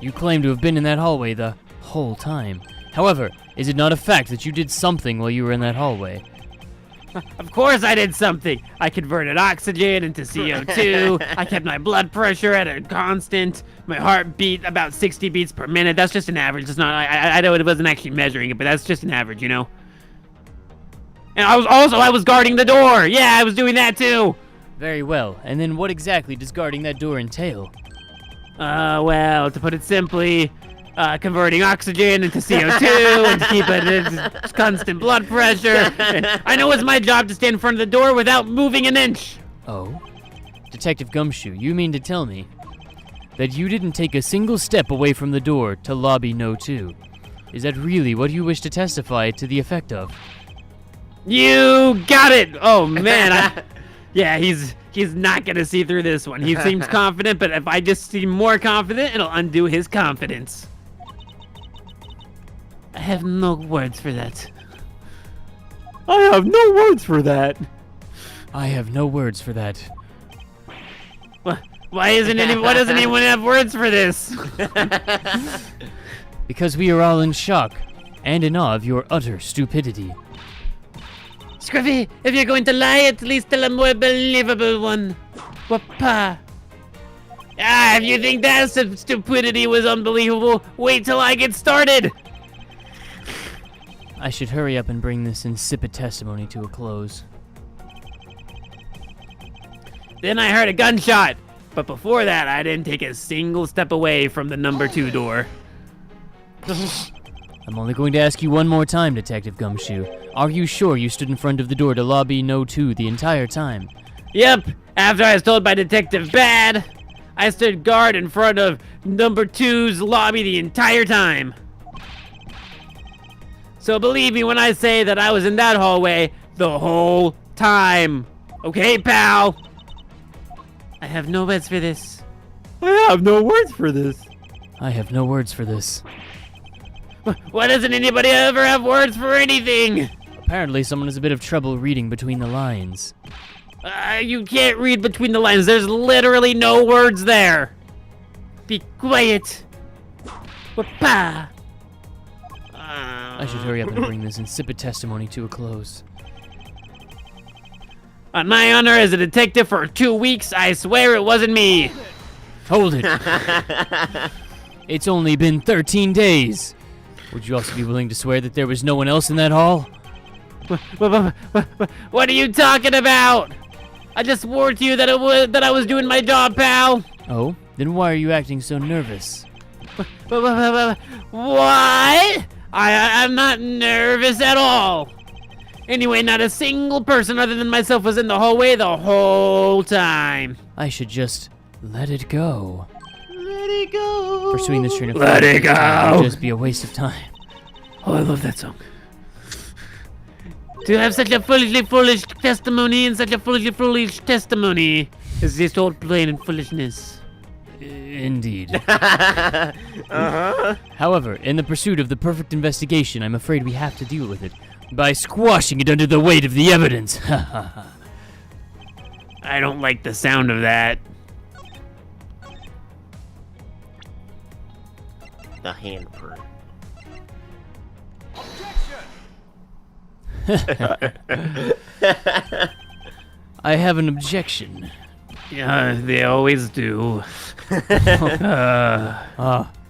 You claim to have been in that hallway the whole time. However, is it not a fact that you did something while you were in that hallway? Of course I did something. I converted oxygen into CO2. I kept my blood pressure at a constant. My heart beat about 60 beats per minute. That's just an average. It's not. I know it wasn't actually measuring it, but that's just an average, you know. And I was guarding the door. Yeah, I was doing that too. Very well. And then what exactly does guarding that door entail? Well, to put it simply, converting oxygen into CO2 and to keep a constant blood pressure. And I know it's my job to stand in front of the door without moving an inch. Oh? Detective Gumshoe, you mean to tell me that you didn't take a single step away from the door to lobby No. 2? Is that really what you wish to testify to the effect of? You got it! Oh, man. Yeah, he's not gonna see through this one. He seems confident, but if I just seem more confident, it'll undo his confidence. I have no words for that. I have no words for that. I have no words for that. Why doesn't anyone have words for this? Because we are all in shock and in awe of your utter stupidity. Scruffy, if you're going to lie, at least tell a more believable one. Wapa. If you think that stupidity was unbelievable, wait till I get started. I should hurry up and bring this insipid testimony to a close. Then I heard a gunshot. But before that, I didn't take a single step away from the number 2 door. I'm only going to ask you one more time, Detective Gumshoe. Are you sure you stood in front of the door to lobby No 2 the entire time? Yep, after I was told by Detective Bad, I stood guard in front of number 2's lobby the entire time. So believe me when I say that I was in that hallway the whole time. Okay, pal? I have no words for this. I have no words for this. I have no words for this. Why doesn't anybody ever have words for anything? Apparently someone has a bit of trouble reading between the lines. You can't read between the lines. There's literally no words there. Be quiet. Wapa. I should hurry up and bring this insipid testimony to a close. On my honor as a detective for 2 weeks, I swear it wasn't me. Hold it. It's only been 13 days. Would you also be willing to swear that there was no one else in that hall? What are you talking about? I just swore to you that I was doing my job, pal. Oh? Then why are you acting so nervous? What? I'm not nervous at all. Anyway, not a single person other than myself was in the hallway the whole time. I should just let it go. Let it go. Pursuing this train of Let it thought would go. just be a waste of time. Oh, I love that song. To have such a foolishly foolish testimony and such a foolishly foolish testimony is just all plain and foolishness. Indeed. However, in the pursuit of the perfect investigation, I'm afraid we have to deal with it by squashing it under the weight of the evidence. I don't like the sound of that. The handprint. I have an objection. Yeah, they always do.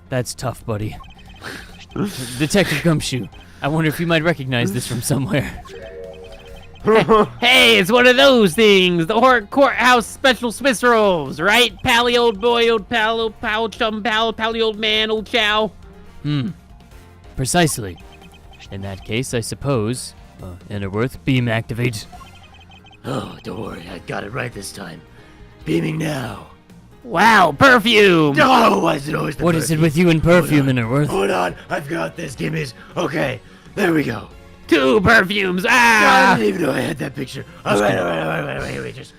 That's tough, buddy. Detective Gumshoe, I wonder if you might recognize this from somewhere. Hey, it's one of those things. The courthouse special Swiss rolls, right? Pally old boy, old pal, old pal, chum pal, pally old man, old chow. Precisely. In that case, I suppose, Innerworth, beam activate. Oh, don't worry, I got it right this time. Beaming now. Wow, perfume! Oh, why is it always the What is it perfume? with you and perfume, Innerworth? Hold on, I've got this. Give me. Okay, there we go. 2 perfumes, I didn't even know I had that picture. All right, wait, just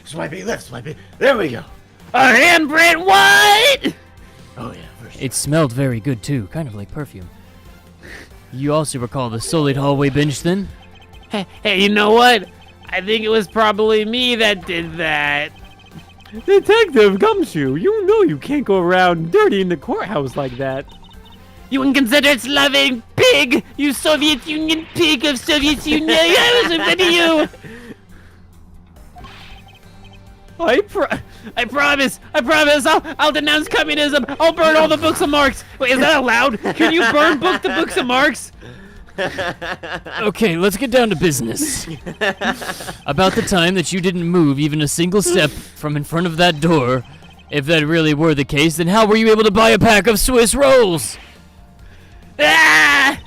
swipe it left, swipe it. There we go. A handprint, what? Oh yeah, first. It smelled very good too, kind of like perfume. You also recall the solid hallway bench then? Hey, you know what? I think it was probably me that did that. Detective Gumshoe, you know you can't go around dirtying the courthouse like that. You inconsiderate Slavic pig! You Soviet Union pig of Soviet Union! I was offending you! I promise, I'll denounce communism. I'll burn all the books of Marx. Wait, is that allowed? Can you burn the books of Marx? Okay, let's get down to business. About the time that you didn't move even a single step from in front of that door, if that really were the case, then how were you able to buy a pack of Swiss rolls? Ah!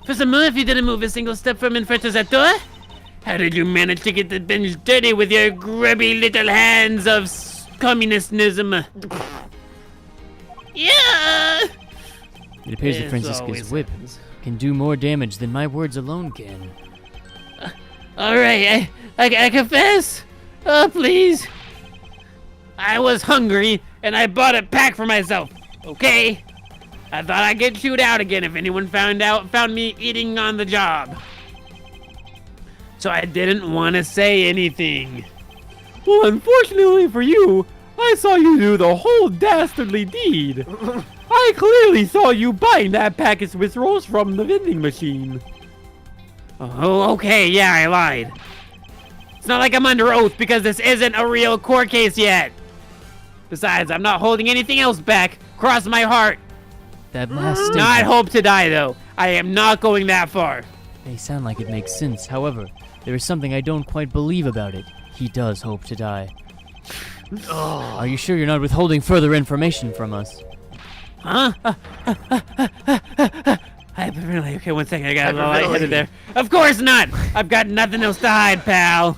For some more, if you didn't move a single step from in front of that door, how did you manage to get the bench dirty with your grubby little hands of communistism? Yeah! It appears that This Francisca's always whip happens. can do more damage than my words alone can. All right, I confess. Oh, please. I was hungry, and I bought a pack for myself. Okay. I thought I'd get chewed out again if anyone found me eating on the job. so I didn't want to say anything. Well, unfortunately for you, I saw you do the whole dastardly deed. I clearly saw you buying that pack of Swiss rolls from the vending machine. Oh, okay, yeah, I lied. It's not like I'm under oath because this isn't a real court case yet. Besides, I'm not holding anything else back. Cross my heart. That last statement Not hope to die, though. I am not going that far. may sound like it makes sense. However, there is something I don't quite believe about it. He does hope to die. Are you sure you're not withholding further information from us? Huh? Hyperventilating. Okay, 1 second. I got a little lightheaded there. Of course not. I've got nothing else to hide, pal.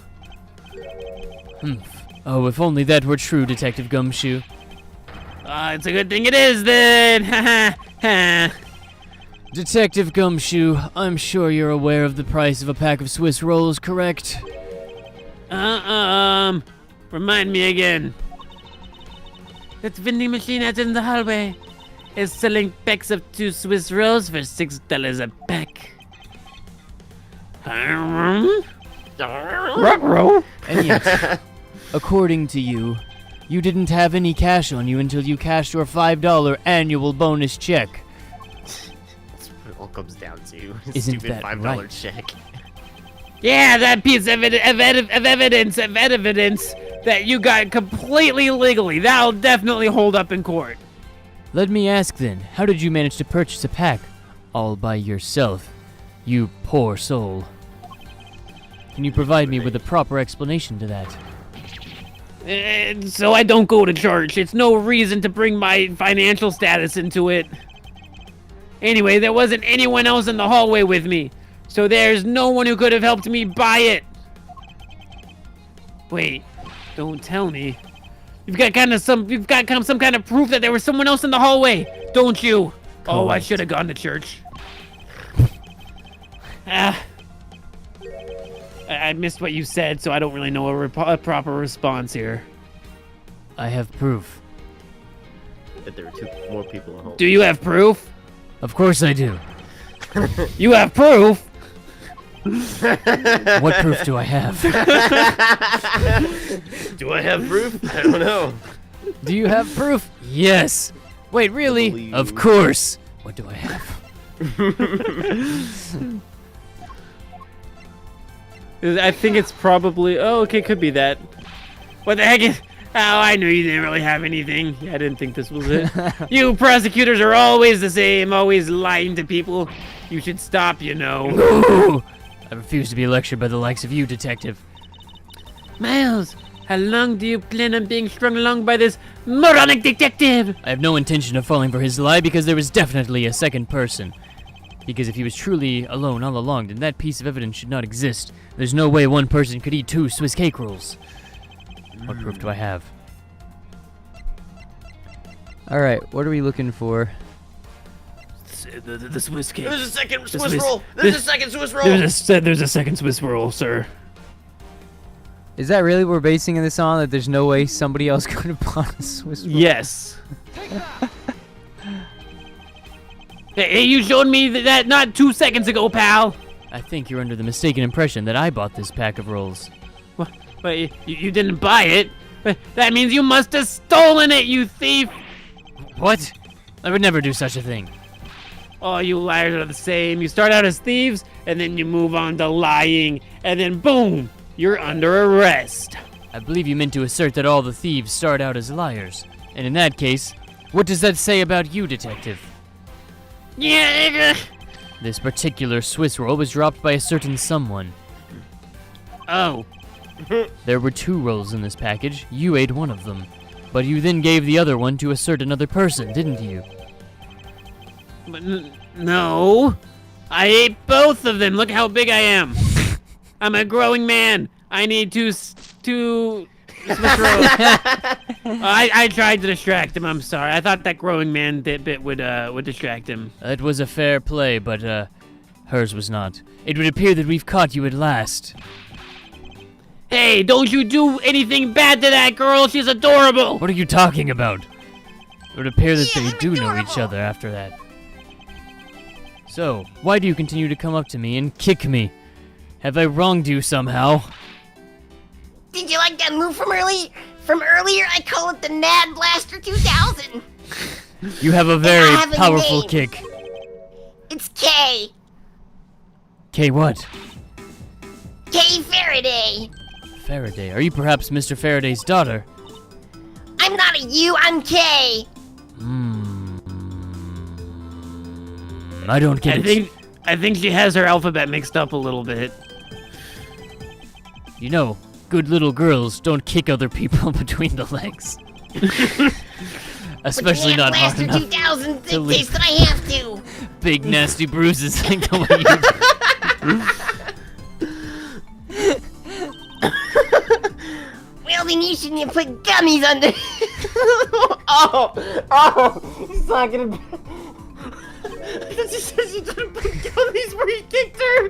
Oh, if only that were true, Detective Gumshoe. It's a good thing it is, then. Detective Gumshoe, I'm sure you're aware of the price of a pack of Swiss rolls, correct? Remind me again. That vending machine that's in the hallway is selling packs of 2 Swiss rolls for $6 a pack. Ruh-roh. And yet, according to you, you didn't have any cash on you until you cashed your $5 annual bonus check. That's what it all comes down to. Isn't Stupid that $5 right? check. Yeah, that piece of evidence that you got completely legally. That'll definitely hold up in court. Let me ask then, how did you manage to purchase a pack all by yourself, you poor soul? Can you provide me with a proper explanation to that? So I don't go to church. It's no reason to bring my financial status into it. Anyway, there wasn't anyone else in the hallway with me, so there's no one who could have helped me buy it. Wait, don't tell me. You've got some kind of proof that there was someone else in the hallway, don't you? Oh, I Correct. should have gone to church. I missed what you said, so I don't really know a proper response here. I have proof. That there were 2 more people in the hole. Do you have proof? Of course I do. You have proof? What proof do I have? Do I have proof? I don't know. Do you have proof? Yes. Wait, really? believe. Of course. What do I have? I think it's probably. Oh, okay, could be that. What the heck is... Oh, I knew you didn't really have anything. Yeah, I didn't think this was it. You prosecutors are always the same, always lying to people. You should stop, you know. Ooh, I refuse to be lectured by the likes of you, Detective. Miles, how long do you plan on being strung along by this moronic detective? I have no intention of falling for his lie because there was definitely a second person. Because if he was truly alone all along, then that piece of evidence should not exist. There's no way one person could eat 2 Swiss cake rolls. What proof do I have? All right, what are we looking for? The Swiss cake. There's a second Swiss Swiss- roll. There's a second Swiss roll. There's a second Swiss roll, sir. Is that really what we're basing this on? That there's no way somebody else could have bought a Swiss roll? Yes. Hey, you showed me that not 2 seconds ago, pal. I think you're under the mistaken impression that I bought this pack of rolls. But you didn't buy it. But that means you must have stolen it, you thief. What? I would never do such a thing. All you liars are the same. You start out as thieves, and then you move on to lying, and then boom, you're under arrest. I believe you meant to assert that all the thieves start out as liars. And in that case, what does that say about you, Detective? Yeah. This particular Swiss roll was dropped by a certain someone. Oh. There were 2 rolls in this package. You ate one of them. But you then gave the other one to a certain other person, didn't you? But no. I ate both of them. Look how big I am. I'm a growing man. I need 2 Swiss rolls. I tried to distract him. I'm sorry. I thought that growing man bit would distract him. It was a fair play, but hers was not. It would appear that we've caught you at last. Hey, don't you do anything bad to that girl. She's adorable. What are you talking about? It would appear that they do know each other after that. So, why do you continue to come up to me and kick me? Have I wronged you somehow? Did you like that move from earlier? I call it the Nad Blaster 2000. You have a very have a powerful name. kick. It's K. K what? K Faraday. Faraday. Are you perhaps Mr. Faraday's daughter? I'm not a U, I'm K. I don't get it. I think she has her alphabet mixed up a little bit. You know, good little girls don't kick other people between the legs. Especially But the not Nad hard Blaster enough. 2000 to leave. dictates that I have to. Big nasty bruises like the way you Well, then you shouldn't have put gummies under. He's not gonna. She said she didn't put gummies where he kicked her.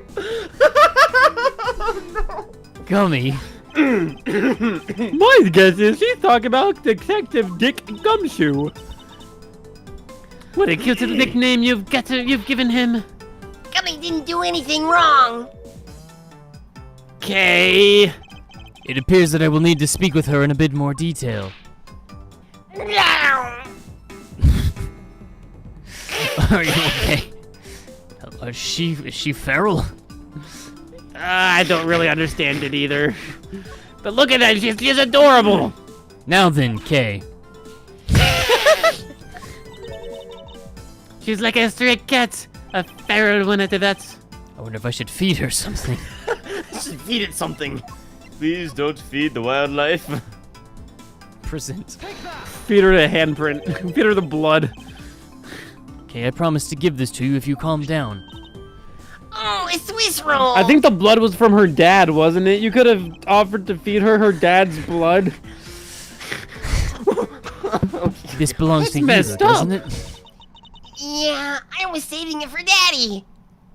Gummy. My guess is she's talking about Detective Dick Gumshoe. What a cute little nickname you've given him. Gummy didn't do anything wrong. Okay. It appears that I will need to speak with her in a bit more detail. No. Are you okay? Is she feral? I don't really understand it either. But look at that, she's adorable. Now then, Kay. She's like a stray cat. A feral one at that. I wonder if I should feed her something. Should feed it something. Please don't feed the wildlife. Present. Feed her the handprint. Feed her the blood. Okay, I promise to give this to you if you calm down. Oh, a Swiss roll. I think the blood was from her dad, wasn't it? You could have offered to feed her dad's blood. This belongs to you, messed though, up. doesn't it? Yeah, I was saving it for Daddy.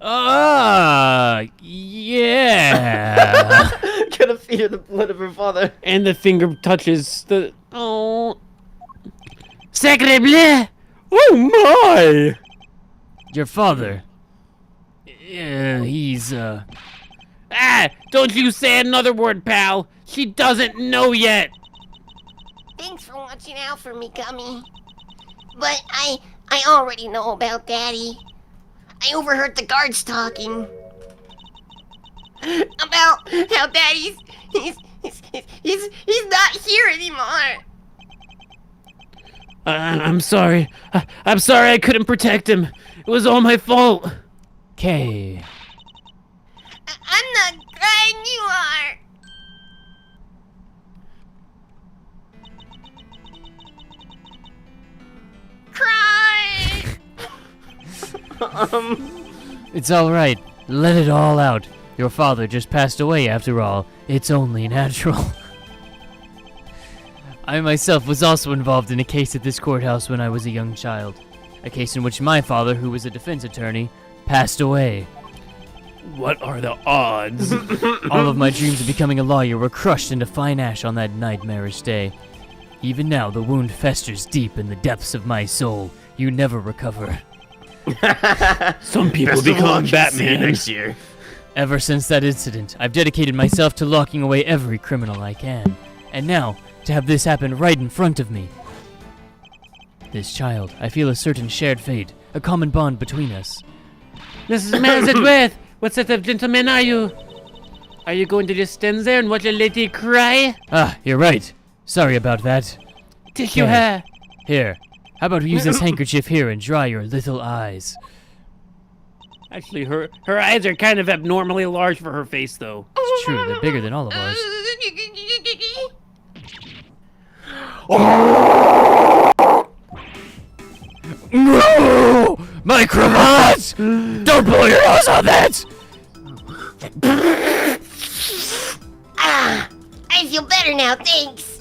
Ah, yeah. Gonna feed her the blood of her father. And the finger touches the... Oh. Sacre bleu. Oh my! Your father. Yeah, he's, Ah, don't you say another word, pal. She doesn't know yet. Thanks for watching out for me, Gummy. But I already know about Daddy. I overheard the guards talking about how Daddy's he's not here anymore. I'm sorry. I'm sorry I couldn't protect him. It was all my fault. Kay. I'm not crying, you are. Cry. It's alright. Let it all out. Your father just passed away after all. It's only natural. I myself was also involved in a case at this courthouse when I was a young child. A case in which my father, who was a defense attorney, passed away. What are the odds? All of my dreams of becoming a lawyer were crushed into fine ash on that nightmarish day. Even now, the wound festers deep in the depths of my soul. You never recover. Some people Best of luck. become See you Batman. next year. Ever since that incident, I've dedicated myself to locking away every criminal I can. And now, to have this happen right in front of me. This child, I feel a certain shared fate, a common bond between us. Mrs. Mansworth, what sort of gentleman are you? Are you going to just stand there and watch a lady cry? Ah, you're right. Sorry about that. Tissue Okay. her. Here, how about we use this handkerchief here and dry your little eyes? Actually, her eyes are kind of abnormally large for her face, though. It's true, they're bigger than all of ours. No! My cravat! Don't blow your nose on that! Ah, I feel better now, thanks.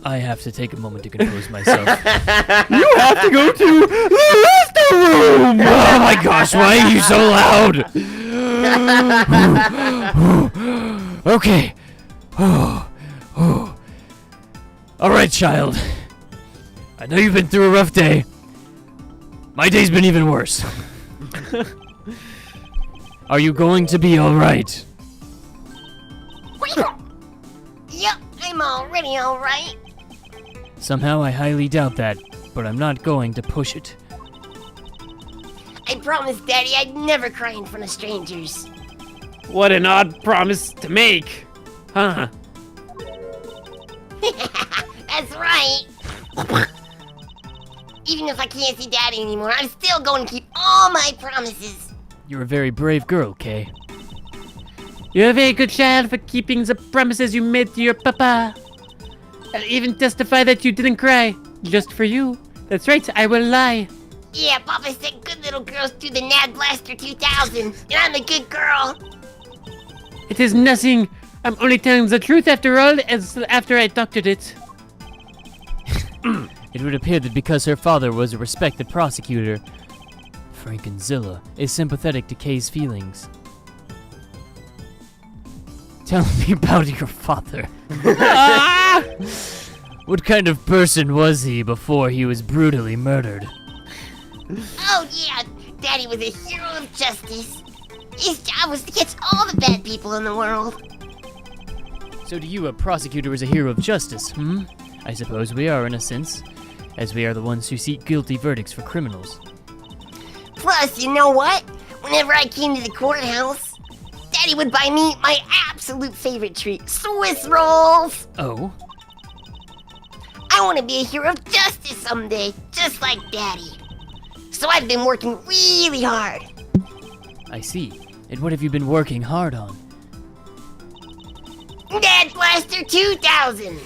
I have to take a moment to compose myself. You have to go to the restroom! Oh my gosh, why are you so loud? Okay. Alright, child. I know you've been through a rough day. My day's been even worse. Are you going to be alright? Yep, I'm already alright. Somehow I highly doubt that, but I'm not going to push it. I promised Daddy I'd never cry in front of strangers. What an odd promise to make. Huh. That's right. Even if I can't see Daddy anymore, I'm still going to keep all my promises. You're a very brave girl, Kay. You're a very good child for keeping the promises you made to your papa. I'll even testify that you didn't cry, just for you. That's right, I will lie. Yeah, Papa said good little girls do the Nad Blaster 2000, and I'm a good girl. It is nothing. I'm only telling the truth after all, as after I doctored it. It would appear that because her father was a respected prosecutor, Frankenzilla is sympathetic to Kay's feelings. Tell me about your father. What kind of person was he before he was brutally murdered? Oh yeah, Daddy was a hero of justice. His job was to catch all the bad people in the world. So to you, a prosecutor is a hero of justice, hmm? I suppose we are in a sense, as we are the ones who seek guilty verdicts for criminals. Plus, you know what? Whenever I came to the courthouse, Daddy would buy me my absolute favorite treat, Swiss rolls. Oh? I want to be a hero of justice someday, just like Daddy. So I've been working really hard. I see. And what have you been working hard on? Nad Blaster 2000!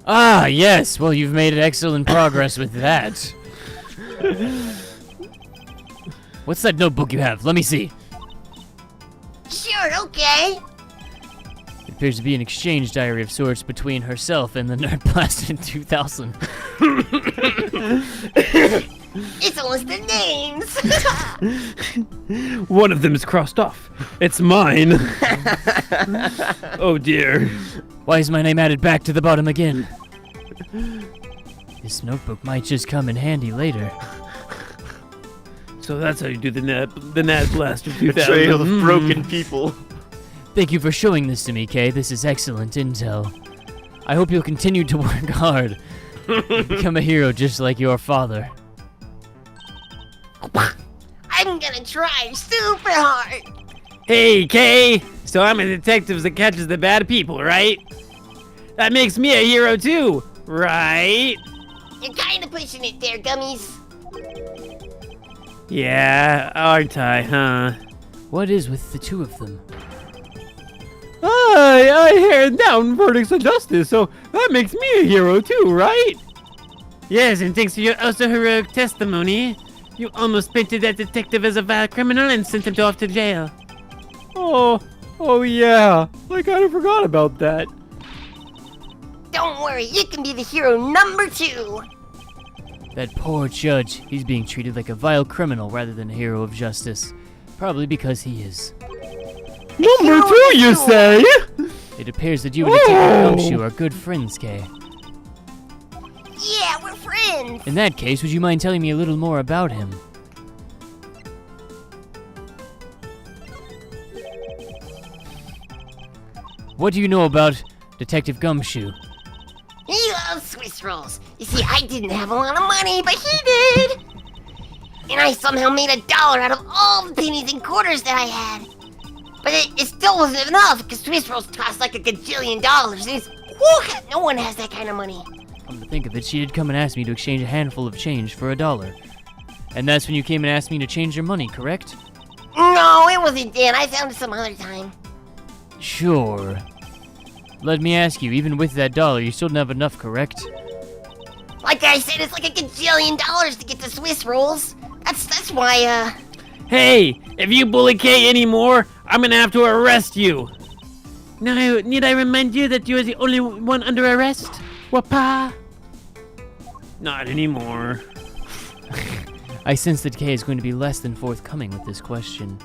Ah, yes. Well, you've made excellent progress with that. What's that notebook you have? Let me see. Sure, okay. It appears to be an exchange diary of sorts between herself and the Nerd Blaster 2000. It's almost the names. One of them is crossed off. It's mine. Oh dear. Why is my name added back to the bottom again? This notebook might just come in handy later. So that's how you do the Nad Blaster 2000. A trail of broken people. Thank you for showing this to me, Kay. This is excellent intel. I hope you'll continue to work hard. Become a hero just like your father. I'm gonna try super hard. Hey, Kay! So I'm a detective that catches the bad people, right? That makes me a hero too, right? You're kinda pushing it there, gummies. Yeah, aren't I, huh? What is with the two of them? I hand down verdicts of justice, so that makes me a hero too, right? Yes, and thanks to your also heroic testimony, you almost painted that detective as a vile criminal and sent him off to jail. Oh yeah. I kind of forgot about that. Don't worry, you can be the hero number 2. That poor judge. He's being treated like a vile criminal rather than a hero of justice. Probably because he is. Number 2, you say? It appears that you and Detective Gumshoe are good friends, Kay. Yeah, we're friends. In that case, would you mind telling me a little more about him? What do you know about Detective Gumshoe? He loves Swiss rolls. You see, I didn't have a lot of money, but he did. And I somehow made $1 out of all the pennies and quarters that I had. But it still wasn't enough, because Swiss rolls cost like $1 gajillion. And no one has that kind of money. Come to think of it, she did come and ask me to exchange a handful of change for $1. And that's when you came and asked me to change your money, correct? No, it wasn't then. I found it some other time. Sure. Let me ask you, even with that $1, you still don't have enough, correct? Like I said, it's like $1 gajillion to get the Swiss rolls. That's why, Hey, if you bully Kay anymore, I'm gonna have to arrest you. Now, need I remind you that you are the only one under arrest? Wapa? Not anymore. I sense that Kay is going to be less than forthcoming with this question.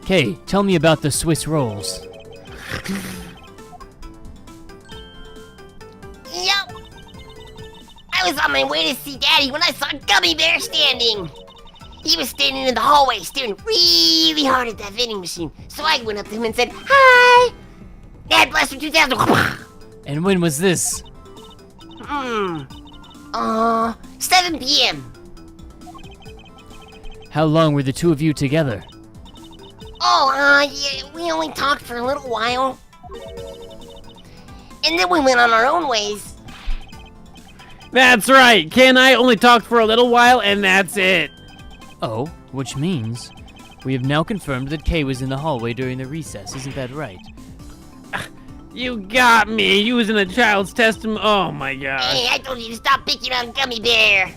Kay, tell me about the Swiss rolls. Yup. I was on my way to see Daddy when I saw Gummy Bear standing. He was standing in the hallway staring really hard at that vending machine. So I went up to him and said, "Hi! Dad Blaster 2000. And when was this? 7 p.m. How long were the two of you together? Yeah, we only talked for a little while. And then we went on our own ways. That's right. Kay and I only talked for a little while, and that's it. Oh, which means we have now confirmed that Kay was in the hallway during the recess, isn't that right? You got me using a child's testimony. Oh my Hey, gosh. I told you to stop picking on Gummy Bear.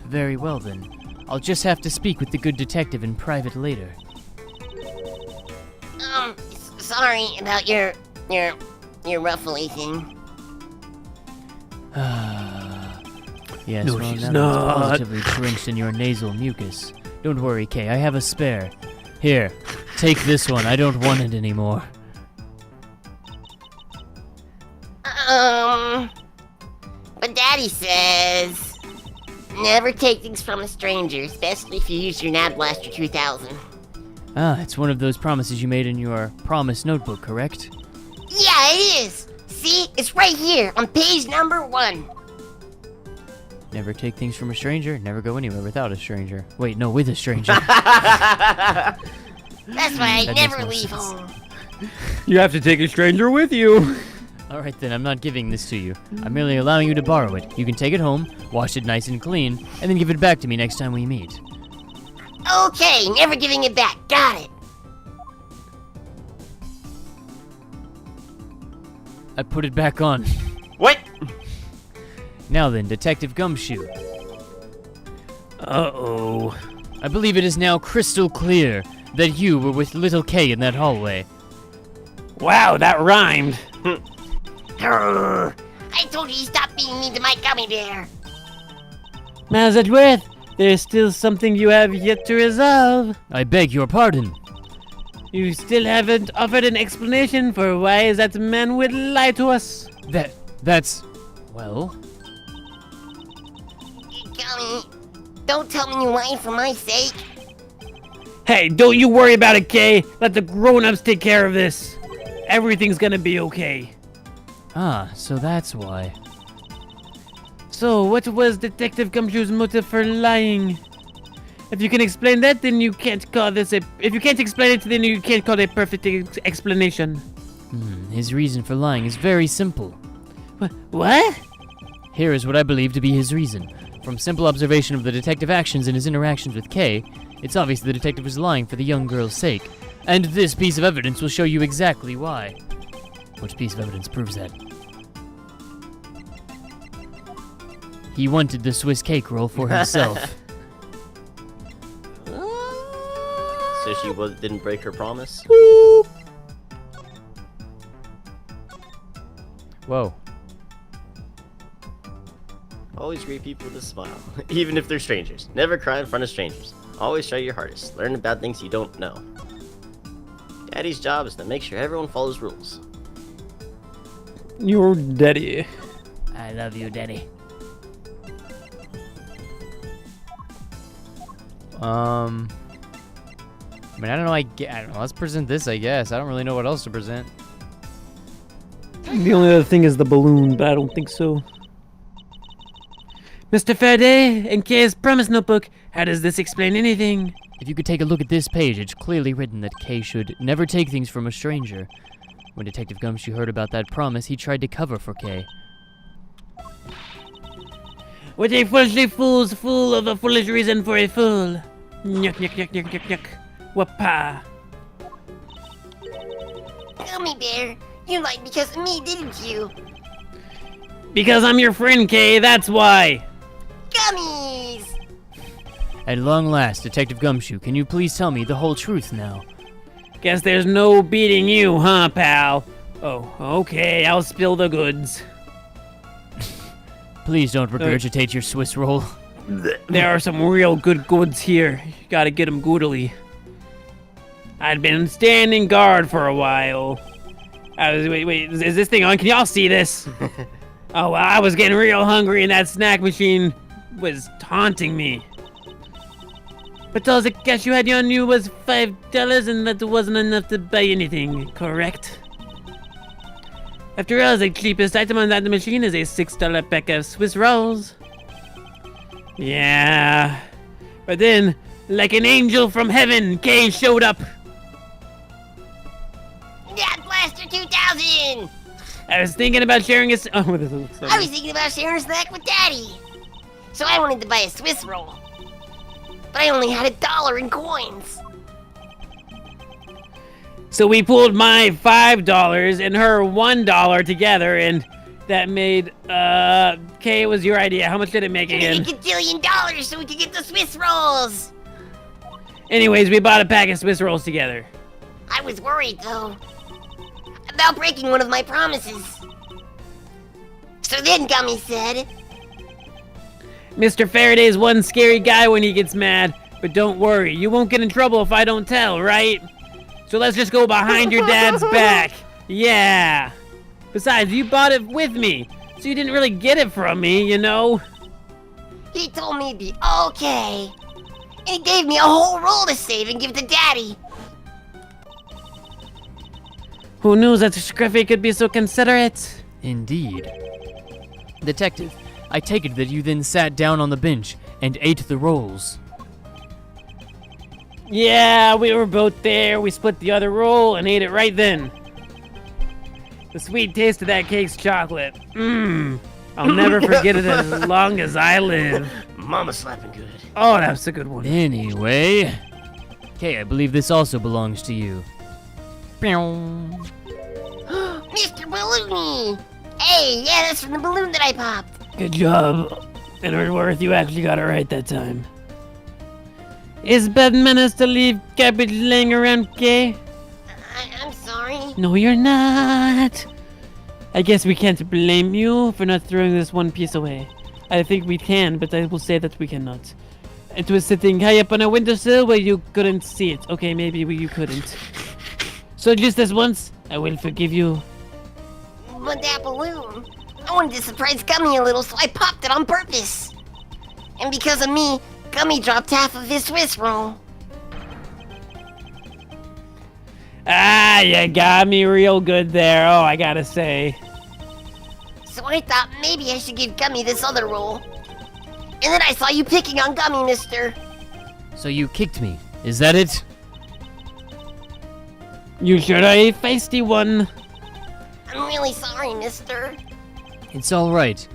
Very well then. I'll just have to speak with the good detective in private later. Sorry about your ruffly thing. Yes, No, well, she's now that not. it's positively drenched in your nasal mucus. Don't worry, Kay, I have a spare. Here, take this one. I don't want it anymore. But Daddy says never take things from a stranger, especially if you use your Nab Blaster 2000. Ah, it's one of those promises you made in your promise notebook, correct? Yeah, it is. See, it's right here on page number 1. Never take things from a stranger, never go anywhere without a stranger. Wait, no, with a stranger. That's why I That never makes leave more sense. home. You have to take a stranger with you. Alright then, I'm not giving this to you. I'm merely allowing you to borrow it. You can take it home, wash it nice and clean, and then give it back to me next time we meet. Okay, never giving it back. Got it. I put it back on. What? Now then, Detective Gumshoe. Uh-oh. I believe it is now crystal clear that you were with little Kay in that hallway. Wow, that rhymed. Grrr. I told you to stop being mean to my Gummy Bear. Mazadworth, there's still something you have yet to resolve. I beg your pardon. You still haven't offered an explanation for why that man would lie to us. That's... well... Gummy, don't tell me you lied for my sake. Hey, don't you worry about it, Kay. Let the grown-ups take care of this. Everything's gonna be okay. Ah, so that's why. So, what was Detective Gumshoe's motive for lying? If you can explain that, then you can't call this a... If you can't explain it, then you can't call it a perfect explanation. His reason for lying is very simple. What? Here is what I believe to be his reason. From simple observation of the detective actions and his interactions with Kay, it's obvious the detective was lying for the young girl's sake. And this piece of evidence will show you exactly why. Which piece of evidence proves that? He wanted the Swiss cake roll for himself. So she didn't break her promise? Whoa. Always greet people with a smile, even if they're strangers. Never cry in front of strangers. Always try your hardest. Learn about things you don't know. Daddy's job is to make sure everyone follows rules. Your daddy. I love you, Daddy. I mean, I don't know. I don't know. Let's present this, I guess. I don't really know what else to present. The only other thing is the balloon, but I don't think so. Mr. Faraday, in Kay's promise notebook, how does this explain anything? If you could take a look at this page, it's clearly written that Kay should never take things from a stranger. When Detective Gumshoe heard about that promise, he tried to cover for Kay. What a foolishly fool's fool of a foolish reason for a fool. Nyuk, nyuk, nyuk, nyuk, nyuk, nyuk. Wapa. Gummy Bear, you lied because of me, didn't you? Because I'm your friend, Kay, that's why. Gummies! At long last, Detective Gumshoe, can you please tell me the whole truth now? Guess there's no beating you, huh, pal? Oh, okay, I'll spill the goods. Please don't regurgitate your Swiss roll. There are some real good goods here. You gotta get 'em goodly. I'd been standing guard for a while. Wait, is this thing on? Can y'all see this? Oh, well, I was getting real hungry and that snack machine was taunting me. But all the cash you had on you was $5, and that wasn't enough to buy anything, correct? After all, the cheapest item on that machine is a $6 pack of Swiss rolls. Yeah. But then, like an angel from heaven, Kay showed up. That Blaster 2000! I was thinking about sharing a oh, this looks I was thinking about sharing a snack with Daddy. So I wanted to buy a Swiss roll. But I only had $1 in coins. So we pooled my $5 and her $1 together, and that made, Kay, it was your idea. How much did it make And again? then $1 gajillion so we could get the Swiss rolls. Anyways, we bought a pack of Swiss rolls together. I was worried, though, about breaking one of my promises. So then Gummy said, Mr. Faraday's one scary guy when he gets mad, but don't worry, you won't get in trouble if I don't tell, right? So let's just go behind your dad's back. Yeah. Besides, you bought it with me, so you didn't really get it from me, you know? he told me it'd be okay. And he gave me a whole roll to save and give to Daddy. Who knew that Scruffy could be so considerate? Indeed. Detective, I take it that you then sat down on the bench and ate the rolls. Yeah, we were both there. We split the other roll and ate it right then. The sweet taste of that cake's chocolate. Mmm. I'll never forget it as long as I live. Mama slapping good. Oh, that was a good one. Anyway. Okay, I believe this also belongs to you. Mr. Balloony! Hey, yeah, that's from the balloon that I popped. Good job. Edwardworth, you actually got it right that time. Is bad manners to leave garbage laying around, Kay? I'm sorry. No, you're not. I guess we can't blame you for not throwing this one piece away. I think we can, but I will say that we cannot. It was sitting high up on a windowsill where you couldn't see it. Okay, maybe you couldn't. So just this once, I will forgive you. But that balloon, I wanted to surprise Gummy a little, so I popped it on purpose. And because of me, Gummy dropped half of his Swiss roll. Ah, you got me real good there. Oh, I gotta say. So I thought maybe I should give Gummy this other roll. And then I saw you picking on Gummy, mister. So you kicked me, is that it? You sure are a feisty one. I'm really sorry, mister. It's alright.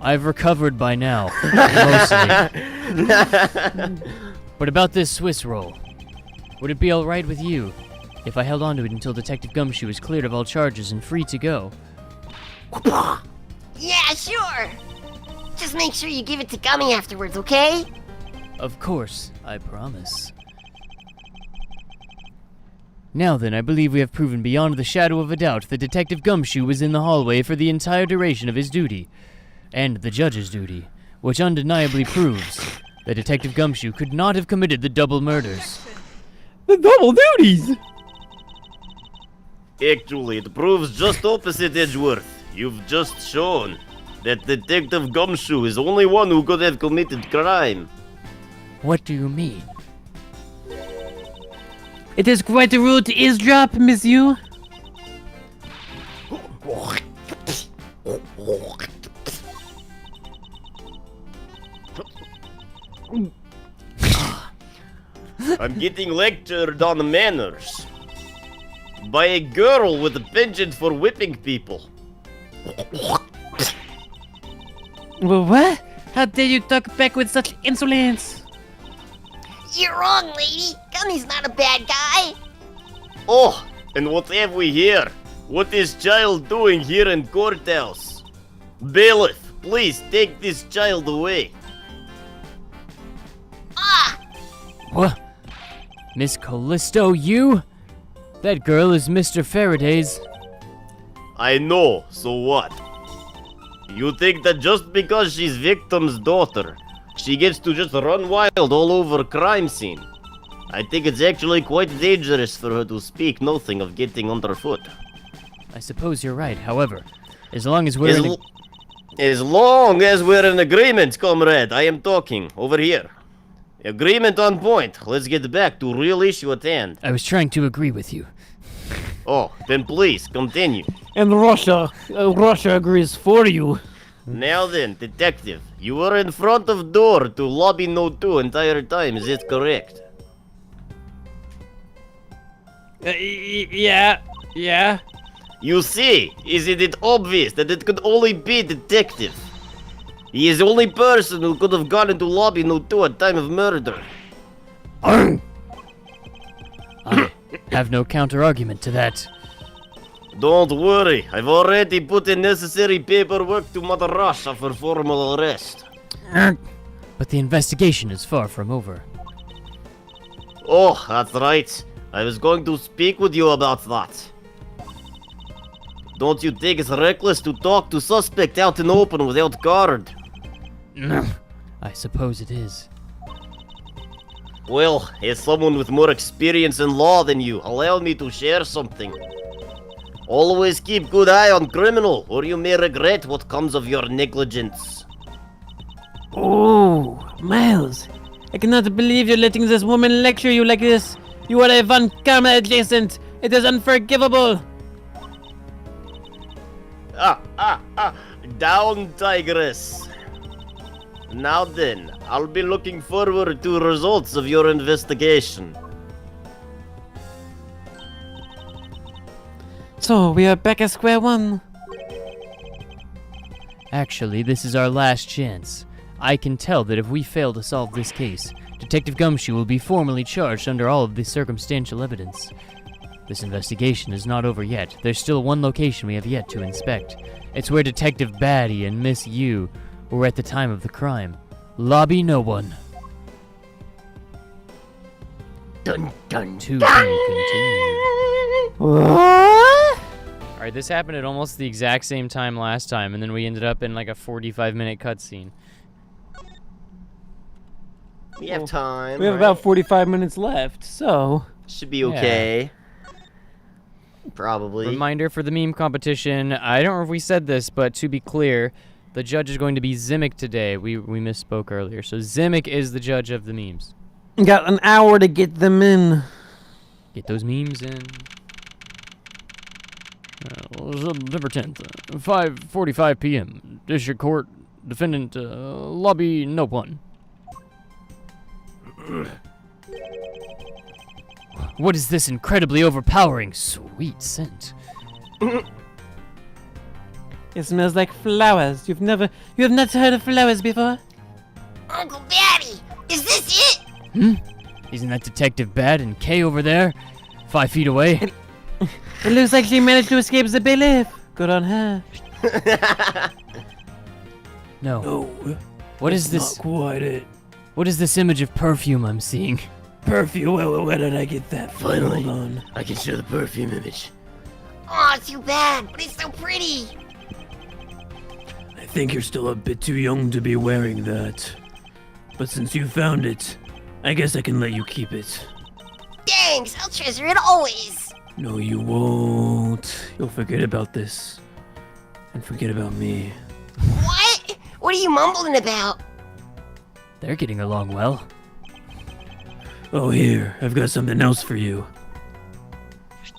I've recovered by now. Mostly. But about this Swiss roll. Would it be alright with you if I held onto it until Detective Gumshoe is cleared of all charges and free to go? Yeah, sure. Just make sure you give it to Gummy afterwards, okay? Of course, I promise. Now then, I believe we have proven beyond the shadow of a doubt that Detective Gumshoe was in the hallway for the entire duration of his duty. And the judge's duty, which undeniably proves that Detective Gumshoe could not have committed the double murders. The double duties! Actually, it proves just opposite, Edgeworth. You've just shown that Detective Gumshoe is the only one who could have committed crime. What do you mean? It is quite a rule to eavesdrop, monsieur. I'm getting lectured on manners by a girl with a penchant for whipping people. Well, what? How dare you talk back with such insolence? You're wrong, lady. Gummy's not a bad guy. Oh, and what have we here? What is child doing here in courthouse? Bailiff, please take this child away. Ah! What? Miss Callisto, you? That girl is Mr. Faraday's. I know, so what? You think that just because she's victim's daughter, she gets to just run wild all over crime scene? I think it's actually quite dangerous for her to speak nothing of getting underfoot. I suppose you're right, however, as long as we're As long as we're in agreement, comrade, I am talking, over here. Agreement on point. Let's get back to real issue at hand. I was trying to agree with you. Oh, then please, continue. And Russia agrees for you. Now then, detective, you were in front of door to lobby no 2 entire time, is it correct? Yeah. You see, isn't it obvious that it could only be detective? He is the only person who could have gone into lobby no 2 at time of murder. I have no counter-argument to that. Don't worry, I've already put in necessary paperwork to Mother Russia for formal arrest. But the investigation is far from over. Oh, that's right. I was going to speak with you about that. Don't you think it's reckless to talk to suspect out in open without guard? I suppose it is. Well, as someone with more experience in law than you, allow me to share something. Always keep good eye on criminal, or you may regret what comes of your negligence. Oh, Miles. I cannot believe you're letting this woman lecture you like this. You are a Von Karma adjacent. It is unforgivable. Down, Tigress. Now then, I'll be looking forward to results of your investigation. So, we are back at square one. Actually, this is our last chance. I can tell that if we fail to solve this case, Detective Gumshoe will be formally charged under all of the circumstantial evidence. This investigation is not over yet. There's still one location we have yet to inspect. It's where Detective Batty and Miss Yu were at the time of the crime. Lobby no one. Dun dun To dun. be continued. Alright, this happened at almost the exact same time last time, and then we ended up in like a 45-minute cutscene. We have time. We have right? about 45 minutes left, so... Should be okay. Probably. Reminder for the meme competition, I don't know if we said this, but to be clear, the judge is going to be Zimic today. We misspoke earlier. So Zimic is the judge of the memes. Got an hour to get them in. Get those memes in. September 10th, 5:45 p.m. District Court, defendant, lobby no one. What is this incredibly overpowering, sweet scent? It smells like flowers. You have not heard of flowers before? Uncle Batty, is this it? Isn't that Detective Bad and Kay over there? 5 feet away? It looks like she managed to escape the bailiff. Good on her. No. No. What is this? Not quite it. What is this image of perfume I'm seeing? Perfume. Where did I get that from? Finally. Hold on. I can show the perfume image. Aw, too bad, but it's so pretty. I think you're still a bit too young to be wearing that. But since you found it, I guess I can let you keep it. Thanks, I'll treasure it always. No, you won't. You'll forget about this. And forget about me. What? What are you mumbling about? They're getting along well. Oh, here. I've got something else for you.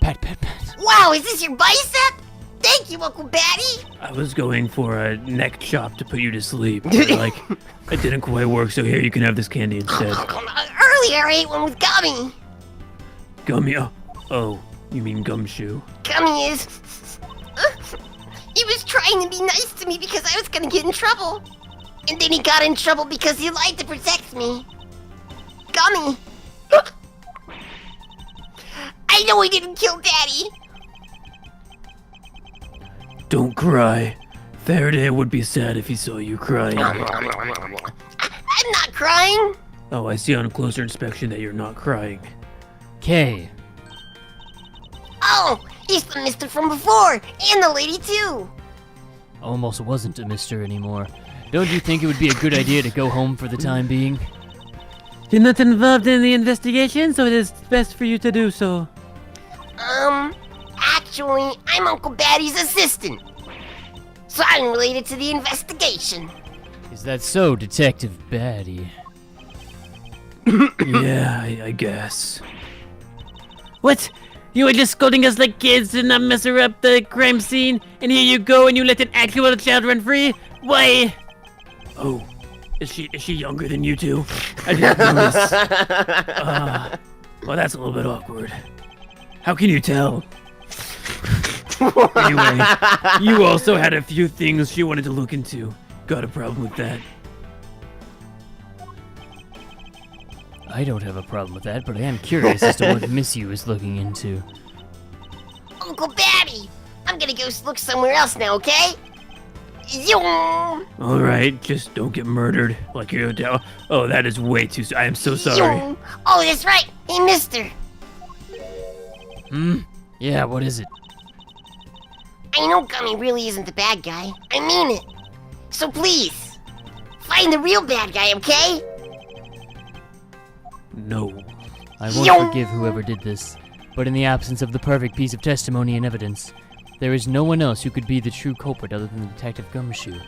Pat, pat, pat. Wow, is this your bicep? Thank you, Uncle Batty. I was going for a neck chop to put you to sleep. But, it didn't quite work, so here you can have this candy instead. Earlier I ate one with Gummy. Gummy. Oh, you mean gumshoe? Gummy is... he was trying to be nice to me because I was gonna get in trouble. And then he got in trouble because he lied to protect me. Gummy. I know I didn't kill Daddy. Don't cry. Faraday would be sad if he saw you crying. I'm not crying. Oh, I see on closer inspection that you're not crying. Kay. Oh, he's the mister from before, and the lady too. Almost wasn't a mister anymore. Don't you think it would be a good idea to go home for the time being? You're not involved in the investigation, so it is best for you to do so. Actually, I'm Uncle Batty's assistant. So I'm related to the investigation. Is that so, Detective Batty? Yeah, I guess. What? You were just scolding us like kids to not mess her up the crime scene, and here you go and you let an actual child run free? Why? Oh, is she younger than you two? I didn't notice. Well, that's a little bit awkward. How can you tell? Anyway, you also had a few things she wanted to look into. Got a problem with that? I don't have a problem with that, but I am curious as to what Miss You is looking into. Uncle Babby, I'm gonna go look somewhere else now, okay? Zoom! All right, just don't get murdered like your hotel. Oh, that is way too. I am so sorry. Zoom. Oh, that's right. Hey, mister. Yeah, what is it? I know Gummy really isn't the bad guy. I mean it. So please, find the real bad guy, okay? No. I won't forgive whoever did this, but in the absence of the perfect piece of testimony and evidence, there is no one else who could be the true culprit other than Detective Gumshoe.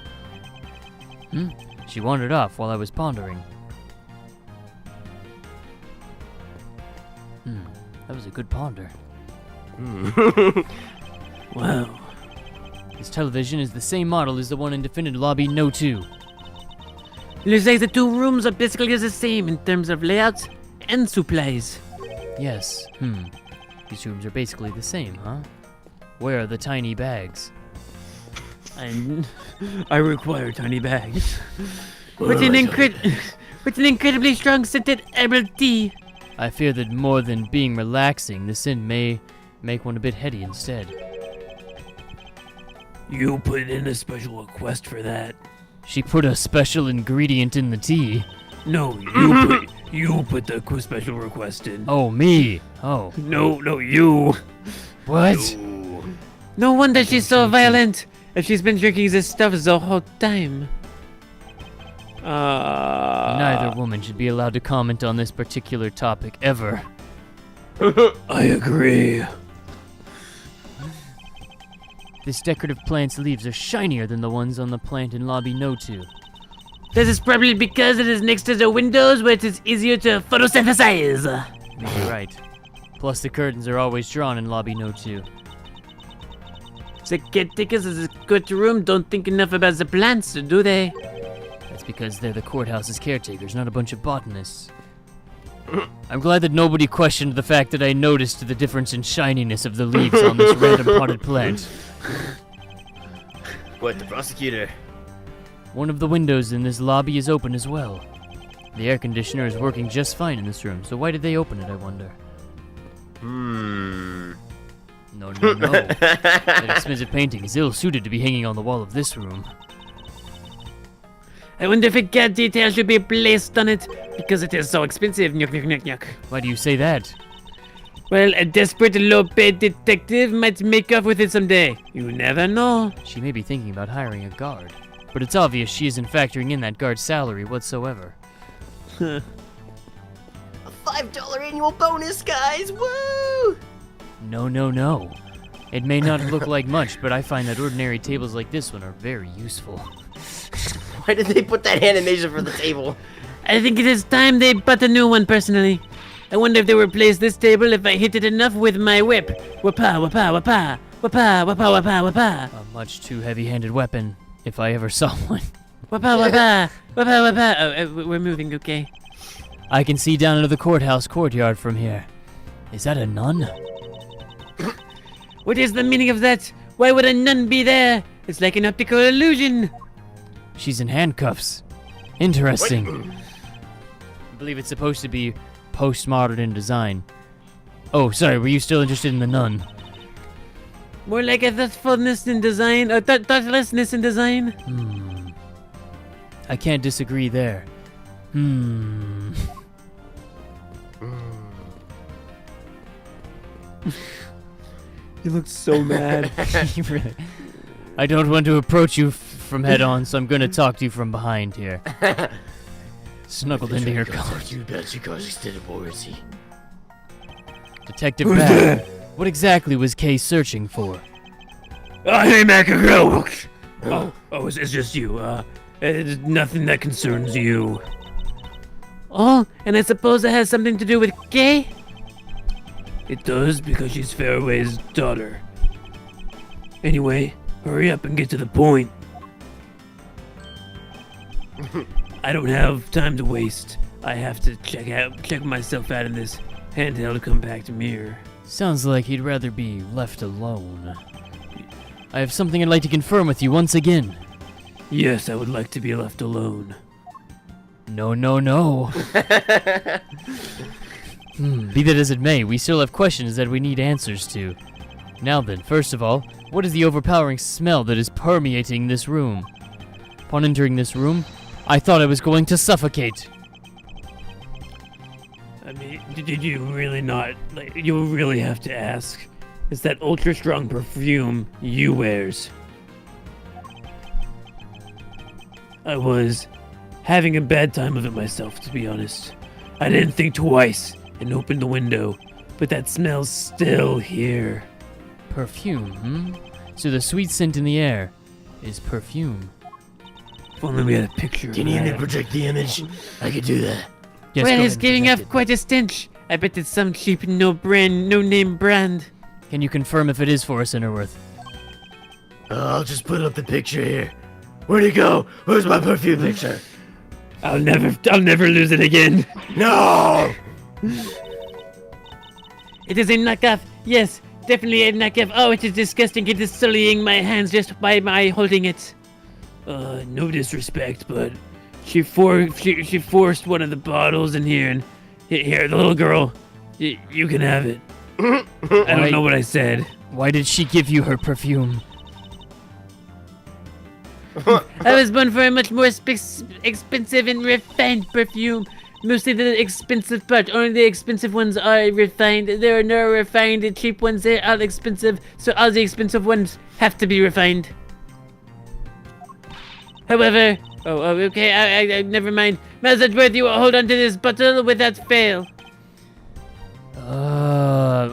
She wandered off while I was pondering. That was a good ponder. Wow. This television is the same model as the one in Defendant Lobby No. 2. Looks like the two rooms are basically the same in terms of layouts and supplies. Yes, These rooms are basically the same, huh? Where are the tiny bags? I require tiny bags. With an incredibly strong scented herbal tea. I fear that more than being relaxing, the scent may make one a bit heady instead. You put in a special request for that. She put a special ingredient in the tea. No, you put the special request in. Oh, me? Oh. No, you. What? No wonder she's so violent. If she's been drinking this stuff the whole time. Neither woman should be allowed to comment on this particular topic ever. I agree. This decorative plant's leaves are shinier than the ones on the plant in Lobby No. 2. This is probably because it is next to the windows where it is easier to photosynthesize. You're right. Plus the curtains are always drawn in Lobby No. 2. The caretakers of this courtroom don't think enough about the plants, do they? That's because they're the courthouse's caretakers, not a bunch of botanists. I'm glad that nobody questioned the fact that I noticed the difference in shininess of the leaves on this random potted plant. What, the prosecutor? One of the windows in this lobby is open as well. The air conditioner is working just fine in this room, so why did they open it, I wonder? No. That expensive painting is ill-suited to be hanging on the wall of this room. I wonder if a cat detail should be placed on it because it is so expensive. Nyuk, nyuk, nyuk, nyuk. Why do you say that? Well, a desperate, low-paid detective might make off with it someday. You never know. She may be thinking about hiring a guard, but it's obvious she isn't factoring in that guard's salary whatsoever. A $5 annual bonus, guys! Woo! No. It may not look like much, but I find that ordinary tables like this one are very useful. Why did they put that animation for the table? I think it is time they bought a new one, personally. I wonder if they replace this table if I hit it enough with my whip. Wapa, wapa, wapa. Wapa, wapa, wapa, wapa. A much too heavy-handed weapon, if I ever saw one. Wapa, wapa. Wapa, wapa. Oh, we're moving, okay? I can see down into the courthouse courtyard from here. Is that a nun? What is the meaning of that? Why would a nun be there? It's like an optical illusion. She's in handcuffs. Interesting. I believe it's supposed to be postmodern in design. Oh, sorry, were you still interested in the nun? More like a thoughtfulness in design, or thoughtlessness in design. I can't disagree there. You look so mad. Really? I don't want to approach you from head on, so I'm gonna talk to you from behind here. Snuggled into your collar. You bet you cause extended warranty. Detective Bad, what exactly was Kay searching for? Hey, MacLeod. Oh, it's just you. It's nothing that concerns you. Oh, and I suppose it has something to do with gay? It does, because she's Fairway's daughter. Anyway, hurry up and get to the point. I don't have time to waste. I have to check myself out in this handheld compact mirror. Sounds like he'd rather be left alone. I have something I'd like to confirm with you once again. Yes, I would like to be left alone. No, no, no. Be that as it may, we still have questions that we need answers to. Now then, first of all, what is the overpowering smell that is permeating this room? Upon entering this room, I thought I was going to suffocate. I mean, did you really not? Like, you really have to ask. It's that ultra strong perfume you wears. I was having a bad time of it myself, to be honest. I didn't think twice and opened the window, but that smell's still here. Perfume, So the sweet scent in the air is perfume. If only we had a picture. Can you project the image? I could do that. Yes, Well, go he's ahead and giving project off it. quite a stench. I bet it's some cheap no-name brand. Can you confirm if it is Forrest Innerworth? I'll just put up the picture here. Where'd it go? Where's my perfume picture? I'll never lose it again. No! It is a knockoff. Yes, definitely a knockoff. Oh, it is disgusting. It is sullying my hands just by my holding it. No disrespect, but she forced one of the bottles in here, and here, the little girl, you can have it. I don't know what I said. Why did she give you her perfume? I was born for a much more expensive and refined perfume. Mostly the expensive part. Only the expensive ones are refined. There are no refined and cheap ones. They're all expensive, so all the expensive ones have to be refined. However, okay, I never mind. Massageworth, you will hold on to this bottle without fail.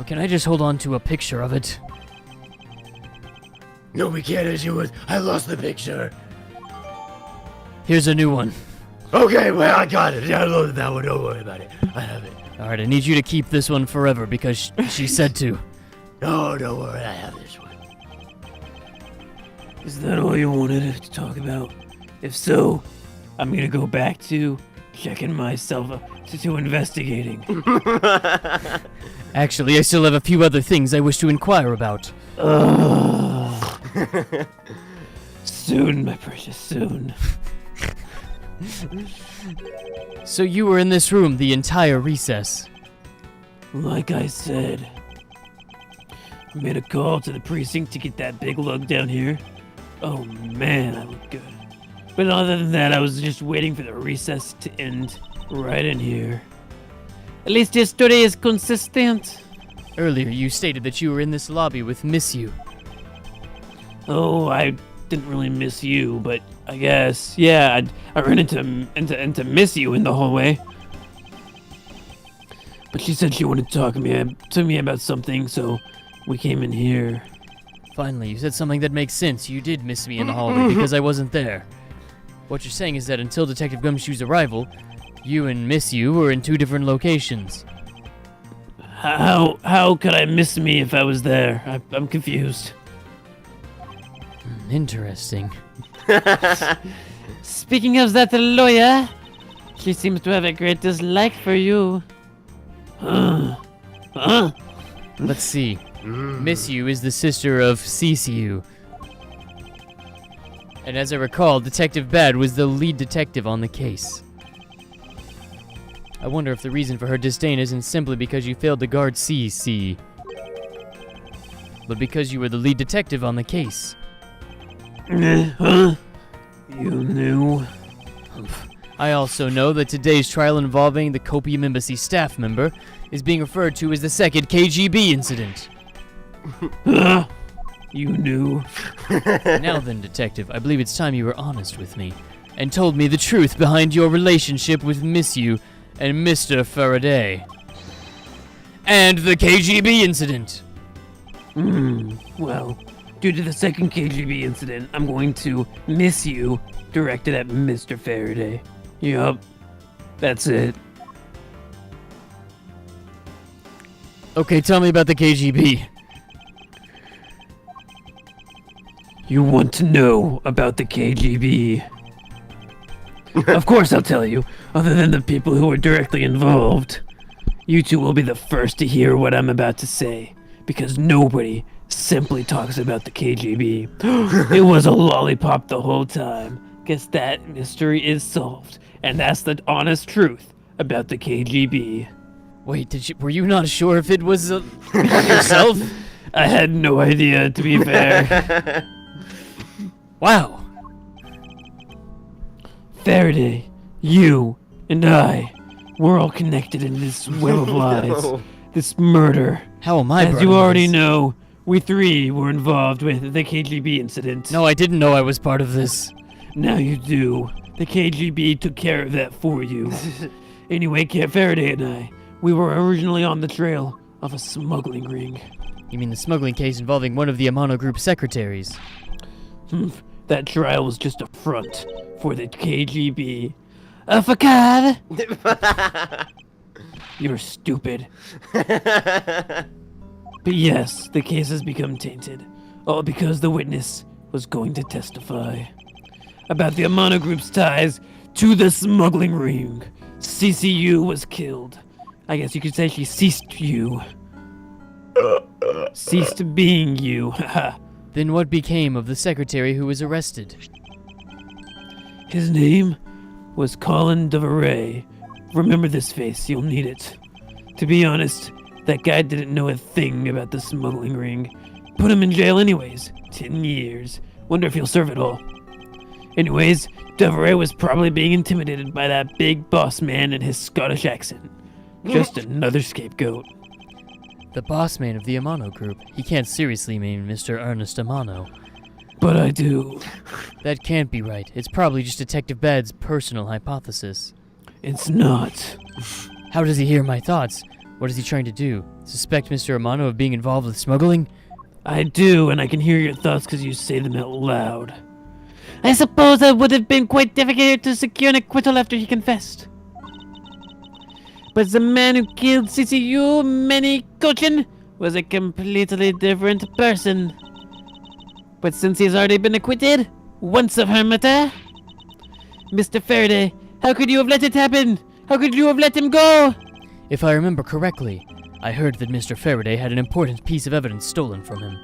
Can I just hold on to a picture of it? No, we can't as you would. I lost the picture. Here's a new one. Okay, well, I got it. I loaded that one. Don't worry about it. I have it. Alright, I need you to keep this one forever because she said to. No, don't worry. I have this one. Is that all you wanted to talk about? If so, I'm gonna go back to checking myself to investigating. Actually, I still have a few other things I wish to inquire about. Soon, my precious, soon. So you were in this room the entire recess. Like I said, I made a call to the precinct to get that big lug down here. Oh man, I look good. But other than that, I was just waiting for the recess to end right in here. At least your story is consistent. Earlier, you stated that you were in this lobby with Miss You. Oh, I didn't really miss you, but I guess, yeah, I ran into Miss You in the hallway. But she said she wanted to talk to me about something, so we came in here. Finally, you said something that makes sense. You did miss me in the hallway because I wasn't there. What you're saying is that until Detective Gumshoe's arrival, you and Miss You were in two different locations. How could I miss me if I was there? I'm confused. Interesting. Speaking of that lawyer, she seems to have a great dislike for you. Let's see. Miss You is the sister of CCU. And as I recall, Detective Bad was the lead detective on the case. I wonder if the reason for her disdain isn't simply because you failed to guard CC, but because you were the lead detective on the case. Huh? You knew? I also know that today's trial involving the Copium Embassy staff member is being referred to as the second KGB incident. Huh? You knew? Now then, Detective, I believe it's time you were honest with me and told me the truth behind your relationship with Miss You and Mr. Faraday. And the KGB incident. Well, due to the second KGB incident, I'm going to miss you directed at Mr. Faraday. Yup. That's it. Okay, tell me about the KGB. You want to know about the KGB? Of course I'll tell you, other than the people who are directly involved. You two will be the first to hear what I'm about to say, because nobody simply talks about the KGB. It was a lollipop the whole time. Guess that mystery is solved, and that's the honest truth about the KGB. Wait, were you not sure if it was yourself? I had no idea, to be fair. Wow. Faraday, you, and I, we're all connected in this web of lies. This murder. How am I? As you already know, we three were involved with the KGB incident. No, I didn't know I was part of this. Now you do. The KGB took care of that for you. Anyway, Faraday and I, we were originally on the trail of a smuggling ring. You mean the smuggling case involving one of the Amano Group secretaries? That trial was just a front for the KGB. A facade! You're stupid. But yes, the case has become tainted. All because the witness was going to testify about the Amano Group's ties to the smuggling ring. CCU was killed. I guess you could say she ceased you. Ceased being you. Then what became of the secretary who was arrested? His name was Colin Deveray. Remember this face, you'll need it. To be honest, that guy didn't know a thing about the smuggling ring. Put him in jail anyways. 10 years. Wonder if he'll serve it all. Anyways, Deveray was probably being intimidated by that big boss man and his Scottish accent. Just another scapegoat. The boss man of the Amano Group. He can't seriously mean Mr. Ernest Amano. But I do. That can't be right. It's probably just Detective Bad's personal hypothesis. It's not. How does he hear my thoughts? What is he trying to do? Suspect Mr. Amano of being involved with smuggling? I do, and I can hear your thoughts because you say them out loud. I suppose it would have been quite difficult to secure an acquittal after he confessed. But the man who killed CCU, Manny Cochin, was a completely different person. But since he's already been acquitted, once of her matter, Mr. Faraday, how could you have let it happen? How could you have let him go? If I remember correctly, I heard that Mr. Faraday had an important piece of evidence stolen from him.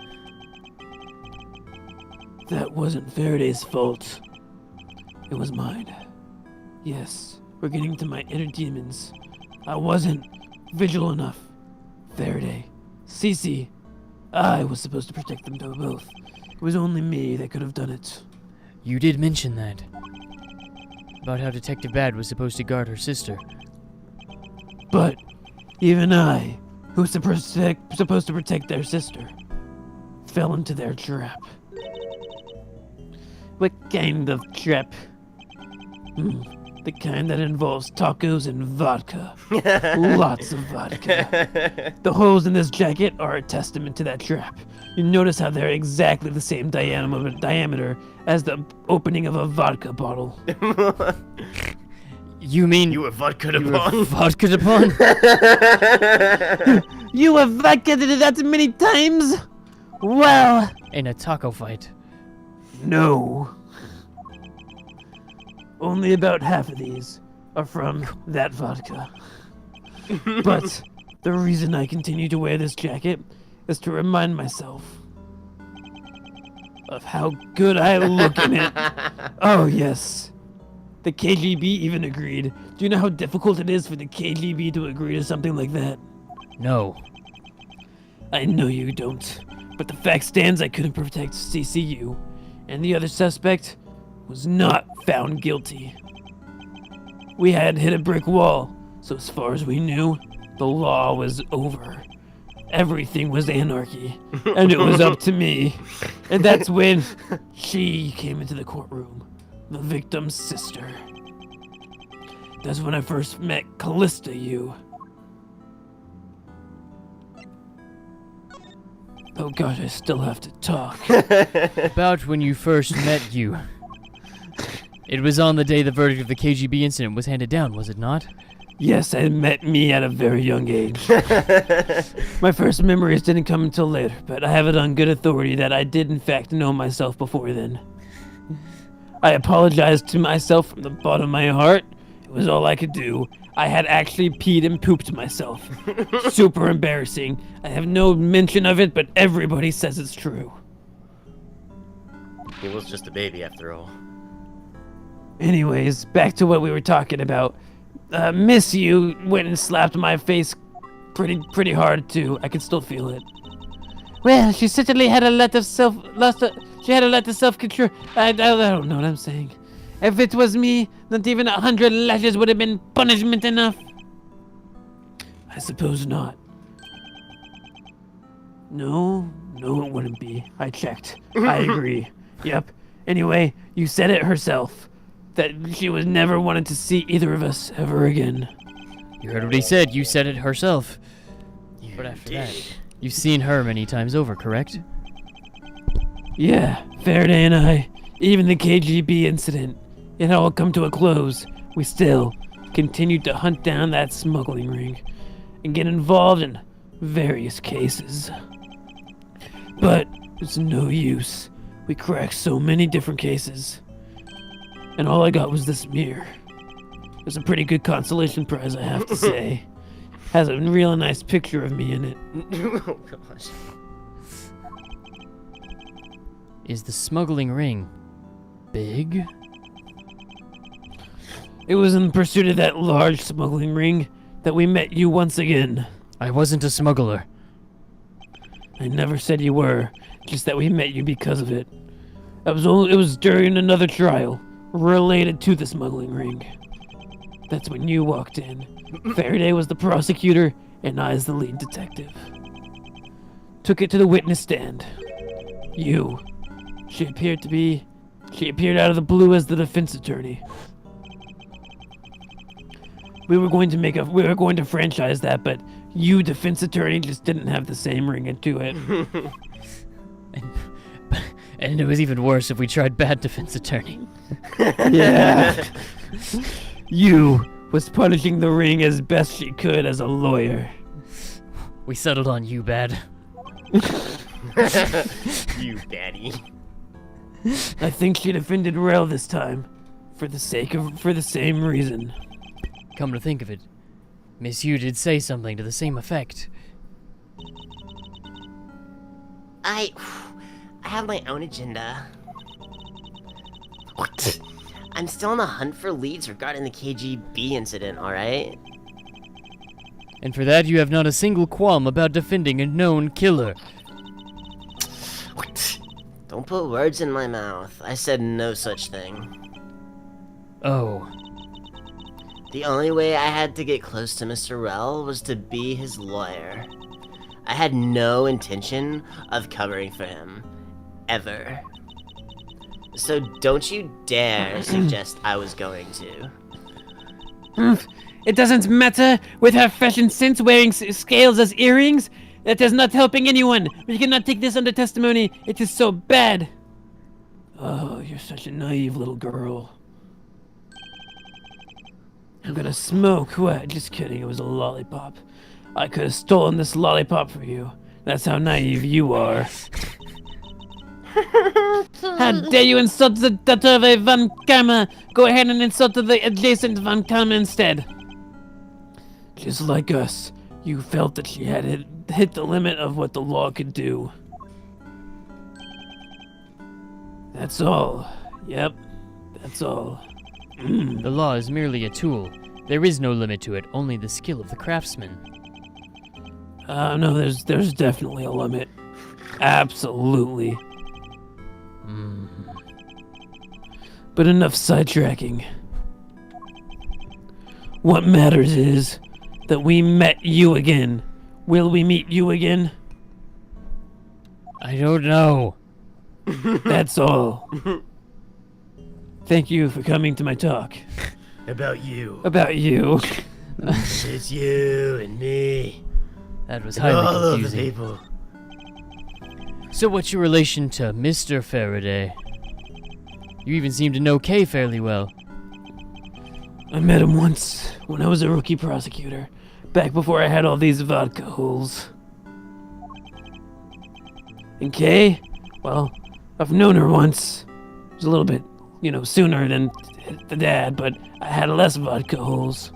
That wasn't Faraday's fault. It was mine. Yes, we're getting to my inner demons. I wasn't vigilant enough. Faraday, Cece, I was supposed to protect them both. It was only me that could have done it. You did mention that. About how Detective Bad was supposed to guard her sister. But even I, who's supposed to protect their sister, fell into their trap. What kind of trap? The kind that involves tacos and vodka. Lots of vodka. The holes in this jacket are a testament to that trap. You notice how they're exactly the same diameter as the opening of a vodka bottle. You mean You were vodka you were upon? vodka upon? You have vodka that many times? Well, In a taco fight. no. Only about half of these are from that vodka. But the reason I continue to wear this jacket is to remind myself of how good I look in it. Oh, yes. The KGB even agreed. Do you know how difficult it is for the KGB to agree to something like that? No. I know you don't. But the fact stands I couldn't protect CCU, and the other suspect was not found guilty. We had hit a brick wall, so as far as we knew, the law was over. Everything was anarchy, and it was up to me. And that's when she came into the courtroom, the victim's sister. That's when I first met Callista, you. Oh gosh, I still have to talk. About when you first met you. It was on the day the verdict of the KGB incident was handed down, was it not? Yes, I met me at a very young age. My first memories didn't come until later, but I have it on good authority that I did in fact know myself before then. I apologized to myself from the bottom of my heart. It was all I could do. I had actually peed and pooped myself. Super embarrassing. I have no mention of it, but everybody says it's true. He was just a baby after all. Anyways, back to what we were talking about. Miss you went and slapped my face pretty hard too. I can still feel it. Well, she certainly had a lot of self-control. I don't know what I'm saying. If it was me, not even 100 lashes would have been punishment enough. I suppose not. No, it wouldn't be. I checked. I agree. Yep. Anyway, you said it herself. That she was never wanted to see either of us ever again. You heard what he said. You said it herself. But after that, you've seen her many times over, correct? Yeah, Faraday and I, even the KGB incident, it all come to a close. We still continued to hunt down that smuggling ring and get involved in various cases. But it's no use. We cracked so many different cases. And all I got was this mirror. It's a pretty good consolation prize, I have to say. Has a real nice picture of me in it. Oh gosh. Is the smuggling ring big? It was in pursuit of that large smuggling ring that we met you once again. I wasn't a smuggler. I never said you were, just that we met you because of it. It was during another trial related to the smuggling ring. That's when you walked in. Faraday was the prosecutor, and I was the lead detective. Took it to the witness stand. You. She appeared out of the blue as the defense attorney. We were going to franchise that, but you, defense attorney, just didn't have the same ring into it. And it was even worse if we tried bad defense attorney. Yeah. You was punishing the ring as best she could as a lawyer. We settled on you, bad. You baddie. I think she defended Rel this time, for the same reason. Come to think of it, Miss Yu did say something to the same effect. I have my own agenda. What? I'm still on the hunt for leads regarding the KGB incident, alright? And for that you have not a single qualm about defending a known killer. What? Don't put words in my mouth. I said no such thing. Oh. The only way I had to get close to Mr. Rel was to be his lawyer. I had no intention of covering for him. Ever. So don't you dare suggest I was going to. It doesn't matter with her fashion sense wearing scales as earrings. That is not helping anyone. We cannot take this under testimony. It is so bad. Oh, you're such a naive little girl. I'm gonna smoke. What? Just kidding. It was a lollipop. I could have stolen this lollipop for you. That's how naive you are. How dare you insult the daughter of a Von Karma? Go ahead and insult the adjacent Von Karma instead. Just like us, you felt that she had hit the limit of what the law could do. That's all. Yep, that's all. The law is merely a tool. There is no limit to it, only the skill of the craftsman. No, there's definitely a limit. Absolutely. But enough sidetracking. What matters is that we met you again. Will we meet you again? I don't know. That's all. Thank you for coming to my talk. About you. About you. It's you and me. That was And highly all of the confusing. people. So what's your relation to Mr. Faraday? You even seem to know Kay fairly well. I met him once when I was a rookie prosecutor, back before I had all these vodka holes. And Kay, well, I've known her once. It was a little bit, sooner than the dad, but I had less vodka holes.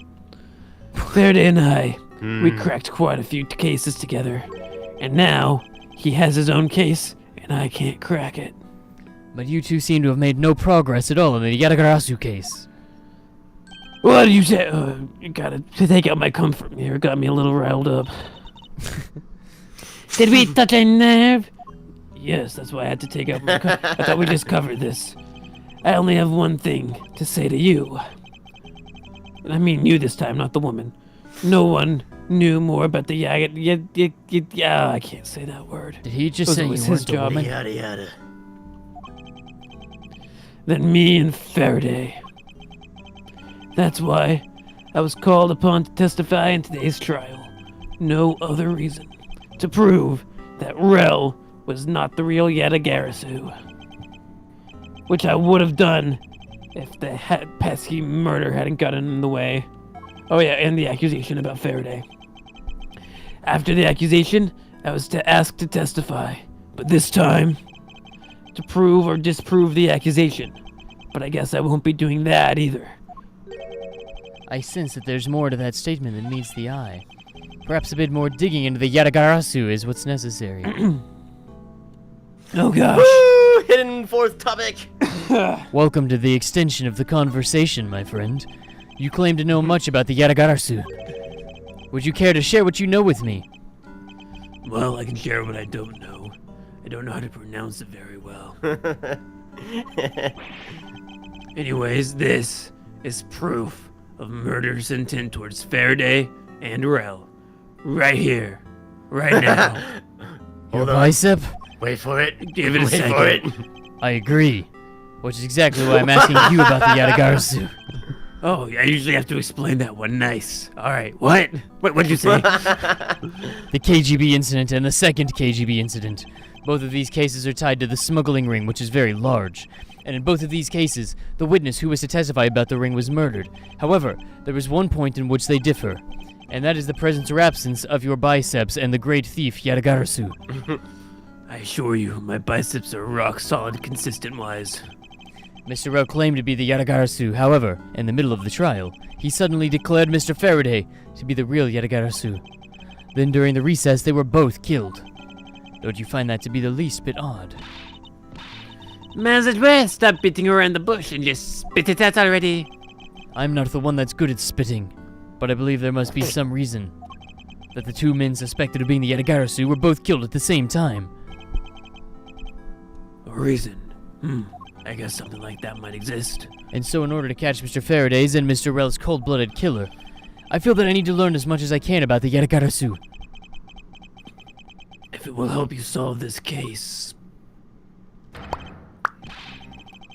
Faraday and I, we cracked quite a few cases together. And now, he has his own case, and I can't crack it. But you two seem to have made no progress at all in the Yatagarasu case. What did you say? You gotta take out my comfort here. It got me a little riled up. Did we touch a nerve? Yes, that's why I had to take out my I thought we just covered this. I only have one thing to say to you. And I mean you this time, not the woman. No one knew more about the I can't say that word. Did he just say you his weren't a job woman? Yada yada. Than me and Faraday. That's why I was called upon to testify in today's trial. No other reason. To prove that Rel was not the real Yatagarasu. Which I would have done if the pesky murder hadn't gotten in the way. Oh yeah, and the accusation about Faraday. After the accusation, I was asked to testify. But this time, to prove or disprove the accusation. But I guess I won't be doing that either. I sense that there's more to that statement than meets the eye. Perhaps a bit more digging into the Yatagarasu is what's necessary. Oh gosh. Woo! Hidden fourth topic. Welcome to the extension of the conversation, my friend. You claim to know much about the Yatagarasu. Would you care to share what you know with me? Well, I can share what I don't know. I don't know how to pronounce it very well. Anyways, this is proof of murder's intent towards Faraday and Rel. Right here. Right now. Your bicep? Wait for it. Give it a Wait second. for it. I agree. Which is exactly why I'm asking you about the Yatagarasu. Oh, I usually have to explain that one. Nice. Alright, what? What'd you say? The KGB incident and the second KGB incident. Both of these cases are tied to the smuggling ring, which is very large. And in both of these cases, the witness who was to testify about the ring was murdered. However, there is one point in which they differ, and that is the presence or absence of your biceps and the great thief Yatagarasu. I assure you, my biceps are rock solid consistent-wise. Mr. Rel claimed to be the Yatagarasu. However, in the middle of the trial, he suddenly declared Mr. Faraday to be the real Yatagarasu. Then during the recess, they were both killed. Don't you find that to be the least bit odd? Might as well stop beating around the bush and just spit it out already. I'm not the one that's good at spitting, but I believe there must be some reason that the two men suspected of being the Yatagarasu were both killed at the same time. A reason? I guess something like that might exist. And so in order to catch Mr. Faraday's and Mr. Rel's cold-blooded killer, I feel that I need to learn as much as I can about the Yatagarasu. If it will help you solve this case,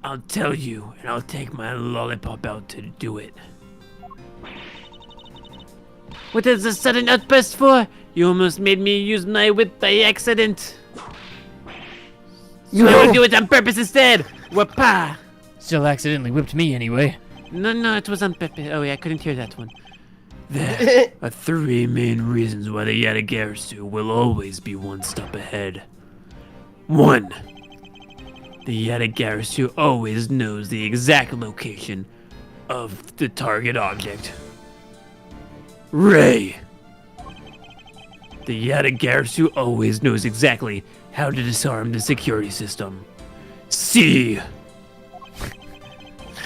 I'll tell you, and I'll take my lollipop out to do it. What is the sudden outburst for? You almost made me use my whip by accident. So I will do it on purpose instead. Wapa! Still accidentally whipped me anyway. No, it was on purpose. Oh yeah, I couldn't hear that one. There are three main reasons why the Yatagarasu will always be one step ahead. 1. The Yatagarasu always knows the exact location of the target object. Ray. The Yatagarasu always knows exactly how to disarm the security system. C.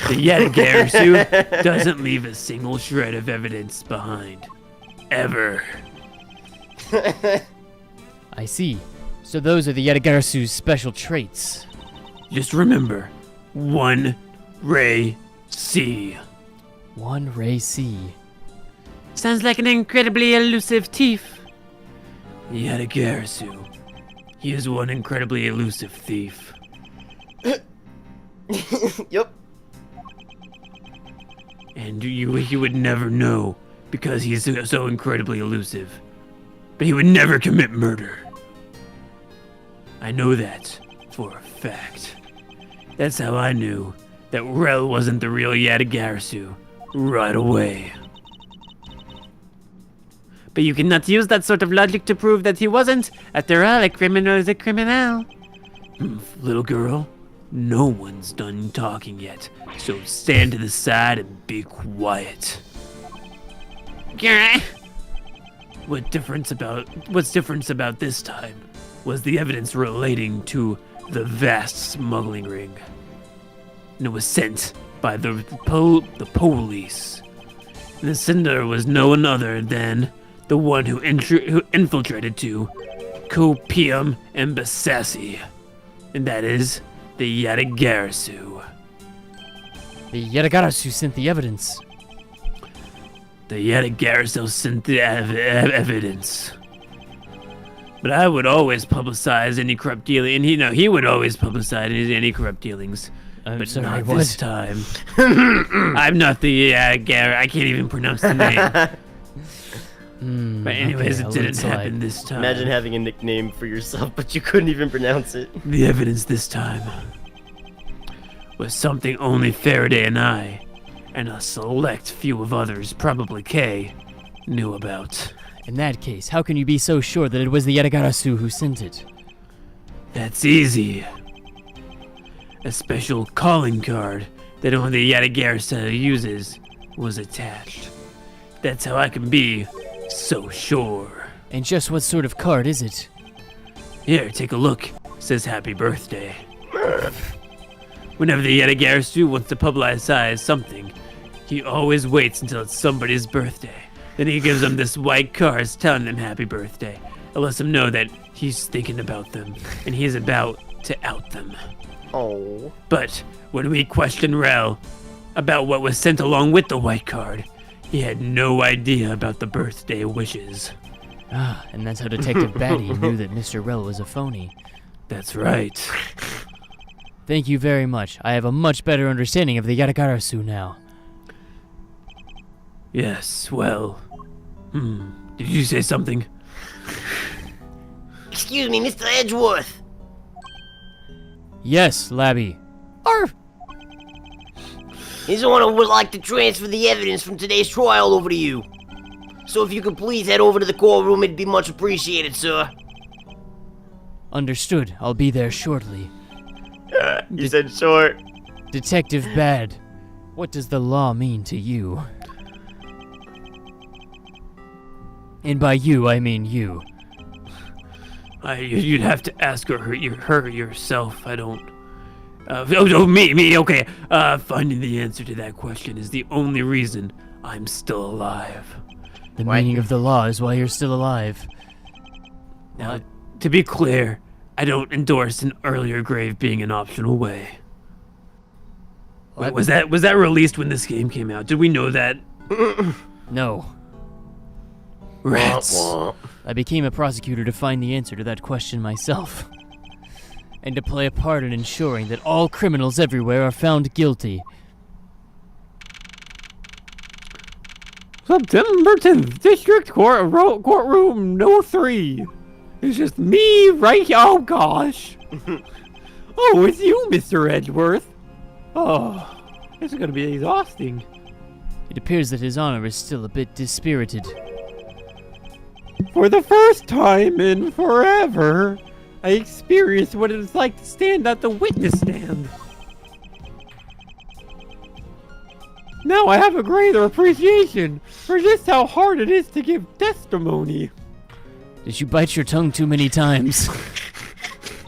The Yatagarasu doesn't leave a single shred of evidence behind. Ever. I see. So those are the Yatagarasu's special traits. Just remember, 1 Ray C. 1 Ray C. Sounds like an incredibly elusive thief. The Yatagarasu. He is one incredibly elusive thief. Yup. And he would never know because he's so incredibly elusive. But he would never commit murder. I know that for a fact. That's how I knew that Rel wasn't the real Yatagarasu. right away. But you cannot use that sort of logic to prove that he wasn't. After all, a criminal is a criminal. Little girl, no one's done talking yet, so stand to the side and be quiet. What's different about this time was the evidence relating to the vast smuggling ring. And it was sent by the police. And the sender was no one other than the one who infiltrated to Copium and Basassi. And that is the Yatagarasu. The Yatagarasu sent the evidence. The Yatagarasu sent the evidence. But I would always publicize any corrupt dealing, and he would always publicize any corrupt dealings. But sorry, not what? this time. I'm not the Yatagarasu. I can't even pronounce the name. But anyways, okay, it didn't happen this time. Imagine having a nickname for yourself, but you couldn't even pronounce it. The evidence this time was something only Faraday and I, and a select few of others, probably Kay, knew about. In that case, how can you be so sure that it was the Yatagarasu who sent it? That's easy. A special calling card that only the Yatagarasu uses was attached. That's how I can be so sure. And just what sort of card is it? Here, take a look. It says happy birthday. Whenever the Yatagarasu wants to publicize something, he always waits until it's somebody's birthday. Then he gives them this white card telling them happy birthday. It lets them know that he's thinking about them, and he's about to out them. Oh. But when we questioned Rel about what was sent along with the white card, he had no idea about the birthday wishes. Ah, and that's how Detective Batty knew that Mr. Rel was a phony. That's right. Thank you very much. I have a much better understanding of the Yatagarasu now. Yes, well... Did you say something? Excuse me, Mr. Edgeworth. Yes, Labby. His Honor would like to transfer the evidence from today's trial over to you. So if you could please head over to the courtroom, it'd be much appreciated, sir. Understood. I'll be there shortly. You said short. Detective Bad, what does the law mean to you? And by you, I mean you. You'd have to ask her yourself. I don't... me, okay. Finding the answer to that question is the only reason I'm still alive. The meaning of the law is why you're still alive. Now, to be clear, I don't endorse an earlier grave being an optional way. Wait, was that released when this game came out? Did we know that? No. Rats. I became a prosecutor to find the answer to that question myself. And to play a part in ensuring that all criminals everywhere are found guilty. September 10th, District Courtroom No. 3. It's just me right here. Oh, gosh. Oh, it's you, Mr. Edgeworth. Oh, this is going to be exhausting. It appears that His Honor is still a bit dispirited. For the first time in forever, I experienced what it's like to stand at the witness stand. Now I have a greater appreciation for just how hard it is to give testimony. Did you bite your tongue too many times?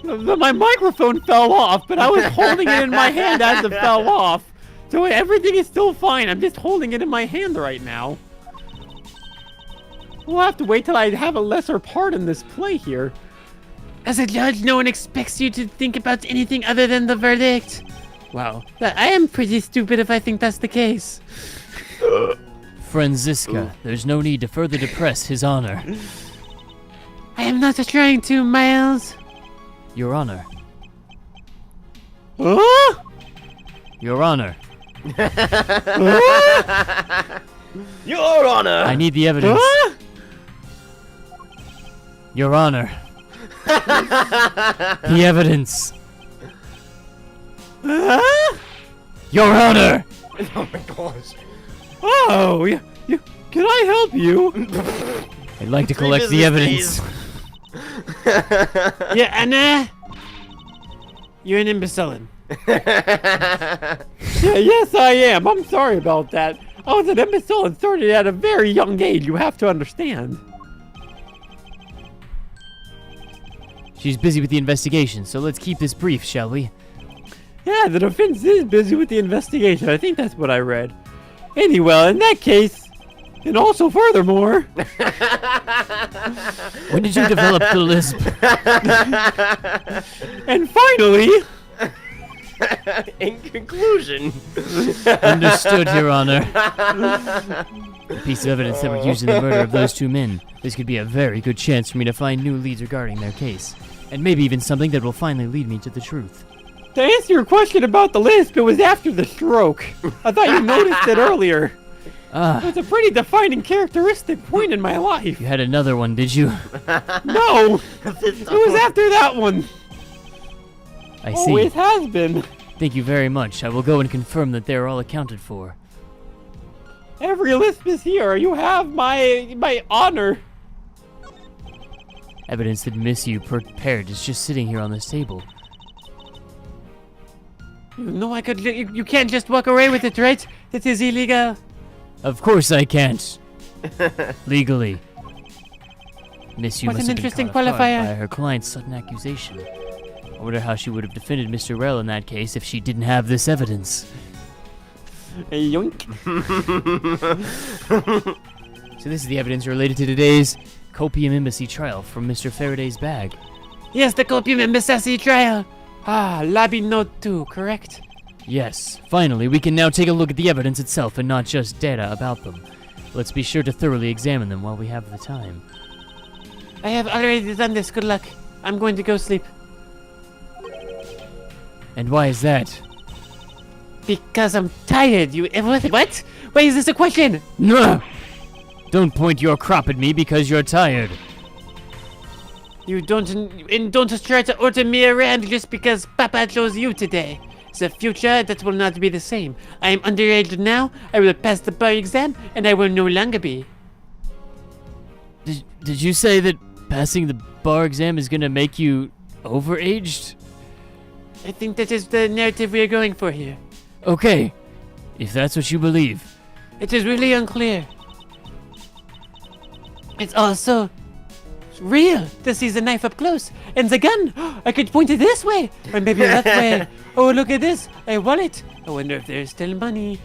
My microphone fell off, but I was holding it in my hand as it fell off. So everything is still fine. I'm just holding it in my hand right now. We'll have to wait till I have a lesser part in this play here. As a judge, no one expects you to think about anything other than the verdict. Wow, I am pretty stupid if I think that's the case. Franziska, there's no need to further depress His Honor. I am not trying to, Miles. Your Honor. Huh? Your Honor. Your Honor! I need the evidence. Huh? Your Honor. The evidence. Huh? Your Honor! Oh my gosh. Oh, can I help you? I'd like to collect the evidence. Yeah, Anna. You're an imbecile. Yes, I am. I'm sorry about that. I was an imbecile and started at a very young age. You have to understand. She's busy with the investigation, so let's keep this brief, shall we? Yeah, the defense is busy with the investigation. I think that's what I read. Anyway, in that case, and also furthermore... When did you develop the lisp? And finally... In conclusion, Understood, Your Honor. The piece of evidence that were used in the murder of those two men. This could be a very good chance for me to find new leads regarding their case. And maybe even something that will finally lead me to the truth. To answer your question about the lisp, it was after the stroke. I thought you noticed it earlier. It's a pretty defining characteristic point in my life. You had another one, did you? No! It was after that one. I see. Always has been. Thank you very much. I will go and confirm that they are all accounted for. Every lisp is here. You have my honor. Evidence that Miss You prepared is just sitting here on this table. No, I could. You can't just walk away with it, right? That is illegal. Of course I can't. Legally. Miss You What must an have been interesting caught off guard qualifier. by her client's sudden accusation. I wonder how she would have defended Mr. Rell in that case if she didn't have this evidence. Yoink. So this is the evidence related to today's Copium Embassy trial from Mr. Faraday's bag. Yes, the Copium Embassy trial. Ah, lobby note 2, correct? Yes, finally, we can now take a look at the evidence itself and not just data about them. Let's be sure to thoroughly examine them while we have the time. I have already done this. Good luck. I'm going to go sleep. And why is that? Because I'm tired. What? Why is this a question? No! Don't point your crop at me because you're tired. You don't try to order me around just because Papa chose you today. The future, that will not be the same. I am underage now. I will pass the bar exam, and I will no longer be. Did you say that passing the bar exam is gonna make you overaged? I think that is the narrative we are going for here. Okay, if that's what you believe. It is really unclear. It's also real to see the knife up close. And the gun, I could point it this way, or maybe that way. Oh, look at this, a wallet. I wonder if there's still money.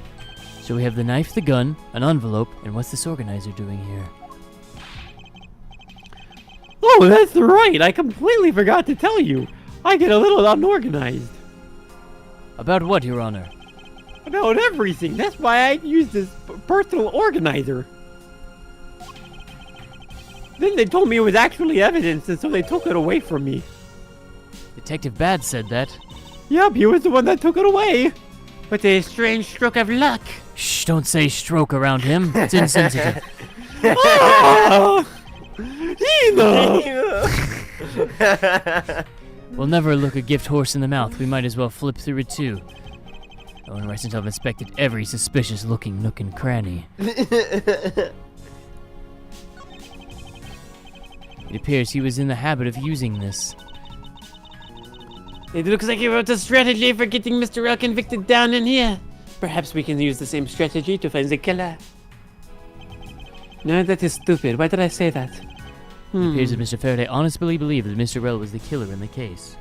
So we have the knife, the gun, an envelope, and what's this organizer doing here? Oh, that's right. I completely forgot to tell you. I get a little unorganized. About what, Your Honor? About everything. That's why I use this personal organizer. Then they told me it was actually evidence, and so they took it away from me. Detective Bad said that. Yep, he was the one that took it away. What a strange stroke of luck. Shh, don't say stroke around him. It's insensitive. Ah! Enough! We'll never look a gift horse in the mouth. We might as well flip through it too. Owen Rice have inspected every suspicious-looking nook and cranny. It appears he was in the habit of using this. It looks like he wrote a strategy for getting Mr. Rell convicted down in here. Perhaps we can use the same strategy to find the killer. No, that is stupid. Why did I say that? It appears that Mr. Faraday honestly believed that Mr. Rell was the killer in the case.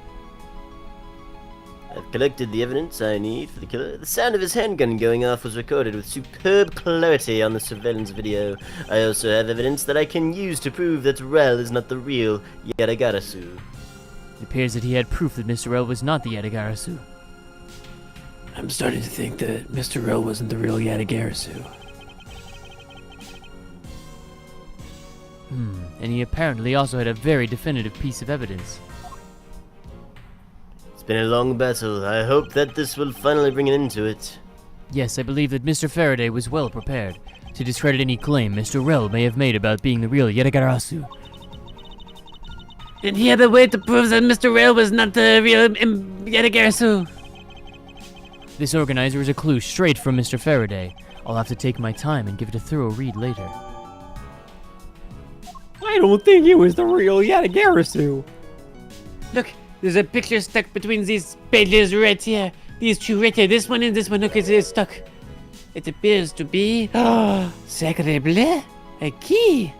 I've collected the evidence I need for the killer. The sound of his handgun going off was recorded with superb clarity on the surveillance video. I also have evidence that I can use to prove that Rell is not the real Yadagarasu. It appears that he had proof that Mr. Rell was not the Yadagarasu. I'm starting to think that Mr. Rell wasn't the real Yadagarasu. And he apparently also had a very definitive piece of evidence. It's been a long battle. I hope that this will finally bring an end to it. Yes, I believe that Mr. Faraday was well prepared to discredit any claim Mr. Rell may have made about being the real Yadagarasu. And he had a way to prove that Mr. Rell was not the real Yadagarasu. This organizer is a clue straight from Mr. Faraday. I'll have to take my time and give it a thorough read later. I don't think he was the real Yatagarasu. Look, there's a picture stuck between these pages right here. These two right here. This one and this one. Look, it's stuck. It appears to be... Sacre bleu, a key.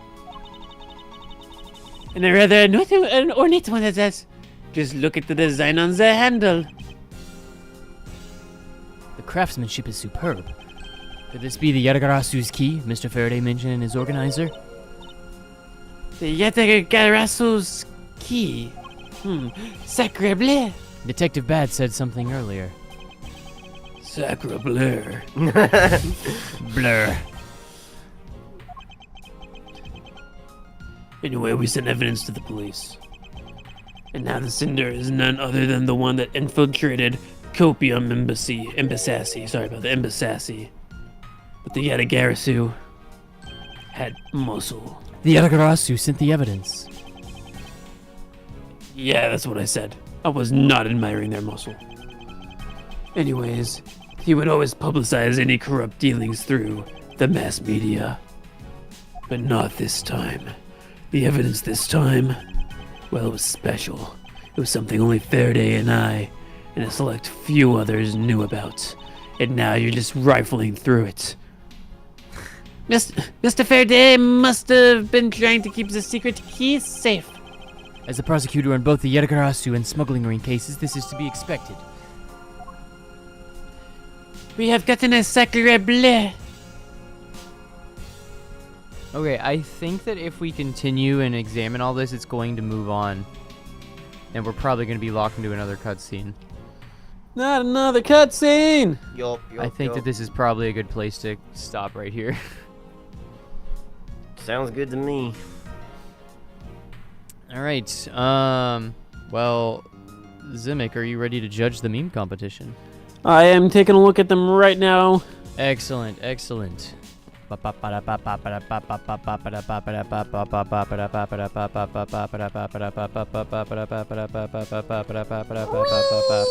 And a rather an ornate one at that. Just look at the design on the handle. The craftsmanship is superb. Could this be the Yatagarasu's key Mr. Faraday mentioned in his organizer? The Yatagarasu's key. Sacre bleu. Detective Bad said something earlier. Sacre bleu. Blur. Anyway, we sent evidence to the police. And now the sender is none other than the one that infiltrated Copium Embassy. Sorry about the Embassy. But the Yatagarasu had muscle. The Yatagarasu sent the evidence. Yeah, that's what I said. I was not admiring their muscle. Anyways, he would always publicize any corrupt dealings through the mass media. But not this time. The evidence this time, well, it was special. It was something only Faraday and I, and a select few others knew about. And now you're just rifling through it. Mr. Faraday must have been trying to keep the secret key safe. As the prosecutor on both the Yatagarasu and smuggling ring cases, this is to be expected. We have gotten a sacre bleu. Okay, I think that if we continue and examine all this, it's going to move on. And we're probably going to be locked into another cutscene. Not another cutscene. I think that this is probably a good place to stop right here. Sounds good to me. Alright, well, Zimic, are you ready to judge the meme competition? I am taking a look at them right now. Excellent, excellent. Alright,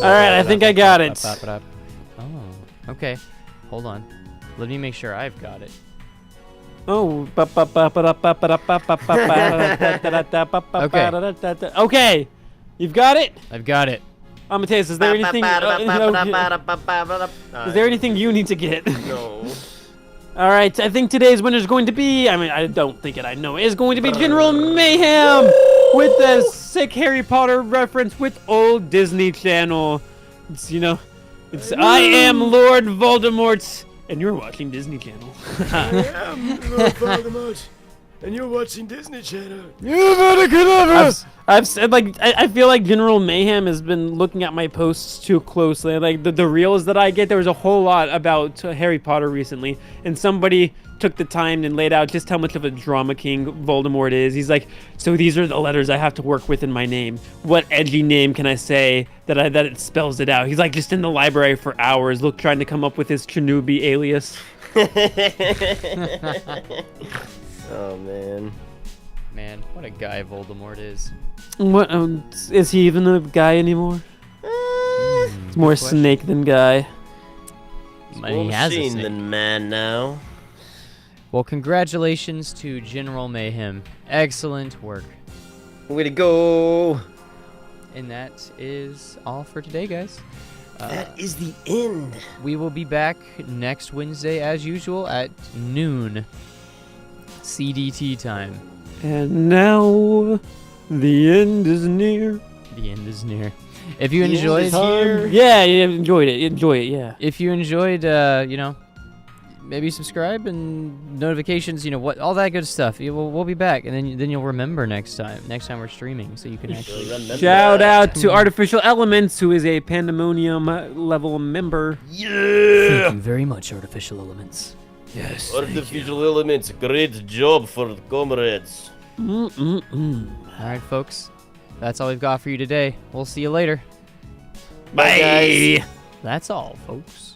I think I got it. Oh, okay. Hold on. Let me make sure I've got it. Oh. Okay. You've got it? I've got it. Amadeus, is there anything you need to get? No. Alright, I think today's winner is going to be, I don't think it, I know it is going to be General Mayhem with the sick Harry Potter reference with old Disney Channel. It's, I am Lord Voldemort, and you're watching Disney Channel. I am Lord Voldemort, and you're watching Disney Channel. I've said, I feel like General Mayhem has been looking at my posts too closely. Like, the reels that I get, there was a whole lot about Harry Potter recently, and somebody took the time and laid out just how much of a drama king Voldemort is. He's like, so these are the letters I have to work with in my name. What edgy name can I say that it spells it out? He's like just in the library for hours, trying to come up with his Chernobyl alias. Oh, man. Man, what a guy Voldemort is. What, is he even a guy anymore? He's more snake than guy. He has a machine snake. than man now. Well, congratulations to General Mayhem. Excellent work. Way to go. And that is all for today, guys. That is the end. We will be back next Wednesday as usual at noon CDT time. And now, the end is near. The end is near. If you enjoyed, Yeah, enjoyed it. Enjoy it, yeah. if you enjoyed, maybe subscribe and notifications. What all that good stuff. We'll be back, and then you'll remember next time. Next time we're streaming, so you can actually. Shout out to Artificial Elements, who is a Pandemonium level member. Thank you very much, Artificial Elements. Yes. Artificial Elements, great job for the comrades. All right, folks. That's all we've got for you today. We'll see you later. Bye, guys. That's all, folks.